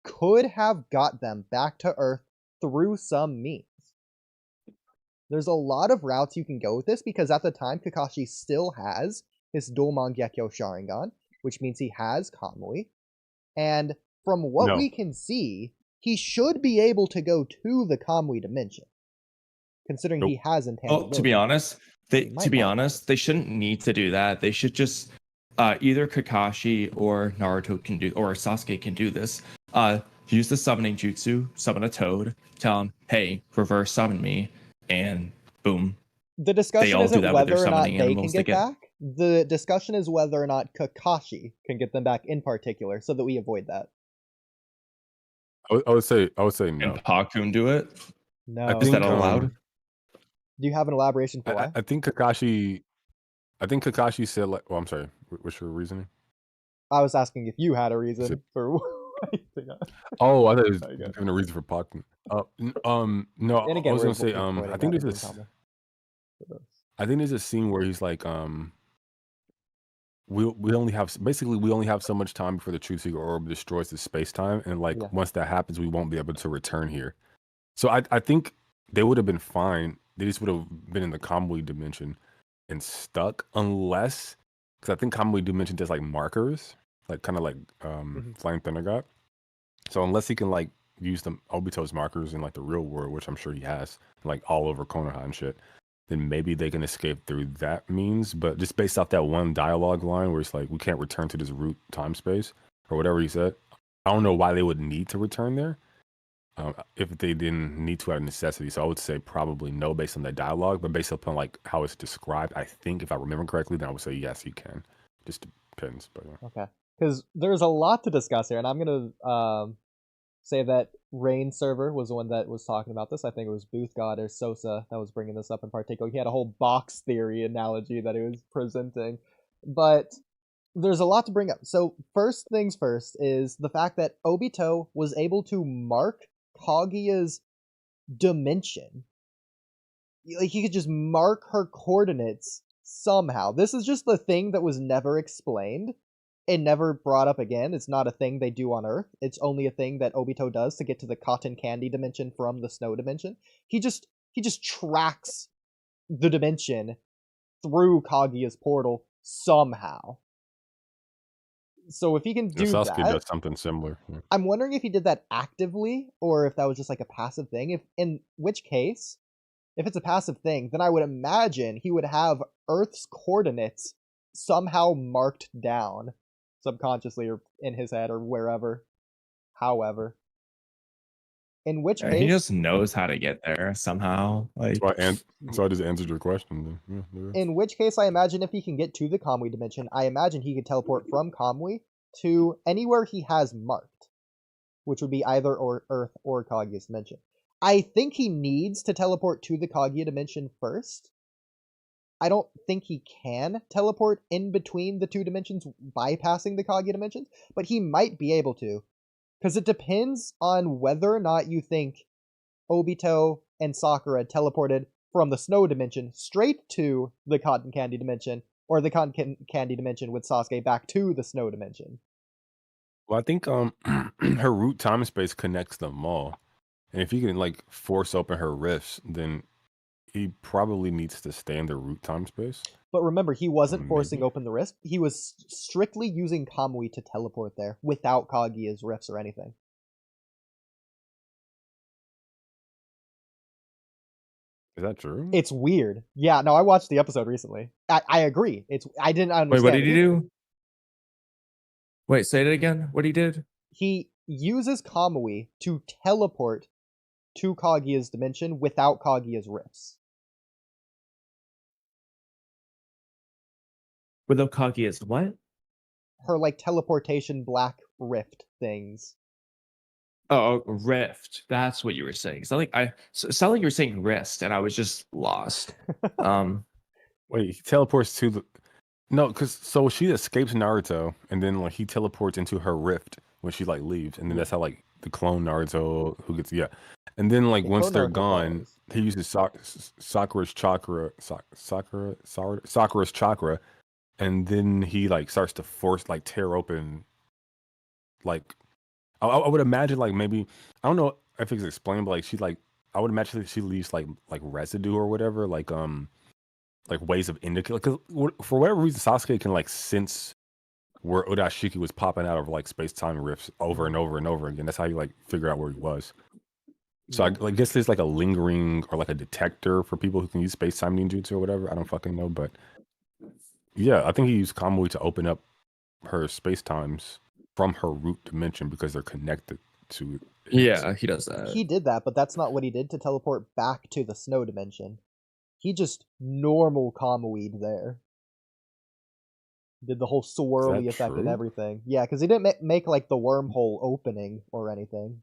could have got them back to Earth through some means? There's a lot of routes you can go with this, because at the time, Kakashi still has his dual Mangekyo Sharingan, which means he has Kamui. And from what we can see, he should be able to go to the Kamui dimension, considering he has intangibility. Well, to be honest, they shouldn't need to do that. They should just either Kakashi or Naruto can do, or Sasuke can do this. Use the summoning jutsu, summon a toad, tell him, hey, reverse summon me, and boom. The discussion isn't whether or not they can get back. The discussion is whether or not Kakashi can get them back in particular, so that we avoid that. I would say no. And Pakun do it? No. Is that allowed? Do you have an elaboration for why? I think Kakashi said like, well, I'm sorry, what's your reasoning? I was asking if you had a reason for why. Oh, I thought it was giving a reason for Pakun. No, and again, I was gonna say, I think there's a scene where he's like, we only have so much time before the Truth Seeker orb destroys the space time, and like once that happens, we won't be able to return here. So I think they would have been fine. They just would have been in the Kamui dimension and stuck, unless, because I think Kamui dimension does like markers, like kind of like Flying Thunder God. So unless he can like use the Obito's markers in like the real world, which I'm sure he has, like all over Konoha and shit, then maybe they can escape through that means. But just based off that one dialogue line where it's like, we can't return to this root time space or whatever he said, I don't know why they would need to return there if they didn't need to out of necessity. So I would say probably no based on that dialogue, but based upon like how it's described, I think if I remember correctly, then I would say yes, you can. Just depends. But okay, because there's a lot to discuss here, and I'm gonna say that Rain server was the one that was talking about this. I think it was Booth God or Sosa that was bringing this up in particular. He had a whole box theory analogy that he was presenting, but there's a lot to bring up. So first things first is the fact that Obito was able to mark Kaguya's dimension. Like, he could just mark her coordinates somehow. This is just the thing that was never explained and never brought up again. It's not a thing they do on Earth. It's only a thing that Obito does to get to the cotton candy dimension from the snow dimension. He just tracks the dimension through Kaguya's portal somehow. So if he can do Sasuke that, does something similar. Yeah. I'm wondering if he did that actively or if that was just like a passive thing. In which case, if it's a passive thing, then I would imagine he would have Earth's coordinates somehow marked down subconsciously or in his head or wherever. However, in which case he just knows how to get there somehow. Like, so I just answered your question. Yeah. In which case, I imagine if he can get to the Kamui dimension, I imagine he could teleport from Kamui to anywhere he has marked, which would be either Earth or Kaguya's dimension. I think he needs to teleport to the Kaguya dimension first. I don't think he can teleport in between the two dimensions bypassing the Kaguya dimensions, but he might be able to. Because it depends on whether or not you think Obito and Sakura teleported from the snow dimension straight to the cotton candy dimension, or the cotton candy dimension with Sasuke back to the snow dimension. Well, I think her root time space connects them all. And if he can like force open her rifts, then he probably needs to stay in the root time space. But remember, he wasn't forcing open the rift. He was strictly using Kamui to teleport there without Kaguya's rifts or anything. Is that true? It's weird. Yeah, no, I watched the episode recently. I agree. I didn't understand. Wait, what did he do? Wait, say it again. What he did? He uses Kamui to teleport to Kaguya's dimension without Kaguya's rifts. Without Kaguya's what? Her like teleportation black rift things. Oh, rift. That's what you were saying. It sounded like you were saying wrist, and I was just lost. Wait, he teleports to the because she escapes Naruto, and then like he teleports into her rift when she like leaves, and then that's how like the clone Naruto who gets and then like once they're gone, he uses Sakura's chakra, Sakura's chakra, and then he like starts to force like tear open like. I would imagine like maybe I don't know if it's explained, but like she like I would imagine she leaves like residue or whatever, like ways of indicate. Because for whatever reason, Sasuke can like sense where Urashiki was popping out of like space time rifts over and over and over again. That's how you like figure out where he was. So I guess there's like a lingering or like a detector for people who can use space time ninjutsu or whatever. I don't fucking know, but yeah, I think he used Kamui to open up her space times from her root dimension because they're connected to it. Yeah, he does that. He did that, but that's not what he did to teleport back to the snow dimension. He just normal Kamui'd there. Did the whole swirly effect and everything. Yeah, because he didn't make like the wormhole opening or anything.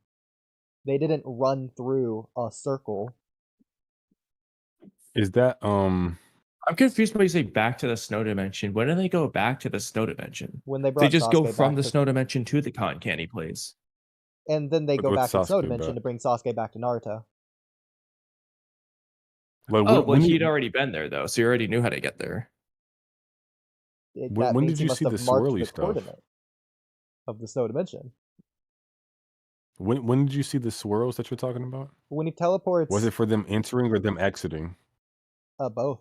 They didn't run through a circle. Is that I'm confused when you say back to the snow dimension. When do they go back to the snow dimension? When they just go from the snow dimension to the cotton candy place. And then they go back to the snow dimension to bring Sasuke back to Naruto. Well, he'd already been there though, so he already knew how to get there. When did you see the swirly stuff of the snow dimension? When did you see the swirls that you're talking about? When he teleports. Was it for them entering or them exiting? Both.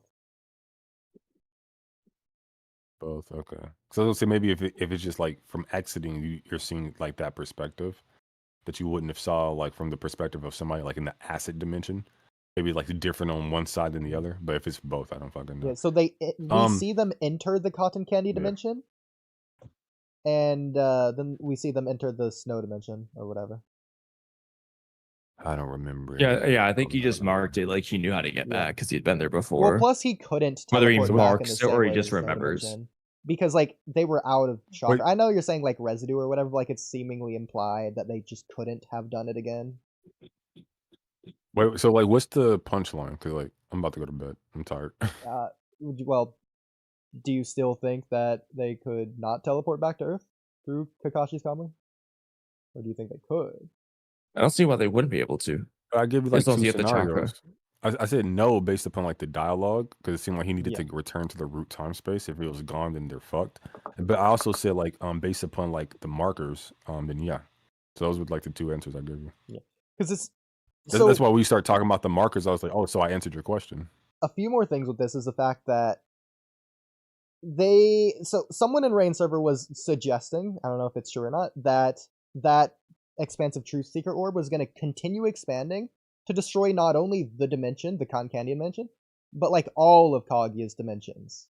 Both, okay. So I was gonna say maybe if it's just like from exiting, you're seeing like that perspective that you wouldn't have saw like from the perspective of somebody like in the acid dimension. Maybe like different on one side than the other. But if it's both, I don't fucking know. Yeah, so we see them enter the cotton candy dimension, and then we see them enter the snow dimension or whatever. I don't remember. Yeah. I think he just marked it like he knew how to get back because he'd been there before. Well, plus he couldn't. Whether he marks or he just remembers. Because like they were out of chakra. I know you're saying like residue or whatever. But, like it's seemingly implied that they just couldn't have done it again. Wait, so like, what's the punchline? Because like, I'm about to go to bed. I'm tired. Well, do you still think that they could not teleport back to Earth through Kakashi's Kamui, or do you think they could? I don't see why they wouldn't be able to. I give you like two scenarios. I said no based upon like the dialogue because it seemed like he needed to return to the root time space. If it was gone, then they're fucked. But I also said like based upon like the markers, then yeah. So those were like the two answers I gave you. Yeah, because that's why we start talking about the markers. I was like, oh, so I answered your question. A few more things with this is the fact that someone in Rain server was suggesting, I don't know if it's true or not, that expansive truth seeker orb was going to continue expanding to destroy not only the dimension, the Kankandia dimension, but like all of Kaguya's dimensions.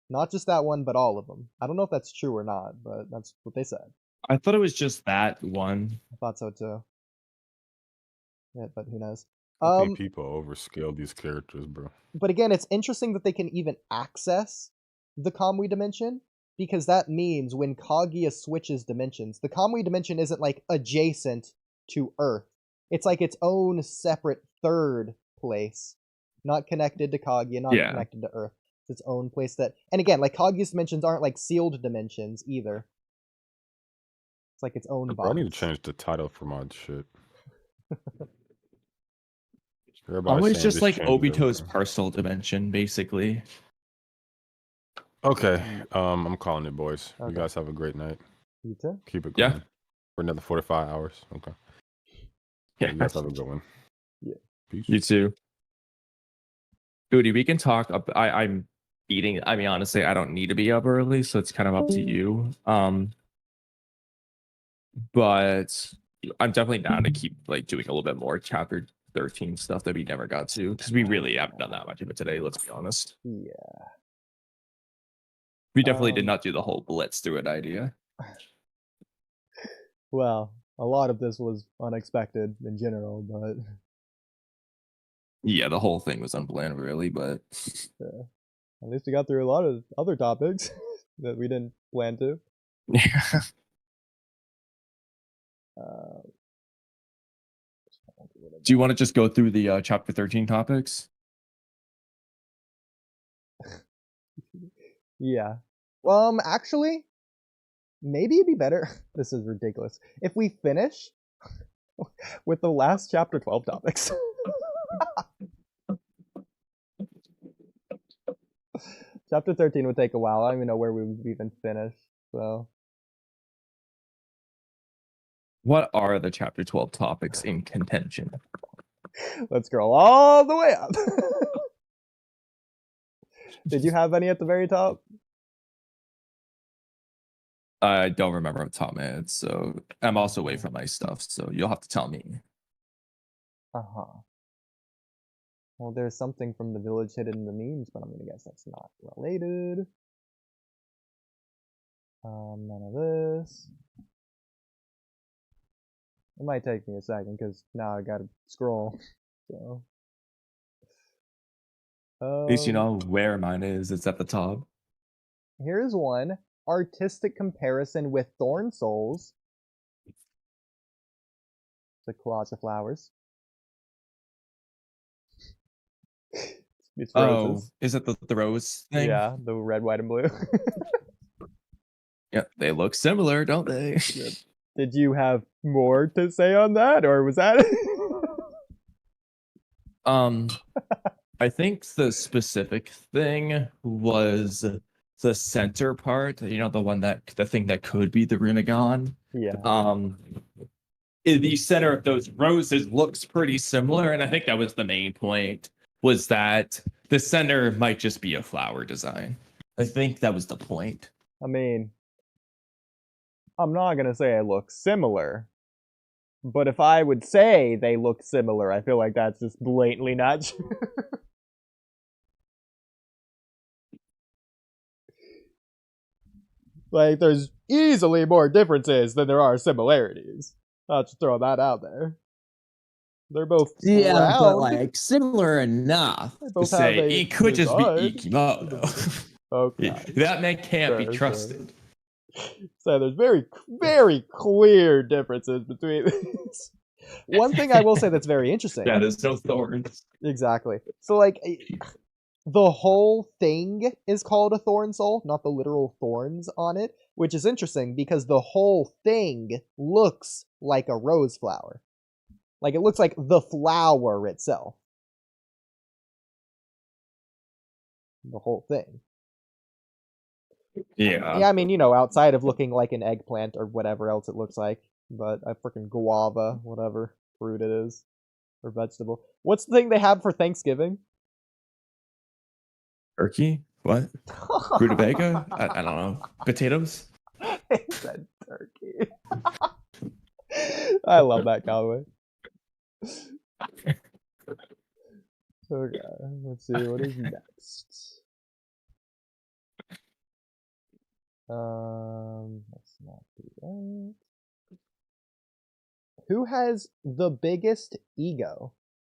Not just that one, but all of them. I don't know if that's true or not, but that's what they said. I thought it was just that one. I thought so too. Yeah, but who knows? I think people overscale these characters, bro. But again, it's interesting that they can even access the Kamui dimension, because that means when Kaguya switches dimensions, the Kamui dimension isn't like adjacent to Earth. It's like its own separate third place, not connected to Kaguya, not connected to Earth. It's its own place that, and again, like Kaguya's dimensions aren't like sealed dimensions either. It's like its own box. I need to change the title for my shit. Always just like Obito's personal dimension, basically. Okay, I'm calling it, boys. Okay. You guys have a great night. You too. Keep it going. For another 45 hours. Okay. Yeah. You guys have a good one. Yeah. Peace. You too. Oodie, we can talk. I'm eating. I mean, honestly, I don't need to be up early, so it's kind of up to you. But I'm definitely down to keep like doing a little bit more chapter 13 stuff that we never got to, because we really haven't done that much of it today, let's be honest. Yeah. We definitely did not do the whole blitz through it idea. Well, a lot of this was unexpected in general, but yeah, the whole thing was unplanned, really, but yeah. At least we got through a lot of other topics that we didn't plan to. Yeah. Do you want to just go through the chapter 13 topics? Yeah. Actually, maybe it'd be better. This is ridiculous. If we finish with the last chapter 12 topics. Chapter 13 would take a while. I don't even know where we would even finish. So. What are the chapter 12 topics in contention? Let's scroll all the way up. Did you have any at the very top? I don't remember off the top of my head, so I'm also away from my stuff, so you'll have to tell me. Uh-huh. Well, there's something from the village hidden in the memes, but I'm gonna guess that's not related. None of this. It might take me a second, because now I gotta scroll, so. At least you know where mine is. It's at the top. Here's one. Artistic comparison with thorn souls. The collage of flowers. It's roses. Is it the rose thing? Yeah, the red, white, and blue. Yeah, they look similar, don't they? Did you have more to say on that, or was that I think the specific thing was the center part, you know, the thing that could be the Rinnegan. Yeah. The center of those roses looks pretty similar, and I think that was the main point, was that the center might just be a flower design. I think that was the point. I mean, I'm not gonna say it looks similar, but if I would say they look similar, I feel like that's just blatantly not true. Like, there's easily more differences than there are similarities. I'll just throw that out there. They're both round. But like similar enough To say it could just be Ikimoto. Okay. That man can't be trusted. So there's very, very clear differences between these. One thing I will say that's very interesting. Yeah, there's no thorns. Exactly. So, like, the whole thing is called a thorn soul, not the literal thorns on it, which is interesting because the whole thing looks like a rose flower. Like, it looks like the flower itself. The whole thing. Yeah. Yeah, I mean, you know, outside of looking like an eggplant or whatever else it looks like, but a freaking guava, whatever fruit it is, or vegetable. What's the thing they have for Thanksgiving? Turkey? What? Rutabaga? I don't know. Potatoes? They said turkey. I love that Kamui. Okay, let's see what is next. Let's not do that. Who has the biggest ego?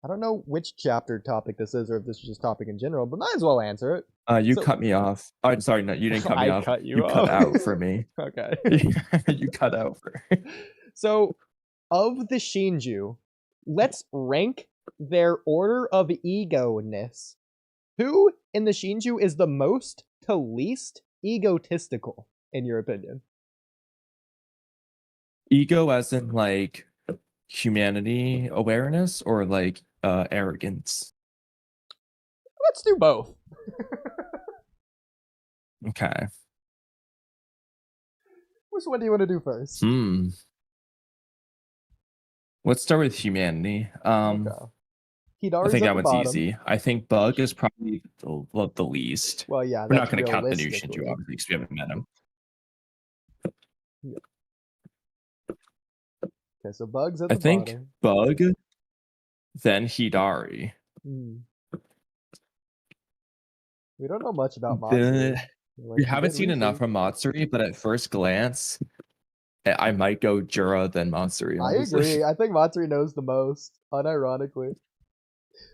I don't know which chapter topic this is, or if this is just topic in general, but might as well answer it. You cut me off. Oh, sorry, no, you didn't cut me I off. cut you off. Cut out for me. Okay. You cut out for. So, of the Shinju, let's rank their order of ego-ness. Who in the Shinju is the most to least egotistical, in your opinion? Ego as in like humanity awareness, or like arrogance? Let's do both. Okay. Which one do you want to do first? Let's start with humanity. Okay. I think that one's easy. I think Bug is probably the least. Well, yeah, we're not going to count the new Shinju, obviously, because we haven't met him. Yeah. Okay, so Bug's at the bottom. I think Bug, then Hidari. We don't know much about Matsuri. We haven't seen enough from Matsuri, but at first glance, I might go Jura then Matsuri. I agree. I think Matsuri knows the most, unironically.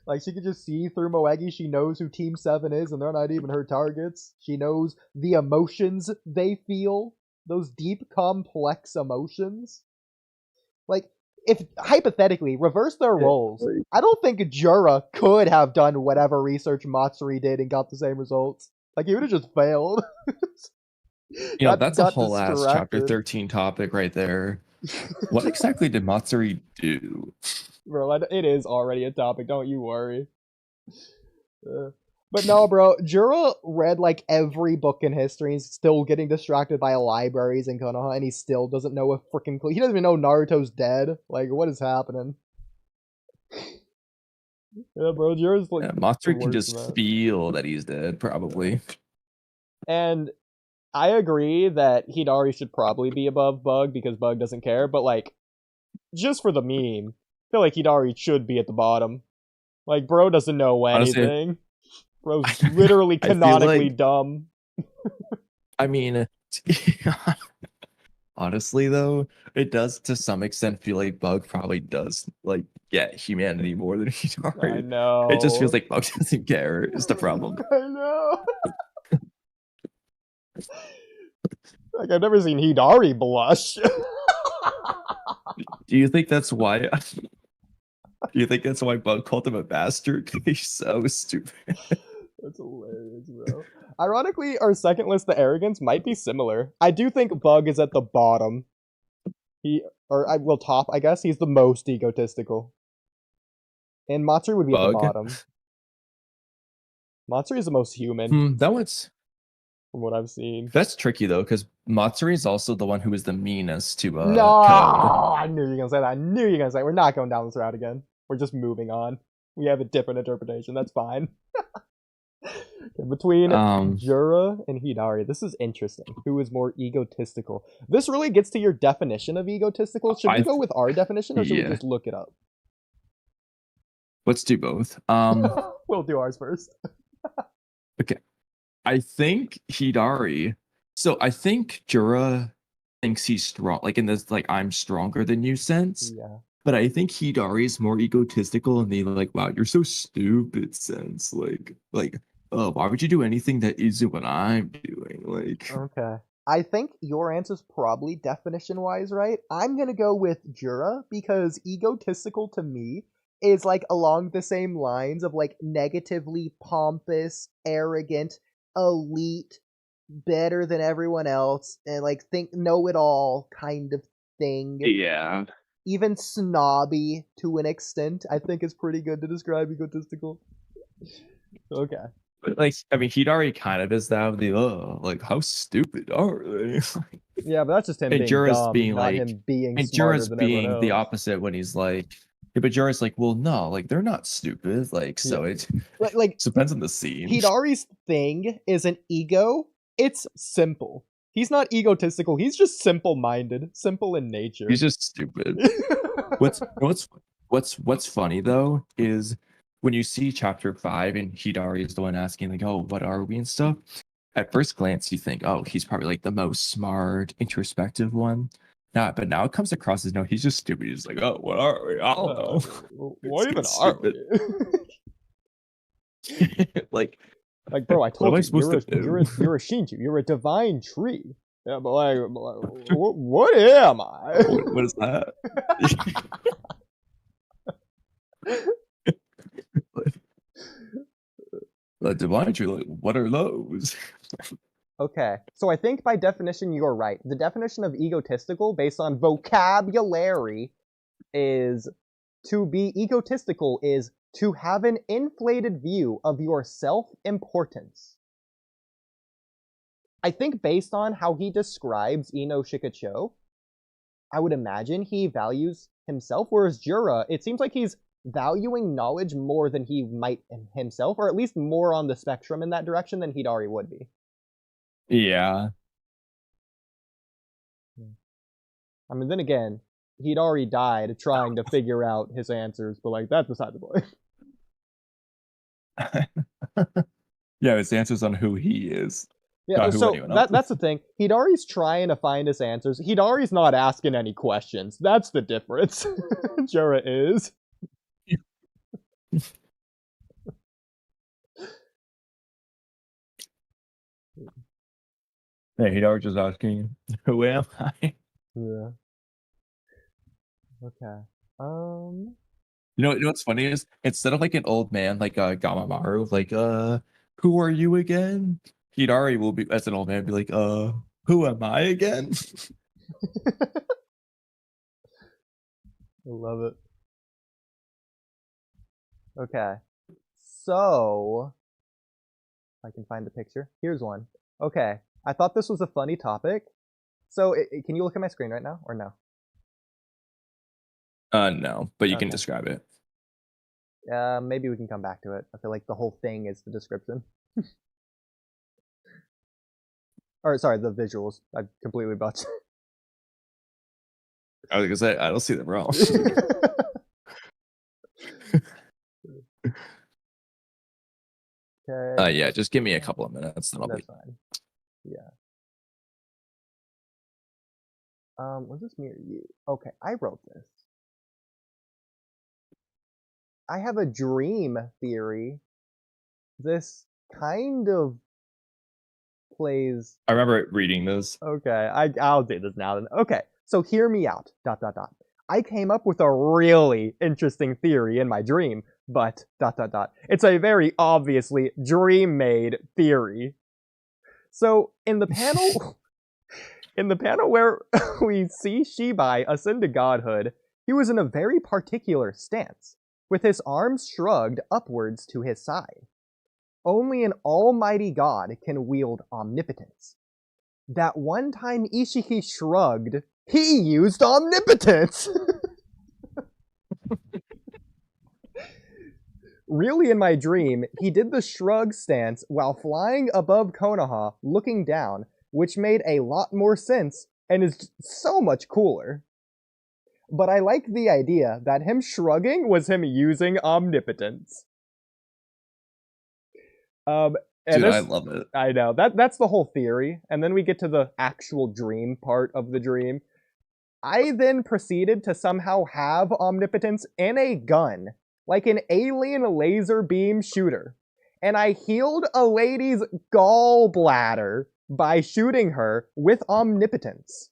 Like, she could just see through Moegi. She knows who Team 7 is, and they're not even her targets. She knows the emotions they feel. Those deep, complex emotions. Like, if, hypothetically, reverse their roles, I don't think Jura could have done whatever research Matsuri did and got the same results. Like, he would have just failed. You know, that's a whole ass chapter 13 topic right there. What exactly did Matsuri do? Bro, it is already a topic, don't you worry. But no, bro, Jura read like every book in history. He's still getting distracted by libraries in Konoha, and he still doesn't know a freaking clue. He doesn't even know Naruto's dead. Like, what is happening? Yeah, bro, Jura's like... Yeah, Matsuri can just feel that he's dead, probably. And I agree that Hidari should probably be above Bug, because Bug doesn't care, but like, just for the meme, I feel like Hidari should be at the bottom. Like, bro doesn't know anything. Honestly, bro's literally canonically like, dumb. I mean, honestly though, it does to some extent feel like Bug probably does like get humanity more than Hidari. I know. It just feels like Bug doesn't care is the problem. I know. Like, I've never seen Hidari blush. Do you think that's why? Do you think that's why Bug called him a bastard? He's so stupid. That's hilarious, bro. Ironically, our second list, the arrogance, might be similar. I do think Bug is at the bottom. Top, I guess. He's the most egotistical. And Matsuri would be at the bottom. Matsuri is the most human. That one's... From what I've seen. That's tricky, though, because Matsuri is also the one who is the meanest to No! Code. I knew you were going to say that. I knew you were going to say it. We're not going down this route again. We're just moving on. We have a different interpretation. That's fine. Between Jura and Hidari, this is interesting. Who is more egotistical? This really gets to your definition of egotistical. Should we go with our definition, or should we just look it up? Let's do both. We'll do ours first. Okay. I think Hidari. So I think Jura thinks he's strong, like in this, like I'm stronger than you sense. Yeah. But I think Hidari is more egotistical in the like, wow, you're so stupid sense. Like, oh, why would you do anything that isn't what I'm doing? Like, okay. I think your answer's probably definition-wise right. I'm gonna go with Jura because egotistical to me is like along the same lines of like negatively pompous, arrogant, elite, better than everyone else, and like know-it-all kind of thing. Yeah. Even snobby to an extent, I think is pretty good to describe egotistical. Okay. But like, I mean, Hidari kind of is that. Like, how stupid are they? Yeah, but that's just him and being Jura's dumb, being not like, him being and smarter Jura's than being the else. opposite when he's like, yeah, but Jura's like, well, no, like they're not stupid. Like, so it like depends on the scene. Hidari's thing is an ego. It's simple. He's not egotistical. He's just simple-minded, simple in nature. He's just stupid. What's funny though is when you see chapter 5 and Hidari is the one asking like, oh, what are we and stuff, at first glance you think, oh, he's probably like the most smart, introspective one. But now it comes across as no, he's just stupid. He's like, oh, what are we? I don't know. What even are we? like, bro, I told you, you're a Shinju, you're a divine tree. Yeah, but like what am I? What is that? The divine tree, like, what are those? Okay, so I think by definition you're right. The definition of egotistical, based on vocabulary, is to be egotistical is to have an inflated view of your self-importance. I think based on how he describes Ino Shikacho, I would imagine he values himself, whereas Jura, it seems like he's valuing knowledge more than he might himself, or at least more on the spectrum in that direction than Hidari would be. Yeah. I mean, then again, Hidari died trying to figure out his answers, but like, that's beside the point. Yeah, his answers on who he is. Yeah, so that's the thing. Hidari's trying to find his answers. Hidari's not asking any questions. That's the difference. Jura is. Hey, Hidari just asking, who am I? Yeah. Okay. You know what's funny is, instead of like an old man like Gamamaru, like who are you again? Hidari will be, as an old man, be like, who am I again? I love it. Okay. So, if I can find the picture. Here's one. Okay. I thought this was a funny topic. So, can you look at my screen right now, or no? No, but you can describe it. Maybe we can come back to it. I feel like the whole thing is the description. Or, sorry, the visuals. I completely butchered. I was gonna say, I don't see them wrong. Okay. Yeah, just give me a couple of minutes. That's fine. Yeah. Was this me or you? Okay, I wrote this. I have a dream theory. This kind of plays. I remember reading this. Okay, I'll do this now then. Okay, so hear me out. ... I came up with a really interesting theory in my dream, but ... It's a very obviously dream-made theory. So in the panel, where we see Shibai ascend to godhood, he was in a very particular stance, with his arms shrugged upwards to his side. Only an almighty god can wield omnipotence. That one time Ishiki shrugged, he used omnipotence! Really, in my dream, he did the shrug stance while flying above Konoha, looking down, which made a lot more sense and is so much cooler. But I like the idea that him shrugging was him using omnipotence. Dude, I love it. I know. That's the whole theory. And then we get to the actual dream part of the dream. I then proceeded to somehow have omnipotence in a gun, like an alien laser beam shooter. And I healed a lady's gallbladder by shooting her with omnipotence.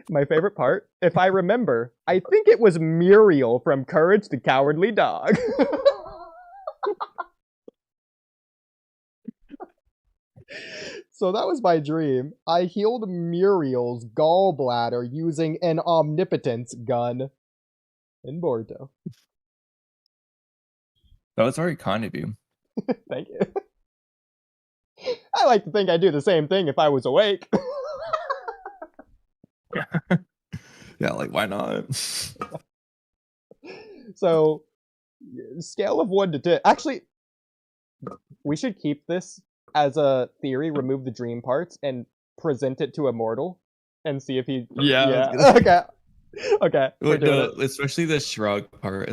My favorite part, if I remember, I think it was Muriel from Courage the Cowardly Dog. So that was my dream. I healed Muriel's gallbladder using an omnipotence gun in Boruto. That was very kind of you. Thank you. I like to think I'd do the same thing if I was awake. Yeah, like, why not? So, scale of 1 to 10. Actually, we should keep this as a theory, remove the dream parts, and present it to Immortal, and see if he... Yeah. Okay. Okay. We're doing it. Especially the shrug part.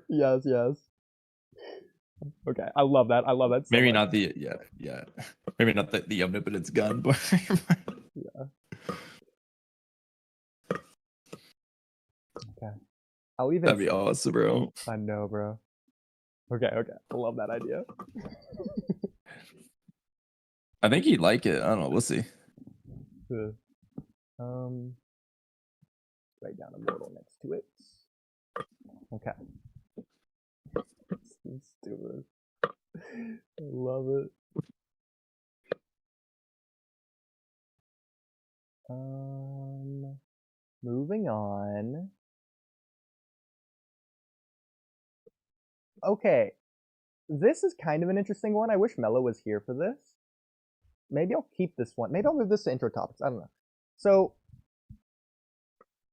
Yes, yes. Okay, I love that. I love that. So Maybe much. not the Maybe not the omnipotence gun, but Yeah. Okay. I'll even. that'd be awesome, bro. I know, bro. Okay. I love that idea. I think he'd like it. I don't know. We'll see. Write down immortal next to it. Okay. Let's do this. I love it. Moving on. Okay. This is kind of an interesting one. I wish Mello was here for this. Maybe I'll keep this one. Maybe I'll move this to intro topics. I don't know. So,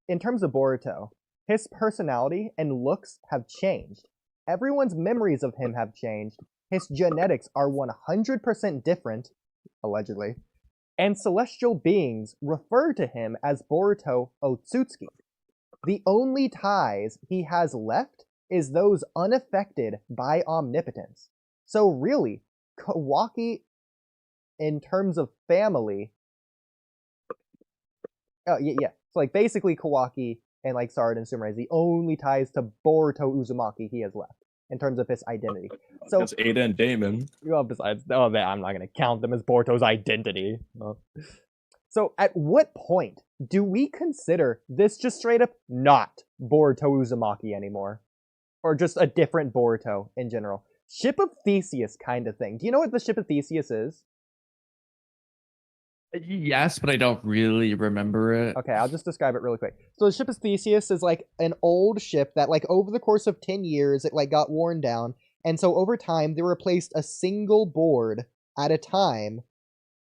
in terms of Boruto, his personality and looks have changed. Everyone's memories of him have changed. His genetics are 100% different, allegedly, and celestial beings refer to him as Boruto Otsutsuki. The only ties he has left is those unaffected by omnipotence. So really, Kawaki, in terms of family, so like basically Kawaki and like Sarada and Sumire is the only ties to Boruto Uzumaki he has left in terms of his identity. So It's Ada and Damon. well, besides, I'm not gonna count them as Boruto's identity. So at what point do we consider this just straight up not Boruto Uzumaki anymore? Or just a different Boruto in general? Ship of Theseus kind of thing. Do you know what the Ship of Theseus is? Yes, but I don't really remember it. Okay, I'll just describe it really quick. So the Ship of Theseus is like an old ship that like over the course of 10 years, it like got worn down. And so over time, they replaced a single board at a time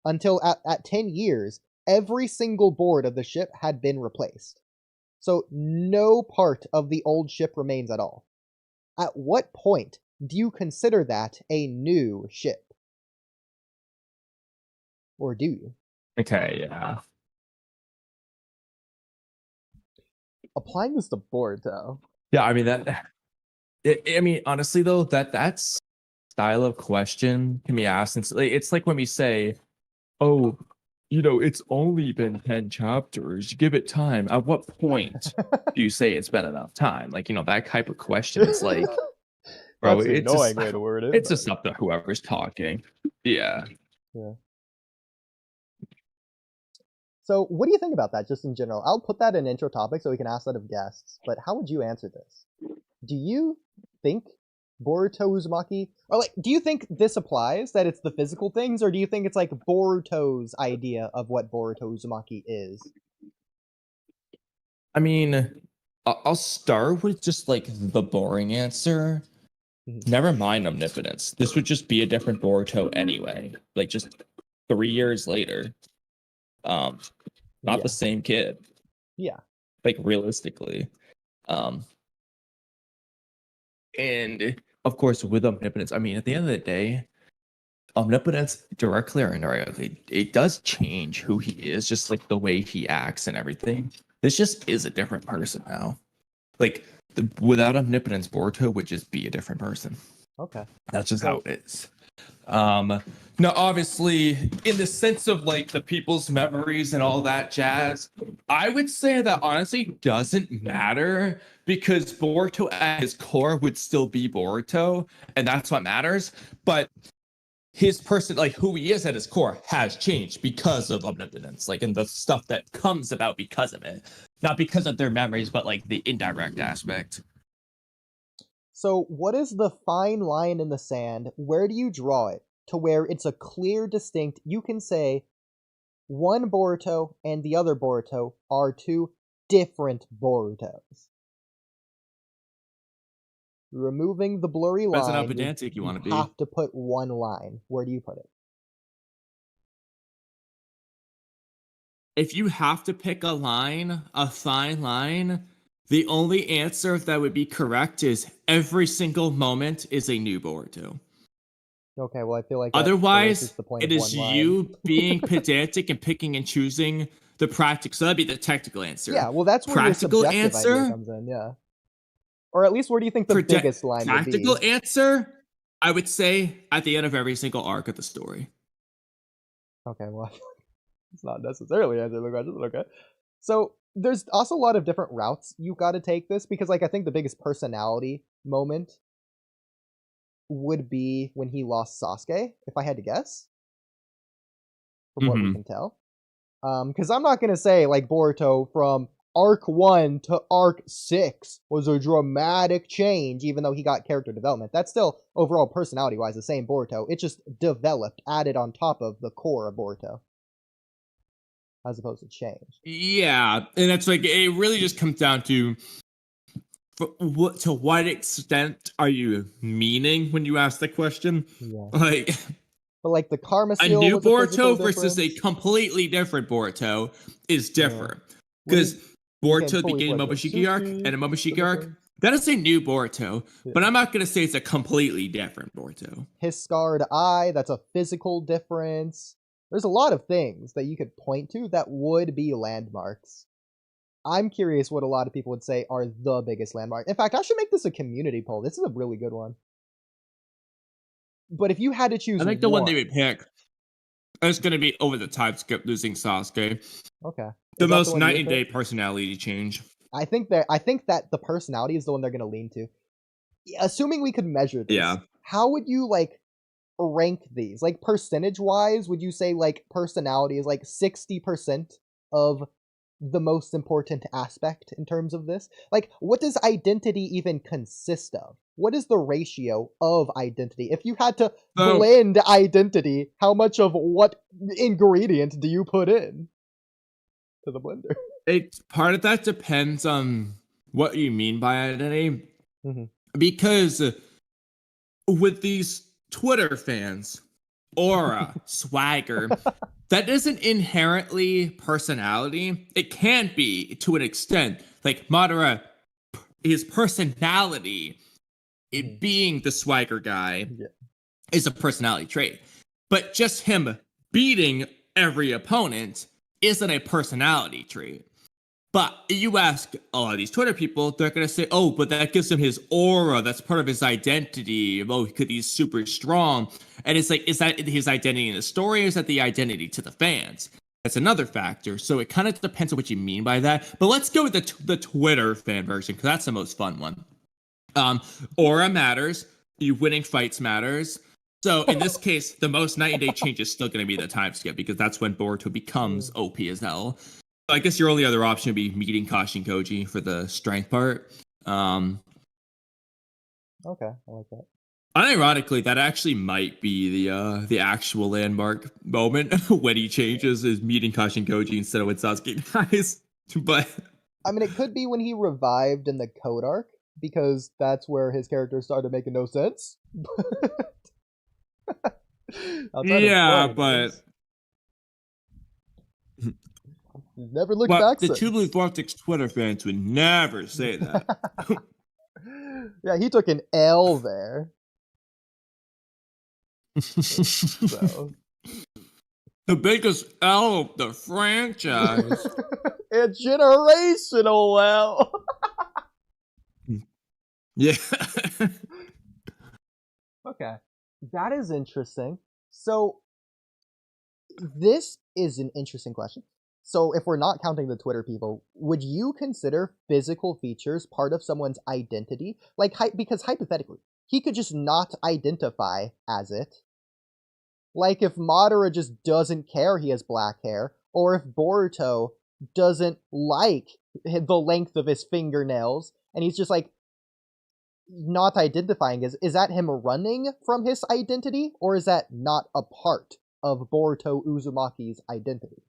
until at 10 years, every single board of the ship had been replaced. So no part of the old ship remains at all. At what point do you consider that a new ship? Or do you? Okay, yeah. Applying this to Boruto. Yeah, I mean honestly though, that's style of question can be asked. It's like when we say, "Oh, it's only been 10 chapters. Give it time." At what point do you say it's been enough time? Like, that type of question. It's like, bro, That's an it's annoying way to word it. It's just up to whoever's talking. Yeah. So what do you think about that, just in general? I'll put that in intro topic so we can ask that of guests, but how would you answer this? Do you think Boruto Uzumaki, or like, do you think this applies, that it's the physical things, or do you think it's like Boruto's idea of what Boruto Uzumaki is? I mean, I'll start with just like the boring answer. Never mind omnipotence. This would just be a different Boruto anyway. Like just 3 years later. Not the same kid. Yeah. Like realistically. And of course with omnipotence, I mean, at the end of the day, omnipotence, directly or indirectly, it does change who he is, just like the way he acts and everything. This just is a different person now. Like without omnipotence, Boruto would just be a different person. Okay. That's just how it is. Now, obviously, in the sense of like the people's memories and all that jazz, I would say that honestly doesn't matter because Boruto at his core would still be Boruto, and that's what matters. But his person, like who he is at his core, has changed because of omnipotence, like and the stuff that comes about because of it, not because of their memories, but like the indirect aspect. So what is the fine line in the sand? Where do you draw it to where it's a clear, distinct, you can say one Boruto and the other Boruto are two different Borutos? Removing the blurry line, how pedantic you want to be. Have to put one line. Where do you put it? If you have to pick a line, a fine line, the only answer that would be correct is every single moment is a new Boruto. Okay, well, I feel like otherwise the point it of is one line. you being pedantic and picking and choosing the practical. So that'd be the technical answer. Yeah, well, that's where practical your subjective answer idea comes in. Yeah, or at least where do you think the biggest line would be? Practical answer, I would say at the end of every single arc of the story. Okay, well, it's not necessarily answering the question. Okay, so there's also a lot of different routes you got to take this, because like I think the biggest personality moment would be when he lost Sasuke, if I had to guess, from what we can tell. Because I'm not gonna say like Boruto from arc 1 to arc 6 was a dramatic change, even though he got character development. That's still overall personality wise the same Boruto. It just developed, added on top of the core of Boruto, as opposed to change. Yeah, and that's like it really just comes down to to what extent are you meaning when you ask the question? Yeah. Like, but like the karma seal, a new Boruto versus a completely different Boruto is different, because Boruto beginning Momoshiki arc and a Momoshiki arc, that is a new Boruto, but I'm not gonna say it's a completely different Boruto. His scarred eye, that's a physical difference. There's a lot of things that you could point to that would be landmarks. I'm curious what a lot of people would say are the biggest landmark. In fact, I should make this a community poll. This is a really good one. But if you had to choose, I think the one they would pick is going to be over the time skip losing Sasuke. Okay. The most night and day personality change. I think that the personality is the one they're going to lean to. Assuming we could measure this, how would you like rank these? Like percentage wise, would you say like personality is like 60% of the most important aspect in terms of this? Like, what does identity even consist of? What is the ratio of identity? If you had to blend identity, how much of what ingredient do you put in to the blender? Part of that depends on what you mean by identity. Because with these Twitter fans, aura, swagger, that isn't inherently personality. It can be to an extent. Like Madara, his personality, it being the swagger guy, is a personality trait. But just him beating every opponent isn't a personality trait. But you ask a lot of these Twitter people, they're going to say, oh, but that gives him his aura. That's part of his identity. Oh, because he's super strong. And it's like, is that his identity in the story, or is that the identity to the fans? That's another factor. So it kind of depends on what you mean by that. But let's go with the Twitter fan version, because that's the most fun one. Aura matters. You winning fights matters. So in this case, the most night and day change is still going to be the time skip, because that's when Boruto becomes OP as hell. I guess your only other option would be meeting Kashin Koji for the strength part. Okay, I like that. Unironically, that actually might be the actual landmark moment when he changes, is meeting Kashin Koji instead of when Sasuke dies. But I mean, it could be when he revived in the Code arc, because that's where his character started making no sense. Yeah, but never looked back the since. Two Blue Vortex Twitter fans would never say that. Yeah, he took an L there. So. The biggest L of the franchise. A generational L. Yeah. Okay. That is interesting. So, this is an interesting question. So, if we're not counting the Twitter people, would you consider physical features part of someone's identity? Like, because hypothetically, he could just not identify as it. Like, if Madara just doesn't care he has black hair, or if Boruto doesn't like the length of his fingernails, and he's just like, not identifying, is that him running from his identity, or is that not a part of Boruto Uzumaki's identity?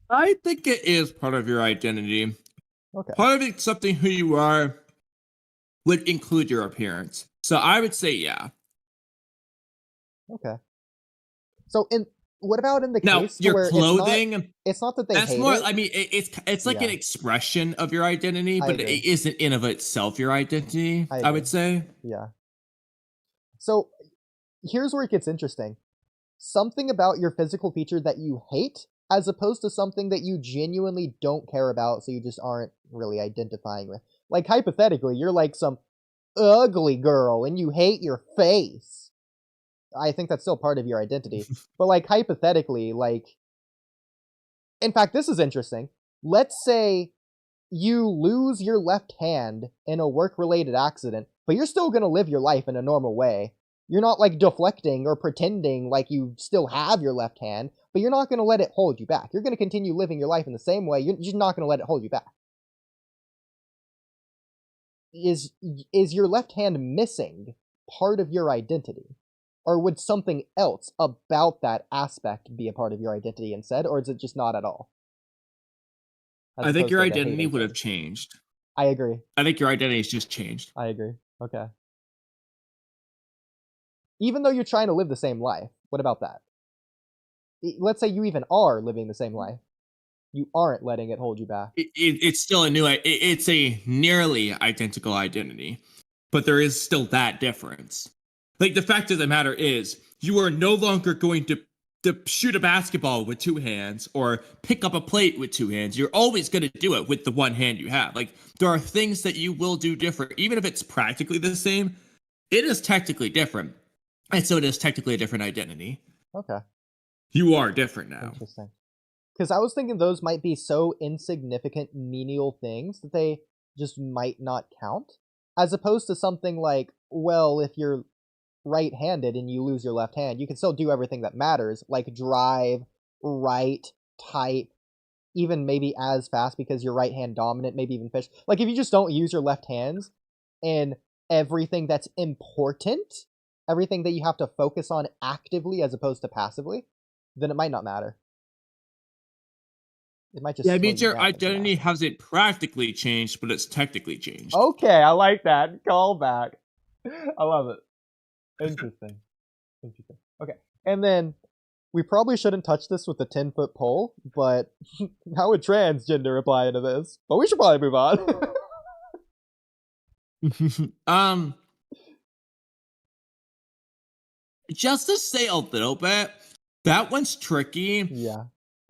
I think it is part of your identity. Okay. Part of it's something who you are would include your appearance. So I would say yeah. Okay. So what about in the now, case your where clothing? It's not that they that's hate more. it. I mean, it's like an expression of your identity, but it isn't in of itself your identity. I would say. Yeah. So here's where it gets interesting. Something about your physical feature that you hate as opposed to something that you genuinely don't care about, so you just aren't really identifying with. Like, hypothetically, you're like some ugly girl and you hate your face. I think that's still part of your identity. But, like, hypothetically, like... In fact, this is interesting. Let's say you lose your left hand in a work-related accident, but you're still gonna live your life in a normal way. You're not, like, deflecting or pretending like you still have your left hand, but you're not gonna let it hold you back. You're gonna continue living your life in the same way. You're just not gonna let it hold you back. Is your left hand missing part of your identity? Or would something else about that aspect be a part of your identity instead, or is it just not at all? I think your identity would have changed. I agree. I think your identity has just changed. I agree. Okay. Even though you're trying to live the same life, what about that? Let's say you even are living the same life. You aren't letting it hold you back. It's still a new... It's a nearly identical identity, but there is still that difference. Like, the fact of the matter is, you are no longer going to shoot a basketball with two hands or pick up a plate with two hands. You're always going to do it with the one hand you have. Like, there are things that you will do different. Even if it's practically the same, it is technically different. And so it is technically a different identity. Okay. You are different now. Interesting. Because I was thinking those might be so insignificant, menial things that they just might not count. As opposed to something like, well, if you're right-handed and you lose your left hand, you can still do everything that matters, like drive, write, type, even maybe as fast because you're right hand dominant, maybe even fish. Like, if you just don't use your left hands in everything that's important, everything that you have to focus on actively as opposed to passively, then it might not matter. It might just... Yeah, it means your identity hasn't practically changed, but it's technically changed. Okay, I like that. Call back. I love it. Interesting. Interesting. Okay, and then we probably shouldn't touch this with the 10-foot pole, but how would transgender apply into this? But we should probably move on. Just to say a little bit, that one's tricky. Yeah.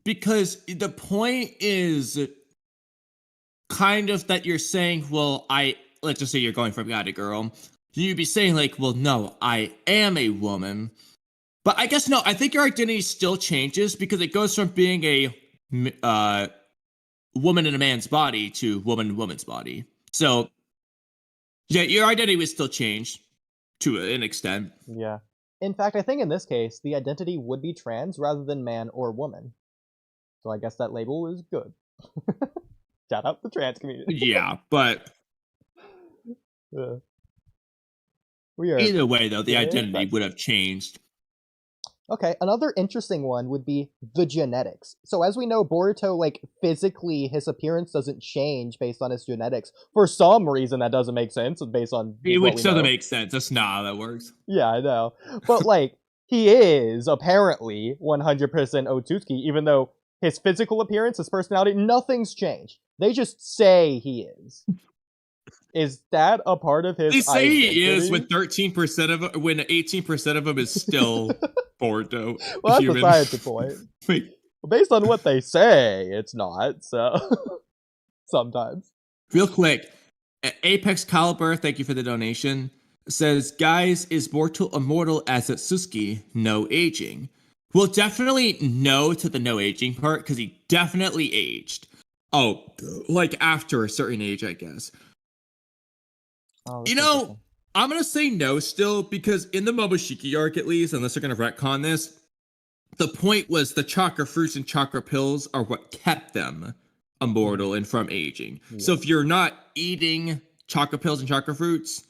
Because the point is kind of that you're saying, well, let's just say you're going from guy to girl. You'd be saying, like, well, no, I am a woman. But I guess, no, I think your identity still changes because it goes from being a woman in a man's body to woman in a woman's body. So, yeah, your identity would still change to an extent. Yeah. In fact, I think in this case, the identity would be trans rather than man or woman. So I guess that label is good. Shout out the trans community. Yeah, but... We are either way, though, the identity would have changed. Okay, another interesting one would be the genetics. So as we know, Boruto, like, physically, his appearance doesn't change based on his genetics. For some reason, that doesn't make sense based on Which doesn't make sense. That's not how that works. Yeah, I know. But, like, he is apparently 100% Otsutsuki, even though his physical appearance, his personality, nothing's changed. They just say he is. Is that a part of his They say identity? he is when 13% of it, when 18% of him is still Boruto. Well, that's human. besides the point. Wait. Based on what they say, it's not, so... Sometimes. Real quick, Apex Caliber, thank you for the donation, says, guys, is Boruto immortal as Sasuke? No aging. Well, definitely no to the no aging part, because he definitely aged. Oh, like after a certain age, I guess. Oh, you know, I'm going to say no still, because in the Momoshiki arc, at least, unless they're going to retcon this, the point was the chakra fruits and chakra pills are what kept them immortal and from aging. Yeah. So if you're not eating chakra pills and chakra fruits,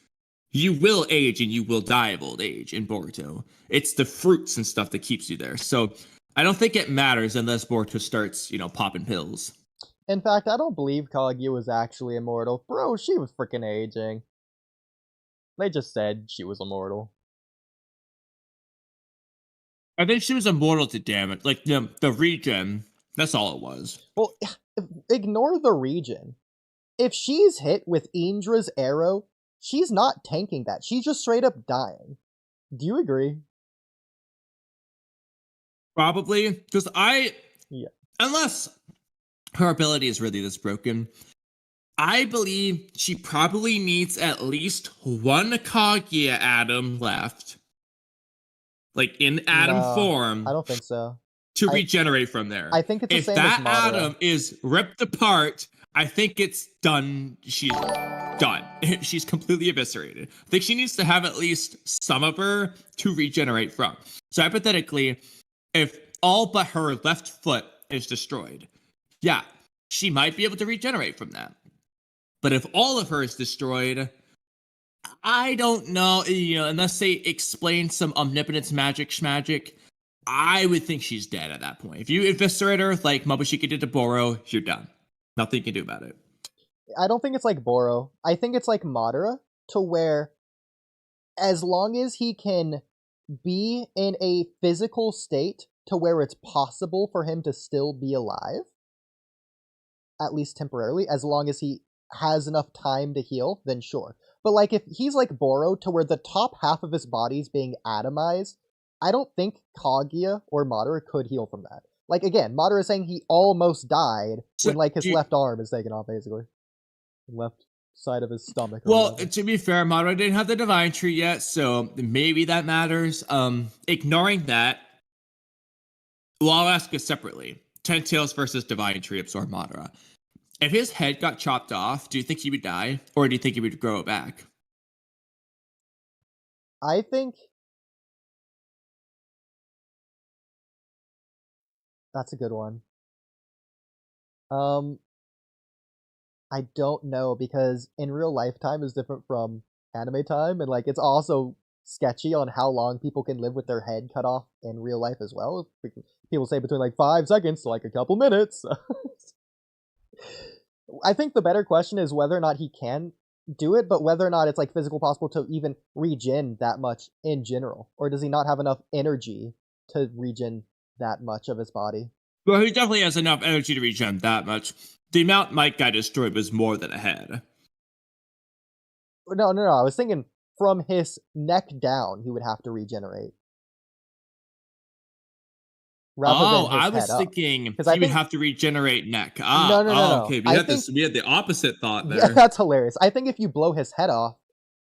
you will age and you will die of old age in Boruto. It's the fruits and stuff that keeps you there. So I don't think it matters unless Boruto starts, you know, popping pills. In fact, I don't believe Kaguya was actually immortal. Bro, she was freaking aging. They just said she was immortal. I think she was immortal to damage. Like, the regen, that's all it was. Well, ignore the regen. If she's hit with Indra's arrow, she's not tanking that. She's just straight up dying. Do you agree? Probably, because unless her ability is really this broken, I believe she probably needs at least one Kaguya atom left, like in atom form. I don't think so. To regenerate from there. I think it's the if same that as Madara. atom is ripped apart, I think it's done. She's done. She's completely eviscerated. I think she needs to have at least some of her to regenerate from. So hypothetically, if all but her left foot is destroyed, yeah, she might be able to regenerate from that. But if all of her is destroyed, I don't know, unless they explain some omnipotence magic schmagic, I would think she's dead at that point. If you eviscerate her like Momoshiki did to Boro, you're done. Nothing you can do about it. I don't think it's like Boro. I think it's like Madara, to where as long as he can be in a physical state to where it's possible for him to still be alive, at least temporarily, as long as he has enough time to heal, then sure. But like if he's like Boro, to where the top half of his body is being atomized, I don't think Kaguya or Madara could heal from that. Like, again, Madara is saying he almost died when, like, his left arm is taken off, basically. Left side of his stomach. Well, to be fair, Madara didn't have the Divine Tree yet, so maybe that matters. Ignoring that, well, I'll ask it separately. 10 Tails versus Divine Tree absorb Madara. If his head got chopped off, do you think he would die? Or do you think he would grow it back? I think... That's a good one. I don't know, because in real life time is different from anime time, and like it's also sketchy on how long people can live with their head cut off in real life as well. People say between like 5 seconds to like a couple minutes. I think the better question is whether or not he can do it, but whether or not it's like physical possible to even regen that much in general, or does he not have enough energy to regen that much of his body? Well, he definitely has enough energy to regen that much. The amount Mike got destroyed was more than a head. No. I was thinking from his neck down, he would have to regenerate. I was thinking he would have to regenerate neck. No. Okay, we had the opposite thought there. Yeah, that's hilarious. I think if you blow his head off,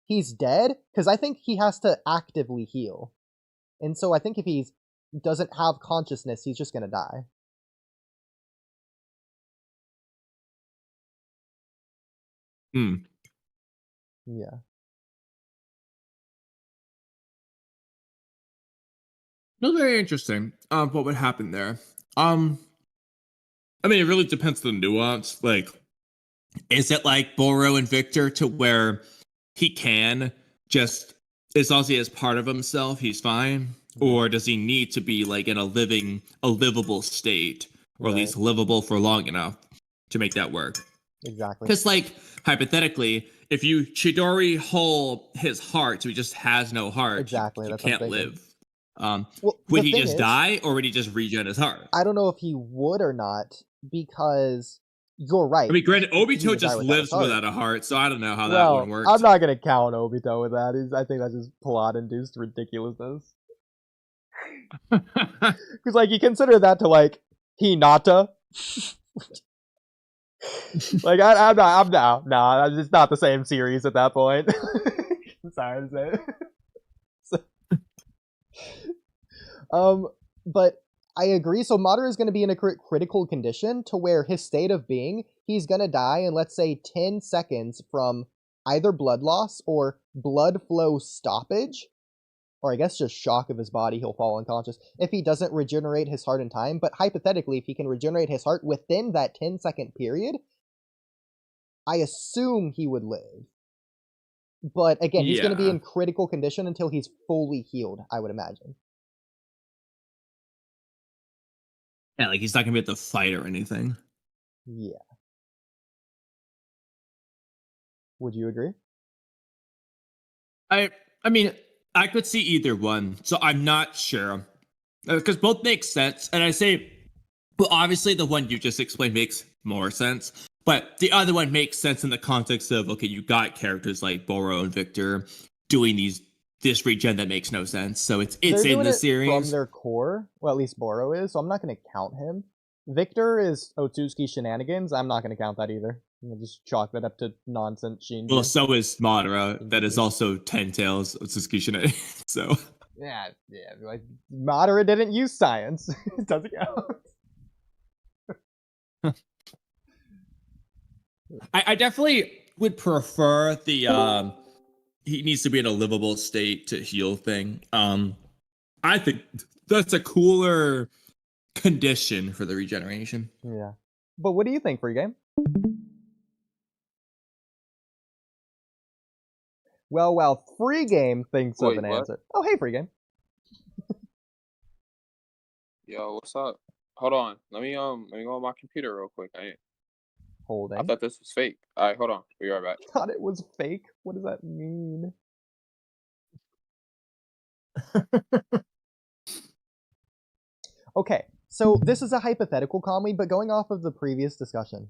he's dead, because I think he has to actively heal. And so I think if he doesn't have consciousness, he's just gonna die. Yeah. That's very interesting. What would happen there? I mean, it really depends on the nuance. Like, is it like Boro and Victor, to where he can just, as long as he has part of himself, he's fine? Or does he need to be like in a livable state, or at least livable for long enough to make that work? Exactly. Because, like, hypothetically, if you Chidori hole his heart, so he just has no heart, exactly, he can't live. Well, would he just die, or would he just regen his heart? I don't know if he would or not, because you're right. I mean, granted, Obito just lives without a heart, so I don't know how that one works. I'm not going to count Obito with that. I think that's just plot-induced ridiculousness. Because, like, you consider that to, like, Hinata. Like, I'm not, it's not the same series at that point. I'm sorry to say it. But I agree. So Madara is going to be in a critical condition to where his state of being, he's going to die in, let's say, 10 seconds from either blood loss or blood flow stoppage, or I guess just shock of his body. He'll fall unconscious if he doesn't regenerate his heart in time. But hypothetically, if he can regenerate his heart within that 10-second period, I assume he would live. But again, he's going to be in critical condition until he's fully healed, I would imagine. Yeah, like he's not going to be able to fight or anything. Yeah. Would you agree? I mean, I could see either one, so I'm not sure. Because both make sense, and I say, well, obviously the one you just explained makes more sense. But the other one makes sense in the context of, okay, you got characters like Boro and Victor doing this regen that makes no sense. So it's in the series. From their core, well, at least Boro is, so I'm not going to count him. Victor is Otsutsuki shenanigans. I'm not going to count that either. I'm going to just chalk that up to nonsense Shin. Well, so is Madara. That is also 10 tails of Tsukushina. So yeah. Like, Madara didn't use science. It doesn't count. I definitely would prefer the he needs to be in a livable state to heal thing. I think that's a cooler condition for the regeneration. Yeah. But what do you think, Free Game? Well, Free Game thinks of an answer. Oh, hey, Free Game. Yo, what's up? Hold on. Let me go on my computer real quick. Holding. I thought this was fake. All right, hold on. Be right back. Thought it was fake? What does that mean? Okay, so this is a hypothetical, Kamui, but going off of the previous discussion.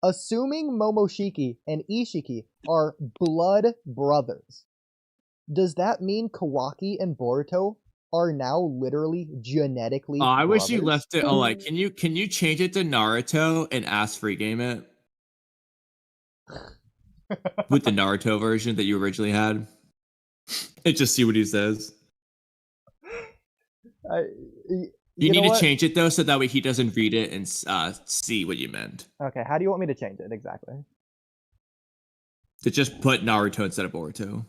Assuming Momoshiki and Ishiki are blood brothers, does that mean Kawaki and Boruto are now literally genetically I brothers? wish you left it. Oh, like, can you change it to Naruto and ask Free Game it? With the Naruto version that you originally had? And just see what he says. You need to change it though, so that way he doesn't read it and see what you meant. Okay, how do you want me to change it exactly? To just put Naruto instead of Boruto.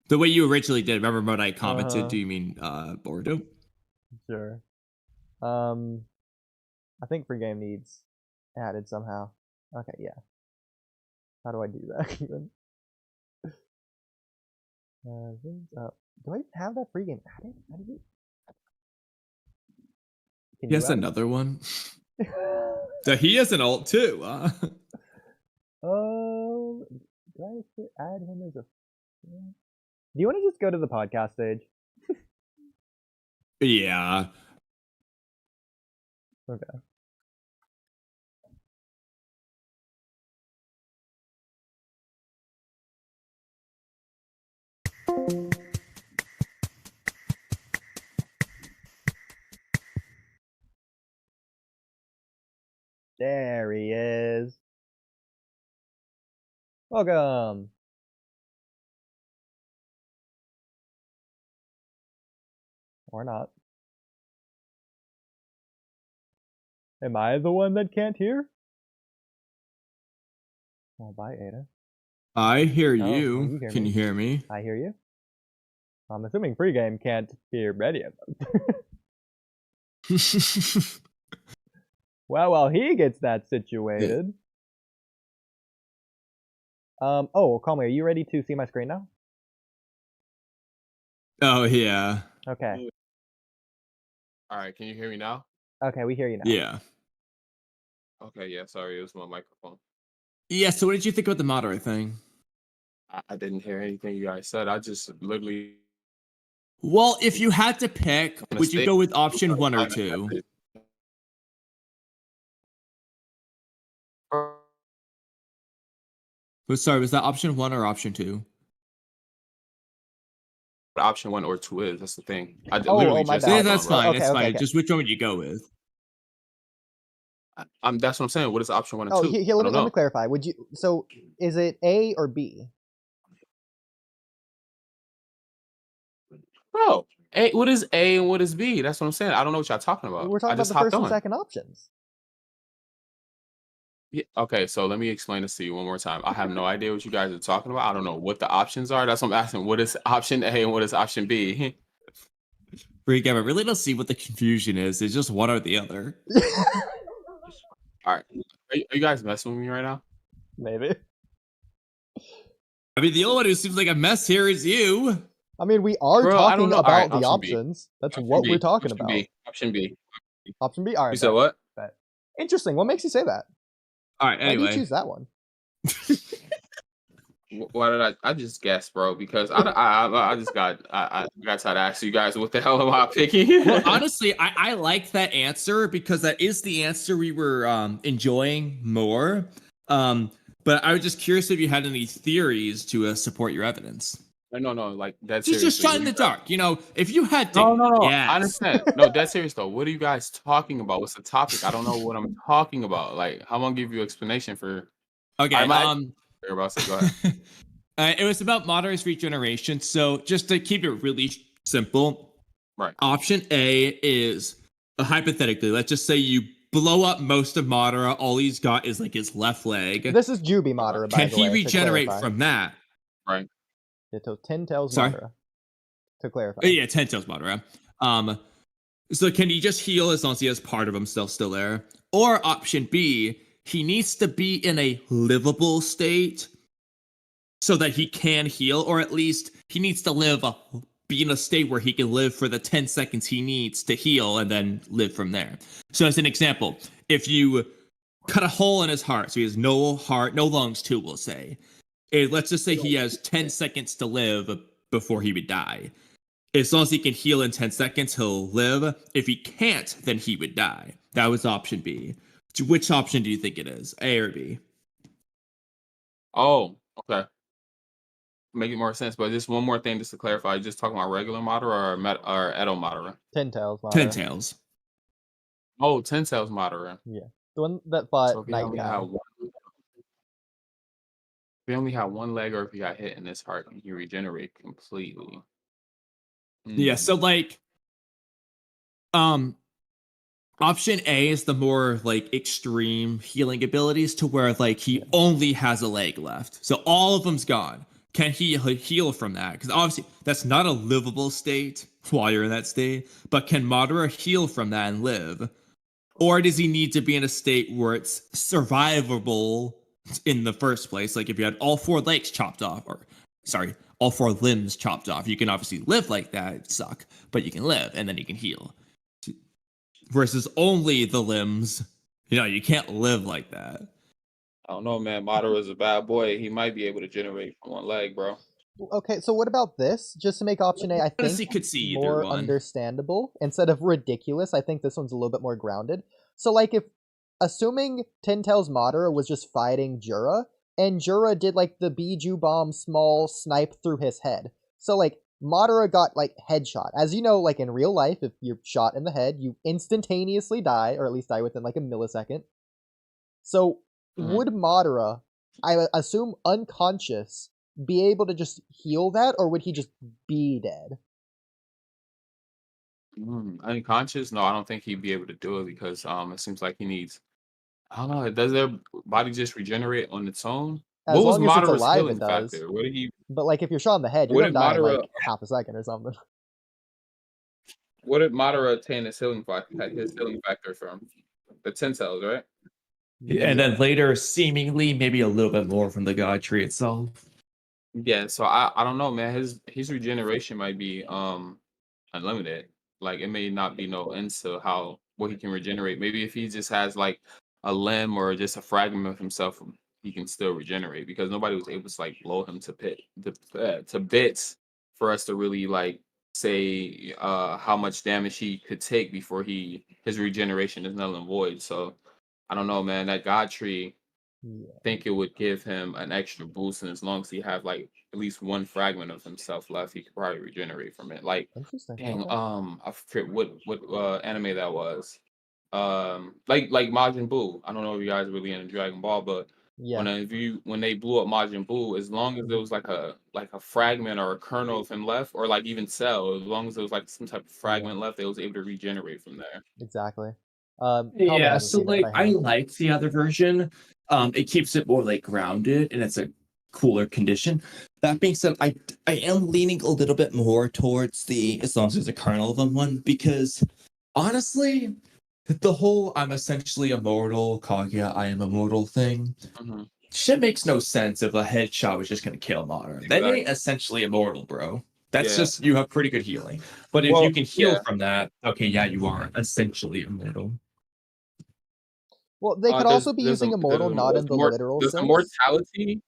The way you originally did. Remember when I commented? Do you mean Boruto? Sure. I think Free Game needs added somehow. Okay, yeah. How do I do that even? Do I even have that Free Game added? How do you? Yes, another one. So he has an alt too. Do I have to add him as a? Do you want to just go to the podcast stage? Yeah. Okay. There he is. Welcome. Or not. Am I the one that can't hear? Oh, bye, Ada. I hear Oh, you. you hear Can me? you hear me? I hear you. I'm assuming Free Game can't hear any of them. Well, while he gets that situated. Oh, Kamui, are you ready to see my screen now? Oh, yeah. Okay. All right, can you hear me now? Okay, we hear you now. Yeah. Okay, yeah, sorry, it was my microphone. Yeah, so what did you think about the Madara thing? I didn't hear anything you guys said. I just literally. Well, if you had to pick, would you go with option 1 or 2? Sorry, was that option 1 or option 2? Option 1 or 2 is. That's the thing. My bad. Yeah, that's fine. Okay, that's okay, fine. okay. Just which one would you go with? That's what I'm saying. What is option 1 and 2? Let me clarify. Would you? So, is it A or B? Bro, what is A and what is B? That's what I'm saying. I don't know what y'all talking about. We're talking about the first and second options. Yeah, okay, so let me explain this to you one more time. I have no idea what you guys are talking about. I don't know what the options are. That's what I'm asking. What is option A and what is option B? Freak, I really don't see what the confusion is. It's just one or the other. All right. Are you guys messing with me right now? Maybe. I mean, the only one who seems like a mess here is you. I mean, we are talking about right, the options. That's option what B. we're talking Option about. B. Option B. Option B. All right. You said what? Interesting. What makes you say that? All right. Anyway, why do you choose that one? Why did I just guess, bro? Because I just got tired of asking you guys what the hell am I picking? Well, honestly, I like that answer because that is the answer we were enjoying more. But I was just curious if you had any theories to support your evidence. No, like that's She's just shot in the dark. You know, if you had to, no. yes. I understand. No, that's serious though. What are you guys talking about? What's the topic? I don't know what I'm talking about. Like, how about give you explanation for? Okay. You're about to say, go ahead. It was about Madara's regeneration. So just to keep it really simple, Right. Option A is hypothetically, let's just say you blow up most of Madara. All he's got is like his left leg. This is Jubi Madara, by Can the he way, regenerate from that? Right. Yeah, so 10 Tails Sorry? Madara. To clarify. Yeah, 10 Tails Madara. So can he just heal as long as he has part of himself still there? Or option B, he needs to be in a livable state so that he can heal, or at least he needs to be in a state where he can live for the 10 seconds he needs to heal and then live from there. So as an example, if you cut a hole in his heart, so he has no heart, no lungs too, we'll say. Let's just say he has 10 seconds to live before he would die. As long as he can heal in 10 seconds, he'll live. If he can't, then he would die. That was option B. Which option do you think it is? A or B? Oh, okay. Making more sense, but just one more thing just to clarify. You just talking about regular Madara or Edo Madara? 10 Tails Madara. 10 Tails. Oh, 10 Tails Madara. Yeah. The one that fought So if Night Cow. he only had one leg, or if he got hit in his heart, he regenerate completely. Yeah, so like option A is the more like extreme healing abilities to where like he only has a leg left. So all of them's gone. Can he heal from that? Because obviously that's not a livable state while you're in that state. But can Madara heal from that and live? Or does he need to be in a state where it's survivable in the first place? Like if you had all 4 legs chopped off, or sorry, all 4 limbs chopped off, you can obviously live like that. It'd suck, but you can live and then you can heal. Versus only the limbs, you can't live like that. I don't know, man. Madara is a bad boy. He might be able to generate from one leg, bro. Okay, so what about this? Just to make option A, I think could see more understandable instead of ridiculous. I think this one's a little bit more grounded. So, like, if assuming 10 Tails Madara was just fighting Jura, and Jura did like the Biju bomb small snipe through his head. So, like, Madara got like headshot. As you know, like in real life, if you're shot in the head, you instantaneously die, or at least die within like a millisecond. So, would Madara, I assume unconscious, be able to just heal that, or would he just be dead? Unconscious? No, I don't think he'd be able to do it because it seems like he needs. I don't know. Does their body just regenerate on its own? As What was long as it's Madara's alive, healing it does. factor? What did he? But like, if you're shot in the head, you're What gonna die did in like Madara? half a second or something. What did Madara attain his healing factor from? The 10 cells, right? And then later, seemingly, maybe a little bit more from the god tree itself. Yeah, so I don't know, man. His regeneration might be unlimited. Like it may not be no end to what he can regenerate. Maybe if he just has like a limb or just a fragment of himself, he can still regenerate because nobody was able to like blow him to bits for us to really like say how much damage he could take before his regeneration is null and void. So I don't know, man. That god tree, I think it would give him an extra boost, and as long as he have like at least one fragment of himself left, he could probably regenerate from it. Like, dang, I forget what anime that was. Like Majin Buu. I don't know if you guys are really into Dragon Ball, but when they blew up Majin Buu, as long as there was like a fragment or a kernel of him left, or like even Cell, as long as there was like some type of fragment left, they was able to regenerate from there. Exactly. Yeah, so like I like the other version. It keeps it more like grounded and it's a cooler condition. That being said, I am leaning a little bit more towards the as long as there's a kernel of them one, because honestly, the whole I'm essentially immortal, Kaguya, I am immortal thing. Shit makes no sense if a headshot was just gonna kill Madara. That ain't essentially immortal, bro. That's just you have pretty good healing. But if you can heal from that, okay, yeah, you are essentially immortal. Well, they could also be using immortal not in the literal sense. Immortality?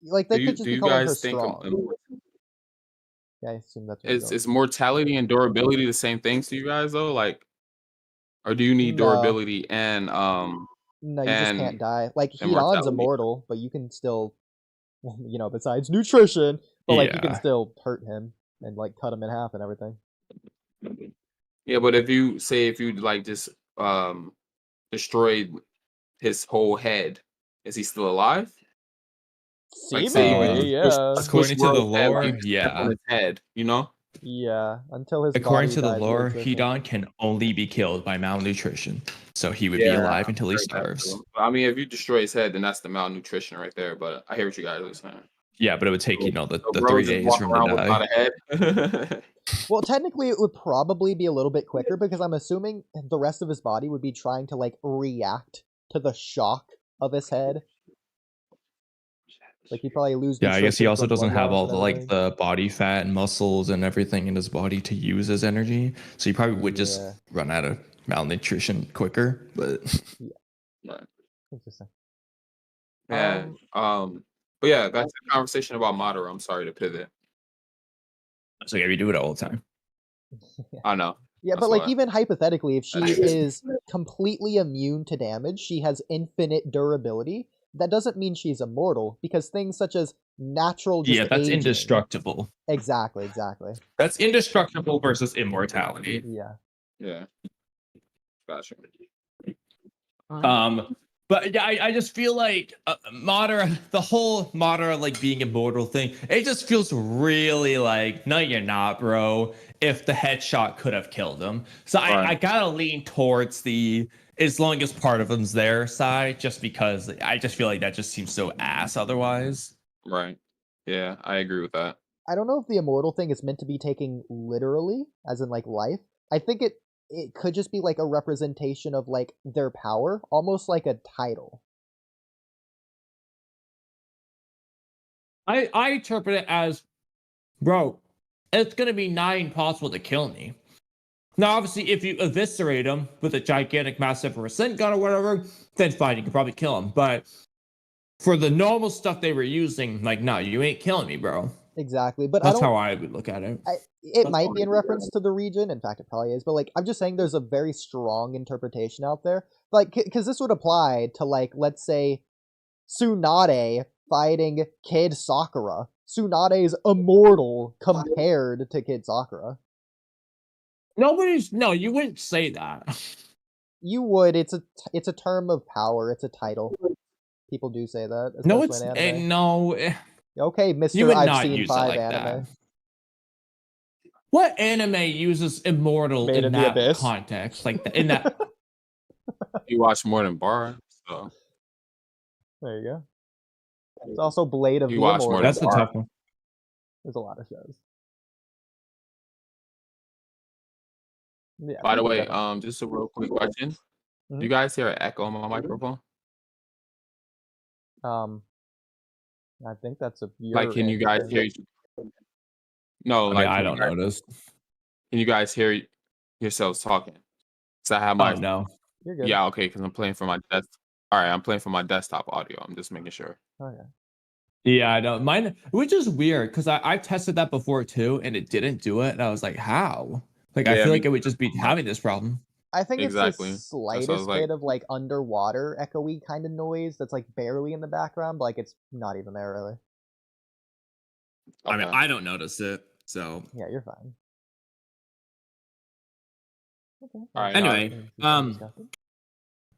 Like they could just be calling her strong. Yeah, I assume that's what is mortality and durability the same things to you guys though? Like, or do you need durability and No, you just can't die. Like Hidan's immortal, but you can still, besides nutrition, But like you can still hurt him and like cut him in half and everything. Yeah, but if you like just destroyed his whole head, is he still alive? Like say you Seemingly, yeah. According to the World's head, lore, like, you step on his head, you know? Yeah, until his according body to the dies of lore, attrition. Hedon can only be killed by malnutrition, so he would be Yeah, alive until he I've heard that starves. too. I mean, if you destroy his head, then that's the malnutrition right there. But I hear what you guys are saying. Yeah, but it would take So the bro 3 just days walk for him around to without die. a head. Well, technically, it would probably be a little bit quicker because I'm assuming the rest of his body would be trying to like react to the shock of his head. Like he'd probably lose. Yeah, I guess he nutrition also from doesn't blood have loss all and the like everything. the body fat and muscles and everything in his body to use as energy. So he probably would just Yeah. run out of malnutrition quicker. But Right. Interesting. Yeah. But yeah, back to the conversation about Madara. I'm sorry to pivot. so yeah, we do it all the time. I know. Yeah, That's but like why. even hypothetically, if she That's- is completely immune to damage, she has infinite durability. That doesn't mean she's immortal because things such as natural just Yeah, that's aging. indestructible. Exactly. That's indestructible versus immortality. Yeah. Yeah. Gotcha. But yeah, I just feel like Madara, the whole Madara like being immortal thing, it just feels really like, no, you're not, bro. If the headshot could have killed him, so I gotta lean towards the as long as part of him's there side, just because I just feel like that just seems so ass otherwise. Right. Yeah, I agree with that. I don't know if the immortal thing is meant to be taken literally, as in like life. I think it could just be like a representation of like their power, almost like a title. I interpret it as, bro, it's gonna be nigh impossible to kill me. Now, obviously, if you eviscerate him with a gigantic massive percent gun or whatever, then fine, you can probably kill him. But for the normal stuff they were using, like, no, you ain't killing me, bro. Exactly, but that's how I would look at it. It might be in reference to the region. In fact, it probably is. But like, I'm just saying, there's a very strong interpretation out there. Like, because this would apply to like, let's say, Tsunade fighting Kid Sakura. Tsunade's immortal compared to Kid Sakura. No, you wouldn't say that. You would. It's a term of power. It's a title. People do say that. No, it's in anime. no. Okay, Mister. You would I've not seen use 5 it like anime. that. What anime uses immortal Made in the that Abyss. context? Like in that. You watch more than Bar, so There you go. It's also Blade of You the watch more Immortal. That's the Bar. tough one. There's a lot of shows. Yeah. By the way, definitely. just a real quick question. Mhm. Do you guys hear an echo on my microphone? I think that's a Like, can you guys hear? No, I like mean, I can don't you guys- notice. Can you guys hear yourselves talking? So I have my Oh no. You're good. yeah, okay, because I'm playing for my desk. All right, I'm playing for my desktop audio. I'm just making sure. Okay. Yeah, I know. Mine, which is weird because I tested that before too, and it didn't do it. And I was like, how? Like, I Yeah, feel I like it would just be having this problem. I think Exactly. it's That's the what I was slightest like. bit of like underwater echoey kind of noise that's like barely in the background, but like it's not even there really. I mean, Okay. I don't notice it. So Yeah, you're fine. Okay. All right, anyway, Disgusting.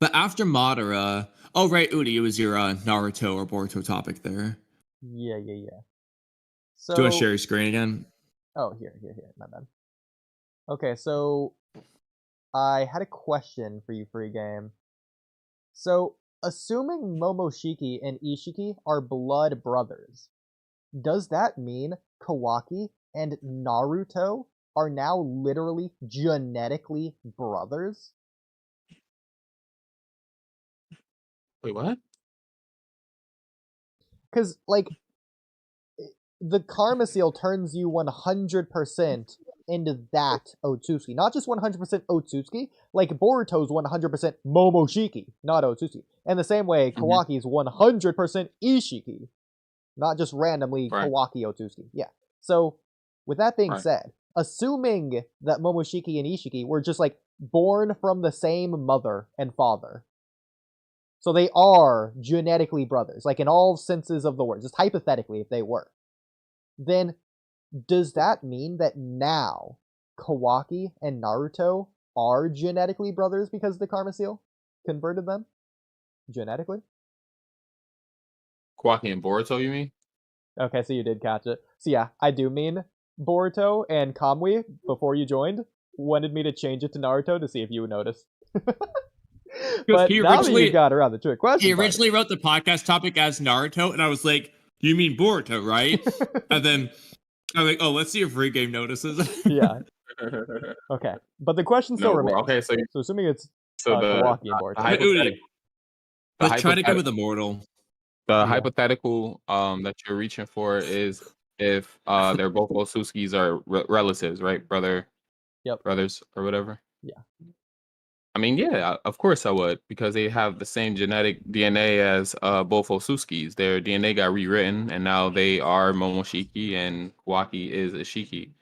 but after Madara, oh right, Oodie, it was your Naruto or Boruto topic there. Yeah. So, Do you want to share your screen again? oh, here. My bad. Okay, so I had a question for you, free game. So, assuming Momoshiki and Ishiki are blood brothers, does that mean Kawaki and Naruto are now literally genetically brothers? Wait, what? Because, like, the Karma Seal turns you 100% into that Otsutsuki. Not just 100% Otsutsuki, like Boruto's 100% Momoshiki, not Otsutsuki. And the same way, Kawaki's 100% Ishiki, not just randomly Right. Kawaki Otsutsuki. Yeah. So, with that being Right. said, assuming that Momoshiki and Ishiki were just like born from the same mother and father, so they are genetically brothers, like in all senses of the word, just hypothetically if they were, then does that mean that now Kawaki and Naruto are genetically brothers because the Karma Seal converted them genetically? Kawaki and Boruto, you mean? Okay, so you did catch it. So yeah, I do mean Boruto and Kamui, before you joined, wanted me to change it to Naruto to see if you would notice. But now that you got around the trick question, he originally wrote the podcast topic as Naruto, and I was like, "You mean Boruto, right?" And then I'm like, "Oh, let's see if Regame notices." Yeah. Okay, but the question still remains. Okay, so assuming it's Kawaki and Boruto. Let's try to go with Immortal. The hypothetical that you're reaching for is if they're both Otsutskis are relatives, right? Brothers or whatever. Yeah. I mean, yeah, of course I would, because they have the same genetic DNA as both Otsutskis. Their DNA got rewritten, and now they are Momoshiki, and Kawaki is Ishiki.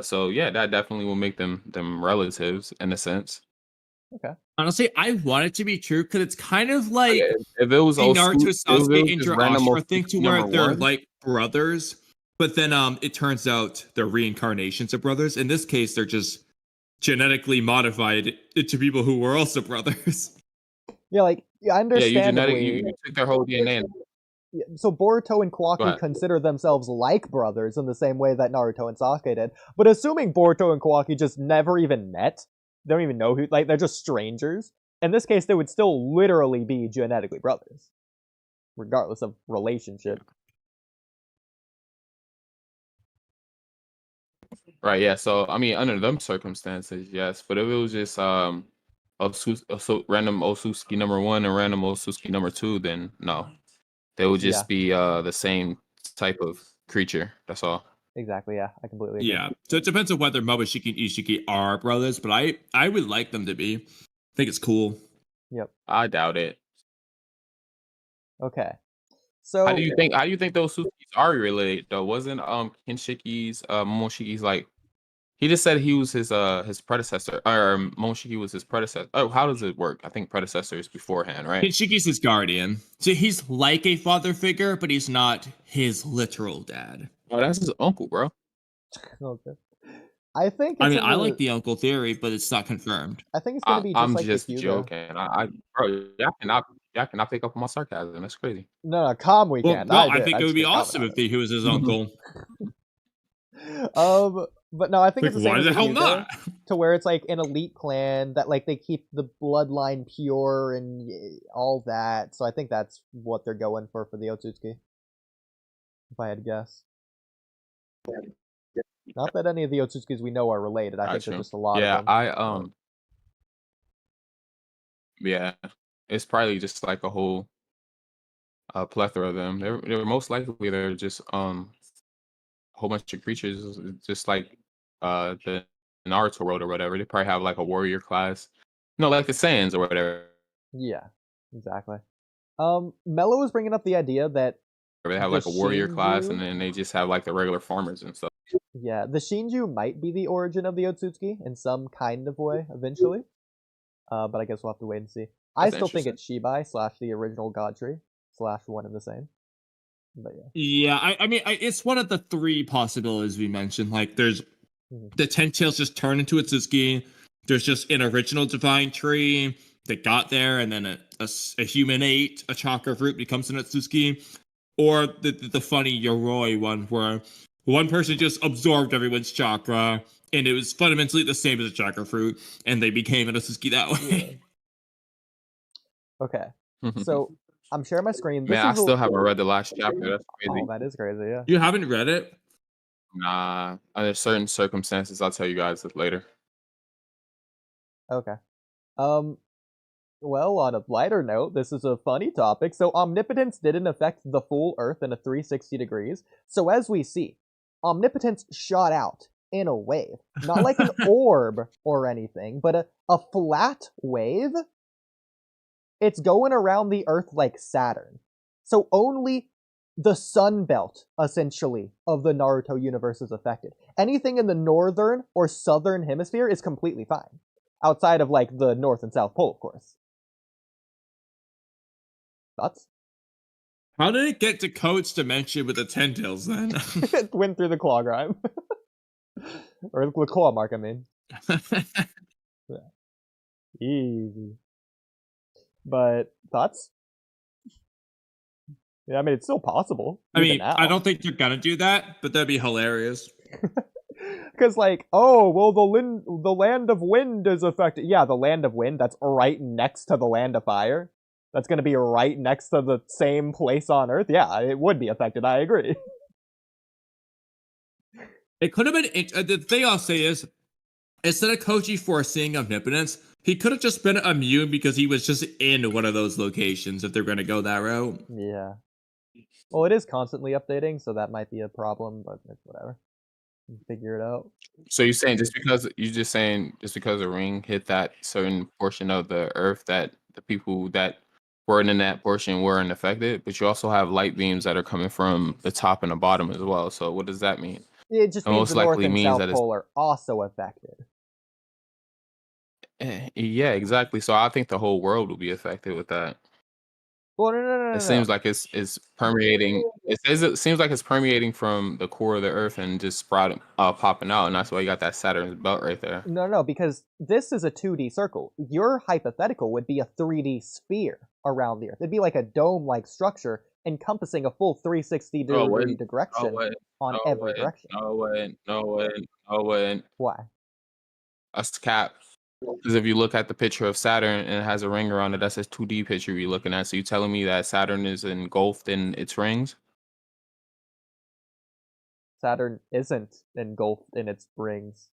So yeah, that definitely will make them relatives in a sense. Okay. Honestly, I want it to be true because it's kind of like if it was Naruto, Sasuke, and Jiraiya thing to where they're like brothers, but then it turns out they're reincarnations of brothers. In this case, they're just genetically modified into people who were also brothers. Yeah, like understandably, you took their whole DNA. So Boruto and Kawaki consider themselves like brothers in the same way that Naruto and Sasuke did. But assuming Boruto and Kawaki just never even met, they don't even know who, like, they're just strangers. In this case, they would still literally be genetically brothers, regardless of relationship. Right, yeah. So I mean, under them circumstances, yes. But if it was just random Otsutsuki number 1 and random Otsutsuki number 2, then no. They would just be the same type of creature. That's all. Exactly, yeah. I completely agree. Yeah. So it depends on whether Momoshiki and Ishiki are brothers, but I would like them to be. I think it's cool. Yep. I doubt it. Okay. So how do you think those Otsutskis are related though? Wasn't Kinshiki's Momoshiki's like, he just said he was his predecessor, or Momoshiki was his predecessor. Oh, how does it work? I think predecessor is beforehand, right? Kinshiki's his guardian. So he's like a father figure, but he's not his literal dad. Oh, that's his uncle, bro. Okay. I think I like the uncle theory, but it's not confirmed. I think it's gonna be just I'm like just the Hyuga. joking. Bro, y'all cannot pick up on my sarcasm. That's crazy. No, Kamui well, can. No, I think it would be awesome if he was his uncle. But no, I think it's the same why as the hell Hyuga, not? to where it's like an elite clan that like they keep the bloodline pure and all that. So I think that's what they're going for the Otsutsuki. If I had to guess. Not that any of the Otsutskis we know are related. I think there's just a lot of them. Yeah, it's probably just like a whole plethora of them. They're most likely they're just a whole bunch of creatures, just like the Naruto world or whatever. They probably have like a warrior class, like the Saiyans or whatever. Yeah, exactly. Mello was bringing up the idea that they have like a warrior class, and then they just have like the regular farmers and stuff. Yeah, the Shinju might be the origin of the Otsutsuki in some kind of way eventually. But I guess we'll have to wait and see. I still think it's Shibai / the original God Tree / one and the same. But yeah. Yeah, I mean, it's one of the 3 possibilities we mentioned. Like, there's the 10 tails just turn into Otsutsuki. There's just an original divine tree that got there, and then a human ate a chakra fruit becomes an Otsutsuki. Or the funny Yoroi one where one person just absorbed everyone's chakra, and it was fundamentally the same as a chakra fruit, and they became an Otsutsuki that way. Yeah. Okay, so I'm sharing my screen. Man, I still haven't read the last chapter. That's crazy. Oh, that is crazy, yeah. You haven't read it? Nah, under certain circumstances, I'll tell you guys later. Okay. Well, on a lighter note, this is a funny topic. So omnipotence didn't affect the full Earth in a 360 degrees. So as we see, omnipotence shot out in a wave. Not like an orb or anything, but a flat wave. It's going around the Earth like Saturn. So only the sun belt, essentially, of the Naruto universe is affected. Anything in the northern or southern hemisphere is completely fine. Outside of, like, the North and South Pole, of course. Thoughts? How did it get to Coach Dimension with the 10 tails then? It went through the claw grime. Or the claw mark, I mean. Yeah. Easy. But thoughts? Yeah, I mean, it's still possible. I even mean, now. I don't think they're gonna do that, but that'd be hilarious. Because, like, oh, well, the land of wind is affected. Yeah, the land of wind, that's right next to the land of fire. That's going to be right next to the same place on Earth. Yeah, it would be affected, I agree. It could have been... the thing I'll say is, instead of Koji foreseeing omnipotence, he could have just been immune because he was just in one of those locations if they're going to go that route. Yeah. Well, it is constantly updating, so that might be a problem, but it's whatever. Figure it out. So you're saying just because a ring hit that certain portion of the earth that the people that were in that portion weren't affected, but you also have light beams that are coming from the top and the bottom as well. So what does that mean? It just means most the North likely and means South that it's- Pole are also affected. Yeah, exactly. So I think the whole world will be affected with that. Well, no. It seems like it's permeating. It seems like it's permeating from the core of the earth and just sprouting, popping out, and that's why you got that Saturn's belt right there. No, because this is a 2D circle. Your hypothetical would be a 3D sphere around the Earth. It'd be like a dome-like structure encompassing a full 360-degree direction on every direction. No way. Why? That's cap. Because if you look at the picture of Saturn and it has a ring around it, that's a 2D picture you're looking at. So you telling me that Saturn is engulfed in its rings? Saturn isn't engulfed in its rings.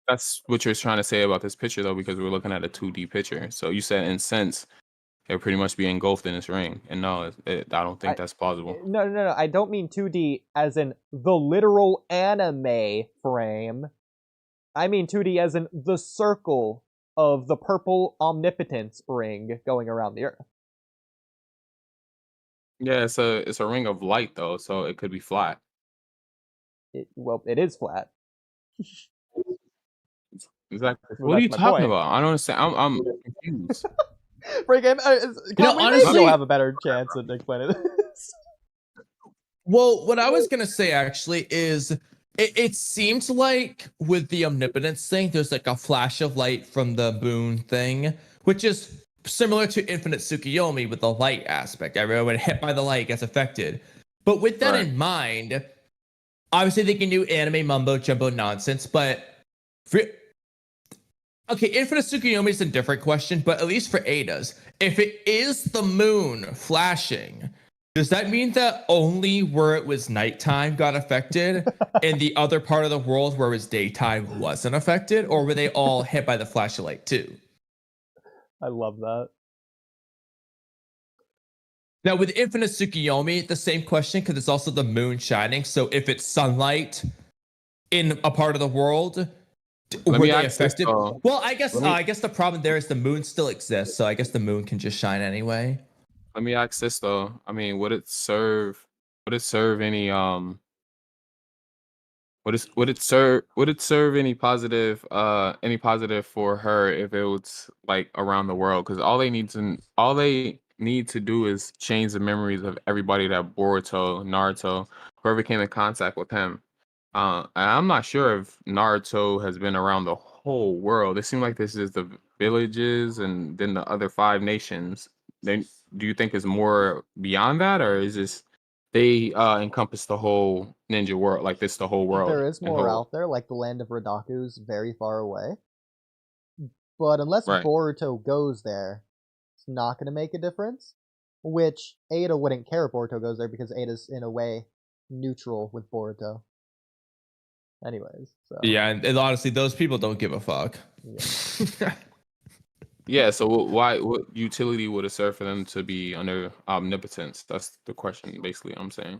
That's what you're trying to say about this picture, though, because we're looking at a 2D picture. So you said, in sense, it would pretty much be engulfed in its ring. And no, I don't think that's plausible. No. I don't mean 2D as in the literal anime frame. I mean 2D as in the circle of the purple omnipotence ring going around the Earth. Yeah, it's a ring of light, though, so it could be flat. It is flat. Exactly. Well, what are you that's my talking point. about? I don't understand. I'm confused. Break game. honestly- maybe you'll have a better chance at explaining this. Well, what I was gonna say actually is it seems like with the omnipotence thing, there's like a flash of light from the moon thing, which is similar to Infinite Tsukuyomi with the light aspect. Everyone when hit by the light gets affected. But with that in mind, obviously they can do anime mumbo jumbo nonsense, but okay, Infinite Tsukuyomi is a different question, but at least for Ada's, if it is the moon flashing, does that mean that only where it was nighttime got affected and the other part of the world where it was daytime wasn't affected? Or were they all hit by the flashlight too? I love that. Now with Infinite Tsukuyomi, the same question because it's also the moon shining. So if it's sunlight in a part of the world, were they affected? Well, I guess the problem there is the moon still exists, so I guess the moon can just shine anyway. Let me ask this though. I mean, would it serve any would it serve any positive for her if it was like around the world? Because all they need to do is change the memories of everybody that Boruto, Naruto, whoever came in contact with him. I'm not sure if Naruto has been around the whole world. It seems like this is the villages and then the other 5 nations. Then do you think it's more beyond that, or is this they encompass the whole ninja world? Like this, the whole world. There is more out there, like the land of Radaku's very far away. But unless Boruto goes there, it's not going to make a difference. Which Ada wouldn't care if Boruto goes there because Ada's in a way neutral with Boruto. Anyways, so yeah, and honestly, those people don't give a fuck. Yeah. Yeah, so what utility would it serve for them to be under omnipotence? That's the question, basically. I'm saying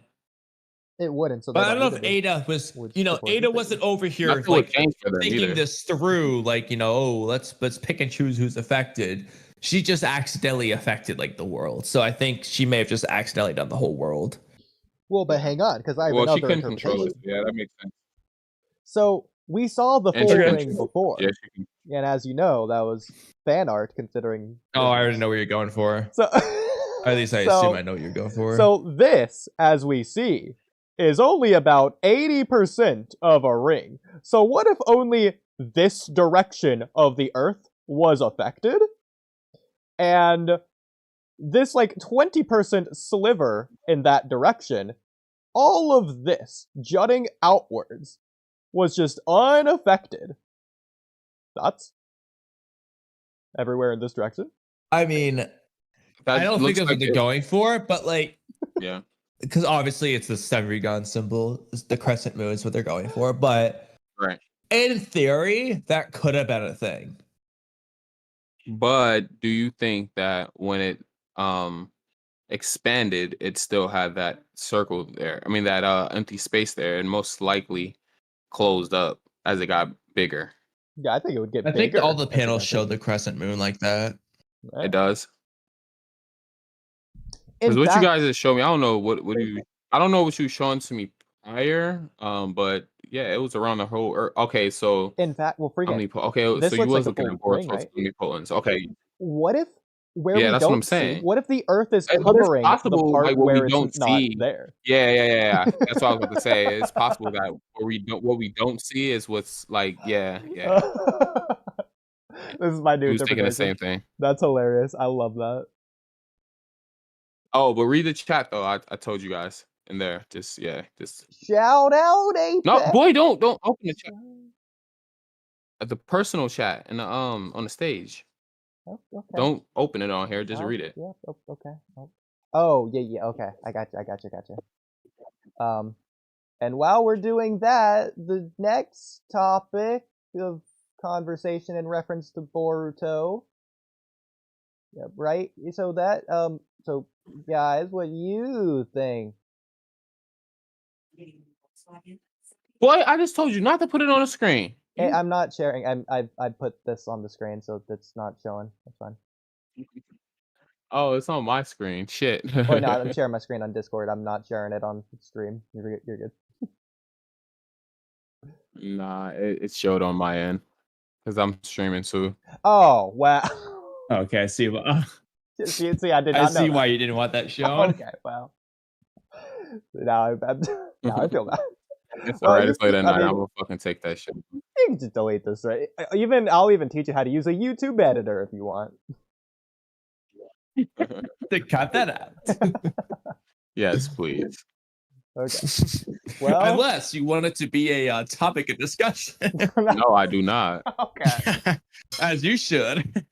it wouldn't. So, but I don't know if Ada was, Ada wasn't over here like thinking this through, like let's pick and choose who's affected. She just accidentally affected like the world, so I think she may have just accidentally done the whole world. Well, but hang on, because I have she another can control it. Yeah, that makes sense. So we saw the full ring before. Yeah, she can. And as you know, that was fan art considering. Oh, I already know where you're going for. So, At least I assume I know what you're going for. So this, as we see, is only about 80% of a ring. So what if only this direction of the Earth was affected? And this, like, 20% sliver in that direction, all of this jutting outwards was just unaffected. Thoughts? Everywhere in this direction? I mean, I don't think that's what they're going for, but like, yeah, because obviously it's the Senrigan symbol, the crescent moon is what they're going for, but right. In theory, that could have been a thing. But do you think that when it expanded, it still had that circle there? I mean, that empty space there, and most likely closed up as it got bigger. Yeah, I think it would get bigger. I think all the panels show the crescent moon like that. Yeah. It does. Because what you guys just showed me, I don't know what you. I don't know what you showing to me prior. But yeah, it was around the whole. Okay, so in fact, well, forget. Okay, so you was looking at Boruto TBV. Okay. What if where yeah, we that's don't what I'm saying. See, what if the Earth is covering the part like, where we don't it's not see there? Yeah. That's what I was about to say. It's possible that what we don't see is what's like, yeah. This is my new interpretation. Who's thinking the same thing? That's hilarious. I love that. Oh, but read the chat though. I told you guys in there. Just shout out, Apex. No, boy, don't open the chat. The personal chat and the on the stage. Oh, okay. Don't open it on here. Just read it. Yeah. Okay. Oh, yeah. Okay. I got you. And while we're doing that, the next topic of conversation in reference to Boruto. Yeah, right? So that, so guys, what do you think? Boy, I just told you not to put it on the screen. Hey, I'm not sharing. I put this on the screen, so it's not showing. That's fine. Oh, it's on my screen. Shit. Oh no, I'm sharing my screen on Discord. I'm not sharing it on stream. You're good. Nah, it showed on my end because I'm streaming too. Oh wow. Okay, I see. See, I did not. I see why you didn't want that shown. Okay, wow. Now I feel bad. It's alright. It's late at night. I'm gonna fucking take that shit. You can just delete this, right? I'll even teach you how to use a YouTube editor if you want. To cut that out. Yes, please. Okay. Well, unless you want it to be a topic of discussion. No, I do not. Okay. As you should.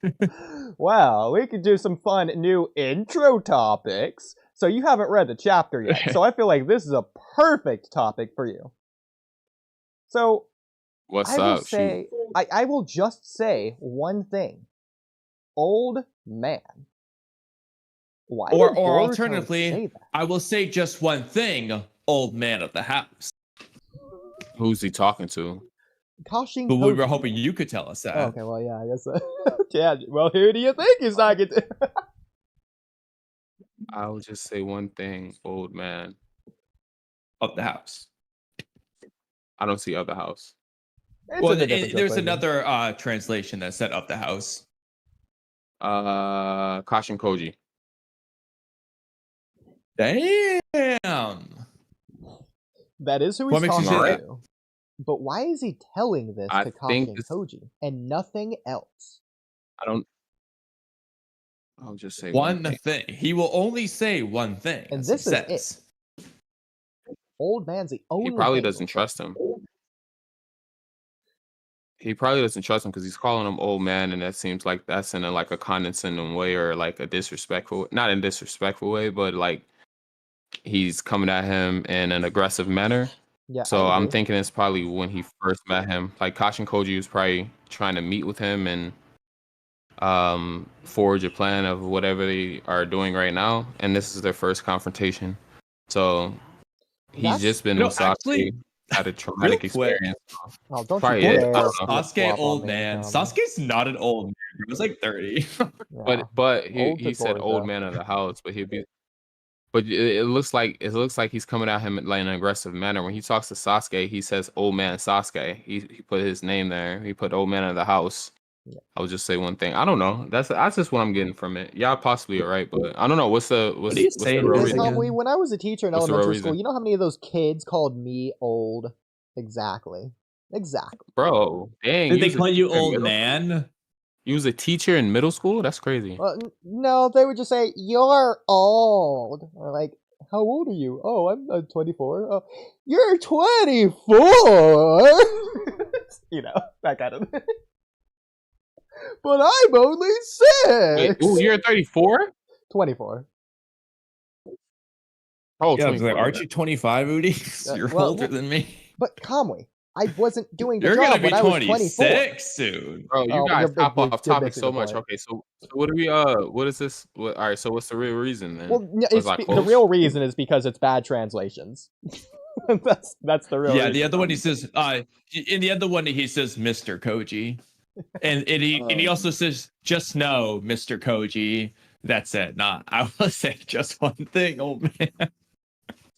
Well, we could do some fun new intro topics. So you haven't read the chapter yet, so I feel like this is a perfect topic for you. So, what's up? I will just say one thing. Old man. Why or alternatively, I will say just one thing, old man of the house. Who's he talking to? Kashin Koji. We were hoping you could tell us that. Oh, okay, well, yeah, I guess. Yeah, well, who do you think he's talking to? I'll just say one thing, old man of the house. I don't see of the house. Well, there's another translation that said of the house. Kashin Koji. Damn. That is who he's talking to. But why is he telling this to Kashin Koji and nothing else? I'll just say one thing. He will only say one thing. And this is it. Old man's the only. He probably doesn't trust him. He probably doesn't trust him because he's calling him old man, and that seems like that's in a condescending way or like a disrespectful, not in a disrespectful way, but like he's coming at him in an aggressive manner. Yeah. So I'm thinking it's probably when he first met him. Like Kashin Koji was probably trying to meet with him and forge a plan of whatever they are doing right now, and this is their first confrontation. So he's just been with Sasuke, had a traumatic experience. Oh, don't Sasuke, old man. Sasuke's not an old man. He was like 30. but he said old man of the house, but he'd be. But it looks like he's coming at him in like an aggressive manner. When he talks to Sasuke, he says old man Sasuke. He put his name there. He put old man of the house. I would just say one thing. I don't know. That's just what I'm getting from it. Y'all possibly are right, but I don't know. What's the What are you saying real this reason? again? When I was a teacher in What's the real elementary school, reason? you know how many of those kids called me old? Exactly. Bro, dang. Did they was a call you teacher in old middle school? man? You was a teacher in middle school? That's crazy. No, they would just say, "You're old." Or like, "How old are you?" "Oh, I'm 24." "Oh, you're 24." You know, that kind of thing. But I'm only 6. Wait, ooh, you're 34? 24. Oh, Yeah, I was 24. like, aren't you 25, Oodie? You're well, older than me. But Kamui, I wasn't doing the You're job gonna be when I was 24. 26 soon. Bro, you Oh, guys hop you're off topic missing so the much. point. Okay, so what do we what is this? All right, so what's the real reason then? Well, the real reason is because it's bad translations. that's the real reason. The other one he says in the other one he says Mr. Koji. And he also says, "Just know, Mr. Koji." That's it. I will say just one thing, old man.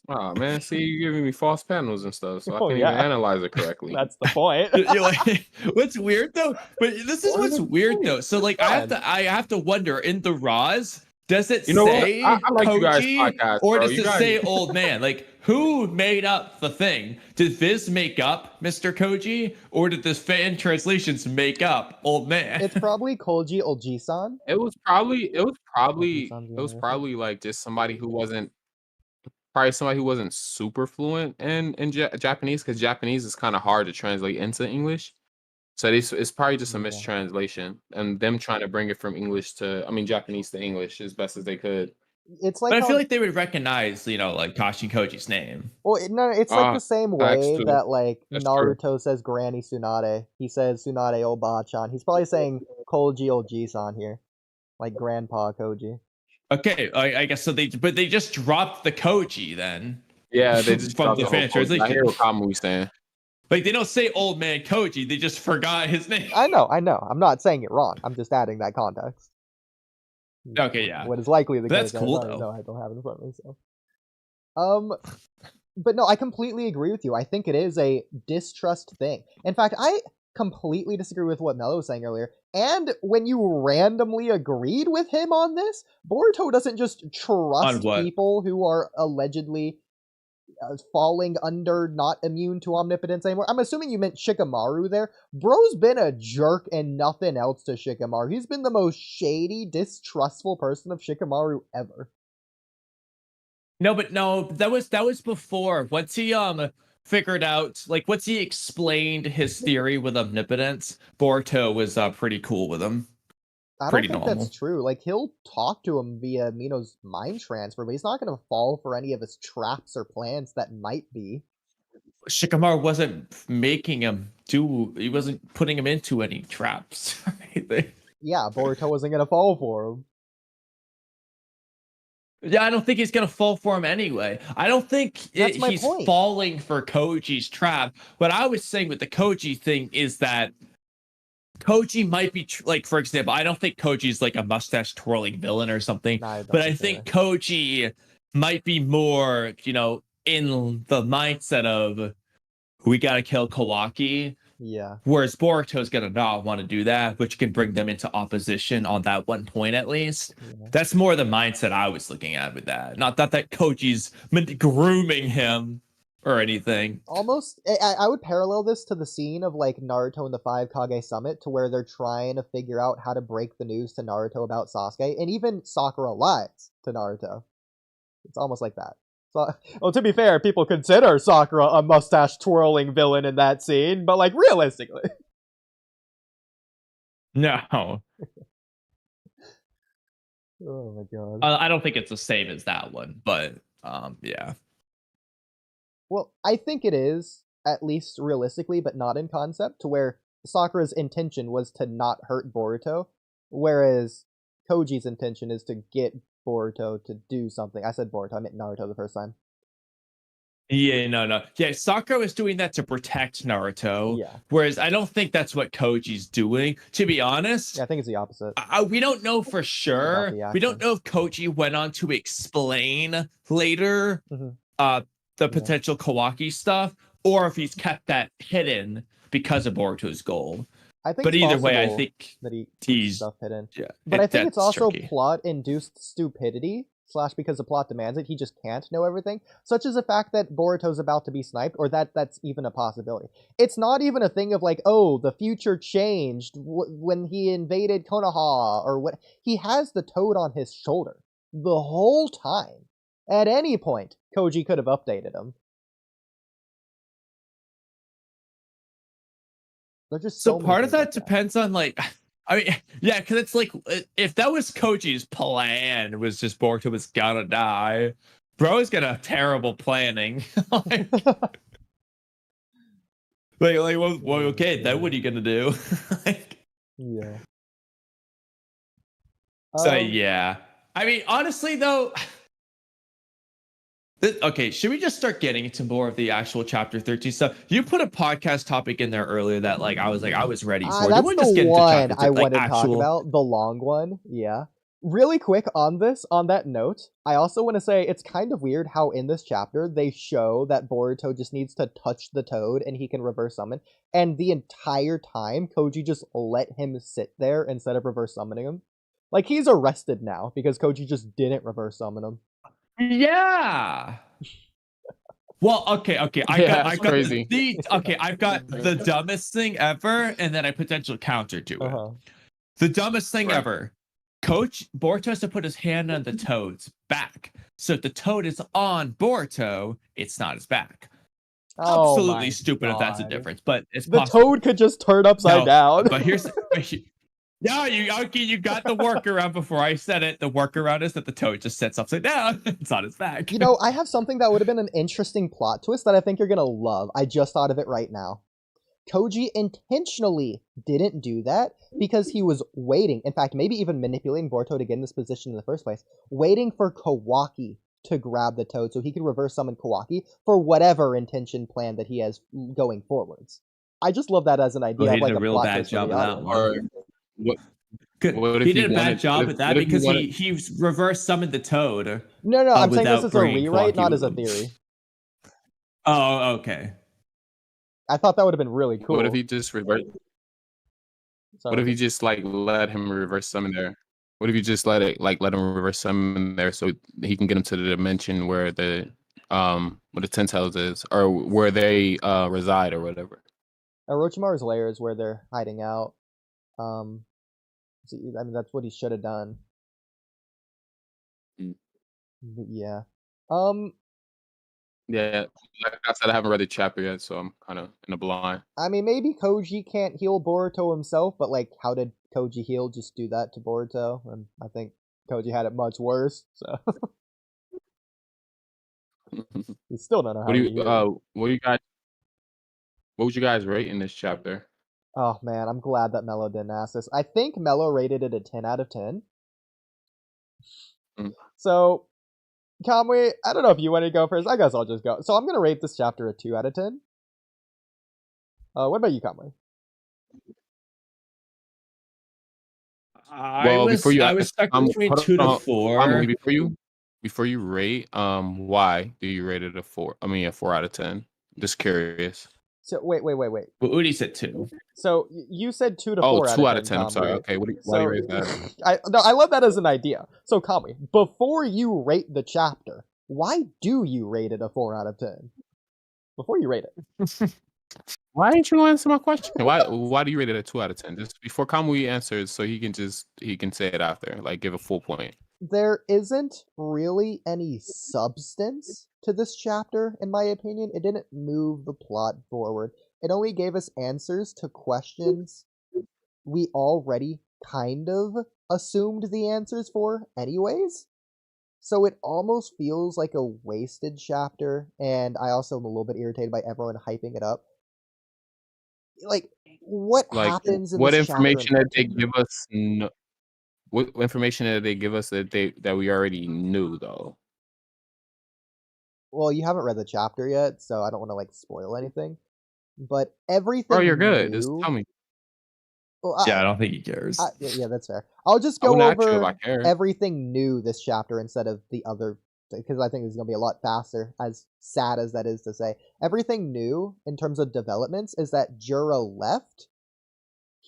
Oh man, see, you're giving me false panels and stuff, so I can't yeah. even analyze it correctly. That's the point. You're like, what's weird though? But this is what's weird though. So like, I have to wonder in the Raws, does it say I like Koji, you guys podcast, or bro. does You it guys... say old man? Like, who made up the thing? Did Viz make up Mr. Koji, or did the fan translations make up old man? It's probably Koji Oji-san. It was probably like just somebody who wasn't super fluent in Japanese, because Japanese is kind of hard to translate into English. So it's probably just a mistranslation and them trying to bring it from Japanese to English as best as they could. It's like, but I feel like they would recognize, like Kashin Koji's name. Well, it's like the same way true. that like That's Naruto true. says Granny Tsunade. He says Tsunade Oba-chan. He's probably saying Koji Oji-san here, like Grandpa Koji. Okay, I guess so. They just dropped the Koji then. Yeah, they just from the fan translation. I hear what Kamui saying. Like, they don't say old man Koji, they just forgot his name. I know. I'm not saying it wrong. I'm just adding that context. Okay, yeah. What is likely the case. That's cool, though. No, I don't have it in front of me, so. But no, I completely agree with you. I think it is a distrust thing. In fact, I completely disagree with what Mello was saying earlier. And when you randomly agreed with him on this, Boruto doesn't just trust people who are allegedly falling under not immune to omnipotence anymore. I'm assuming you meant Shikamaru there. Bro's been a jerk and nothing else to Shikamaru. He's been the most shady, distrustful person of Shikamaru ever. No, that was before. Once he figured out, like, once he explained his theory with omnipotence, Boruto was pretty cool with him. I don't think that's true. Like, he'll talk to him via Mino's mind transfer, but he's not going to fall for any of his traps or plans that might be. Shikamaru wasn't making him he wasn't putting him into any traps. Yeah, Boruto wasn't going to fall for him. Yeah, I don't think he's going to fall for him anyway. I don't think he's falling for Koji's trap. What I was saying with the Koji thing is that Koji might be like, for example, I don't think Koji's like a mustache twirling villain or something, but I think Koji might be more, in the mindset of we got to kill Kawaki. Yeah. Whereas Boruto's going to not want to do that, which can bring them into opposition on that one point at least. Yeah. That's more the mindset I was looking at with that. Not that Koji's grooming him or anything. Almost, I would parallel this to the scene of like Naruto and the 5 Kage Summit, to where they're trying to figure out how to break the news to Naruto about Sasuke, and even Sakura lies to Naruto. It's almost like that. So, well, to be fair, people consider Sakura a mustache-twirling villain in that scene, but, like, realistically. No. Oh, my God. I don't think it's the same as that one, but, yeah. Well, I think it is, at least realistically, but not in concept, to where Sakura's intention was to not hurt Boruto, whereas Koji's intention is to get Boruto to do something. I said Boruto, I meant Naruto the first time. Yeah, no. Yeah, Sakura was doing that to protect Naruto. Yeah. Whereas I don't think that's what Koji's doing, to be honest. Yeah, I think it's the opposite. We don't know for sure. We don't know if Koji went on to explain later the potential Kawaki stuff, or if he's kept that hidden because of Boruto's goal. I think But it's either way, I possible think that he keeps he's stuff hidden. yeah. But I think it's that's also tricky. plot-induced stupidity, / because the plot demands it, he just can't know everything, such as the fact that Boruto's about to be sniped, or that's even a possibility. It's not even a thing of like, oh, the future changed when he invaded Konoha, or what. He has the toad on his shoulder the whole time. At any point, Koji could have updated him. There's just So many part of things that like depends on like, I mean, yeah, because it's like if that was Koji's plan, was just Boruto was gonna die, bro's got a terrible planning. like, well, okay, then what are you gonna do? like, Yeah. so yeah, I mean, honestly though. Okay, should we just start getting into more of the actual chapter 13 stuff? You put a podcast topic in there earlier that like I was ready for. That's Do we the just get into one chapter I wanted to talk actual... about, the long one. Yeah. Really quick on that note, I also want to say it's kind of weird how in this chapter they show that Boruto just needs to touch the toad and he can reverse summon, and the entire time Koji just let him sit there instead of reverse summoning him. Like, he's arrested now because Koji just didn't reverse summon him. Yeah. Well, okay. I got crazy. I've got the dumbest thing ever, and then a potential counter to it. The dumbest thing ever. Coach Boruto has to put his hand on the toad's back. So if the toad is on Boruto, it's not his back. Absolutely stupid if that's a difference, but it's the possible. toad could just turn upside down. But yeah, you got the workaround before I said it. The workaround is that the toad just sits upside down. It's on his back. You know, I have something that would have been an interesting plot twist that I think you're gonna love. I just thought of it right now. Koji intentionally didn't do that because he was waiting, in fact, maybe even manipulating Boruto to get in this position in the first place, waiting for Kawaki to grab the toad so he could reverse summon Kawaki for whatever intention plan that he has going forwards. I just love that as an idea. Well, he did a real bad job of that one. Or what if he did a bad job at that because he reverse summoned the toad. No, I'm saying this is a rewrite, not as a theory. Oh, okay. I thought that would have been really cool. What if he just reverse? What if he just like let him reverse summon there? What if you just let him reverse summon there so he can get him to the dimension where the 10 tails is, or where they reside or whatever? Orochimaru's lair is where they're hiding out. I mean, that's what he should have done. But yeah. Yeah, like I said, I haven't read the chapter yet, so I'm kind of in a blind. I mean, maybe Koji can't heal Boruto himself, but like, how did Koji heal? Just do that to Boruto, and I think Koji had it much worse. So we still don't know how. What would you guys rate in this chapter? Oh man, I'm glad that Mello didn't ask this. I think Mello rated it a 10 out of 10. So, Kamui, I don't know if you want to go first. I guess I'll just go. So I'm gonna rate this chapter a 2 out of 10. What about you, Kamui? I was stuck between 2 to 4. Before you rate, why do you rate it a 4? I mean, a 4 out of 10. Just curious. So wait. Well, Oodie said 2. So you said 2 to 4. 2 out of 10. I'm sorry. Okay, why do you rate that? I love that as an idea. So Kamui, before you rate the chapter, why do you rate it a 4 out of 10? Before you rate it. Why didn't you answer my question? Why do you rate it a 2 out of 10? Just before Kamui answers, so he can say it after, like give a full point. There isn't really any substance to this chapter, in my opinion. It didn't move the plot forward. It only gave us answers to questions we already kind of assumed the answers for anyways. So it almost feels like a wasted chapter, and I also am a little bit irritated by everyone hyping it up. Like, what happens in what this information chapter that they give us? What information did they give us that we already knew though? Well, you haven't read the chapter yet, so I don't want to like spoil anything. But everything. Oh, you're good. Just tell me. Well, I don't think he cares. Yeah, that's fair. I'll just go over everything new this chapter instead of the other, because I think it's going to be a lot faster, as sad as that is to say. Everything new in terms of developments is that Juro left.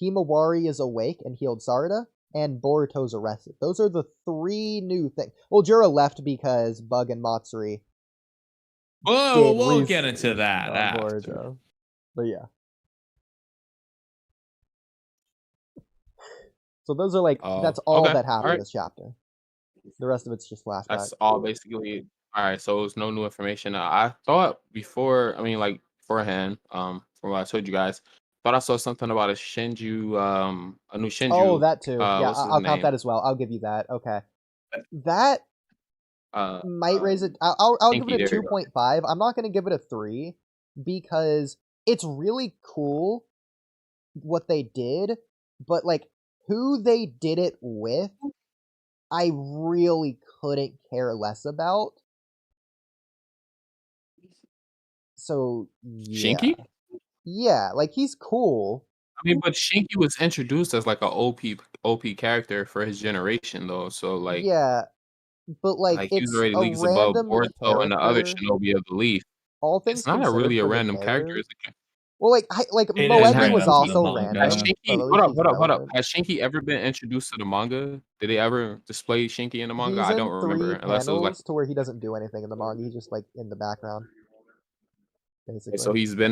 Himawari is awake and healed Sarada, and Boruto's arrested. Those are the 3 new things. Well, Jura left because Bug and Matsuri. Whoa, we'll get into that after. Boruto. But yeah. So those are like, that's all that happened in this chapter. The rest of it's just flashback. That's all basically. All right, so it's no new information. I thought before, I mean, like beforehand, from what I told you guys, thought I saw something about a Shinju, a new Shinju. Oh, that too. Yeah, I'll count that as well. I'll give you that. Okay. That might raise it. I'll give it a 2.5. I'm not going to give it a 3 because it's really cool what they did, but like who they did it with, I really couldn't care less about. So yeah. Shinky? Yeah, like he's cool. I mean, but Shinky was introduced as like a OP character for his generation, though. So like, yeah, but like he was already leagues above Boruto and the other Shinobi of the Leaf. All things it's not really a random character. Well, like Moegi was also random. Has Shinky, hold up. Has Shinky ever been introduced to the manga? Did they ever display Shinky in the manga? I don't remember. Unless it was like to where he doesn't do anything in the manga. He's just like in the background. Basically. So he's been in